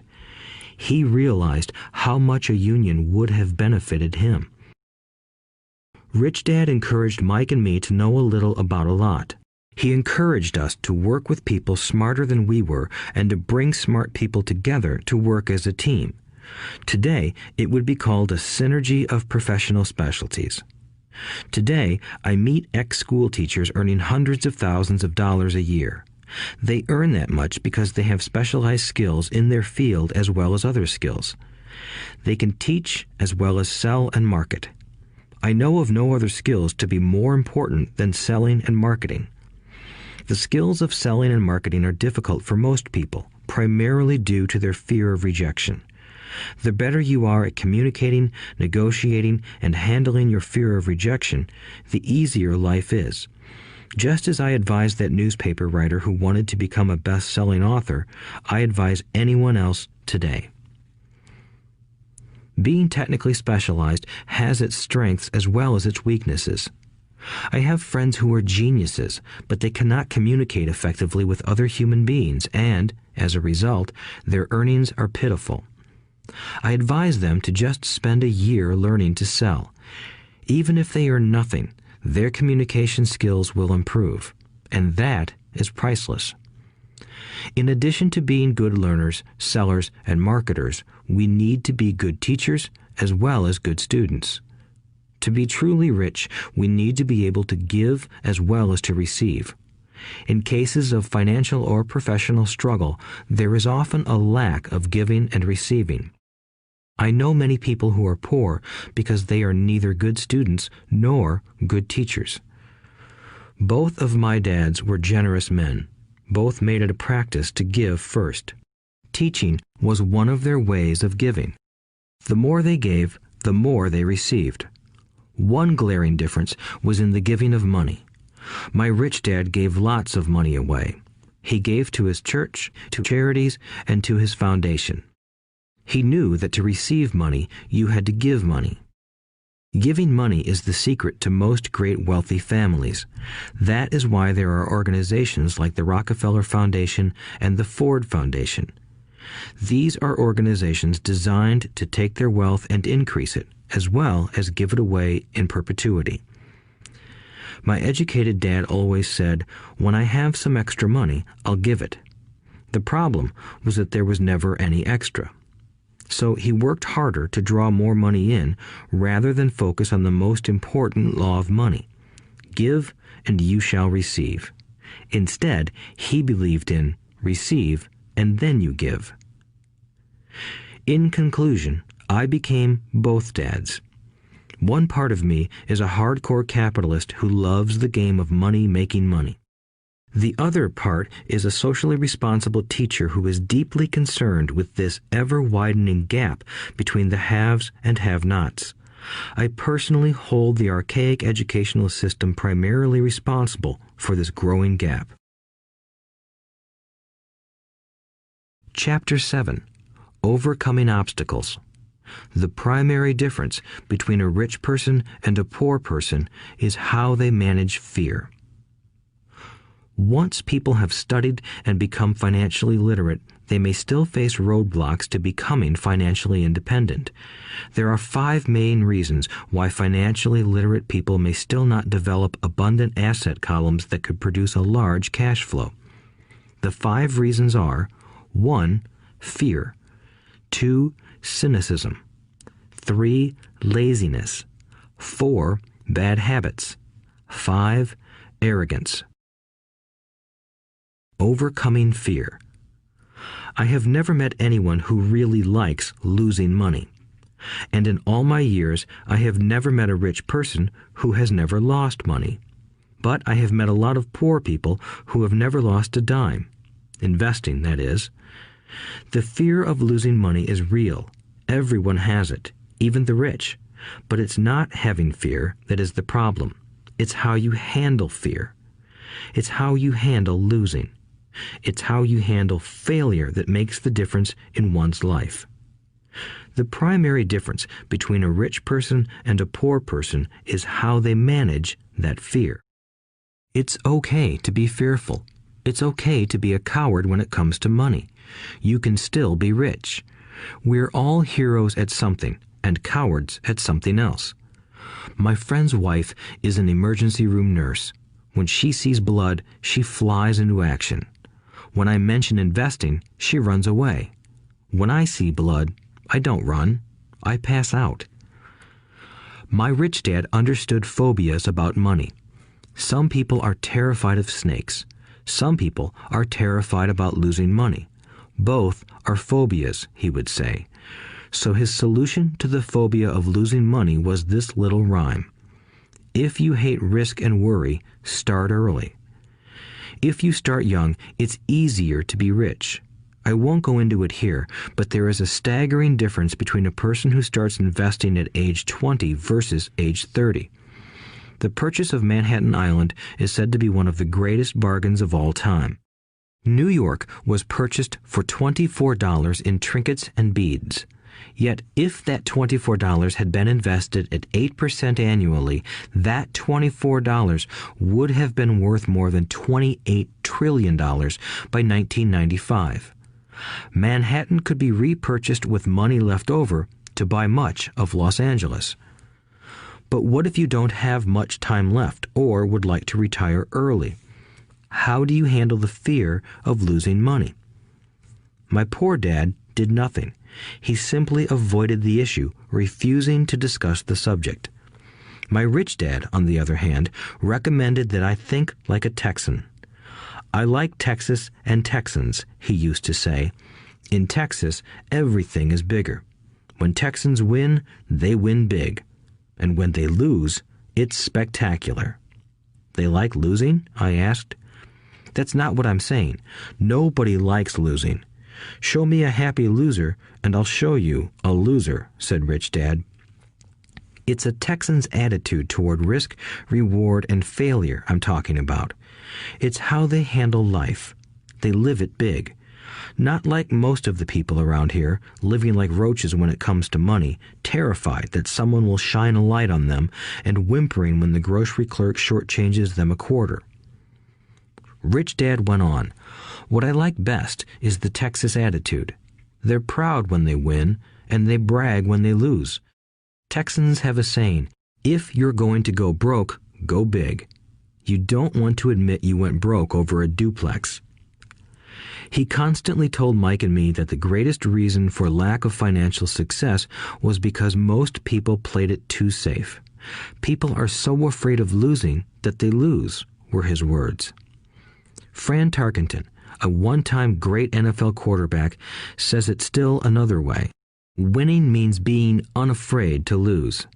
He realized how much a union would have benefited him. Rich Dad encouraged Mike and me to know a little about a lot. He encouraged us to work with people smarter than we were and to bring smart people together to work as a team. Today, it would be called a synergy of professional specialties. Today, I meet ex-school teachers earning hundreds of thousands of dollars a year. They earn that much because they have specialized skills in their field as well as other skills. They can teach as well as sell and market. I know of no other skills to be more important than selling and marketing. The skills of selling and marketing are difficult for most people, primarily due to their fear of rejection. The better you are at communicating, negotiating, and handling your fear of rejection, the easier life is. Just as I advise that newspaper writer who wanted to become a best-selling author, I advise anyone else today. Being technically specialized has its strengths as well as its weaknesses. I have friends who are geniuses, but they cannot communicate effectively with other human beings, and, as a result, their earnings are pitiful. I advise them to just spend a year learning to sell. Even if they earn nothing, their communication skills will improve, and that is priceless. In addition to being good learners, sellers, and marketers, we need to be good teachers as well as good students. To be truly rich, we need to be able to give as well as to receive. In cases of financial or professional struggle, there is often a lack of giving and receiving. I know many people who are poor because they are neither good students nor good teachers. Both of my dads were generous men. Both made it a practice to give first. Teaching was one of their ways of giving. The more they gave, the more they received. One glaring difference was in the giving of money. My rich dad gave lots of money away. He gave to his church, to charities, and to his foundation. He knew that to receive money, you had to give money. Giving money is the secret to most great wealthy families. That is why there are organizations like the Rockefeller Foundation and the Ford Foundation. These are organizations designed to take their wealth and increase it, as well as give it away in perpetuity. My educated dad always said, "When I have some extra money, I'll give it." The problem was that there was never any extra. So he worked harder to draw more money in rather than focus on the most important law of money. Give and you shall receive. Instead, he believed in receive and then you give. In conclusion, I became both dads. One part of me is a hardcore capitalist who loves the game of money making money. The other part is a socially responsible teacher who is deeply concerned with this ever-widening gap between the haves and have-nots. I personally hold the archaic educational system primarily responsible for this growing gap. Chapter 7. Overcoming Obstacles. The primary difference between a rich person and a poor person is how they manage fear. Once people have studied and become financially literate, they may still face roadblocks to becoming financially independent. There are 5 main reasons why financially literate people may still not develop abundant asset columns that could produce a large cash flow. The 5 reasons are: 1. Fear. 2. Cynicism. 3. Laziness. 4. Bad habits. 5. Arrogance. Overcoming fear. I have never met anyone who really likes losing money. And in all my years, I have never met a rich person who has never lost money. But I have met a lot of poor people who have never lost a dime. Investing, that is. The fear of losing money is real. Everyone has it, even the rich. But it's not having fear that is the problem. It's how you handle fear. It's how you handle losing. It's how you handle failure that makes the difference in one's life. The primary difference between a rich person and a poor person is how they manage that fear. It's okay to be fearful. It's okay to be a coward when it comes to money. You can still be rich. We're all heroes at something and cowards at something else. My friend's wife is an emergency room nurse. When she sees blood, she flies into action. When I mention investing, she runs away. When I see blood, I don't run. I pass out. My rich dad understood phobias about money. Some people are terrified of snakes. Some people are terrified about losing money. Both are phobias, he would say. So his solution to the phobia of losing money was this little rhyme. If you hate risk and worry, start early. If you start young, it's easier to be rich. I won't go into it here, but there is a staggering difference between a person who starts investing at age 20 versus age 30. The purchase of Manhattan Island is said to be one of the greatest bargains of all time. New York was purchased for $24 in trinkets and beads. Yet if that $24 had been invested at 8% annually, that $24 would have been worth more than $28 trillion by 1995. Manhattan could be repurchased with money left over to buy much of Los Angeles. But what if you don't have much time left or would like to retire early? How do you handle the fear of losing money? My poor dad did nothing. He simply avoided the issue, refusing to discuss the subject. My rich dad, on the other hand, recommended that I think like a Texan. I like Texas and Texans, he used to say. In Texas, everything is bigger. When Texans win, they win big. And when they lose, it's spectacular. They like losing? I asked. That's not what I'm saying. Nobody likes losing. Show me a happy loser, and I'll show you a loser, said Rich Dad. It's a Texan's attitude toward risk, reward, and failure I'm talking about. It's how they handle life. They live it big. Not like most of the people around here, living like roaches when it comes to money, terrified that someone will shine a light on them and whimpering when the grocery clerk shortchanges them a quarter. Rich Dad went on, "What I like best is the Texas attitude. They're proud when they win, and they brag when they lose. Texans have a saying, if you're going to go broke, go big. You don't want to admit you went broke over a duplex." He constantly told Mike and me that the greatest reason for lack of financial success was because most people played it too safe. People are so afraid of losing that they lose, were his words. Fran Tarkenton, a one-time great NFL quarterback, says it still another way. Winning means being unafraid to lose.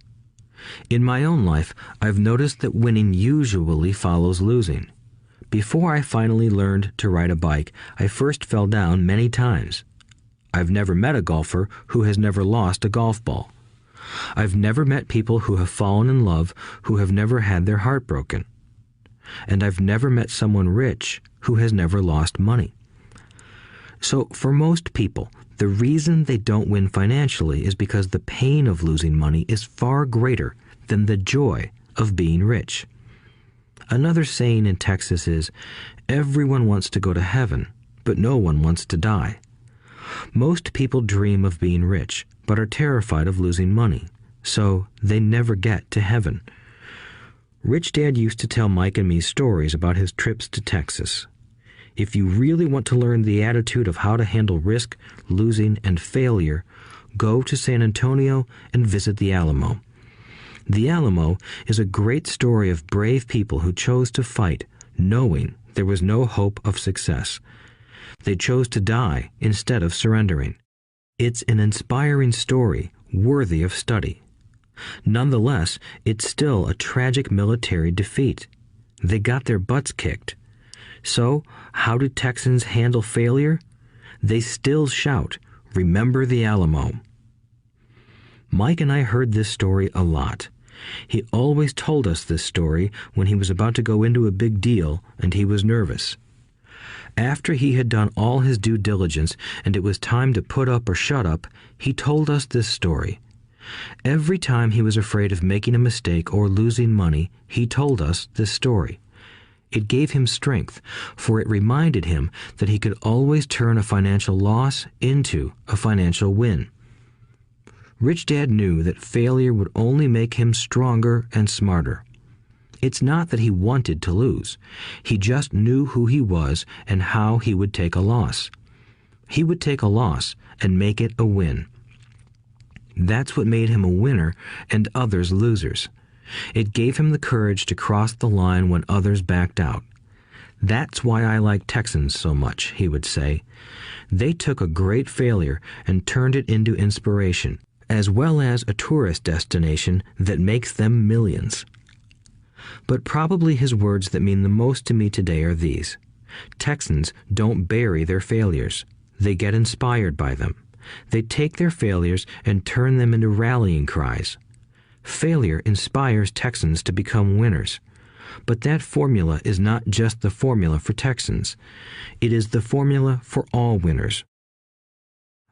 In my own life, I've noticed that winning usually follows losing. Before I finally learned to ride a bike, I first fell down many times. I've never met a golfer who has never lost a golf ball. I've never met people who have fallen in love who have never had their heart broken. And I've never met someone rich who has never lost money. So for most people, the reason they don't win financially is because the pain of losing money is far greater than the joy of being rich. Another saying in Texas is, everyone wants to go to heaven, but no one wants to die. Most people dream of being rich, but are terrified of losing money, so they never get to heaven. Rich Dad used to tell Mike and me stories about his trips to Texas. If you really want to learn the attitude of how to handle risk, losing, and failure, go to San Antonio and visit the Alamo. The Alamo is a great story of brave people who chose to fight, knowing there was no hope of success. They chose to die instead of surrendering. It's an inspiring story worthy of study. Nonetheless, it's still a tragic military defeat. They got their butts kicked. So, how do Texans handle failure? They still shout, "Remember the Alamo." Mike and I heard this story a lot. He always told us this story when he was about to go into a big deal and he was nervous. After he had done all his due diligence and it was time to put up or shut up, he told us this story. Every time he was afraid of making a mistake or losing money, he told us this story. It gave him strength, for it reminded him that he could always turn a financial loss into a financial win. Rich Dad knew that failure would only make him stronger and smarter. It's not that he wanted to lose. He just knew who he was and how he would take a loss. He would take a loss and make it a win. That's what made him a winner and others losers. It gave him the courage to cross the line when others backed out. That's why I like Texans so much, he would say. They took a great failure and turned it into inspiration, as well as a tourist destination that makes them millions. But probably his words that mean the most to me today are these. Texans don't bury their failures. They get inspired by them. They take their failures and turn them into rallying cries. Failure inspires Texans to become winners. But that formula is not just the formula for Texans. It is the formula for all winners.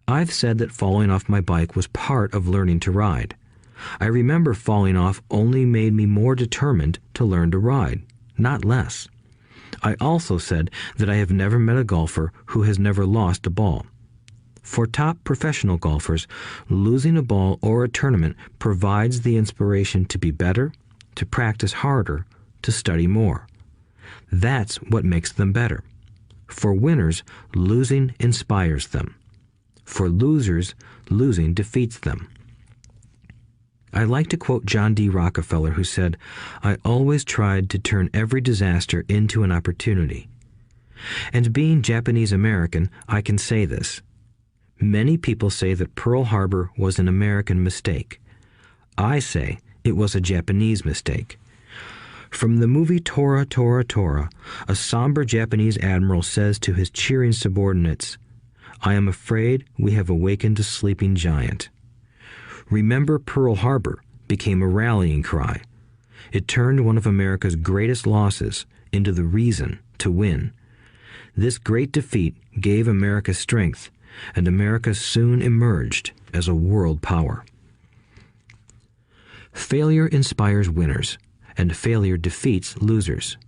I've said that falling off my bike was part of learning to ride. I remember falling off only made me more determined to learn to ride, not less. I also said that I have never met a golfer who has never lost a ball. For top professional golfers, losing a ball or a tournament provides the inspiration to be better, to practice harder, to study more. That's what makes them better. For winners, losing inspires them. For losers, losing defeats them. I like to quote John D. Rockefeller, who said, "I always tried to turn every disaster into an opportunity." And being Japanese American, I can say this. Many people say that Pearl Harbor was an American mistake. I say it was a Japanese mistake. From the movie Tora, Tora, Tora, a somber Japanese admiral says to his cheering subordinates, "I am afraid we have awakened a sleeping giant." Remember Pearl Harbor became a rallying cry. It turned one of America's greatest losses into the reason to win. This great defeat gave America strength, and America soon emerged as a world power. Failure inspires winners, and failure defeats losers.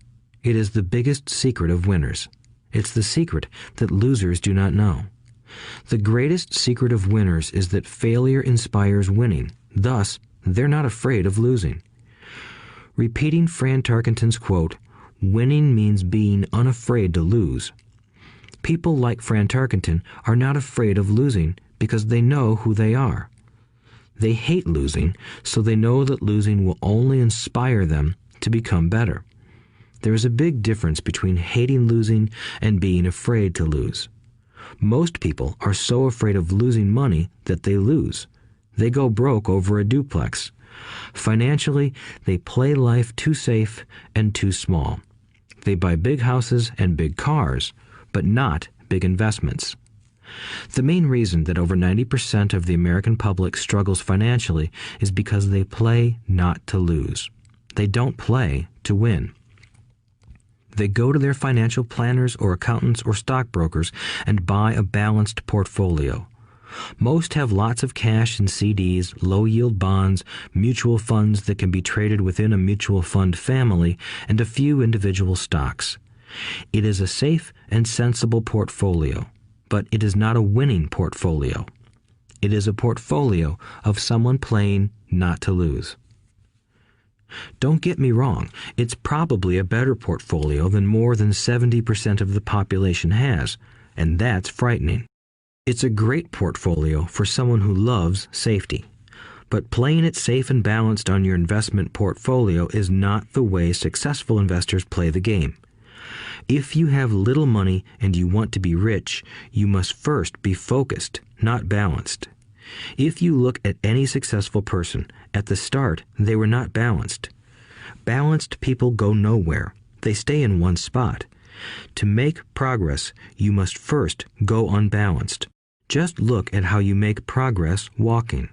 It is the biggest secret of winners. It's the secret that losers do not know. The greatest secret of winners is that failure inspires winning. Thus, they're not afraid of losing. Repeating Fran Tarkenton's quote, "Winning means being unafraid to lose." People like Fran Tarkenton are not afraid of losing because they know who they are. They hate losing, so they know that losing will only inspire them to become better. There is a big difference between hating losing and being afraid to lose. Most people are so afraid of losing money that they lose. They go broke over a duplex. Financially, they play life too safe and too small. They buy big houses and big cars, but not big investments. The main reason that over 90% of the American public struggles financially is because they play not to lose. They don't play to win. They go to their financial planners or accountants or stockbrokers and buy a balanced portfolio. Most have lots of cash in CDs, low-yield bonds, mutual funds that can be traded within a mutual fund family, and a few individual stocks. It is a safe and sensible portfolio, but it is not a winning portfolio. It is a portfolio of someone playing not to lose. Don't get me wrong, it's probably a better portfolio than more than 70% of the population has, and that's frightening. It's a great portfolio for someone who loves safety. But playing it safe and balanced on your investment portfolio is not the way successful investors play the game. If you have little money and you want to be rich, you must first be focused, not balanced. If you look at any successful person, at the start, they were not balanced. Balanced people go nowhere. They stay in one spot. To make progress, you must first go unbalanced. Just look at how you make progress walking.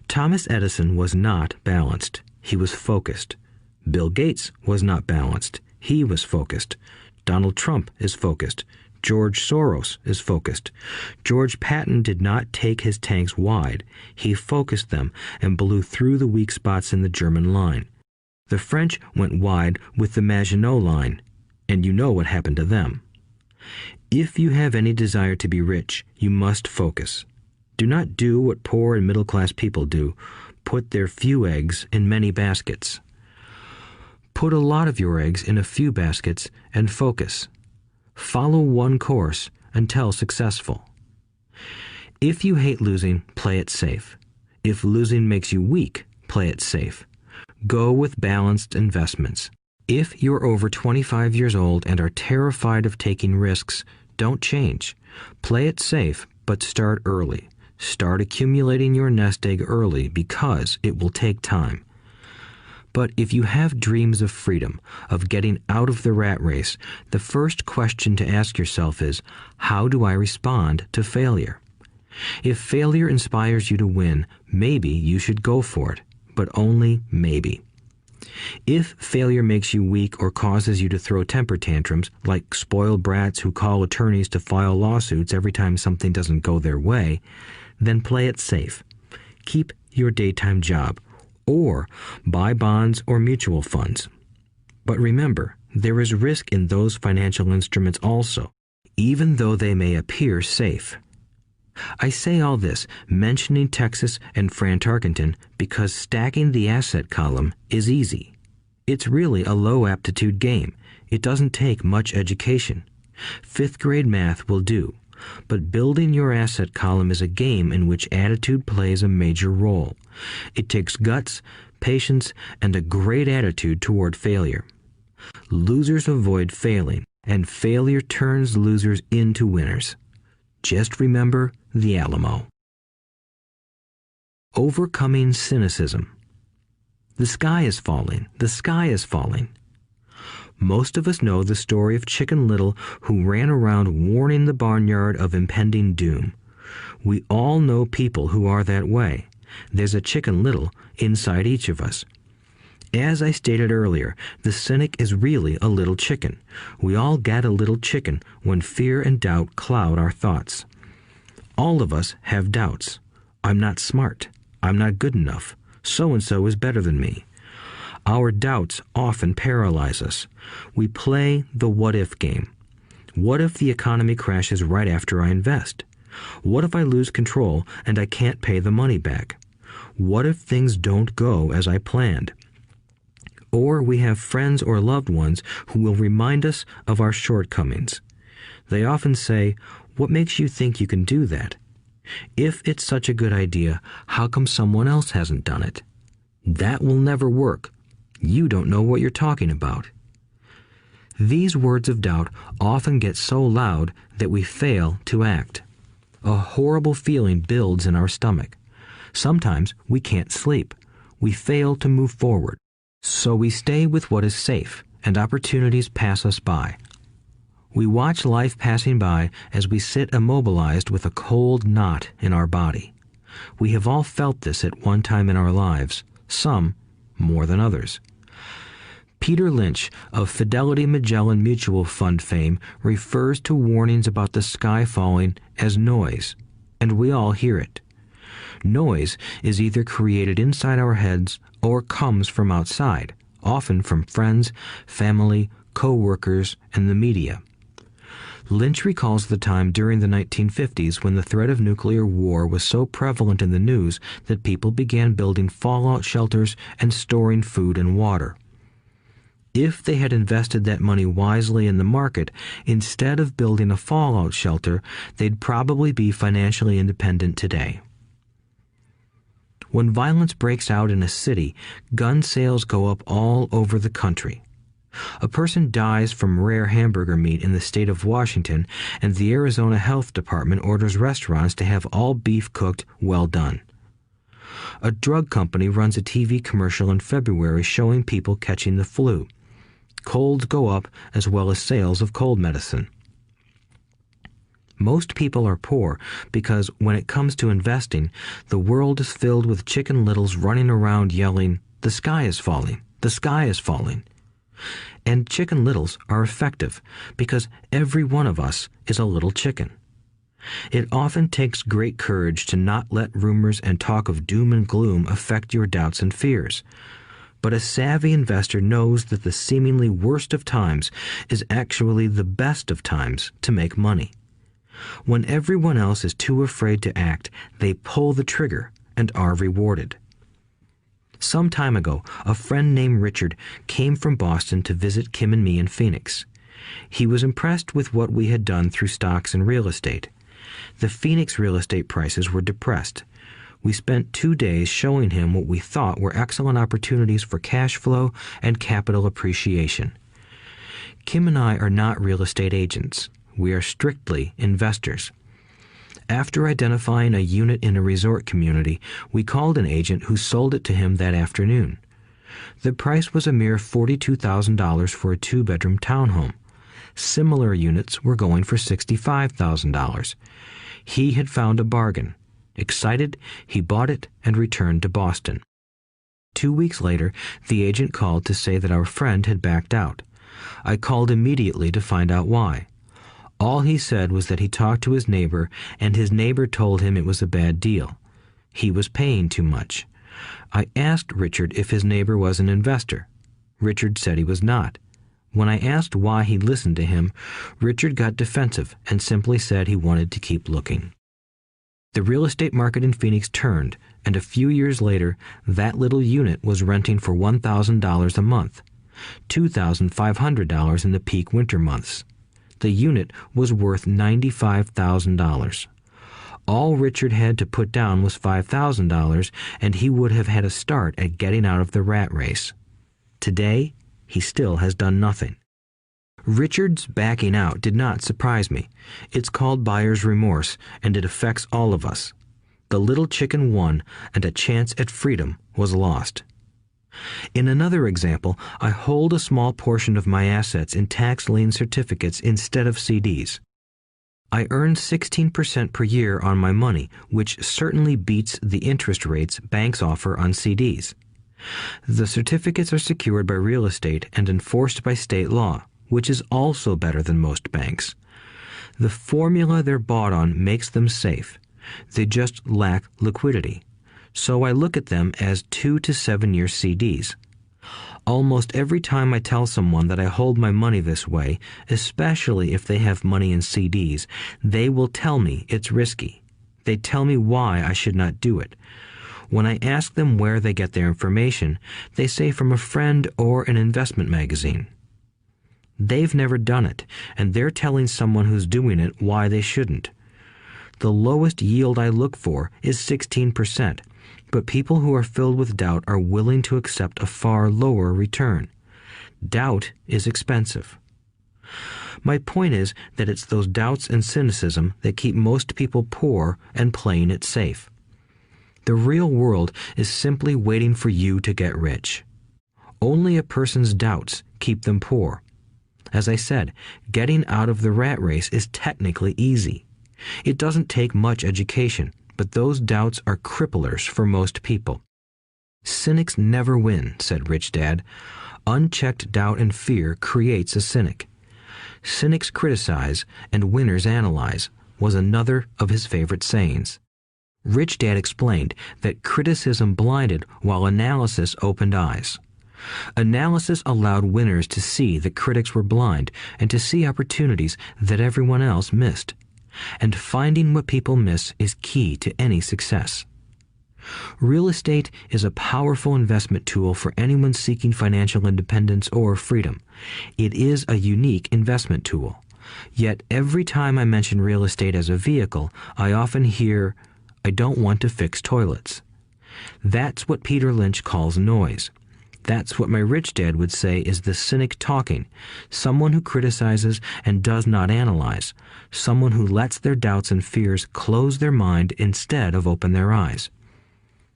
Thomas Edison was not balanced. He was focused. Bill Gates was not balanced. He was focused. Donald Trump is focused. George Soros is focused. George Patton did not take his tanks wide. He focused them and blew through the weak spots in the German line. The French went wide with the Maginot Line, and you know what happened to them. If you have any desire to be rich, you must focus. Do not do what poor and middle-class people do, put their few eggs in many baskets. Put a lot of your eggs in a few baskets and focus. Follow one course until successful. If you hate losing, play it safe. If losing makes you weak, play it safe. Go with balanced investments. If you're over 25 years old and are terrified of taking risks, don't change. Play it safe, but start early. Start accumulating your nest egg early because it will take time. But if you have dreams of freedom, of getting out of the rat race, the first question to ask yourself is, how do I respond to failure? If failure inspires you to win, maybe you should go for it, but only maybe. If failure makes you weak or causes you to throw temper tantrums, like spoiled brats who call attorneys to file lawsuits every time something doesn't go their way, then play it safe. Keep your daytime job, or buy bonds or mutual funds. But remember, there is risk in those financial instruments also, even though they may appear safe. I say all this, mentioning Texas and Fran Tarkenton, because stacking the asset column is easy. It's really a low-aptitude game. It doesn't take much education. Fifth-grade math will do. But building your asset column is a game in which attitude plays a major role. It takes guts, patience, and a great attitude toward failure. Losers avoid failing, and failure turns losers into winners. Just remember the Alamo. Overcoming cynicism. The sky is falling. The sky is falling. Most of us know the story of Chicken Little, who ran around warning the barnyard of impending doom. We all know people who are that way. There's a Chicken Little inside each of us. As I stated earlier, the cynic is really a little chicken. We all get a little chicken when fear and doubt cloud our thoughts. All of us have doubts. I'm not smart. I'm not good enough. So-and-so is better than me. Our doubts often paralyze us. We play the what-if game. What if the economy crashes right after I invest? What if I lose control and I can't pay the money back? What if things don't go as I planned? Or we have friends or loved ones who will remind us of our shortcomings. They often say, "What makes you think you can do that? If it's such a good idea, how come someone else hasn't done it? That will never work. You don't know what you're talking about." These words of doubt often get so loud that we fail to act. A horrible feeling builds in our stomach. Sometimes we can't sleep. We fail to move forward. So we stay with what is safe, and opportunities pass us by. We watch life passing by as we sit immobilized with a cold knot in our body. We have all felt this at one time in our lives, some more than others. Peter Lynch of Fidelity Magellan Mutual Fund fame refers to warnings about the sky falling as noise, and we all hear it. Noise is either created inside our heads or comes from outside, often from friends, family, co-workers, and the media. Lynch recalls the time during the 1950s when the threat of nuclear war was so prevalent in the news that people began building fallout shelters and storing food and water. If they had invested that money wisely in the market, instead of building a fallout shelter, they'd probably be financially independent today. When violence breaks out in a city, gun sales go up all over the country. A person dies from rare hamburger meat in the state of Washington, and the Arizona Health Department orders restaurants to have all beef cooked well done. A drug company runs a TV commercial in February showing people catching the flu. Colds go up as well as sales of cold medicine. Most people are poor because when it comes to investing, the world is filled with Chicken Littles running around yelling, "The sky is falling, the sky is falling." And Chicken Littles are effective because every one of us is a little chicken. It often takes great courage to not let rumors and talk of doom and gloom affect your doubts and fears. But a savvy investor knows that the seemingly worst of times is actually the best of times to make money. When everyone else is too afraid to act, they pull the trigger and are rewarded. Some time ago, a friend named Richard came from Boston to visit Kim and me in Phoenix. He was impressed with what we had done through stocks and real estate. The Phoenix real estate prices were depressed. We spent 2 days showing him what we thought were excellent opportunities for cash flow and capital appreciation. Kim and I are not real estate agents. We are strictly investors. After identifying a unit in a resort community, we called an agent who sold it to him that afternoon. The price was a mere $42,000 for a 2-bedroom townhome. Similar units were going for $65,000. He had found a bargain. Excited, he bought it and returned to Boston. 2 weeks later, the agent called to say that our friend had backed out. I called immediately to find out why. All he said was that he talked to his neighbor, and his neighbor told him it was a bad deal. He was paying too much. I asked Richard if his neighbor was an investor. Richard said he was not. When I asked why he listened to him, Richard got defensive and simply said he wanted to keep looking. The real estate market in Phoenix turned, and a few years later, that little unit was renting for $1,000 a month, $2,500 in the peak winter months. The unit was worth $95,000. All Richard had to put down was $5,000, and he would have had a start at getting out of the rat race. Today, he still has done nothing. Richard's backing out did not surprise me. It's called buyer's remorse, and it affects all of us. The little chicken won, and a chance at freedom was lost. In another example, I hold a small portion of my assets in tax lien certificates instead of CDs. I earn 16% per year on my money, which certainly beats the interest rates banks offer on CDs. The certificates are secured by real estate and enforced by state law, which is also better than most banks. The formula they're bought on makes them safe. They just lack liquidity. So I look at them as 2 to 7 year CDs. Almost every time I tell someone that I hold my money this way, especially if they have money in CDs, they will tell me it's risky. They tell me why I should not do it. When I ask them where they get their information, they say from a friend or an investment magazine. They've never done it, and they're telling someone who's doing it why they shouldn't. The lowest yield I look for is 16%, but people who are filled with doubt are willing to accept a far lower return. Doubt is expensive. My point is that it's those doubts and cynicism that keep most people poor and playing it safe. The real world is simply waiting for you to get rich. Only a person's doubts keep them poor. As I said, getting out of the rat race is technically easy. It doesn't take much education, but those doubts are cripplers for most people. Cynics never win, said Rich Dad. Unchecked doubt and fear creates a cynic. Cynics criticize and winners analyze was another of his favorite sayings. Rich Dad explained that criticism blinded while analysis opened eyes. Analysis allowed winners to see that critics were blind and to see opportunities that everyone else missed. And finding what people miss is key to any success. Real estate is a powerful investment tool for anyone seeking financial independence or freedom. It is a unique investment tool. Yet every time I mention real estate as a vehicle, I often hear, "I don't want to fix toilets." That's what Peter Lynch calls noise. That's what my rich dad would say is the cynic talking, someone who criticizes and does not analyze, someone who lets their doubts and fears close their mind instead of open their eyes.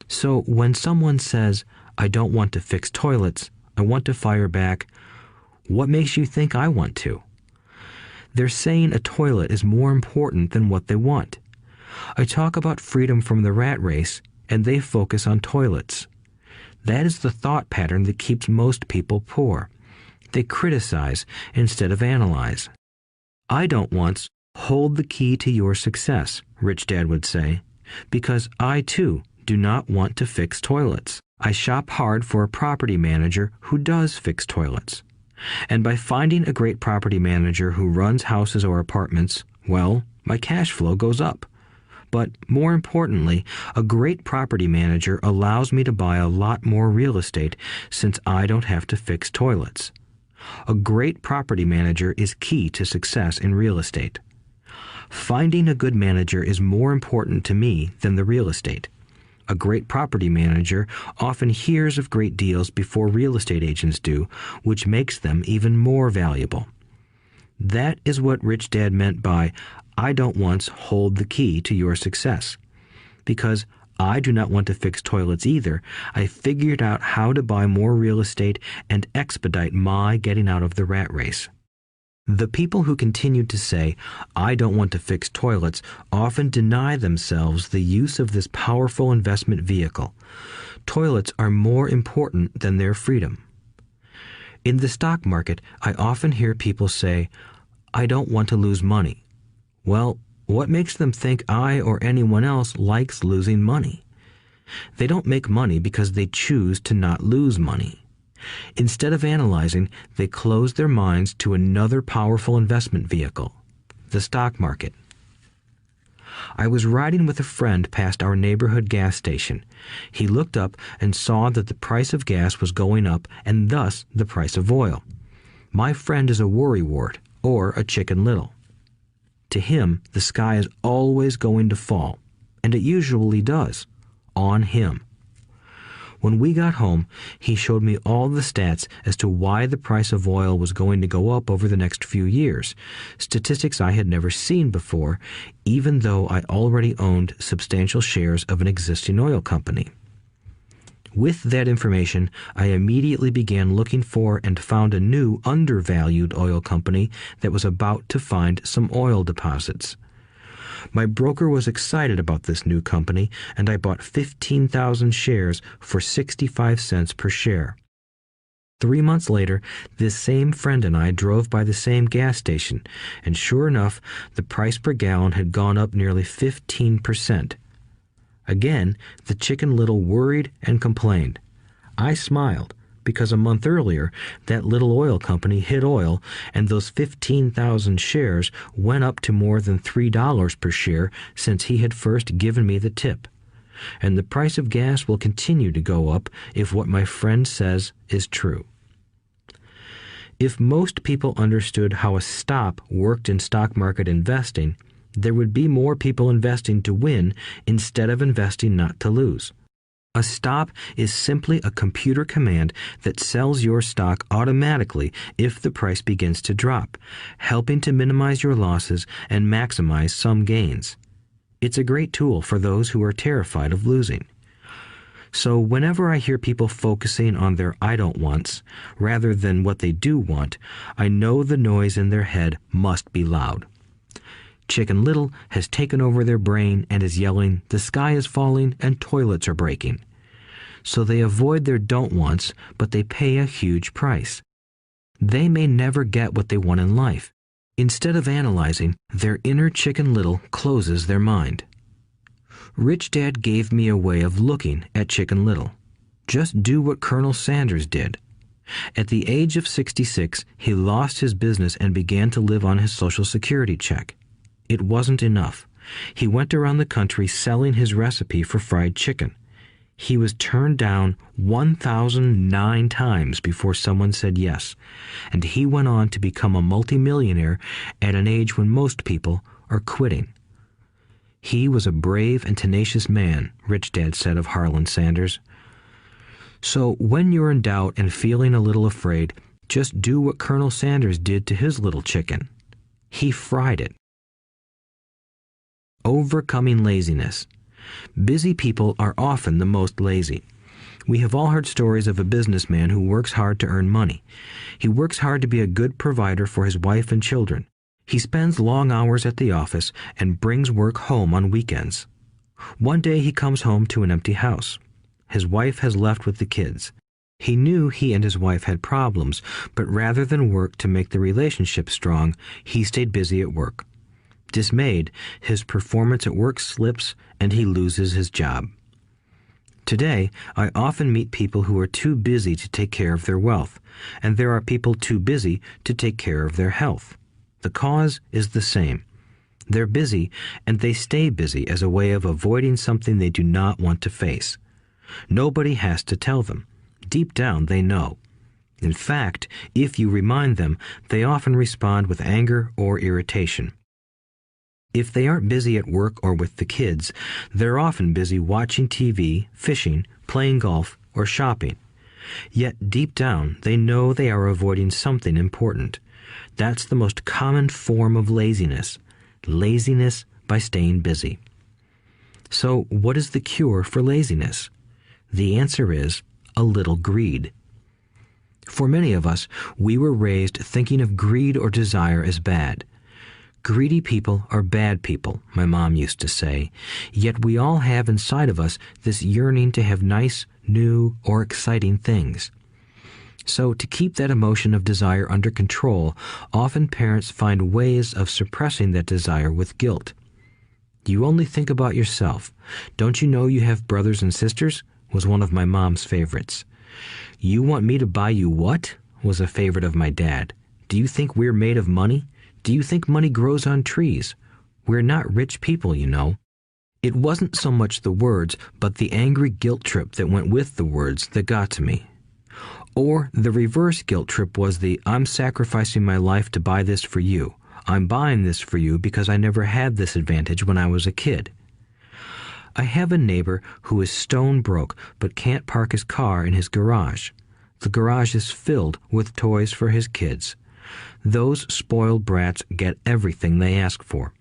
So when someone says, "I don't want to fix toilets, I want to fire back," what makes you think I want to? They're saying a toilet is more important than what they want. I talk about freedom from the rat race, and they focus on toilets. That is the thought pattern that keeps most people poor. They criticize instead of analyze. I don't once hold the key to your success, Rich Dad would say, because I too do not want to fix toilets. I shop hard for a property manager who does fix toilets. And by finding a great property manager who runs houses or apartments, well, my cash flow goes up. But more importantly, a great property manager allows me to buy a lot more real estate since I don't have to fix toilets. A great property manager is key to success in real estate. Finding a good manager is more important to me than the real estate. A great property manager often hears of great deals before real estate agents do, which makes them even more valuable. That is what Rich Dad meant by, I don't once hold the key to your success. Because I do not want to fix toilets either, I figured out how to buy more real estate and expedite my getting out of the rat race. The people who continue to say, I don't want to fix toilets, often deny themselves the use of this powerful investment vehicle. Toilets are more important than their freedom. In the stock market, I often hear people say, I don't want to lose money. Well, what makes them think I or anyone else likes losing money? They don't make money because they choose to not lose money. Instead of analyzing, they close their minds to another powerful investment vehicle, the stock market. I was riding with a friend past our neighborhood gas station. He looked up and saw that the price of gas was going up and thus the price of oil. My friend is a worrywart, or a Chicken Little. To him, the sky is always going to fall, and it usually does, on him. When we got home, he showed me all the stats as to why the price of oil was going to go up over the next few years, statistics I had never seen before, even though I already owned substantial shares of an existing oil company. With that information, I immediately began looking for and found a new undervalued oil company that was about to find some oil deposits. My broker was excited about this new company, and I bought 15,000 shares for 65 cents per share. 3 months later, this same friend and I drove by the same gas station, and sure enough, the price per gallon had gone up nearly 15%. Again, the Chicken Little worried and complained. I smiled, because a month earlier, that little oil company hit oil, and those 15,000 shares went up to more than $3 per share since he had first given me the tip. And the price of gas will continue to go up if what my friend says is true. If most people understood how a stop worked in stock market investing, there would be more people investing to win instead of investing not to lose. A stop is simply a computer command that sells your stock automatically if the price begins to drop, helping to minimize your losses and maximize some gains. It's a great tool for those who are terrified of losing. So whenever I hear people focusing on their I don't wants rather than what they do want, I know the noise in their head must be loud. Chicken Little has taken over their brain and is yelling, the sky is falling and toilets are breaking. So they avoid their don't wants, but they pay a huge price. They may never get what they want in life. Instead of analyzing, their inner Chicken Little closes their mind. Rich Dad gave me a way of looking at Chicken Little. Just do what Colonel Sanders did. At the age of 66, he lost his business and began to live on his Social Security check. It wasn't enough. He went around the country selling his recipe for fried chicken. He was turned down 1,009 times before someone said yes, and he went on to become a multimillionaire at an age when most people are quitting. He was a brave and tenacious man, Rich Dad said of Harlan Sanders. So when you're in doubt and feeling a little afraid, just do what Colonel Sanders did to his little chicken. He fried it. Overcoming laziness. Busy people are often the most lazy. We have all heard stories of a businessman who works hard to earn money. He works hard to be a good provider for his wife and children. He spends long hours at the office and brings work home on weekends. One day he comes home to an empty house. His wife has left with the kids. He knew he and his wife had problems, but rather than work to make the relationship strong, he stayed busy at work. Dismayed, his performance at work slips and he loses his job. Today, I often meet people who are too busy to take care of their wealth, and there are people too busy to take care of their health. The cause is the same. They're busy, and they stay busy as a way of avoiding something they do not want to face. Nobody has to tell them. Deep down, they know. In fact, if you remind them, they often respond with anger or irritation. If they aren't busy at work or with the kids, they're often busy watching TV, fishing, playing golf, or shopping. Yet deep down, they know they are avoiding something important. That's the most common form of laziness. Laziness by staying busy. So, what is the cure for laziness? The answer is a little greed. For many of us, we were raised thinking of greed or desire as bad. Greedy people are bad people, my mom used to say, yet we all have inside of us this yearning to have nice, new, or exciting things. So, to keep that emotion of desire under control, often parents find ways of suppressing that desire with guilt. You only think about yourself. Don't you know you have brothers and sisters? Was one of my mom's favorites. You want me to buy you what? Was a favorite of my dad. Do you think we're made of money? Do you think money grows on trees? We're not rich people, you know. It wasn't so much the words, but the angry guilt trip that went with the words that got to me. Or the reverse guilt trip was the, I'm sacrificing my life to buy this for you. I'm buying this for you because I never had this advantage when I was a kid. I have a neighbor who is stone broke but can't park his car in his garage. The garage is filled with toys for his kids. Those spoiled brats get everything they ask for.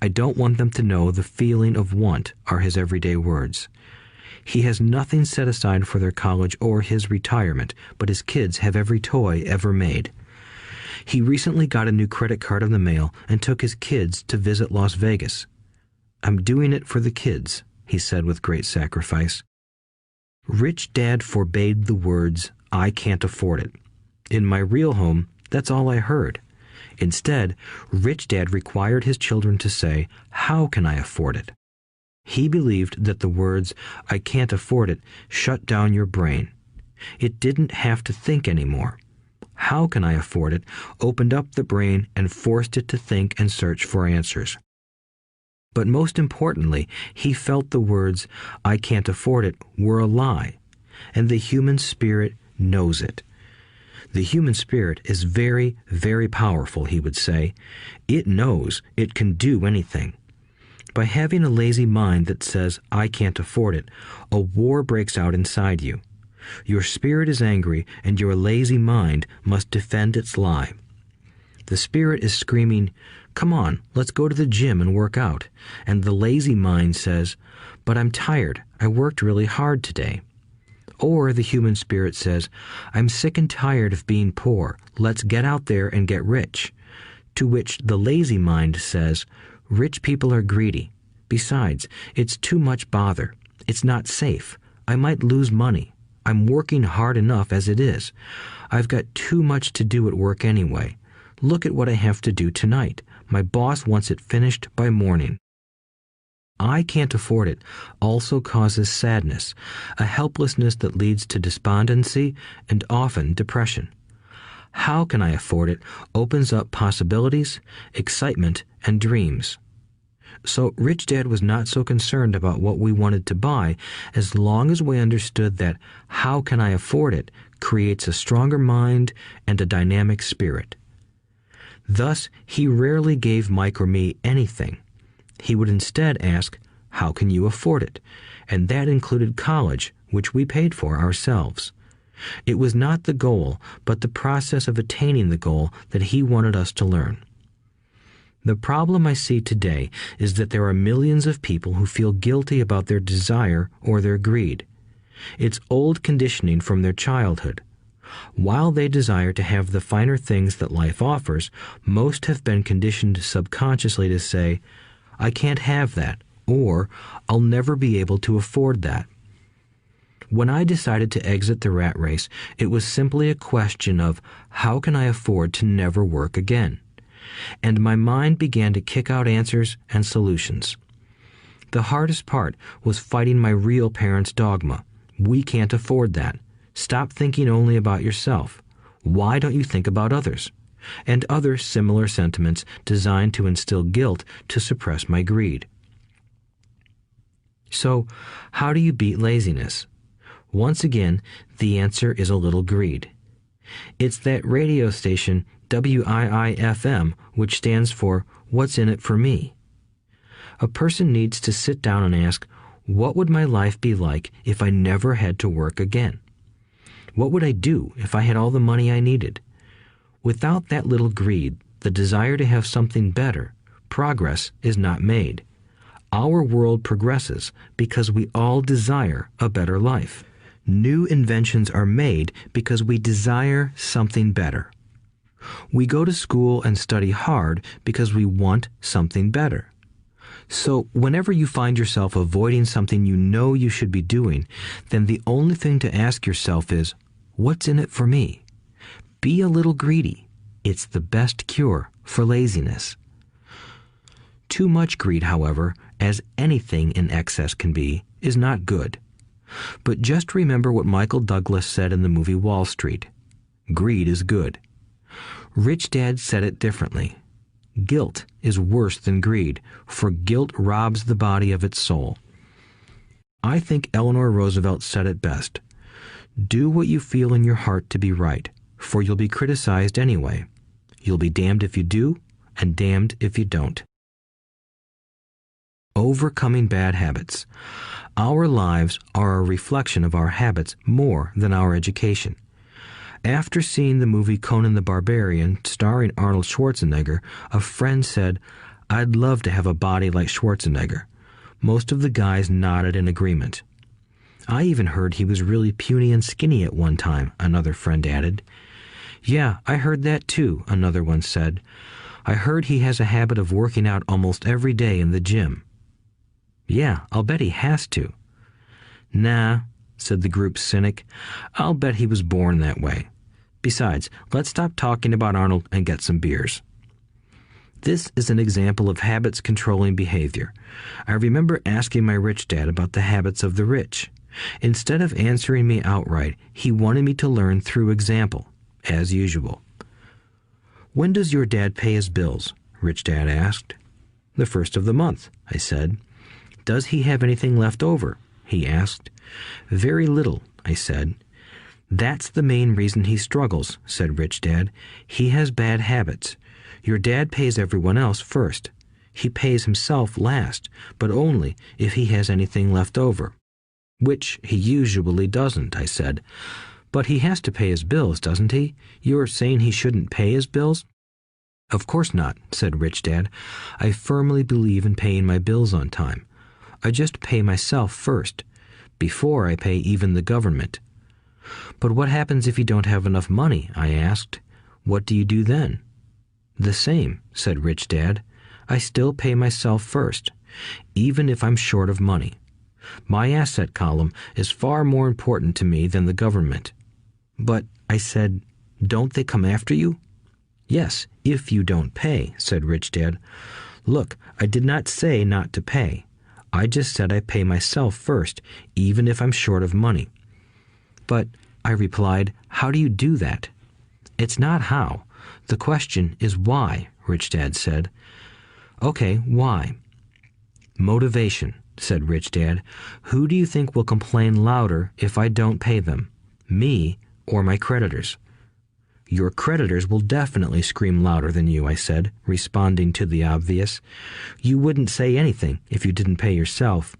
I don't want them to know the feeling of want are his everyday words. He has nothing set aside for their college or his retirement, but his kids have every toy ever made. He recently got a new credit card in the mail and took his kids to visit Las Vegas. I'm doing it for the kids, he said with great sacrifice. Rich Dad forbade the words, I can't afford it. In my real home, that's all I heard. Instead, Rich Dad required his children to say, how can I afford it? He believed that the words, I can't afford it, shut down your brain. It didn't have to think anymore. How can I afford it opened up the brain and forced it to think and search for answers. But most importantly, he felt the words, I can't afford it, were a lie, and the human spirit knows it. The human spirit is very, very powerful, he would say. It knows it can do anything. By having a lazy mind that says, I can't afford it, a war breaks out inside you. Your spirit is angry, and your lazy mind must defend its lie. The spirit is screaming, come on, let's go to the gym and work out. And the lazy mind says, but I'm tired. I worked really hard today. Or the human spirit says, I'm sick and tired of being poor. Let's get out there and get rich. To which the lazy mind says, rich people are greedy. Besides, it's too much bother. It's not safe. I might lose money. I'm working hard enough as it is. I've got too much to do at work anyway. Look at what I have to do tonight. My boss wants it finished by morning. I can't afford it also causes sadness, a helplessness that leads to despondency and often depression. How can I afford it opens up possibilities, excitement, and dreams. So Rich Dad was not so concerned about what we wanted to buy as long as we understood that how can I afford it creates a stronger mind and a dynamic spirit. Thus, he rarely gave Mike or me anything. He would instead ask, how can you afford it? And that included college, which we paid for ourselves. It was not the goal, but the process of attaining the goal that he wanted us to learn. The problem I see today is that there are millions of people who feel guilty about their desire or their greed. It's old conditioning from their childhood. While they desire to have the finer things that life offers, most have been conditioned subconsciously to say, I can't have that, or I'll never be able to afford that. When I decided to exit the rat race, it was simply a question of how can I afford to never work again? And my mind began to kick out answers and solutions. The hardest part was fighting my real parents' dogma. We can't afford that. Stop thinking only about yourself. Why don't you think about others? And other similar sentiments designed to instill guilt to suppress my greed. So, how do you beat laziness? Once again, the answer is a little greed. It's that radio station WIIFM, which stands for What's in it for me? A person needs to sit down and ask, what would my life be like if I never had to work again? What would I do if I had all the money I needed? Without that little greed, the desire to have something better, progress is not made. Our world progresses because we all desire a better life. New inventions are made because we desire something better. We go to school and study hard because we want something better. So whenever you find yourself avoiding something you know you should be doing, then the only thing to ask yourself is, what's in it for me? Be a little greedy. It's the best cure for laziness. Too much greed, however, as anything in excess can be, is not good. But just remember what Michael Douglas said in the movie Wall Street. Greed is good. Rich Dad said it differently. Guilt is worse than greed, for guilt robs the body of its soul. I think Eleanor Roosevelt said it best. Do what you feel in your heart to be right, for you'll be criticized anyway. You'll be damned if you do, and damned if you don't. Overcoming bad habits. Our lives are a reflection of our habits more than our education. After seeing the movie Conan the Barbarian, starring Arnold Schwarzenegger, a friend said, "I'd love to have a body like Schwarzenegger." Most of the guys nodded in agreement. "I even heard he was really puny and skinny at one time," another friend added. "Yeah, I heard that too," another one said. "I heard he has a habit of working out almost every day in the gym." "Yeah, I'll bet he has to." "Nah," said the group's cynic. "I'll bet he was born that way. Besides, let's stop talking about Arnold and get some beers." This is an example of habits controlling behavior. I remember asking my rich dad about the habits of the rich. Instead of answering me outright, he wanted me to learn through example, as usual. "When does your dad pay his bills?" Rich Dad asked. "The first of the month," I said. "Does he have anything left over?" he asked. "Very little," I said. "That's the main reason he struggles," said Rich Dad. "He has bad habits. Your dad pays everyone else first. He pays himself last, but only if he has anything left over." "Which he usually doesn't," I said. "But he has to pay his bills, doesn't he? You're saying he shouldn't pay his bills?" "Of course not," said Rich Dad. "I firmly believe in paying my bills on time. I just pay myself first, before I pay even the government." "But what happens if you don't have enough money?" I asked. "What do you do then?" "The same," said Rich Dad. "I still pay myself first, even if I'm short of money. My asset column is far more important to me than the government." "But," I said, "don't they come after you?" "Yes, if you don't pay," said Rich Dad. "Look, I did not say not to pay. I just said I pay myself first, even if I'm short of money." "But," I replied, "how do you do that?" "It's not how. The question is why," Rich Dad said. "Okay, why?" "Motivation," said Rich Dad. "Who do you think will complain louder if I don't pay them? Me or my creditors?" "Your creditors will definitely scream louder than you," I said, responding to the obvious. "You wouldn't say anything if you didn't pay yourself."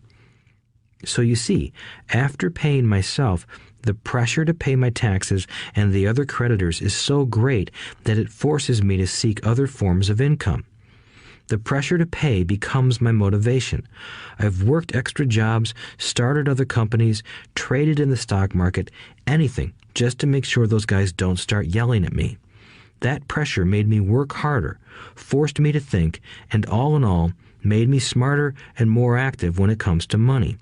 So you see, after paying myself, the pressure to pay my taxes and the other creditors is so great that it forces me to seek other forms of income. The pressure to pay becomes my motivation. I've worked extra jobs, started other companies, traded in the stock market, anything, just to make sure those guys don't start yelling at me. That pressure made me work harder, forced me to think, and all in all, made me smarter and more active when it comes to money.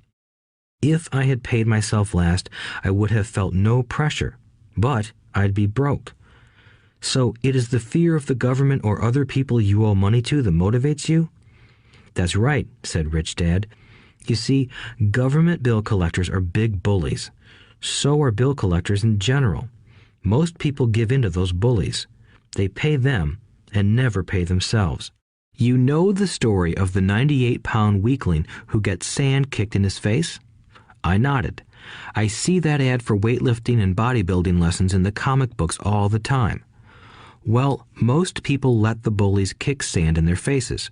If I had paid myself last, I would have felt no pressure, but I'd be broke. So it is the fear of the government or other people you owe money to that motivates you? "That's right," said Rich Dad. You see, government bill collectors are big bullies. So are bill collectors in general. Most people give in to those bullies. They pay them and never pay themselves. You know the story of the 98-pound weakling who gets sand kicked in his face? I nodded. I see that ad for weightlifting and bodybuilding lessons in the comic books all the time. Well, most people let the bullies kick sand in their faces.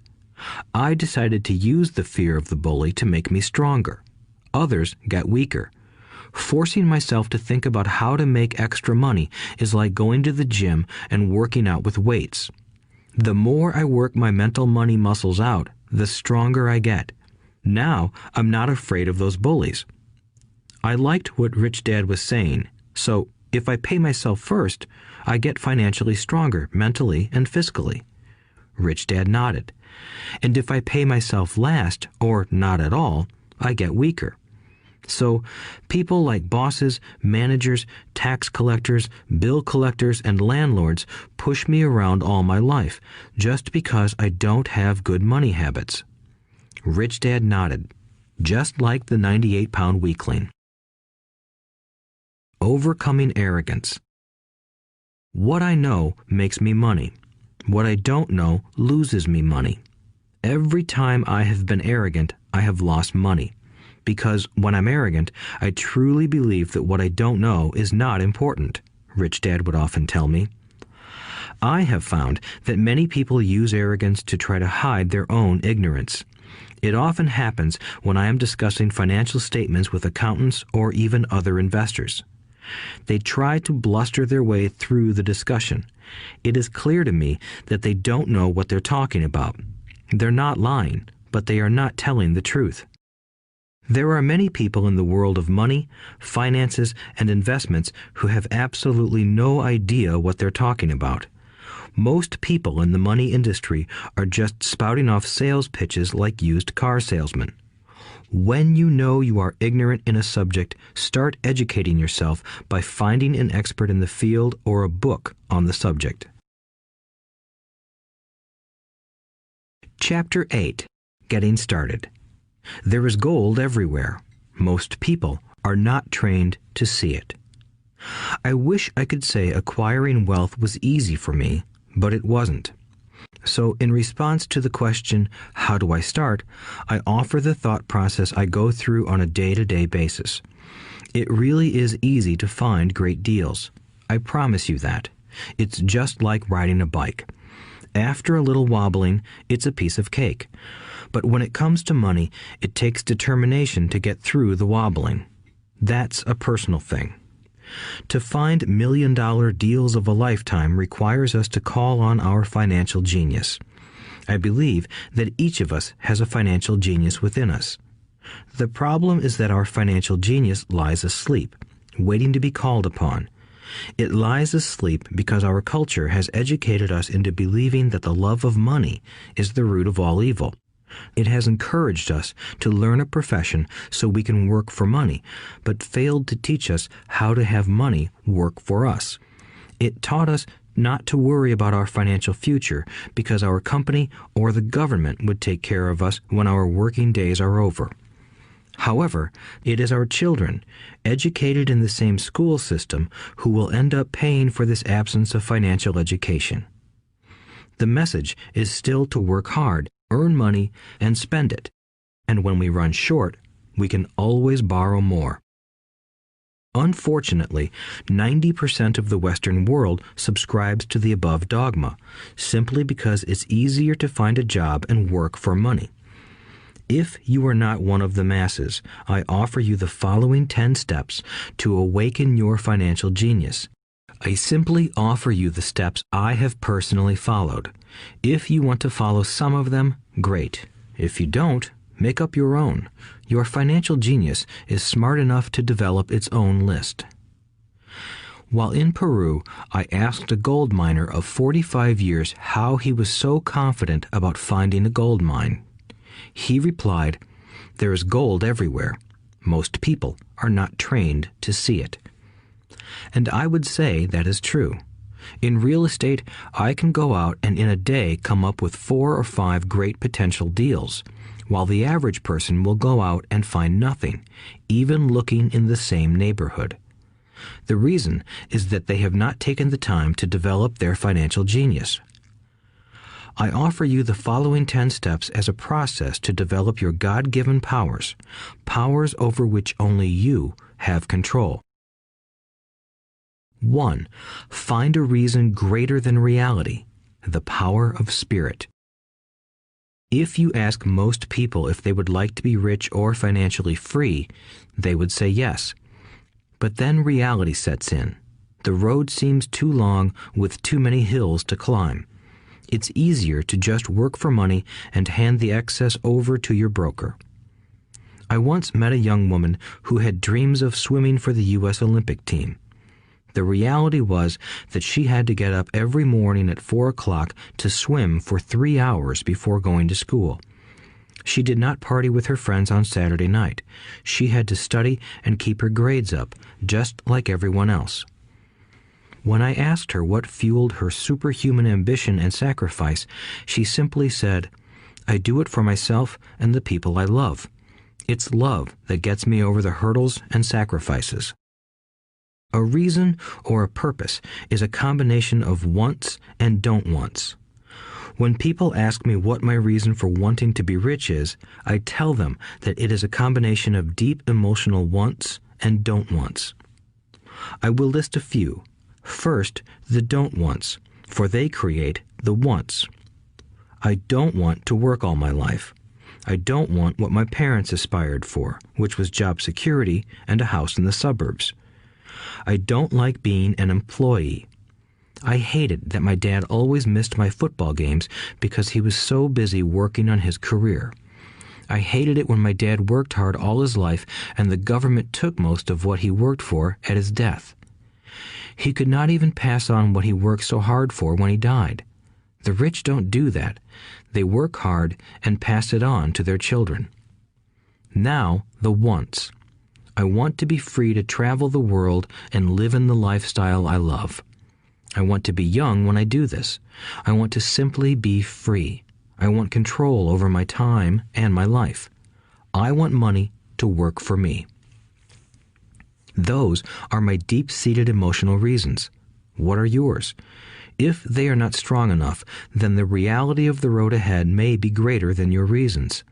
I decided to use the fear of the bully to make me stronger. Others got weaker. Forcing myself to think about how to make extra money is like going to the gym and working out with weights. The more I work my mental money muscles out, the stronger I get. Now I'm not afraid of those bullies. I liked what Rich Dad was saying, so if I pay myself first, I get financially stronger mentally and fiscally. Rich Dad nodded. And if I pay myself last, or not at all, I get weaker. So people like bosses, managers, tax collectors, bill collectors, and landlords push me around all my life just because I don't have good money habits. Rich Dad nodded, just like the 98-pound weakling. Overcoming arrogance. What I know makes me money. What I don't know loses me money. Every time I have been arrogant, I have lost money. Because when I'm arrogant, I truly believe that what I don't know is not important, Rich Dad would often tell me. I have found that many people use arrogance to try to hide their own ignorance. It often happens when I am discussing financial statements with accountants or even other investors. They try to bluster their way through the discussion. It is clear to me that they don't know what they're talking about. They're not lying, but they are not telling the truth. There are many people in the world of money, finances, and investments who have absolutely no idea what they're talking about. Most people in the money industry are just spouting off sales pitches like used car salesmen. When you know you are ignorant in a subject, start educating yourself by finding an expert in the field or a book on the subject. Chapter 8. Getting Started. There is gold everywhere. Most people are not trained to see it. I wish I could say acquiring wealth was easy for me, but it wasn't. So in response to the question, how do I start, I offer the thought process I go through on a day-to-day basis. It really is easy to find great deals. I promise you that. It's just like riding a bike. After a little wobbling, it's a piece of cake. But when it comes to money, it takes determination to get through the wobbling. That's a personal thing. To find million-dollar deals of a lifetime requires us to call on our financial genius. I believe that each of us has a financial genius within us. The problem is that our financial genius lies asleep, waiting to be called upon. It lies asleep because our culture has educated us into believing that the love of money is the root of all evil. It has encouraged us to learn a profession so we can work for money, but failed to teach us how to have money work for us. It taught us not to worry about our financial future because our company or the government would take care of us when our working days are over. However, it is our children, educated in the same school system, who will end up paying for this absence of financial education. The message is still to work hard, earn money, and spend it. And when we run short, we can always borrow more. Unfortunately, 90% of the Western world subscribes to the above dogma, simply because it's easier to find a job and work for money. If you are not one of the masses, I offer you the following 10 steps to awaken your financial genius. I simply offer you the steps I have personally followed. If you want to follow some of them, great. If you don't, make up your own. Your financial genius is smart enough to develop its own list. While in Peru, I asked a gold miner of 45 years how he was so confident about finding a gold mine. He replied, "There is gold everywhere. Most people are not trained to see it." And I would say that is true. In real estate, I can go out and in a day come up with 4 or 5 great potential deals. while the average person will go out and find nothing, even looking in the same neighborhood. The reason is that they have not taken the time to develop their financial genius. I offer you the following 10 steps as a process to develop your God-given powers, powers over which only you have control. 1. Find a reason greater than reality, the power of spirit. If you ask most people if they would like to be rich or financially free, they would say yes. But then reality sets in. The road seems too long with too many hills to climb. It's easier to just work for money and hand the excess over to your broker. I once met a young woman who had dreams of swimming for the U.S. Olympic team. The reality was that she had to get up every morning at 4 o'clock to swim for 3 hours before going to school. She did not party with her friends on Saturday night. She had to study and keep her grades up, just like everyone else. When I asked her what fueled her superhuman ambition and sacrifice, she simply said, "I do it for myself and the people I love. It's love that gets me over the hurdles and sacrifices." A reason or a purpose is a combination of wants and don't wants. When people ask me what my reason for wanting to be rich is, I tell them that it is a combination of deep emotional wants and don't wants. I will list a few. First, the don't wants, for they create the wants. I don't want to work all my life. I don't want what my parents aspired for, which was job security and a house in the suburbs. I don't like being an employee. I hated that my dad always missed my football games because he was so busy working on his career. I hated it when my dad worked hard all his life and the government took most of what he worked for at his death. He could not even pass on what he worked so hard for when he died. The rich don't do that. They work hard and pass it on to their children. Now, the wants. I want to be free to travel the world and live in the lifestyle I love. I want to be young when I do this. I want to simply be free. I want control over my time and my life. I want money to work for me. Those are my deep-seated emotional reasons. What are yours? If they are not strong enough, then the reality of the road ahead may be greater than your reasons.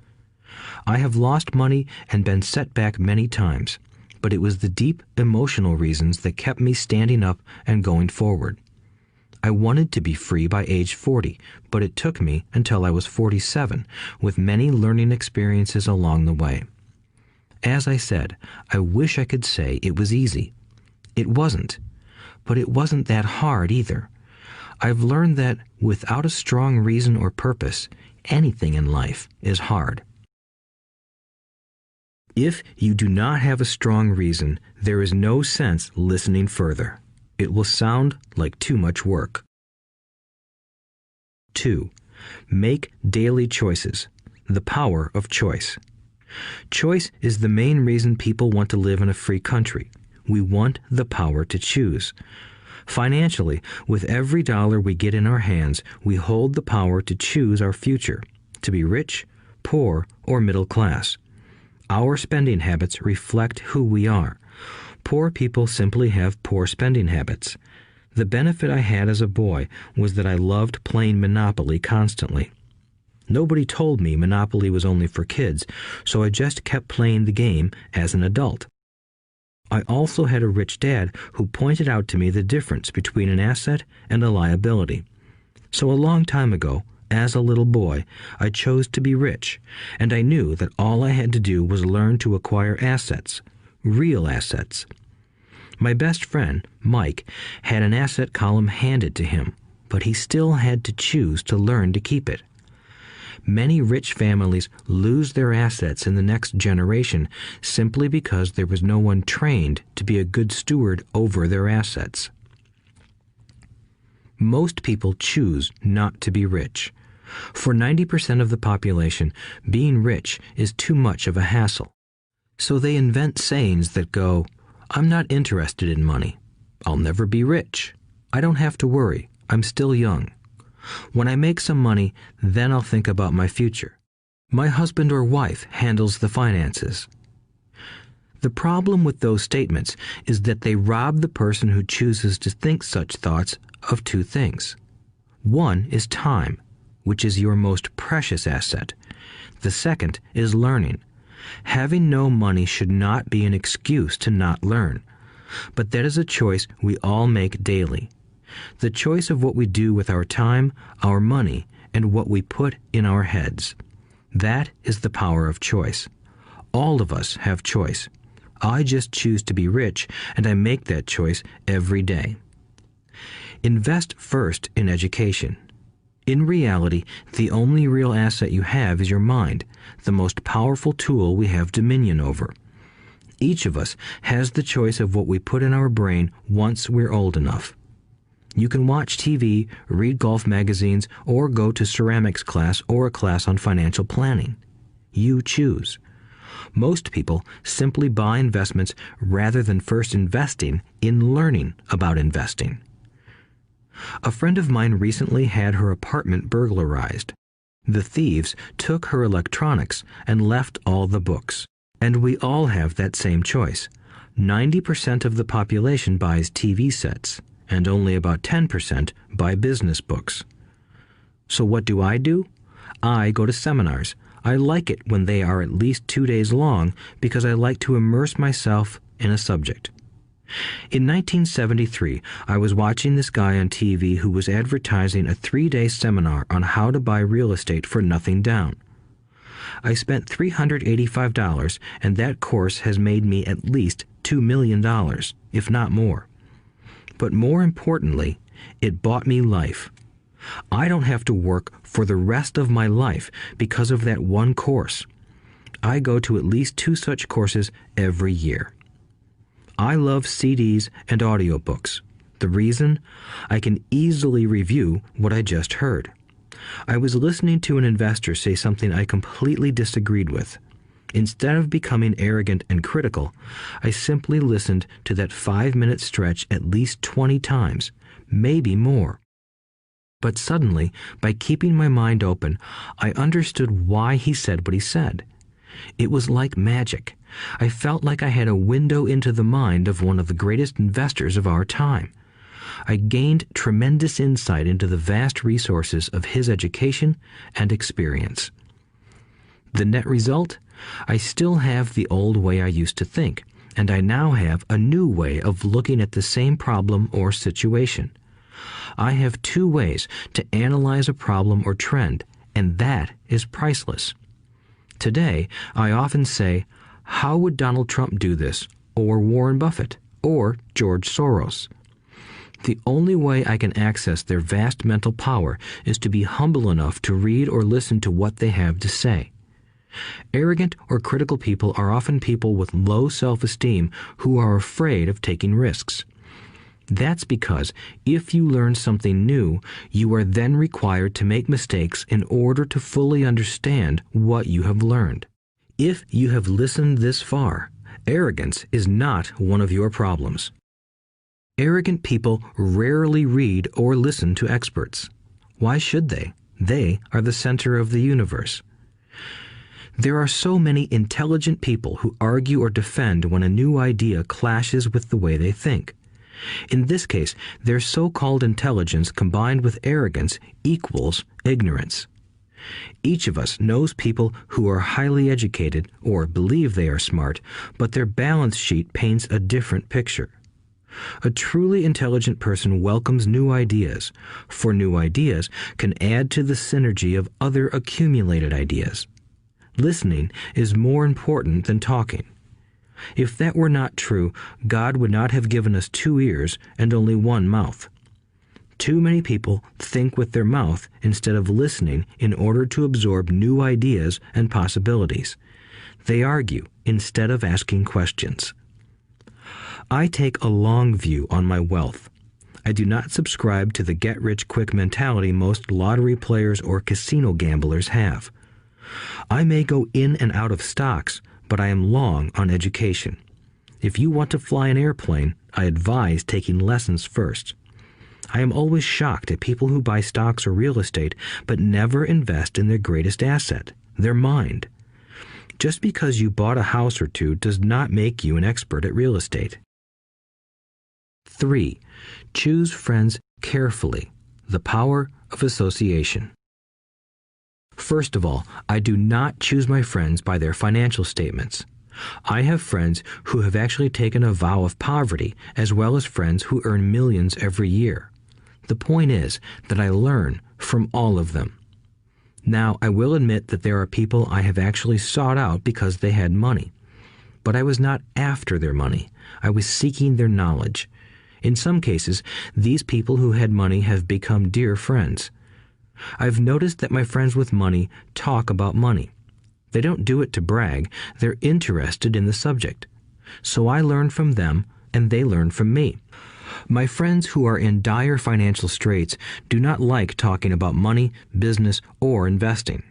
I have lost money and been set back many times, but it was the deep emotional reasons that kept me standing up and going forward. I wanted to be free by age 40, but it took me until I was 47, with many learning experiences along the way. As I said, I wish I could say it was easy. It wasn't, but it wasn't that hard either. I've learned that without a strong reason or purpose, anything in life is hard. If you do not have a strong reason, there is no sense listening further. It will sound like too much work. 2. Make daily choices. The power of choice. Choice is the main reason people want to live in a free country. We want the power to choose. Financially, with every dollar we get in our hands, we hold the power to choose our future, to be rich, poor, or middle class. Our spending habits reflect who we are. Poor people simply have poor spending habits. The benefit I had as a boy was that I loved playing Monopoly constantly. Nobody told me Monopoly was only for kids, so I just kept playing the game as an adult. I also had a rich dad who pointed out to me the difference between an asset and a liability. So a long time ago, as a little boy, I chose to be rich, and I knew that all I had to do was learn to acquire assets, real assets. My best friend, Mike, had an asset column handed to him, but he still had to choose to learn to keep it. Many rich families lose their assets in the next generation simply because there was no one trained to be a good steward over their assets. Most people choose not to be rich. For 90% of the population, being rich is too much of a hassle. So they invent sayings that go, "I'm not interested in money. I'll never be rich. I don't have to worry. I'm still young. When I make some money, then I'll think about my future." My husband or wife handles the finances. The problem with those statements is that they rob the person who chooses to think such thoughts of two things. One is time, which is your most precious asset. The second is learning. Having no money should not be an excuse to not learn, but that is a choice we all make daily. The choice of what we do with our time, our money, and what we put in our heads. That is the power of choice. All of us have choice. I just choose to be rich, and I make that choice every day. Invest first in education. In reality, the only real asset you have is your mind, the most powerful tool we have dominion over. Each of us has the choice of what we put in our brain once we're old enough. You can watch TV, read golf magazines, or go to ceramics class or a class on financial planning. You choose. Most people simply buy investments rather than first investing in learning about investing. A friend of mine recently had her apartment burglarized. The thieves took her electronics and left all the books. And we all have that same choice. 90% of the population buys TV sets, and only about 10% buy business books. So what do? I go to seminars. I like it when they are at least 2 days long because I like to immerse myself in a subject. In 1973, I was watching this guy on TV who was advertising a 3-day seminar on how to buy real estate for nothing down. I spent $385, and that course has made me at least $2 million, if not more. But more importantly, it bought me life. I don't have to work for the rest of my life because of that one course. I go to at least 2 such courses every year. I love CDs and audiobooks. The reason? I can easily review what I just heard. I was listening to an investor say something I completely disagreed with. Instead of becoming arrogant and critical, I simply listened to that 5-minute stretch at least 20 times, maybe more. But suddenly, by keeping my mind open, I understood why he said what he said. It was like magic. I felt like I had a window into the mind of one of the greatest investors of our time. I gained tremendous insight into the vast resources of his education and experience. The net result? I still have the old way I used to think, and I now have a new way of looking at the same problem or situation. I have 2 ways to analyze a problem or trend, and that is priceless. Today, I often say, how would Donald Trump do this, or Warren Buffett, or George Soros? The only way I can access their vast mental power is to be humble enough to read or listen to what they have to say. Arrogant or critical people are often people with low self-esteem who are afraid of taking risks. That's because if you learn something new, you are then required to make mistakes in order to fully understand what you have learned. If you have listened this far, arrogance is not one of your problems. Arrogant people rarely read or listen to experts. Why should they? They are the center of the universe. There are so many intelligent people who argue or defend when a new idea clashes with the way they think. In this case, their so-called intelligence combined with arrogance equals ignorance. Each of us knows people who are highly educated or believe they are smart, but their balance sheet paints a different picture. A truly intelligent person welcomes new ideas, for new ideas can add to the synergy of other accumulated ideas. Listening is more important than talking. If that were not true, God would not have given us 2 ears and only 1 mouth. Too many people think with their mouth instead of listening in order to absorb new ideas and possibilities. They argue instead of asking questions. I take a long view on my wealth. I do not subscribe to the get-rich-quick mentality most lottery players or casino gamblers have. I may go in and out of stocks, but I am long on education. If you want to fly an airplane, I advise taking lessons first. I am always shocked at people who buy stocks or real estate but never invest in their greatest asset, their mind. Just because you bought a house or two does not make you an expert at real estate. 3. Choose friends carefully. The power of association. First of all, I do not choose my friends by their financial statements. I have friends who have actually taken a vow of poverty, as well as friends who earn millions every year. The point is that I learn from all of them. Now, I will admit that there are people I have actually sought out because they had money. But I was not after their money. I was seeking their knowledge. In some cases, these people who had money have become dear friends. I've noticed that my friends with money talk about money. They don't do it to brag. They're interested in the subject. So I learn from them, and they learn from me. My friends who are in dire financial straits do not like talking about money, business, or investing.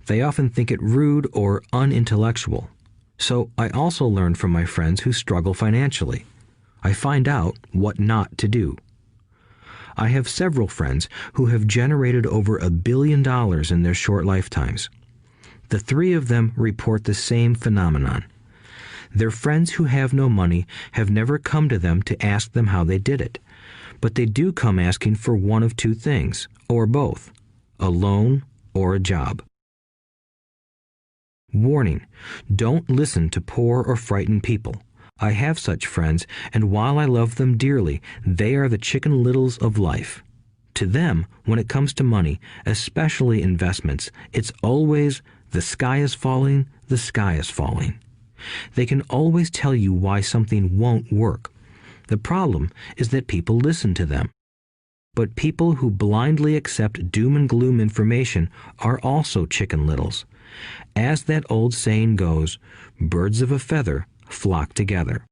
They often think it rude or unintellectual. So I also learn from my friends who struggle financially. I find out what not to do. I have several friends who have generated over $1 billion in their short lifetimes. The 3 of them report the same phenomenon. Their friends who have no money have never come to them to ask them how they did it, but they do come asking for one of 2 things, or both, a loan or a job. Warning: don't listen to poor or frightened people. I have such friends, and while I love them dearly, they are the Chicken Littles of life. To them, when it comes to money, especially investments, it's always, the sky is falling, the sky is falling. They can always tell you why something won't work. The problem is that people listen to them. But people who blindly accept doom and gloom information are also Chicken Littles. As that old saying goes, birds of a feather flock together.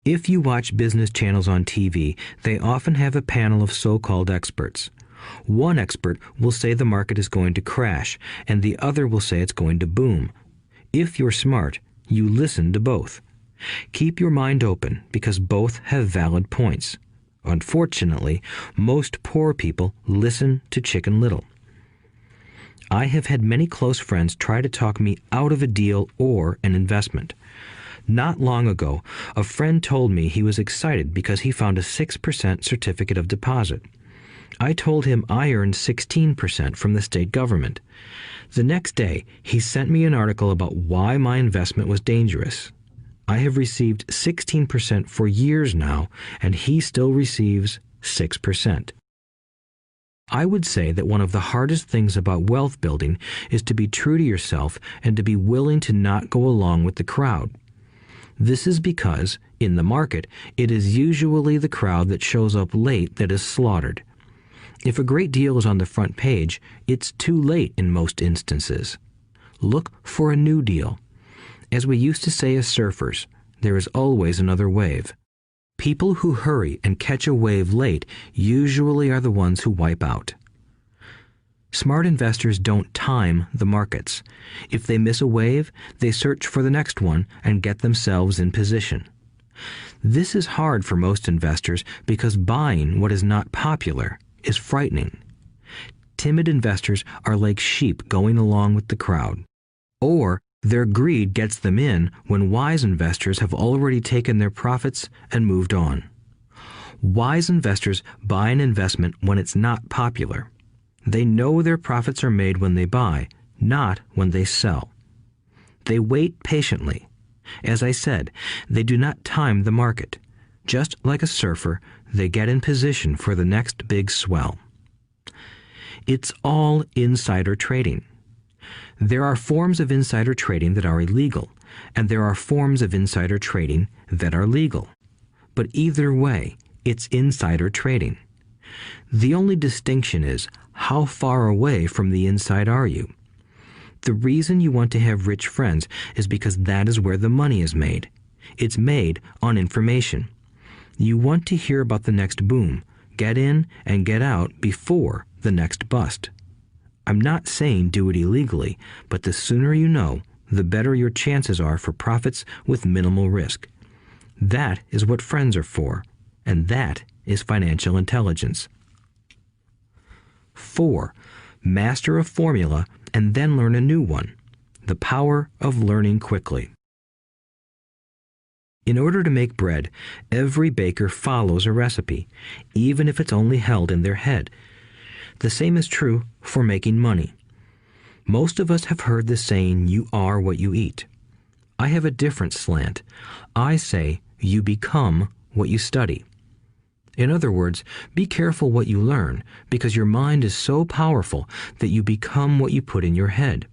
If you watch business channels on TV, they often have a panel of so-called experts. One expert will say the market is going to crash, and the other will say it's going to boom. If you're smart, you listen to both. Keep your mind open, because both have valid points. Unfortunately, most poor people listen to Chicken Little. I have had many close friends try to talk me out of a deal or an investment. Not long ago, a friend told me he was excited because he found a 6% certificate of deposit. I told him I earned 16% from the state government. The next day, he sent me an article about why my investment was dangerous. I have received 16% for years now, and he still receives 6%. I would say that one of the hardest things about wealth building is to be true to yourself and to be willing to not go along with the crowd. This is because, in the market, it is usually the crowd that shows up late that is slaughtered. If a great deal is on the front page, it's too late in most instances. Look for a new deal. As we used to say as surfers, there is always another wave. People who hurry and catch a wave late usually are the ones who wipe out. Smart investors don't time the markets. If they miss a wave, they search for the next one and get themselves in position. This is hard for most investors because buying what is not popular is frightening. Timid investors are like sheep going along with the crowd. Or their greed gets them in when wise investors have already taken their profits and moved on. Wise investors buy an investment when it's not popular. They know their profits are made when they buy, not when they sell. They wait patiently. As I said, they do not time the market. Just like a surfer, they get in position for the next big swell. It's all insider trading. There are forms of insider trading that are illegal, and there are forms of insider trading that are legal. But either way, it's insider trading. The only distinction is, how far away from the inside are you? The reason you want to have rich friends is because that is where the money is made. It's made on information. You want to hear about the next boom, get in and get out before the next bust. I'm not saying do it illegally, but the sooner you know, the better your chances are for profits with minimal risk. That is what friends are for, and that is financial intelligence. 4. Master a formula and then learn a new one. The power of learning quickly. In order to make bread, every baker follows a recipe, even if it's only held in their head. The same is true for making money. Most of us have heard the saying, "You are what you eat." I have a different slant. I say, "You become what you study." In other words, be careful what you learn, because your mind is so powerful that you become what you put in your head.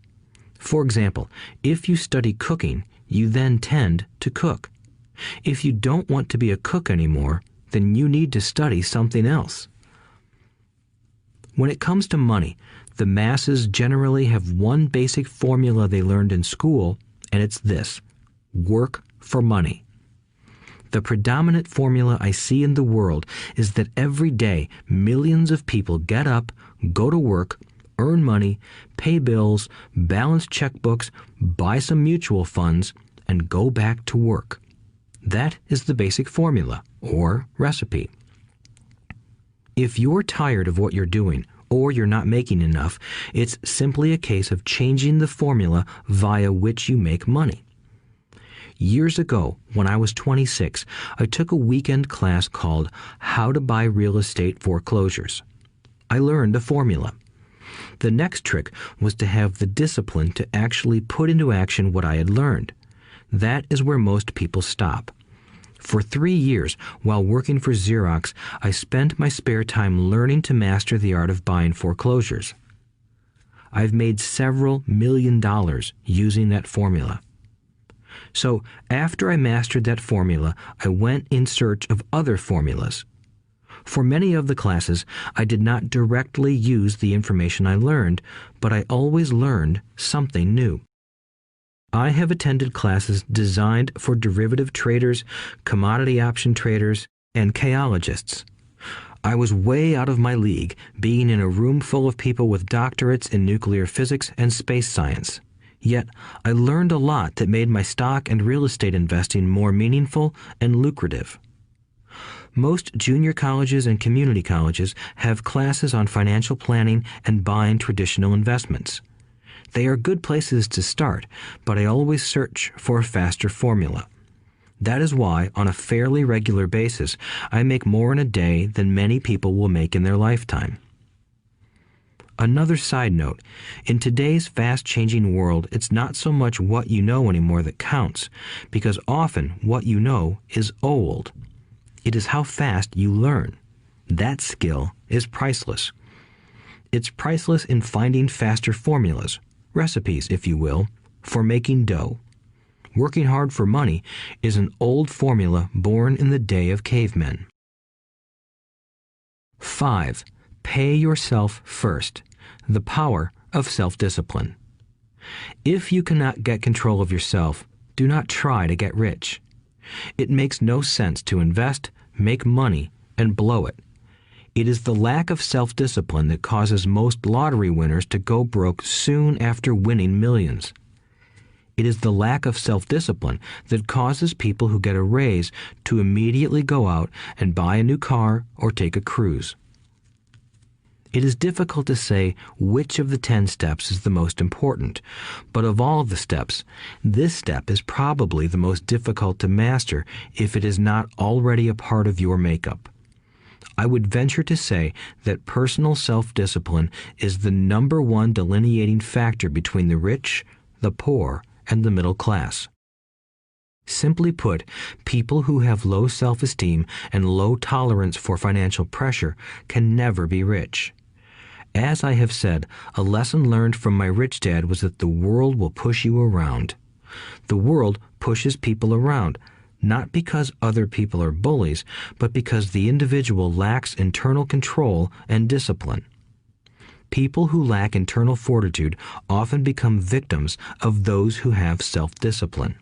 For example, if you study cooking, you then tend to cook. If you don't want to be a cook anymore, then you need to study something else. When it comes to money, the masses generally have one basic formula they learned in school, and it's this: work for money. The predominant formula I see in the world is that every day millions of people get up, go to work, earn money, pay bills, balance checkbooks, buy some mutual funds, and go back to work. That is the basic formula, or recipe. If you're tired of what you're doing, or you're not making enough, it's simply a case of changing the formula via which you make money. Years ago, when I was 26, I took a weekend class called How to Buy Real Estate Foreclosures. I learned a formula. The next trick was to have the discipline to actually put into action what I had learned. That is where most people stop. For 3 years, while working for Xerox, I spent my spare time learning to master the art of buying foreclosures. I've made several $million using that formula. So after I mastered that formula, I went in search of other formulas. For many of the classes, I did not directly use the information I learned, but I always learned something new. I have attended classes designed for derivative traders, commodity option traders, and chaologists. I was way out of my league, being in a room full of people with doctorates in nuclear physics and space science. Yet, I learned a lot that made my stock and real estate investing more meaningful and lucrative. Most junior colleges and community colleges have classes on financial planning and buying traditional investments. They are good places to start, but I always search for a faster formula. That is why, on a fairly regular basis, I make more in a day than many people will make in their lifetime. Another side note, in today's fast-changing world, it's not so much what you know anymore that counts, because often what you know is old. It is how fast you learn. That skill is priceless. It's priceless in finding faster formulas, recipes, if you will, for making dough. Working hard for money is an old formula born in the day of cavemen. 5. Pay yourself first. The power of self-discipline. If you cannot get control of yourself, do not try to get rich. It makes no sense to invest, make money, and blow it. It is the lack of self-discipline that causes most lottery winners to go broke soon after winning millions. It is the lack of self-discipline that causes people who get a raise to immediately go out and buy a new car or take a cruise. It is difficult to say which of the 10 steps is the most important, but of all the steps, this step is probably the most difficult to master if it is not already a part of your makeup. I would venture to say that personal self-discipline is the number one delineating factor between the rich, the poor, and the middle class. Simply put, people who have low self-esteem and low tolerance for financial pressure can never be rich. As I have said, a lesson learned from my rich dad was that the world will push you around. The world pushes people around, not because other people are bullies, but because the individual lacks internal control and discipline. People who lack internal fortitude often become victims of those who have self-discipline.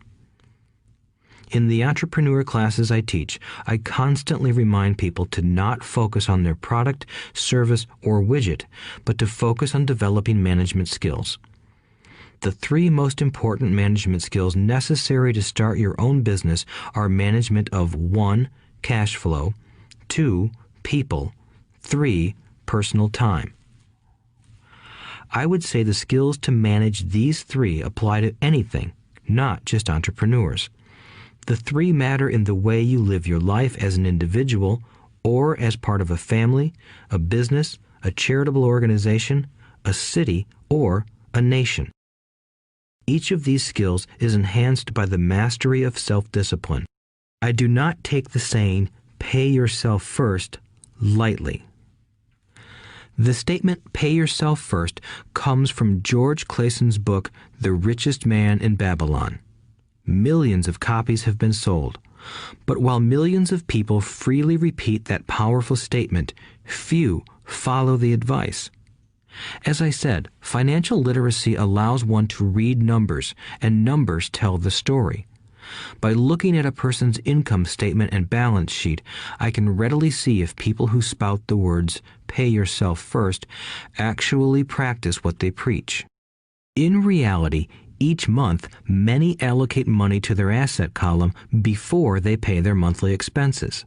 In the entrepreneur classes I teach, I constantly remind people to not focus on their product, service, or widget, but to focus on developing management skills. The 3 most important management skills necessary to start your own business are management of 1. Cash flow, 2. People, 3. Personal time. I would say the skills to manage these three apply to anything, not just entrepreneurs. The three matter in the way you live your life as an individual or as part of a family, a business, a charitable organization, a city, or a nation. Each of these skills is enhanced by the mastery of self-discipline. I do not take the saying, "pay yourself first," lightly. The statement, "pay yourself first," comes from George Clayson's book, The Richest Man in Babylon. Millions of copies have been sold. But while millions of people freely repeat that powerful statement, few follow the advice. As I said, financial literacy allows one to read numbers, and numbers tell the story. By looking at a person's income statement and balance sheet, I can readily see if people who spout the words, "pay yourself first," actually practice what they preach. In reality, each month, many allocate money to their asset column before they pay their monthly expenses.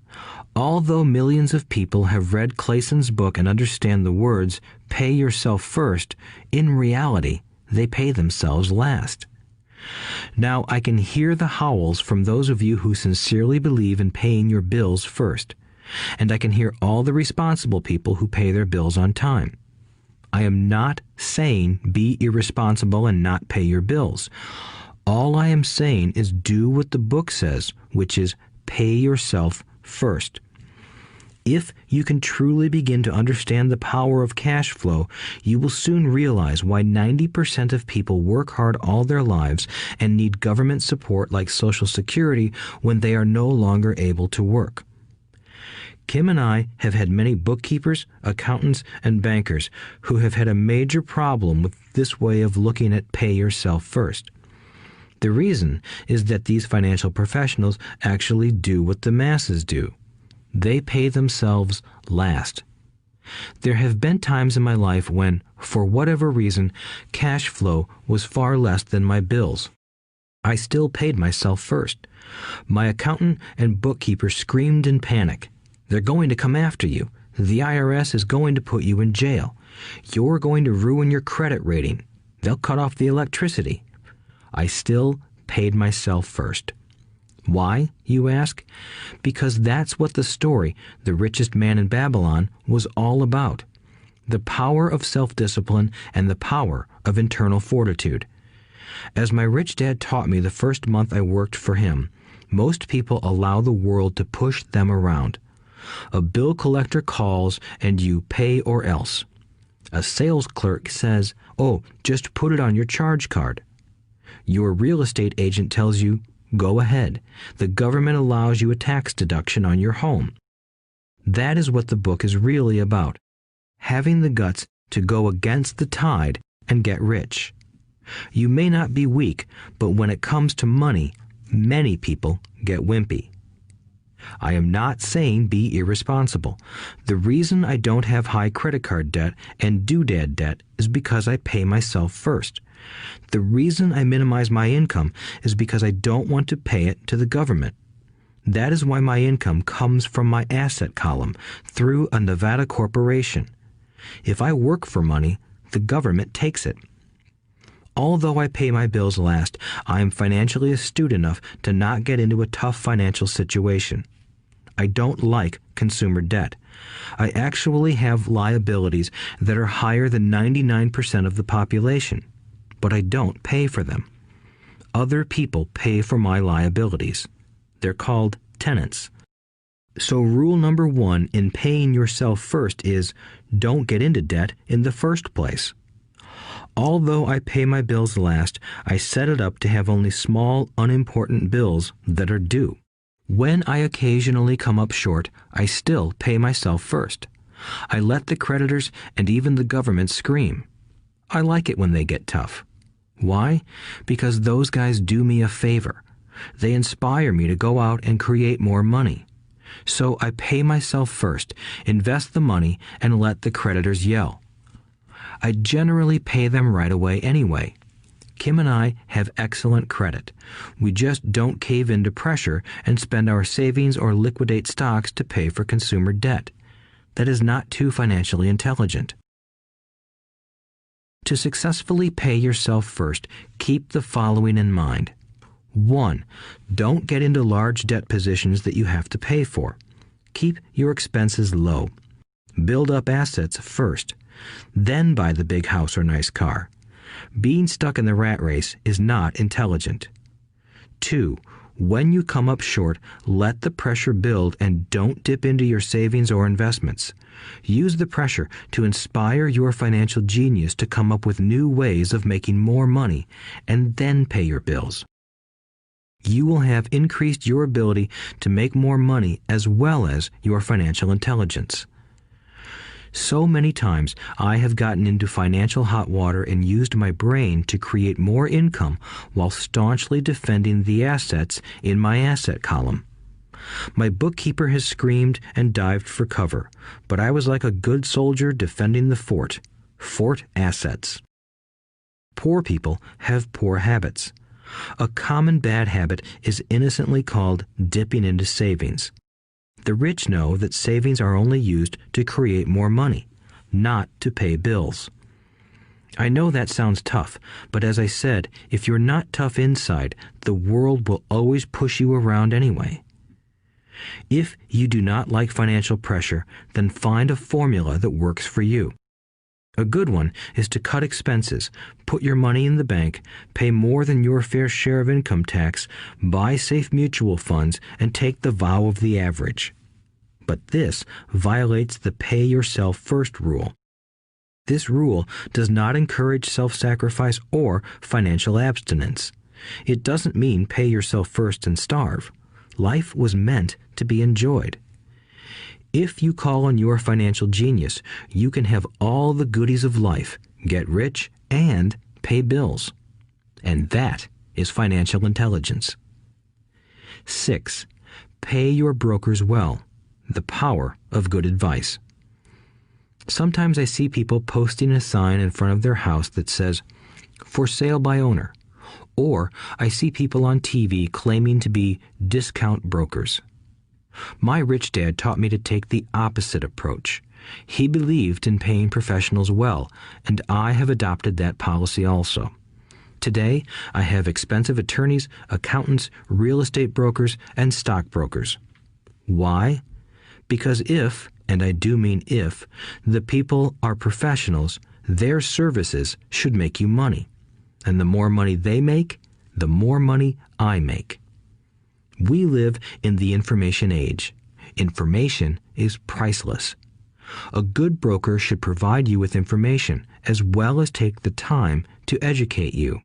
Although millions of people have read Clayson's book and understand the words, "pay yourself first," in reality, they pay themselves last. Now, I can hear the howls from those of you who sincerely believe in paying your bills first, and I can hear all the responsible people who pay their bills on time. I am not saying be irresponsible and not pay your bills. All I am saying is do what the book says, which is pay yourself first. If you can truly begin to understand the power of cash flow, you will soon realize why 90% of people work hard all their lives and need government support like Social Security when they are no longer able to work. Kim and I have had many bookkeepers, accountants, and bankers who have had a major problem with this way of looking at pay yourself first. The reason is that these financial professionals actually do what the masses do. They pay themselves last. There have been times in my life when, for whatever reason, cash flow was far less than my bills. I still paid myself first. My accountant and bookkeeper screamed in panic. "They're going to come after you. The IRS is going to put you in jail. You're going to ruin your credit rating. They'll cut off the electricity." I still paid myself first. Why, you ask? Because that's what the story, The Richest Man in Babylon, was all about. The power of self-discipline and the power of internal fortitude. As my rich dad taught me the first month I worked for him, most people allow the world to push them around. A bill collector calls and you pay or else. A sales clerk says, "Oh, just put it on your charge card." Your real estate agent tells you, "Go ahead. The government allows you a tax deduction on your home." That is what the book is really about. Having the guts to go against the tide and get rich. You may not be weak, but when it comes to money, many people get wimpy. I am not saying be irresponsible. The reason I don't have high credit card debt and doodad debt is because I pay myself first. The reason I minimize my income is because I don't want to pay it to the government. That is why my income comes from my asset column through a Nevada corporation. If I work for money, the government takes it. Although I pay my bills last, I am financially astute enough to not get into a tough financial situation. I don't like consumer debt. I actually have liabilities that are higher than 99% of the population, but I don't pay for them. Other people pay for my liabilities. They're called tenants. So rule number 1 in paying yourself first is don't get into debt in the first place. Although I pay my bills last, I set it up to have only small, unimportant bills that are due. When I occasionally come up short, I still pay myself first. I let the creditors and even the government scream. I like it when they get tough. Why? Because those guys do me a favor. They inspire me to go out and create more money. So I pay myself first, invest the money, and let the creditors yell. I generally pay them right away anyway. Kim and I have excellent credit. We just don't cave into pressure and spend our savings or liquidate stocks to pay for consumer debt. That is not too financially intelligent. To successfully pay yourself first, keep the following in mind. 1. Don't get into large debt positions that you have to pay for. Keep your expenses low. Build up assets first. Then buy the big house or nice car. Being stuck in the rat race is not intelligent. 2. When you come up short, let the pressure build and don't dip into your savings or investments. Use the pressure to inspire your financial genius to come up with new ways of making more money and then pay your bills. You will have increased your ability to make more money as well as your financial intelligence. So many times I have gotten into financial hot water and used my brain to create more income while staunchly defending the assets in my asset column. My bookkeeper has screamed and dived for cover, but I was like a good soldier defending the fort. Fort assets. Poor people have poor habits. A common bad habit is innocently called dipping into savings. The rich know that savings are only used to create more money, not to pay bills. I know that sounds tough, but as I said, if you're not tough inside, the world will always push you around anyway. If you do not like financial pressure, then find a formula that works for you. A good one is to cut expenses, put your money in the bank, pay more than your fair share of income tax, buy safe mutual funds, and take the vow of the average. But this violates the pay yourself first rule. This rule does not encourage self-sacrifice or financial abstinence. It doesn't mean pay yourself first and starve. Life was meant to be enjoyed. If you call on your financial genius, you can have all the goodies of life, get rich, and pay bills. And that is financial intelligence. 6. Pay your brokers well. The power of good advice. Sometimes I see people posting a sign in front of their house that says, "For sale by owner." Or I see people on TV claiming to be discount brokers. My rich dad taught me to take the opposite approach. He believed in paying professionals well, and I have adopted that policy also. Today, I have expensive attorneys, accountants, real estate brokers, and stockbrokers. Why? Because if, and I do mean if, the people are professionals, their services should make you money. And the more money they make, the more money I make. We live in the information age. Information is priceless. A good broker should provide you with information as well as take the time to educate you.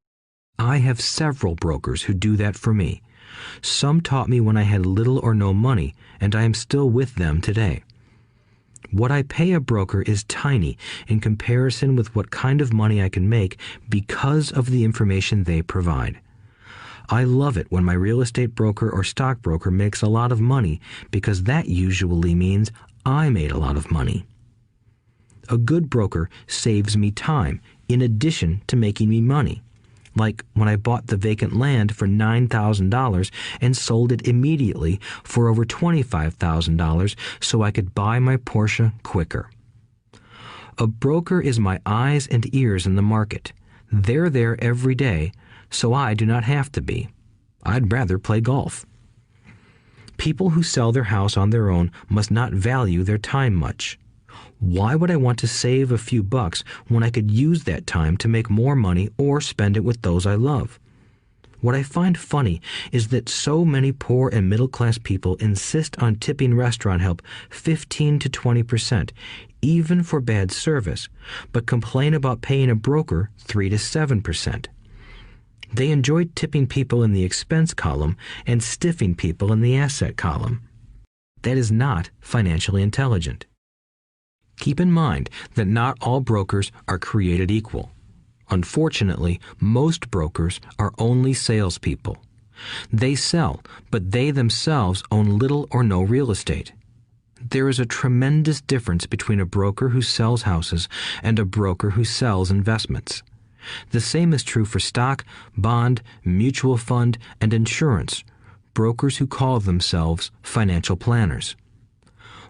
I have several brokers who do that for me. Some taught me when I had little or no money, and I am still with them today. What I pay a broker is tiny in comparison with what kind of money I can make because of the information they provide. I love it when my real estate broker or stockbroker makes a lot of money because that usually means I made a lot of money. A good broker saves me time in addition to making me money. Like when I bought the vacant land for $9,000 and sold it immediately for over $25,000 so I could buy my Porsche quicker. A broker is my eyes and ears in the market. They're there every day, so I do not have to be. I'd rather play golf. People who sell their house on their own must not value their time much. Why would I want to save a few bucks when I could use that time to make more money or spend it with those I love? What I find funny is that so many poor and middle-class people insist on tipping restaurant help 15 to 20%, even for bad service, but complain about paying a broker 3 to 7%. They enjoy tipping people in the expense column and stiffing people in the asset column. That is not financially intelligent. Keep in mind that not all brokers are created equal. Unfortunately, most brokers are only salespeople. They sell, but they themselves own little or no real estate. There is a tremendous difference between a broker who sells houses and a broker who sells investments. The same is true for stock, bond, mutual fund, and insurance, brokers who call themselves financial planners.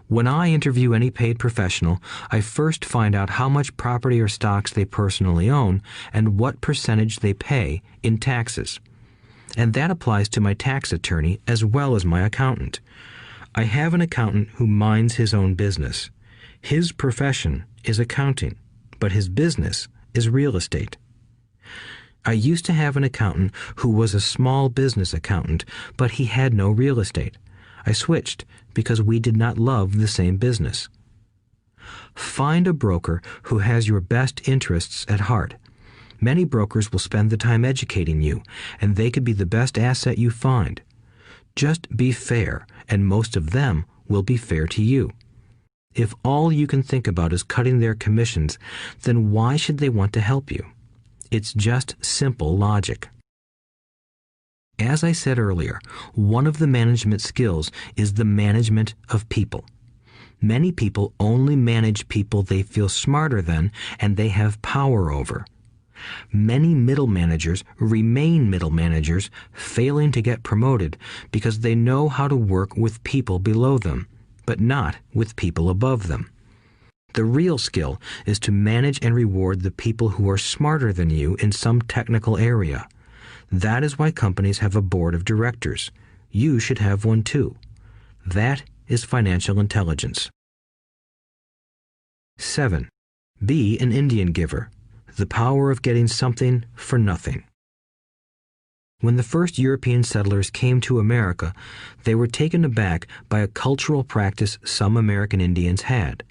When I interview any paid professional, I first find out how much property or stocks they personally own and what percentage they pay in taxes. And that applies to my tax attorney as well as my accountant. I have an accountant who minds his own business. His profession is accounting, but his business is real estate. I used to have an accountant who was a small business accountant, but he had no real estate. I switched because we did not love the same business. Find a broker who has your best interests at heart. Many brokers will spend the time educating you, and they could be the best asset you find. Just be fair, and most of them will be fair to you. If all you can think about is cutting their commissions, then why should they want to help you? It's just simple logic. As I said earlier, one of the management skills is the management of people. Many people only manage people they feel smarter than and they have power over. Many middle managers remain middle managers, failing to get promoted because they know how to work with people below them, but not with people above them. The real skill is to manage and reward the people who are smarter than you in some technical area. That is why companies have a board of directors. You should have one too. That is financial intelligence. 7. Be an Indian giver. The power of getting something for nothing. When the first European settlers came to America, they were taken aback by a cultural practice some American Indians had.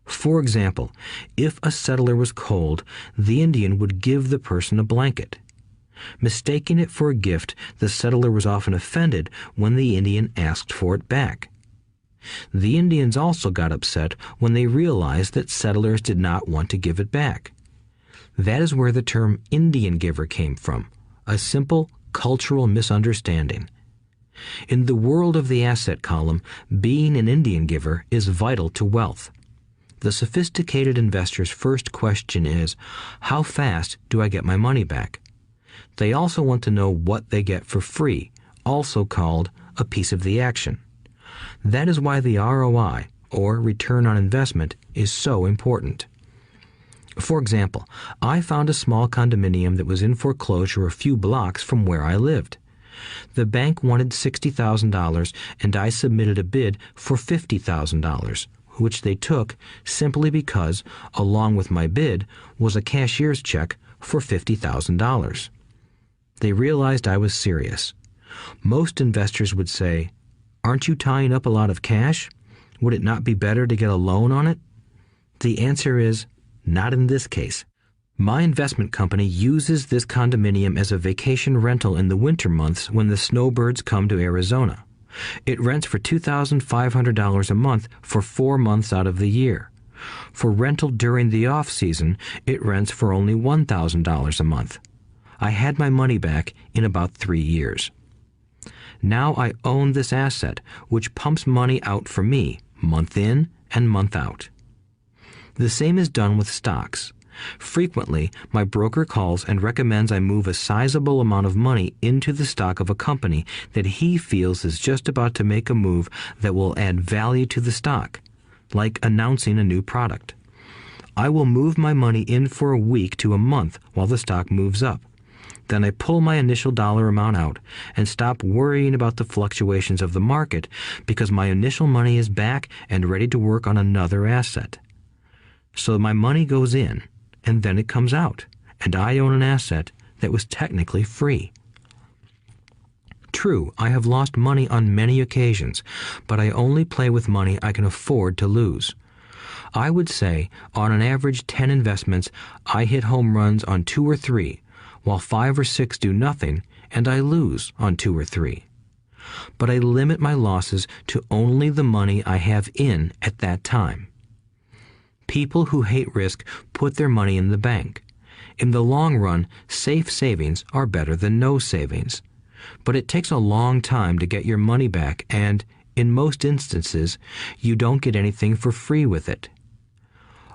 For example, if a settler was cold, the Indian would give the person a blanket. Mistaking it for a gift, the settler was often offended when the Indian asked for it back. The Indians also got upset when they realized that settlers did not want to give it back. That is where the term Indian giver came from, a simple cultural misunderstanding. In the world of the asset column, being an Indian giver is vital to wealth. The sophisticated investor's first question is, how fast do I get my money back? They also want to know what they get for free, also called a piece of the action. That is why the ROI, or return on investment, is so important. For example, I found a small condominium that was in foreclosure a few blocks from where I lived. The bank wanted $60,000 and I submitted a bid for $50,000, which they took simply because, along with my bid, was a cashier's check for $50,000. They realized I was serious. Most investors would say, "Aren't you tying up a lot of cash? Would it not be better to get a loan on it?" The answer is, not in this case. My investment company uses this condominium as a vacation rental in the winter months when the snowbirds come to Arizona. It rents for $2,500 a month for 4 months out of the year. For rental during the off-season, it rents for only $1,000 a month. I had my money back in about 3 years. Now I own this asset, which pumps money out for me, month in and month out. The same is done with stocks. Frequently, my broker calls and recommends I move a sizable amount of money into the stock of a company that he feels is just about to make a move that will add value to the stock, like announcing a new product. I will move my money in for a week to a month while the stock moves up. Then I pull my initial dollar amount out and stop worrying about the fluctuations of the market because my initial money is back and ready to work on another asset. So my money goes in, and then it comes out, and I own an asset that was technically free. True, I have lost money on many occasions, but I only play with money I can afford to lose. I would say, on an average 10 investments, I hit home runs on 2 or 3, while 5 or 6 do nothing, and I lose on 2 or 3. But I limit my losses to only the money I have in at that time. People who hate risk put their money in the bank. In the long run, safe savings are better than no savings. But it takes a long time to get your money back, and, in most instances, you don't get anything for free with it.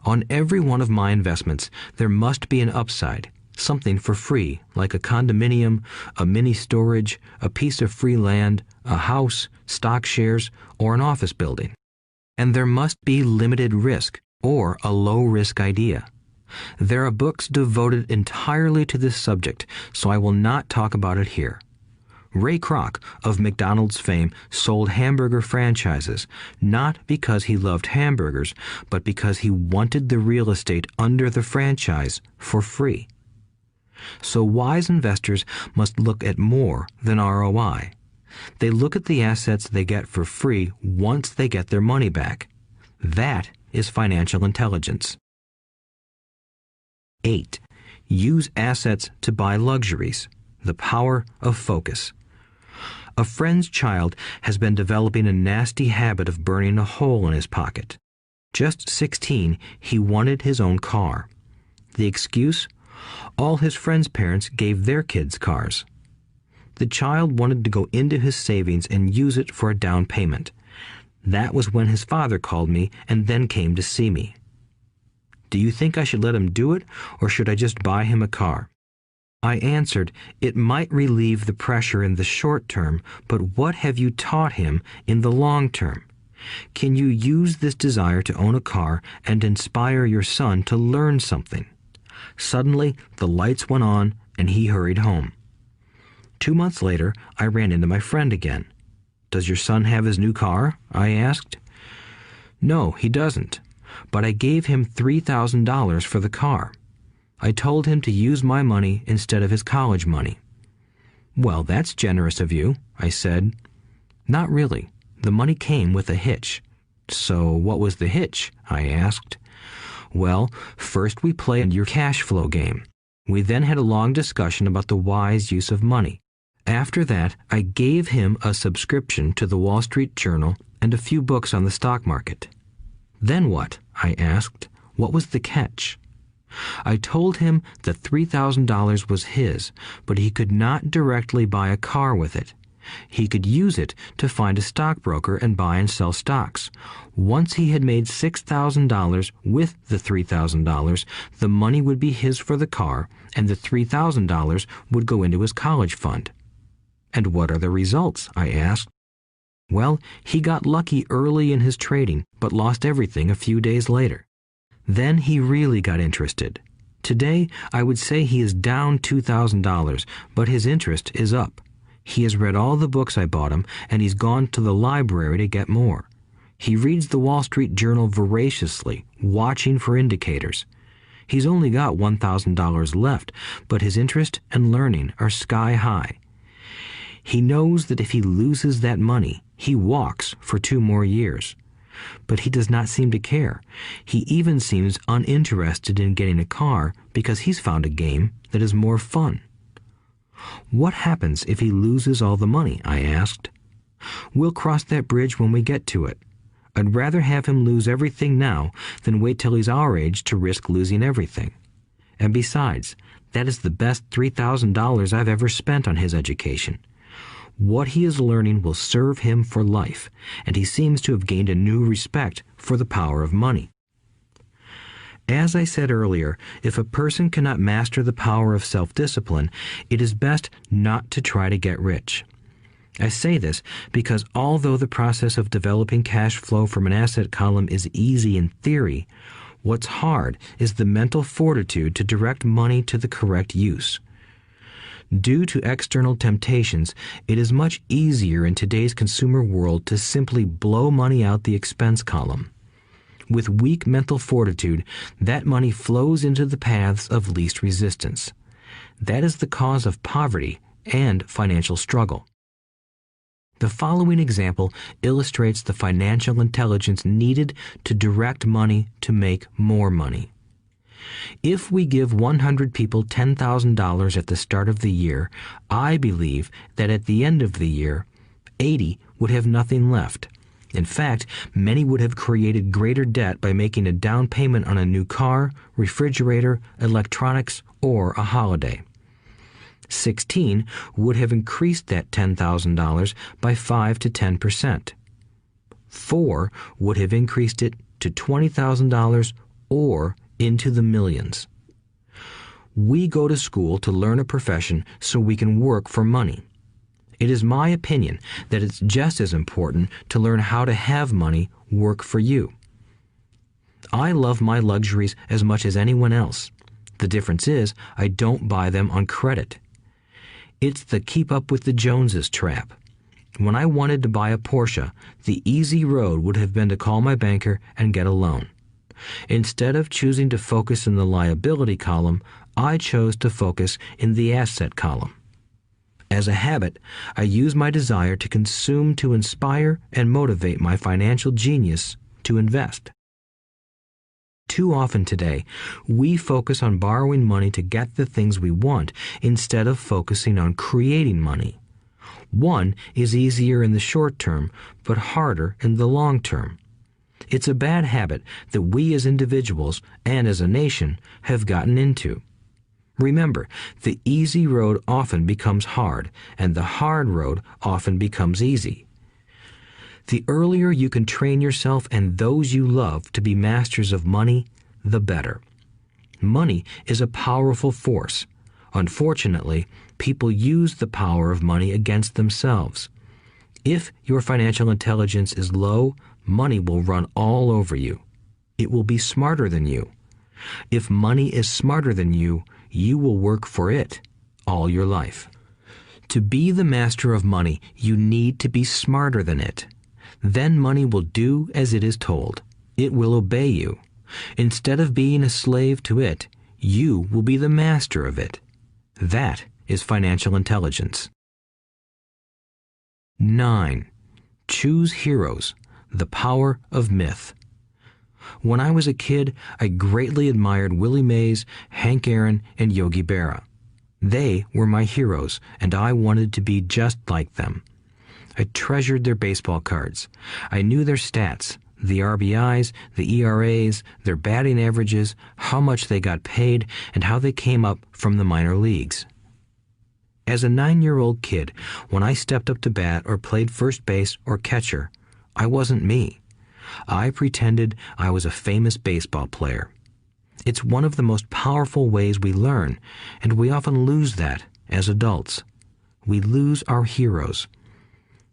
On every one of my investments, there must be an upside, something for free, like a condominium, a mini storage, a piece of free land, a house, stock shares, or an office building. and there must be limited risk or a low-risk idea. There are books devoted entirely to this subject, so I will not talk about it here. Ray Kroc, of McDonald's fame, sold hamburger franchises, not because he loved hamburgers, but because he wanted the real estate under the franchise for free. So wise investors must look at more than ROI. They look at the assets they get for free once they get their money back. That is financial intelligence. 8. Use assets to buy luxuries. The power of focus. A friend's child has been developing a nasty habit of burning a hole in his pocket. Just 16, he wanted his own car. The excuse? All his friends' parents gave their kids cars. The child wanted to go into his savings and use it for a down payment. That was when his father called me and then came to see me. Do you think I should let him do it, or should I just buy him a car? I answered, it might relieve the pressure in the short term, but what have you taught him in the long term? Can you use this desire to own a car and inspire your son to learn something? Suddenly, the lights went on and he hurried home. 2 months later, I ran into my friend again. Does your son have his new car? I asked. No, he doesn't, but I gave him $3,000 for the car. I told him to use my money instead of his college money. Well, that's generous of you, I said. Not really. The money came with a hitch. So what was the hitch? I asked. Well, first we played your cash flow game. We then had a long discussion about the wise use of money. After that, I gave him a subscription to the Wall Street Journal and a few books on the stock market. Then what? I asked. What was the catch? I told him that $3,000 was his, but he could not directly buy a car with it. He could use it to find a stockbroker and buy and sell stocks. Once he had made $6,000 with the $3,000, the money would be his for the car, and the $3,000 would go into his college fund. And what are the results? I asked. Well, he got lucky early in his trading, but lost everything a few days later. Then he really got interested. Today, I would say he is down $2,000, but his interest is up. He has read all the books I bought him, and he's gone to the library to get more. He reads the Wall Street Journal voraciously, watching for indicators. He's only got $1,000 left, but his interest and learning are sky high. He knows that if he loses that money, he walks for 2 more years. But he does not seem to care. He even seems uninterested in getting a car because he's found a game that is more fun. What happens if he loses all the money? I asked. We'll cross that bridge when we get to it. I'd rather have him lose everything now than wait till he's our age to risk losing everything. And besides, that is the best $3,000 I've ever spent on his education. What he is learning will serve him for life, and he seems to have gained a new respect for the power of money. As I said earlier, if a person cannot master the power of self-discipline, it is best not to try to get rich. I say this because although the process of developing cash flow from an asset column is easy in theory, what's hard is the mental fortitude to direct money to the correct use. Due to external temptations, it is much easier in today's consumer world to simply blow money out the expense column. With weak mental fortitude, that money flows into the paths of least resistance. That is the cause of poverty and financial struggle. The following example illustrates the financial intelligence needed to direct money to make more money. If we give 100 people $10,000 at the start of the year, I believe that at the end of the year, 80 would have nothing left. In fact, many would have created greater debt by making a down payment on a new car, refrigerator, electronics, or a holiday. 16 would have increased that $10,000 by 5 to 10%. 4 would have increased it to $20,000 or into the millions. We go to school to learn a profession so we can work for money. It is my opinion that it's just as important to learn how to have money work for you. I love my luxuries as much as anyone else. The difference is I don't buy them on credit. It's the keep up with the Joneses trap. When I wanted to buy a Porsche, the easy road would have been to call my banker and get a loan. Instead of choosing to focus in the liability column, I chose to focus in the asset column. As a habit, I use my desire to consume to inspire and motivate my financial genius to invest. Too often today, we focus on borrowing money to get the things we want instead of focusing on creating money. One is easier in the short term, but harder in the long term. It's a bad habit that we as individuals and as a nation have gotten into. Remember, the easy road often becomes hard, and the hard road often becomes easy. The earlier you can train yourself and those you love to be masters of money, the better. Money is a powerful force. Unfortunately, people use the power of money against themselves. If your financial intelligence is low, money will run all over you. It will be smarter than you. If money is smarter than you will work for it all your life. To be the master of money, you need to be smarter than it. Then money will do as it is told. It will obey you. Instead of being a slave to it, you will be the master of it. That is financial intelligence. 9. Choose heroes. The power of myth. When I was a kid, I greatly admired Willie Mays, Hank Aaron, and Yogi Berra. They were my heroes, and I wanted to be just like them. I treasured their baseball cards. I knew their stats, the RBIs, the ERAs, their batting averages, how much they got paid, and how they came up from the minor leagues. As a 9-year-old kid, when I stepped up to bat or played first base or catcher, I wasn't me. I pretended I was a famous baseball player. It's one of the most powerful ways we learn, and we often lose that as adults. We lose our heroes.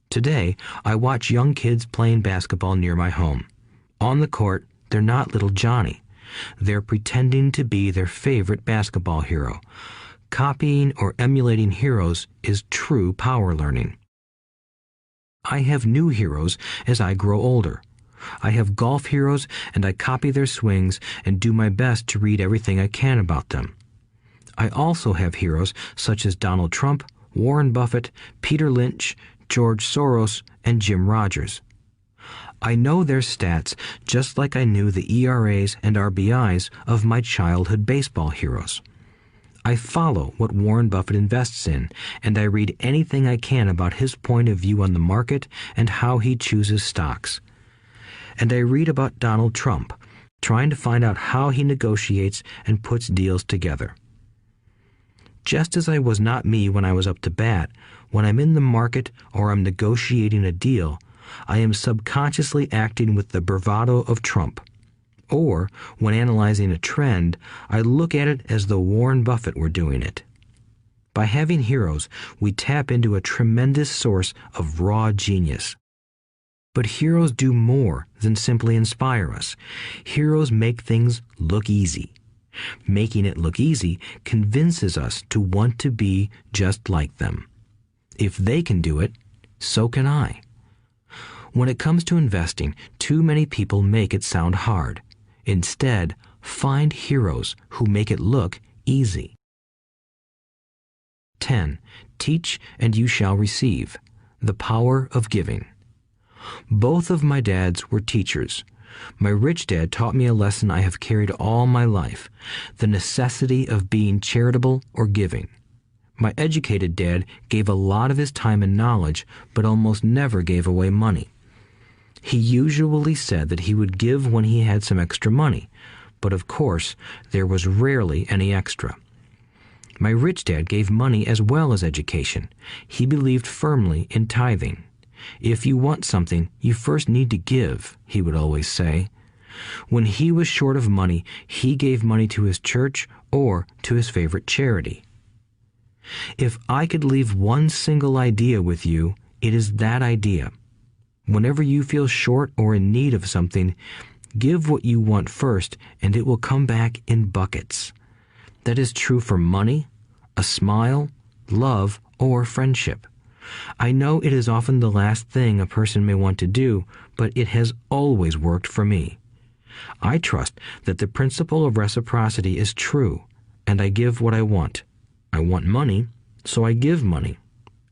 Today, I watch young kids playing basketball near my home. On the court, they're not little Johnny. They're pretending to be their favorite basketball hero. Copying or emulating heroes is true power learning. I have new heroes as I grow older. I have golf heroes, and I copy their swings and do my best to read everything I can about them. I also have heroes such as Donald Trump, Warren Buffett, Peter Lynch, George Soros, and Jim Rogers. I know their stats just like I knew the ERAs and RBIs of my childhood baseball heroes. I follow what Warren Buffett invests in, and I read anything I can about his point of view on the market and how he chooses stocks. And I read about Donald Trump, trying to find out how he negotiates and puts deals together. Just as I was not me when I was up to bat, when I'm in the market or I'm negotiating a deal, I am subconsciously acting with the bravado of Trump. Or, when analyzing a trend, I look at it as though Warren Buffett were doing it. By having heroes, we tap into a tremendous source of raw genius. But heroes do more than simply inspire us. Heroes make things look easy. Making it look easy convinces us to want to be just like them. If they can do it, so can I. When it comes to investing, too many people make it sound hard. Instead, find heroes who make it look easy. 10. Teach and you shall receive. The power of giving. Both of my dads were teachers. My rich dad taught me a lesson I have carried all my life, the necessity of being charitable or giving. My educated dad gave a lot of his time and knowledge, but almost never gave away money. He usually said that he would give when he had some extra money, but of course, there was rarely any extra. My rich dad gave money as well as education. He believed firmly in tithing. If you want something, you first need to give, he would always say. When he was short of money, he gave money to his church or to his favorite charity. If I could leave one single idea with you, it is that idea. Whenever you feel short or in need of something, give what you want first, and it will come back in buckets. That is true for money, a smile, love, or friendship. I know it is often the last thing a person may want to do, but it has always worked for me. I trust that the principle of reciprocity is true, and I give what I want. I want money, so I give money,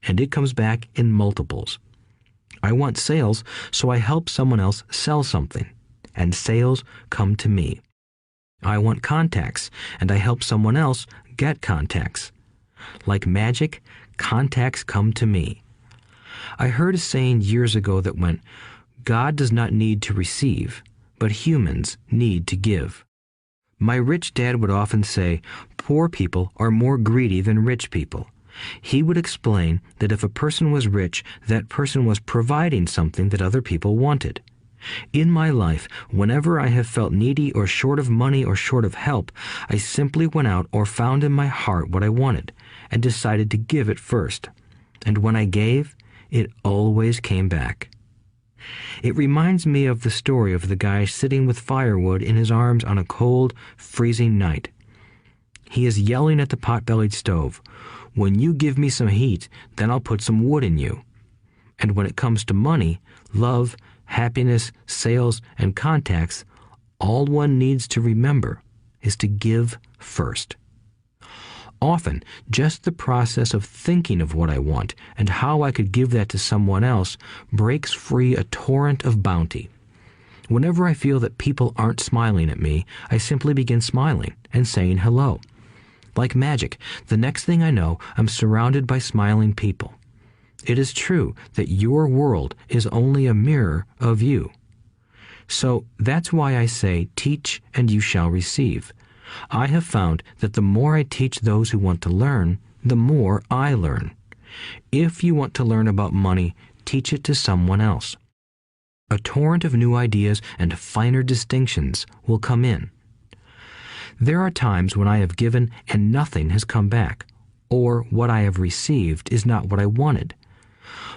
and it comes back in multiples. I want sales, so I help someone else sell something, and sales come to me. I want contacts, and I help someone else get contacts. Like magic, contacts come to me. I heard a saying years ago that went, "God does not need to receive, but humans need to give." My rich dad would often say, poor people are more greedy than rich people. He would explain that if a person was rich, that person was providing something that other people wanted. In my life, whenever I have felt needy or short of money or short of help, I simply went out or found in my heart what I wanted and decided to give it first. And when I gave, it always came back. It reminds me of the story of the guy sitting with firewood in his arms on a cold, freezing night. He is yelling at the pot-bellied stove, "When you give me some heat, then I'll put some wood in you." And when it comes to money, love, happiness, sales, and contacts, all one needs to remember is to give first. Often, just the process of thinking of what I want and how I could give that to someone else breaks free a torrent of bounty. Whenever I feel that people aren't smiling at me, I simply begin smiling and saying hello. Like magic, the next thing I know, I'm surrounded by smiling people. It is true that your world is only a mirror of you. So that's why I say, teach and you shall receive. I have found that the more I teach those who want to learn, the more I learn. If you want to learn about money, teach it to someone else. A torrent of new ideas and finer distinctions will come in. There are times when I have given and nothing has come back, or what I have received is not what I wanted.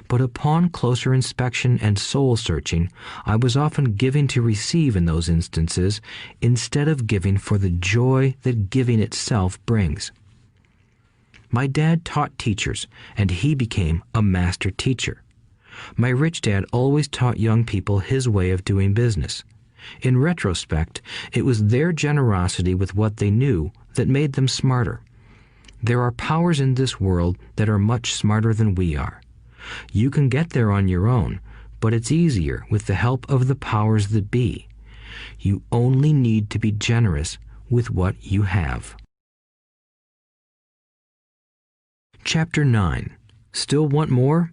But upon closer inspection and soul-searching, I was often giving to receive in those instances, instead of giving for the joy that giving itself brings. My dad taught teachers, and he became a master teacher. My rich dad always taught young people his way of doing business. In retrospect, it was their generosity with what they knew that made them smarter. There are powers in this world that are much smarter than we are. You can get there on your own, but it's easier with the help of the powers that be. You only need to be generous with what you have. Chapter 9. Still want more?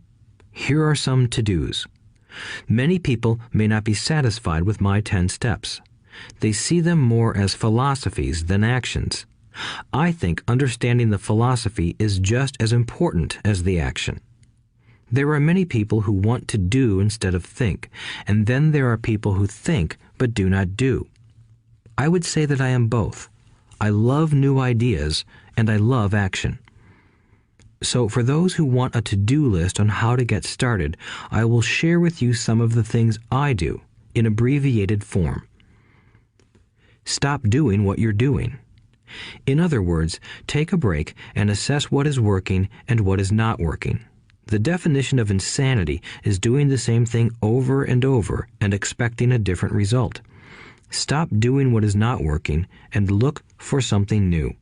Here are some to-dos. Many people may not be satisfied with my 10 steps. They see them more as philosophies than actions. I think understanding the philosophy is just as important as the action. There are many people who want to do instead of think, and then there are people who think but do not do. I would say that I am both. I love new ideas, and I love action. So for those who want a to-do list on how to get started, I will share with you some of the things I do in abbreviated form. Stop doing what you're doing. In other words, take a break and assess what is working and what is not working. The definition of insanity is doing the same thing over and over and expecting a different result. Stop doing what is not working and look for something new.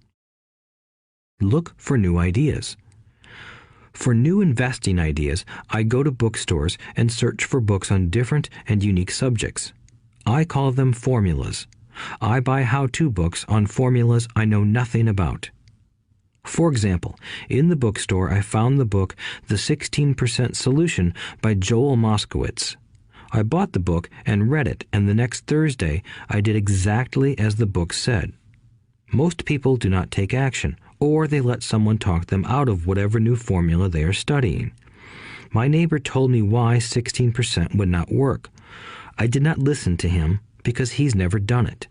Look for new ideas. For new investing ideas, I go to bookstores and search for books on different and unique subjects. I call them formulas. I buy how-to books on formulas I know nothing about. For example, in the bookstore I found the book The 16% Solution by Joel Moskowitz. I bought the book and read it, and the next Thursday I did exactly as the book said. Most people do not take action, or they let someone talk them out of whatever new formula they are studying. My neighbor told me why 16% would not work. I did not listen to him because he's never done it.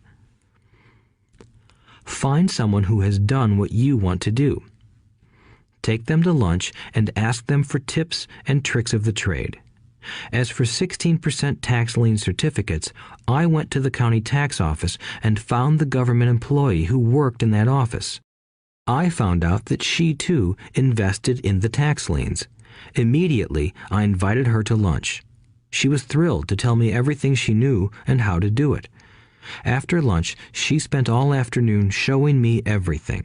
Find someone who has done what you want to do. take them to lunch, and ask them for tips and tricks of the trade. As for 16% tax lien certificates, I went to the county tax office and found the government employee who worked in that office. I found out that she, too, invested in the tax liens. Immediately, I invited her to lunch. She was thrilled to tell me everything she knew and how to do it. After lunch, she spent all afternoon showing me everything.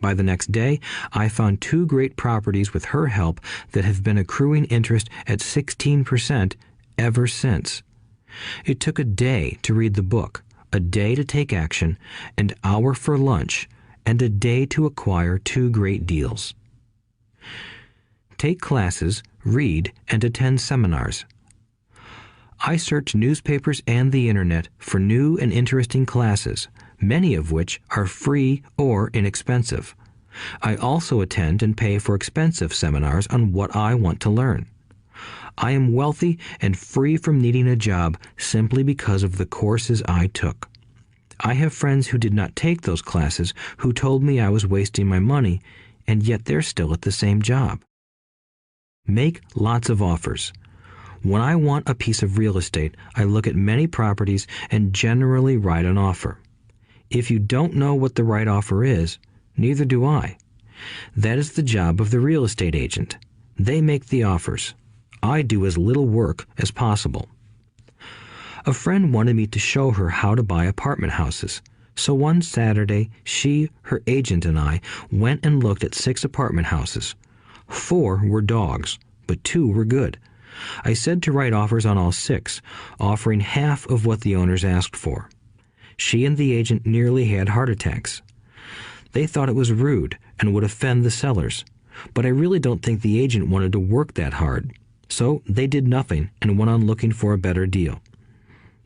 By the next day, I found 2 great properties with her help that have been accruing interest at 16% ever since. It took a day to read the book, a day to take action, an hour for lunch, and a day to acquire 2 great deals. Take classes, read, and attend seminars. I search newspapers and the internet for new and interesting classes, many of which are free or inexpensive. I also attend and pay for expensive seminars on what I want to learn. I am wealthy and free from needing a job simply because of the courses I took. I have friends who did not take those classes who told me I was wasting my money, and yet they're still at the same job. Make lots of offers. When I want a piece of real estate, I look at many properties and generally write an offer. If you don't know what the right offer is, neither do I. That is the job of the real estate agent. They make the offers. I do as little work as possible. A friend wanted me to show her how to buy apartment houses. So one Saturday, she, her agent, and I went and looked at 6 apartment houses. 4 were dogs, but 2 were good. I said to write offers on all 6, offering half of what the owners asked for. She and the agent nearly had heart attacks. They thought it was rude and would offend the sellers, but I really don't think the agent wanted to work that hard. So they did nothing and went on looking for a better deal.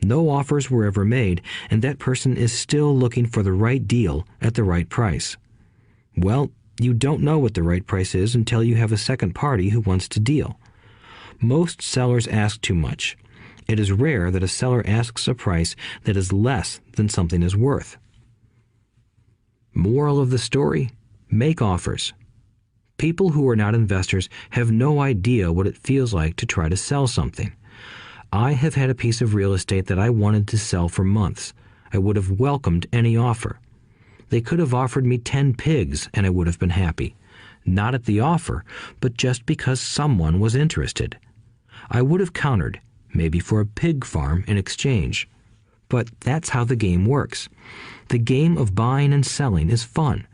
No offers were ever made, and that person is still looking for the right deal at the right price. Well, you don't know what the right price is until you have a second party who wants to deal. Most sellers ask too much. It is rare that a seller asks a price that is less than something is worth. Moral of the story: make offers. People who are not investors have no idea what it feels like to try to sell something. I have had a piece of real estate that I wanted to sell for months. I would have welcomed any offer. They could have offered me 10 pigs and I would have been happy. Not at the offer, but just because someone was interested. I would have countered, maybe for a pig farm in exchange. But that's how the game works. The game of buying and selling is fun.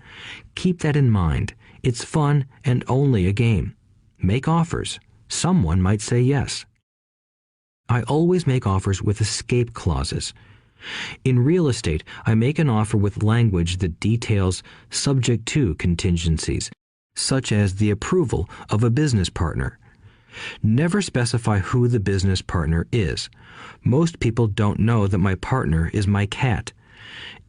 Keep that in mind. It's fun and only a game. Make offers. Someone might say yes. I always make offers with escape clauses. In real estate, I make an offer with language that details subject to contingencies, such as the approval of a business partner. Never specify who the business partner is. Most people don't know that my partner is my cat.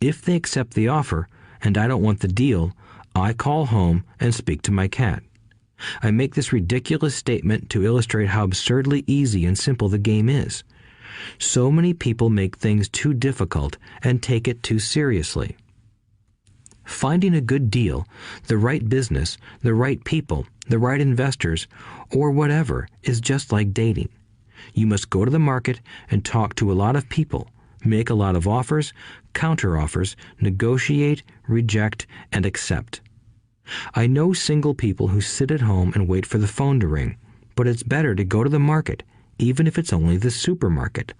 If they accept the offer and I don't want the deal, I call home and speak to my cat. I make this ridiculous statement to illustrate how absurdly easy and simple the game is. So many people make things too difficult and take it too seriously. Finding a good deal, the right business, the right people, the right investors, or whatever is just like dating. You must go to the market and talk to a lot of people, make a lot of offers, counter-offers, negotiate, reject, and accept. I know single people who sit at home and wait for the phone to ring, but it's better to go to the market, even if it's only the supermarket.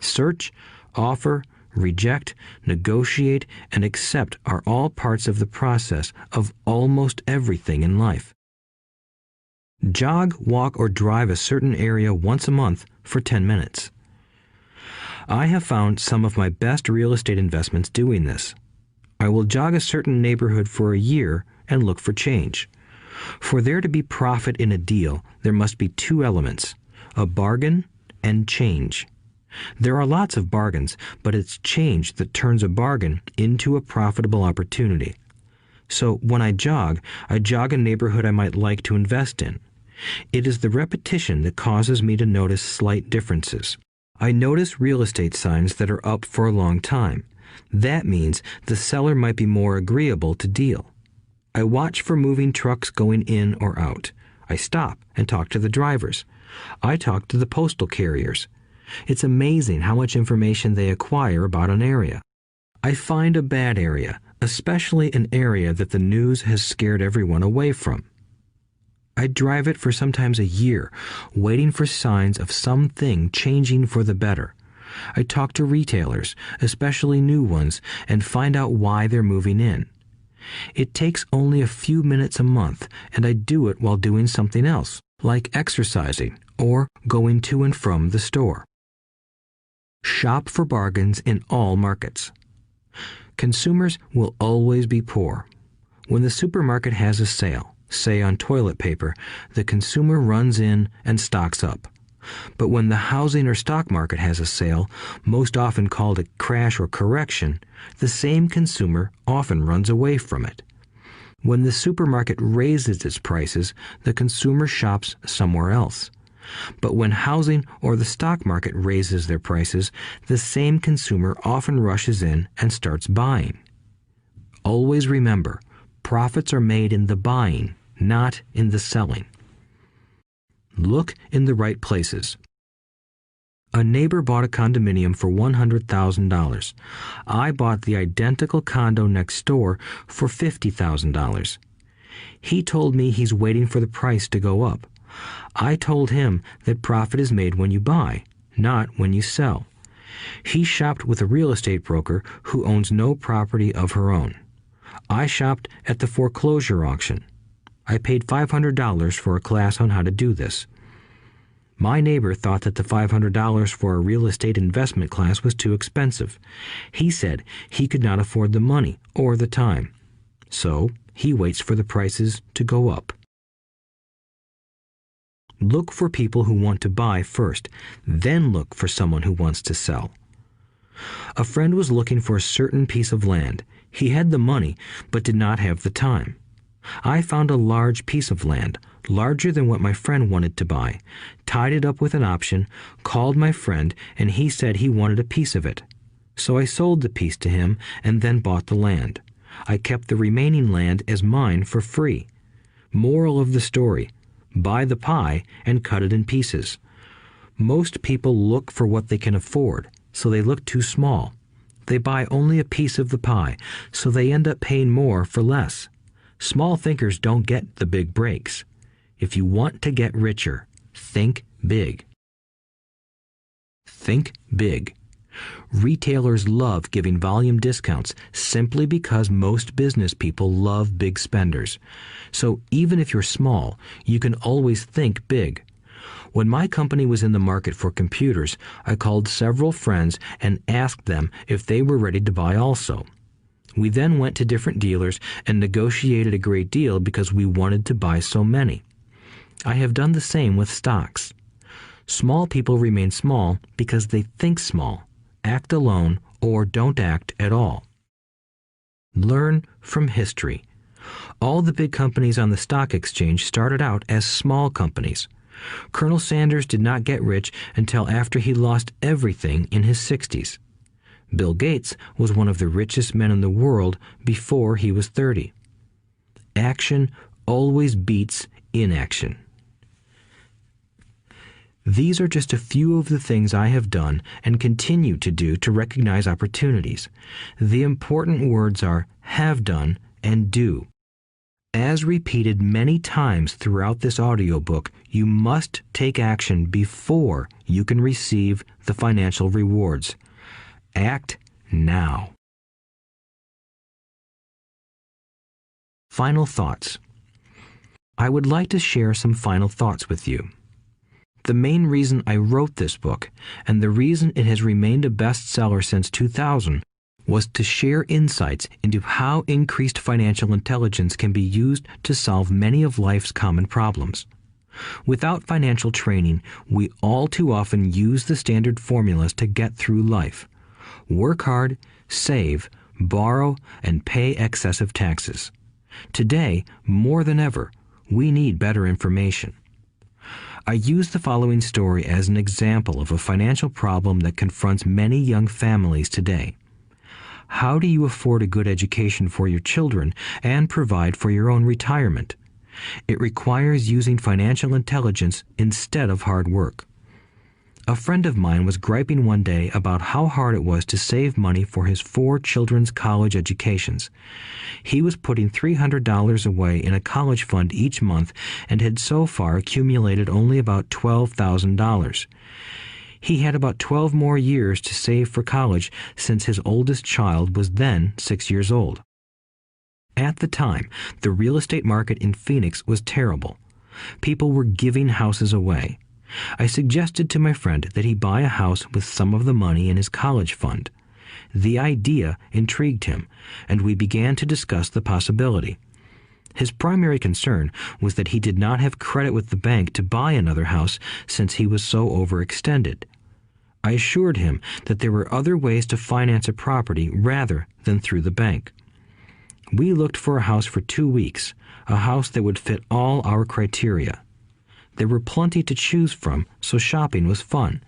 Search, offer, reject, negotiate, and accept are all parts of the process of almost everything in life. Jog, walk, or drive a certain area once a month for 10 minutes. I have found some of my best real estate investments doing this. I will jog a certain neighborhood for a year and look for change. For there to be profit in a deal, there must be 2 elements, a bargain and change. There are lots of bargains, but it's change that turns a bargain into a profitable opportunity. So when I jog a neighborhood I might like to invest in. It is the repetition that causes me to notice slight differences. I notice real estate signs that are up for a long time. That means the seller might be more agreeable to deal. I watch for moving trucks going in or out. I stop and talk to the drivers. I talk to the postal carriers. It's amazing how much information they acquire about an area. I find a bad area, especially an area that the news has scared everyone away from. I drive it for sometimes a year, waiting for signs of something changing for the better. I talk to retailers, especially new ones, and find out why they're moving in. It takes only a few minutes a month, and I do it while doing something else, like exercising or going to and from the store. Shop for bargains in all markets. Consumers will always be poor. When the supermarket has a sale, say on toilet paper, the consumer runs in and stocks up. But when the housing or stock market has a sale, most often called a crash or correction, the same consumer often runs away from it. When the supermarket raises its prices, the consumer shops somewhere else. But when housing or the stock market raises their prices, the same consumer often rushes in and starts buying. Always remember, profits are made in the buying, not in the selling. Look in the right places. A neighbor bought a condominium for $100,000. I bought the identical condo next door for $50,000. He told me he's waiting for the price to go up. I told him that profit is made when you buy, not when you sell. He shopped with a real estate broker who owns no property of her own. I shopped at the foreclosure auction. I paid $500 for a class on how to do this. My neighbor thought that the $500 for a real estate investment class was too expensive. He said he could not afford the money or the time. So he waits for the prices to go up. Look for people who want to buy first, then look for someone who wants to sell. A friend was looking for a certain piece of land. He had the money, but did not have the time. I found a large piece of land, larger than what my friend wanted to buy, tied it up with an option, called my friend, and he said he wanted a piece of it. So I sold the piece to him and then bought the land. I kept the remaining land as mine for free. Moral of the story: buy the pie and cut it in pieces. Most people look for what they can afford, so they look too small. They buy only a piece of the pie, so they end up paying more for less. Small thinkers don't get the big breaks. If you want to get richer, think big. Think big. Retailers love giving volume discounts simply because most business people love big spenders. So even if you're small, you can always think big. When my company was in the market for computers, I called several friends and asked them if they were ready to buy also. We then went to different dealers and negotiated a great deal because we wanted to buy so many. I have done the same with stocks. Small people remain small because they think small, act alone, or don't act at all. Learn from history. All the big companies on the stock exchange started out as small companies. Colonel Sanders did not get rich until after he lost everything in his 60s. Bill Gates was one of the richest men in the world before he was 30. Action always beats inaction. These are just a few of the things I have done and continue to do to recognize opportunities. The important words are have done and do. As repeated many times throughout this audiobook, you must take action before you can receive the financial rewards. Act now. Final thoughts. I would like to share some final thoughts with you. The main reason I wrote this book, and the reason it has remained a bestseller since 2000, was to share insights into how increased financial intelligence can be used to solve many of life's common problems. Without financial training, we all too often use the standard formulas to get through life. Work hard, save, borrow, and pay excessive taxes. Today, more than ever, we need better information. I use the following story as an example of a financial problem that confronts many young families today. How do you afford a good education for your children and provide for your own retirement? It requires using financial intelligence instead of hard work. A friend of mine was griping one day about how hard it was to save money for his 4 children's college educations. He was putting $300 away in a college fund each month and had so far accumulated only about $12,000. He had about 12 more years to save for college since his oldest child was then 6 years old. At the time, the real estate market in Phoenix was terrible. People were giving houses away. I suggested to my friend that he buy a house with some of the money in his college fund. The idea intrigued him, and we began to discuss the possibility. His primary concern was that he did not have credit with the bank to buy another house since he was so overextended. I assured him that there were other ways to finance a property rather than through the bank. We looked for a house for 2 weeks, a house that would fit all our criteria. There were plenty to choose from, so shopping was fun.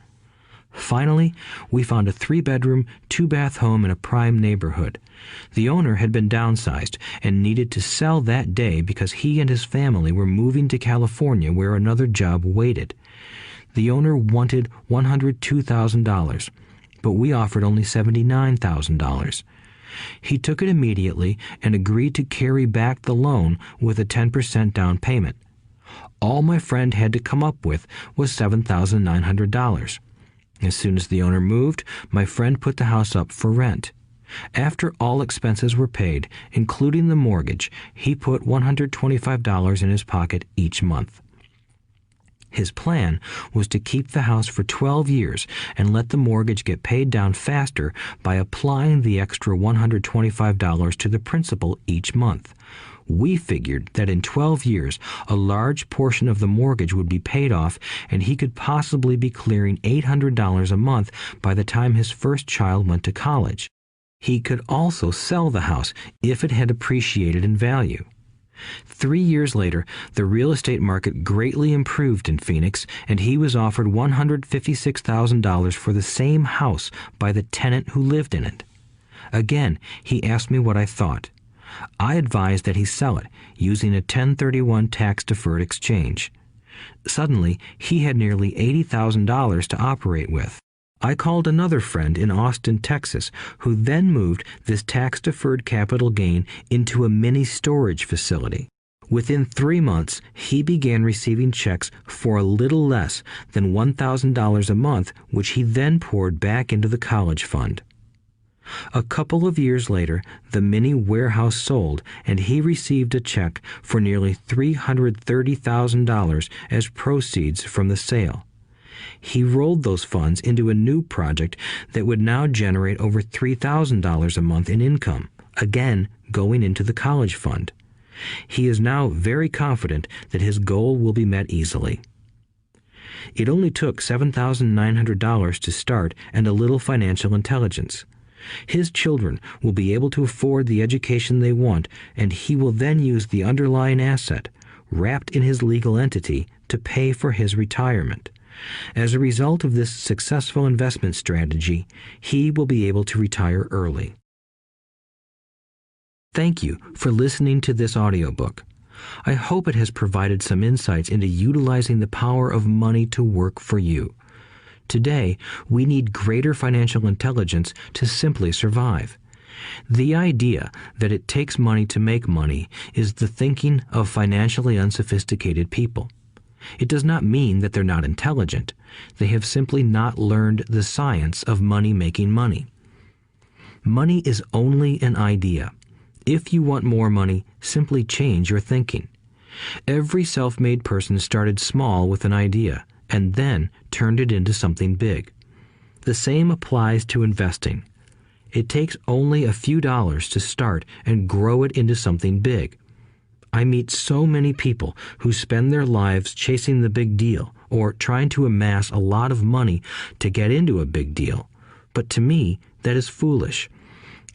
Finally, we found a 3-bedroom, 2-bath home in a prime neighborhood. The owner had been downsized and needed to sell that day because he and his family were moving to California where another job waited. The owner wanted $102,000, but we offered only $79,000. He took it immediately and agreed to carry back the loan with a 10% down payment. All my friend had to come up with was $7,900. As soon as the owner moved, my friend put the house up for rent. After all expenses were paid, including the mortgage, he put $125 in his pocket each month. His plan was to keep the house for 12 years and let the mortgage get paid down faster by applying the extra $125 to the principal each month. We figured that in 12 years, a large portion of the mortgage would be paid off and he could possibly be clearing $800 a month by the time his first child went to college. He could also sell the house if it had appreciated in value. 3 years later, the real estate market greatly improved in Phoenix, and he was offered $156,000 for the same house by the tenant who lived in it. Again, he asked me what I thought. I advised that he sell it, using a 1031 tax-deferred exchange. Suddenly, he had nearly $80,000 to operate with. I called another friend in Austin, Texas, who then moved this tax-deferred capital gain into a mini storage facility. Within 3 months, he began receiving checks for a little less than $1,000 a month, which he then poured back into the college fund. A couple of years later, the mini warehouse sold, and he received a check for nearly $330,000 as proceeds from the sale. He rolled those funds into a new project that would now generate over $3,000 a month in income, again going into the college fund. He is now very confident that his goal will be met easily. It only took $7,900 to start and a little financial intelligence. His children will be able to afford the education they want, and he will then use the underlying asset, wrapped in his legal entity, to pay for his retirement. As a result of this successful investment strategy, he will be able to retire early. Thank you for listening to this audiobook. I hope it has provided some insights into utilizing the power of money to work for you. Today, we need greater financial intelligence to simply survive. The idea that it takes money to make money is the thinking of financially unsophisticated people. It does not mean that they're not intelligent. They have simply not learned the science of money making money. Money is only an idea. If you want more money, simply change your thinking. Every self-made person started small with an idea and then turned it into something big. The same applies to investing. It takes only a few dollars to start and grow it into something big. I meet so many people who spend their lives chasing the big deal or trying to amass a lot of money to get into a big deal. But to me, that is foolish.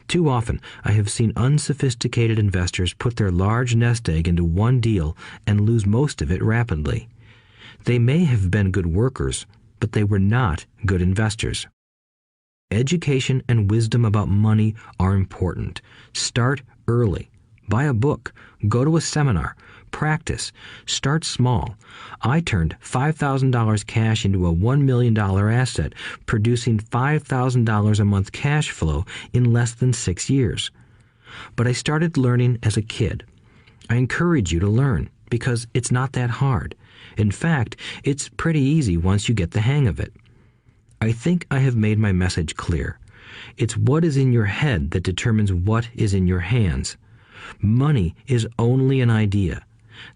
Too often, I have seen unsophisticated investors put their large nest egg into one deal and lose most of it rapidly. They may have been good workers, but they were not good investors. Education and wisdom about money are important. Start early. Buy a book. Go to a seminar. Practice. Start small. I turned $5,000 cash into a $1 million asset, producing $5,000 a month cash flow in less than 6 years. But I started learning as a kid. I encourage you to learn because it's not that hard. In fact, it's pretty easy once you get the hang of it. I think I have made my message clear. It's what is in your head that determines what is in your hands. Money is only an idea.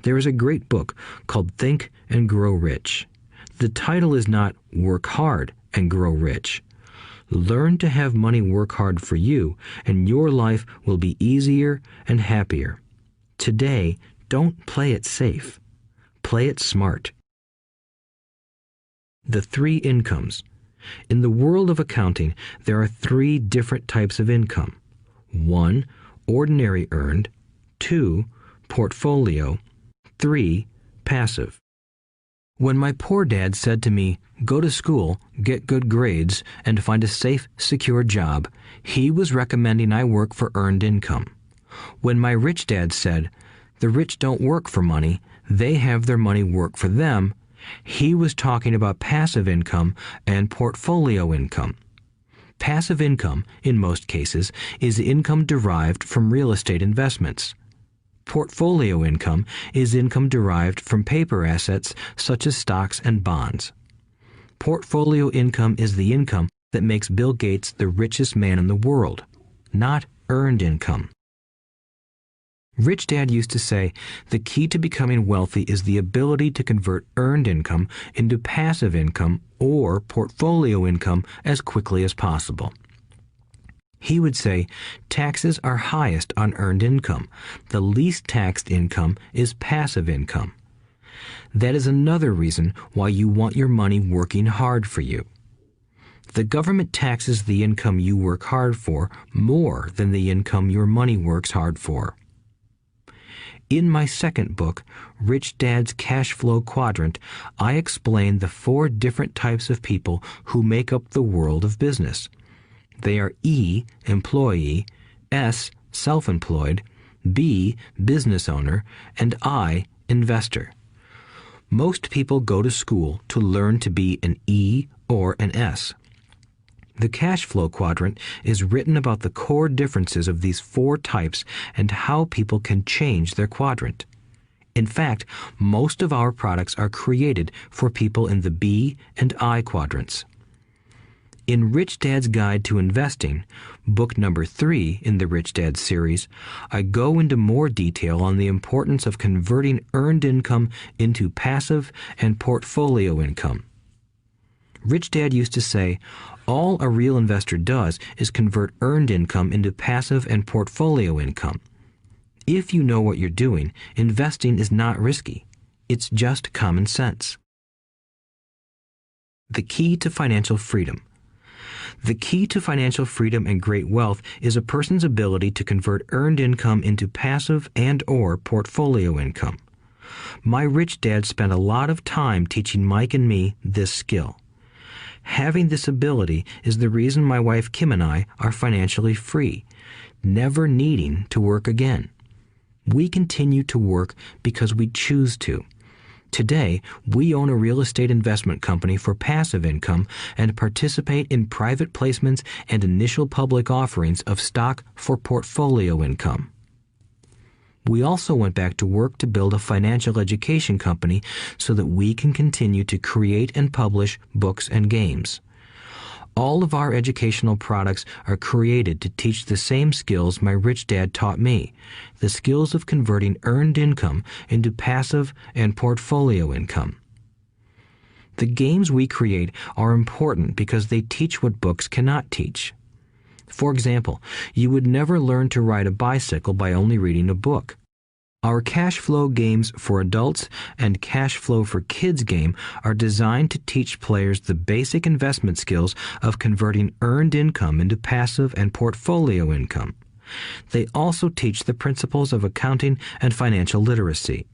There is a great book called Think and Grow Rich. The title is not Work Hard and Grow Rich. Learn to have money work hard for you, and your life will be easier and happier. Today, don't play it safe. Play it smart. The 3 incomes. In the world of accounting, there are 3 different types of income. 1. Ordinary earned. 2. Portfolio. 3. Passive. When my poor dad said to me, "Go to school, get good grades, and find a safe, secure job," he was recommending I work for earned income. When my rich dad said, "The rich don't work for money, they have their money work for them," he was talking about passive income and portfolio income. Passive income, in most cases, is income derived from real estate investments. Portfolio income is income derived from paper assets such as stocks and bonds. Portfolio income is the income that makes Bill Gates the richest man in the world, not earned income. Rich Dad used to say, the key to becoming wealthy is the ability to convert earned income into passive income or portfolio income as quickly as possible. He would say, taxes are highest on earned income. The least taxed income is passive income. That is another reason why you want your money working hard for you. The government taxes the income you work hard for more than the income your money works hard for. In my second book, Rich Dad's Cash Flow Quadrant, I explain the 4 different types of people who make up the world of business. They are E, employee, S, self-employed, B, business owner, and I, investor. Most people go to school to learn to be an E or an S. The cash flow quadrant is written about the core differences of these 4 types and how people can change their quadrant. In fact, most of our products are created for people in the B and I quadrants. In Rich Dad's Guide to Investing, book number 3 in the Rich Dad series, I go into more detail on the importance of converting earned income into passive and portfolio income. Rich Dad used to say, all a real investor does is convert earned income into passive and portfolio income. If you know what you're doing, investing is not risky. It's just common sense. The key to financial freedom. The key to financial freedom and great wealth is a person's ability to convert earned income into passive and/or portfolio income. My rich dad spent a lot of time teaching Mike and me this skill. Having this ability is the reason my wife Kim and I are financially free, never needing to work again. We continue to work because we choose to. Today, we own a real estate investment company for passive income and participate in private placements and initial public offerings of stock for portfolio income. We also went back to work to build a financial education company so that we can continue to create and publish books and games. All of our educational products are created to teach the same skills my rich dad taught me, the skills of converting earned income into passive and portfolio income. The games we create are important because they teach what books cannot teach. For example, you would never learn to ride a bicycle by only reading a book. Our cash flow games for adults and cash flow for kids game are designed to teach players the basic investment skills of converting earned income into passive and portfolio income. They also teach the principles of accounting and financial literacy.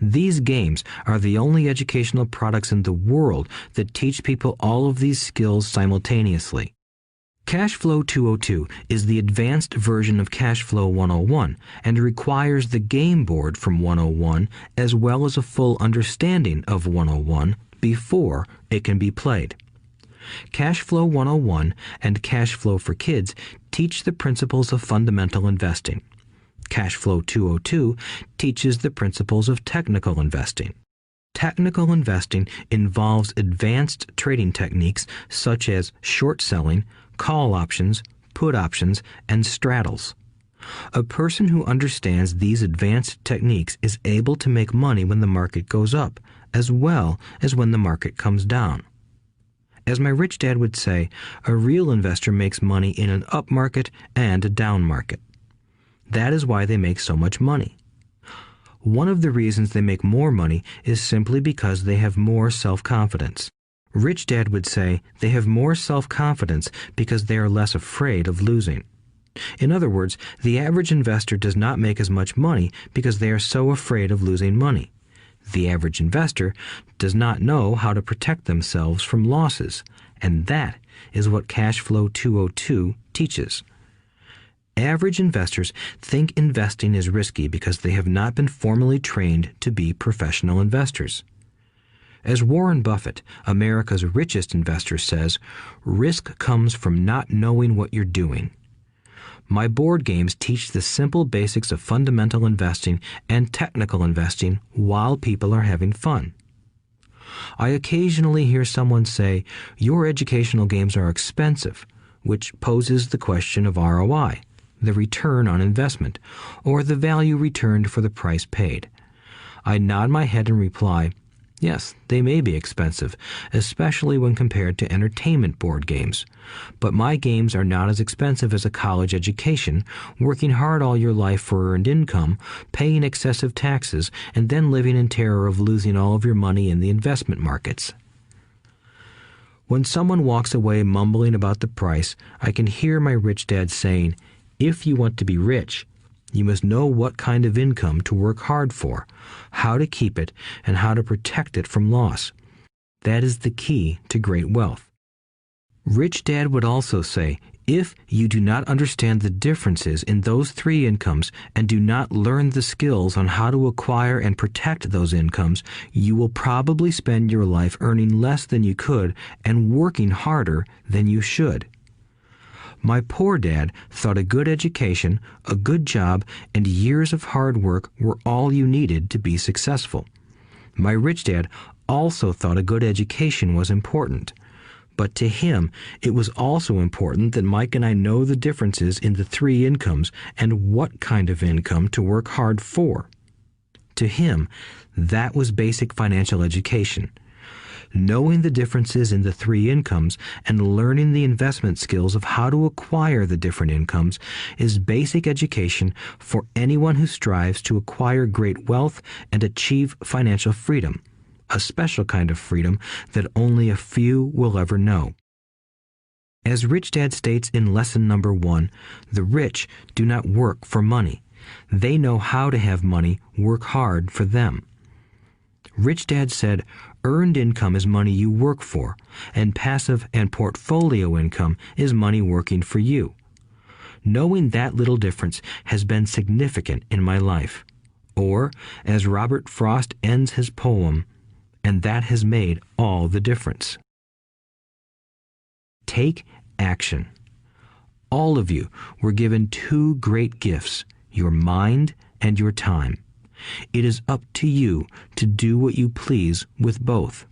These games are the only educational products in the world that teach people all of these skills simultaneously. Cash Flow 202 is the advanced version of Cash Flow 101 and requires the game board from 101 as well as a full understanding of 101 before it can be played. Cash Flow 101 and Cash Flow for Kids teach the principles of fundamental investing. Cash Flow 202 teaches the principles of technical investing. Technical investing involves advanced trading techniques such as short selling, call options, put options, and straddles. A person who understands these advanced techniques is able to make money when the market goes up, as well as when the market comes down. As my rich dad would say, a real investor makes money in an up market and a down market. That is why they make so much money. One of the reasons they make more money is simply because they have more self-confidence. Rich Dad would say they have more self-confidence because they are less afraid of losing. In other words, the average investor does not make as much money because they are so afraid of losing money. The average investor does not know how to protect themselves from losses, and that is what Cash Flow 202 teaches. Average investors think investing is risky because they have not been formally trained to be professional investors. As Warren Buffett, America's richest investor, says, risk comes from not knowing what you're doing. My board games teach the simple basics of fundamental investing and technical investing while people are having fun. I occasionally hear someone say, your educational games are expensive, which poses the question of ROI, the return on investment, or the value returned for the price paid. I nod my head and reply, yes, they may be expensive, especially when compared to entertainment board games. But my games are not as expensive as a college education, working hard all your life for earned income, paying excessive taxes, and then living in terror of losing all of your money in the investment markets. When someone walks away mumbling about the price, I can hear my rich dad saying, if you want to be rich, you must know what kind of income to work hard for, how to keep it, and how to protect it from loss. That is the key to great wealth. Rich Dad would also say, if you do not understand the differences in those three incomes and do not learn the skills on how to acquire and protect those incomes, you will probably spend your life earning less than you could and working harder than you should. My poor dad thought a good education, a good job, and years of hard work were all you needed to be successful. My rich dad also thought a good education was important. But to him, it was also important that Mike and I know the differences in the three incomes and what kind of income to work hard for. To him, that was basic financial education. Knowing the differences in the three incomes and learning the investment skills of how to acquire the different incomes is basic education for anyone who strives to acquire great wealth and achieve financial freedom, a special kind of freedom that only a few will ever know. As Rich Dad states in lesson number 1, the rich do not work for money. They know how to have money work hard for them. Rich Dad said, earned income is money you work for, and passive and portfolio income is money working for you. Knowing that little difference has been significant in my life. Or, as Robert Frost ends his poem, and that has made all the difference. Take action. All of you were given two great gifts, your mind and your time. It is up to you to do what you please with both.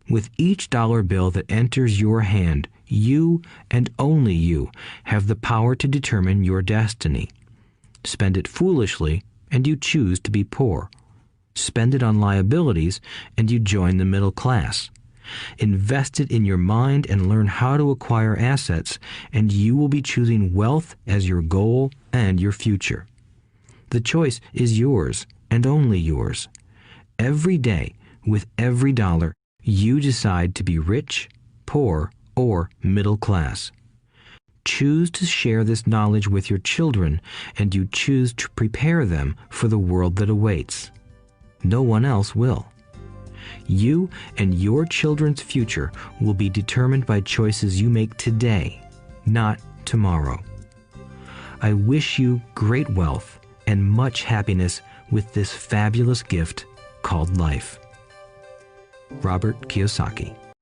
With each dollar bill that enters your hand, you and only you have the power to determine your destiny. Spend it foolishly, and you choose to be poor. Spend it on liabilities, and you join the middle class. Invest it in your mind and learn how to acquire assets, and you will be choosing wealth as your goal and your future. The choice is yours and only yours. Every day, with every dollar, you decide to be rich, poor, or middle class. Choose to share this knowledge with your children, and you choose to prepare them for the world that awaits. No one else will. You and your children's future will be determined by choices you make today. not tomorrow. I wish you great wealth and much happiness with this fabulous gift called life. Robert Kiyosaki.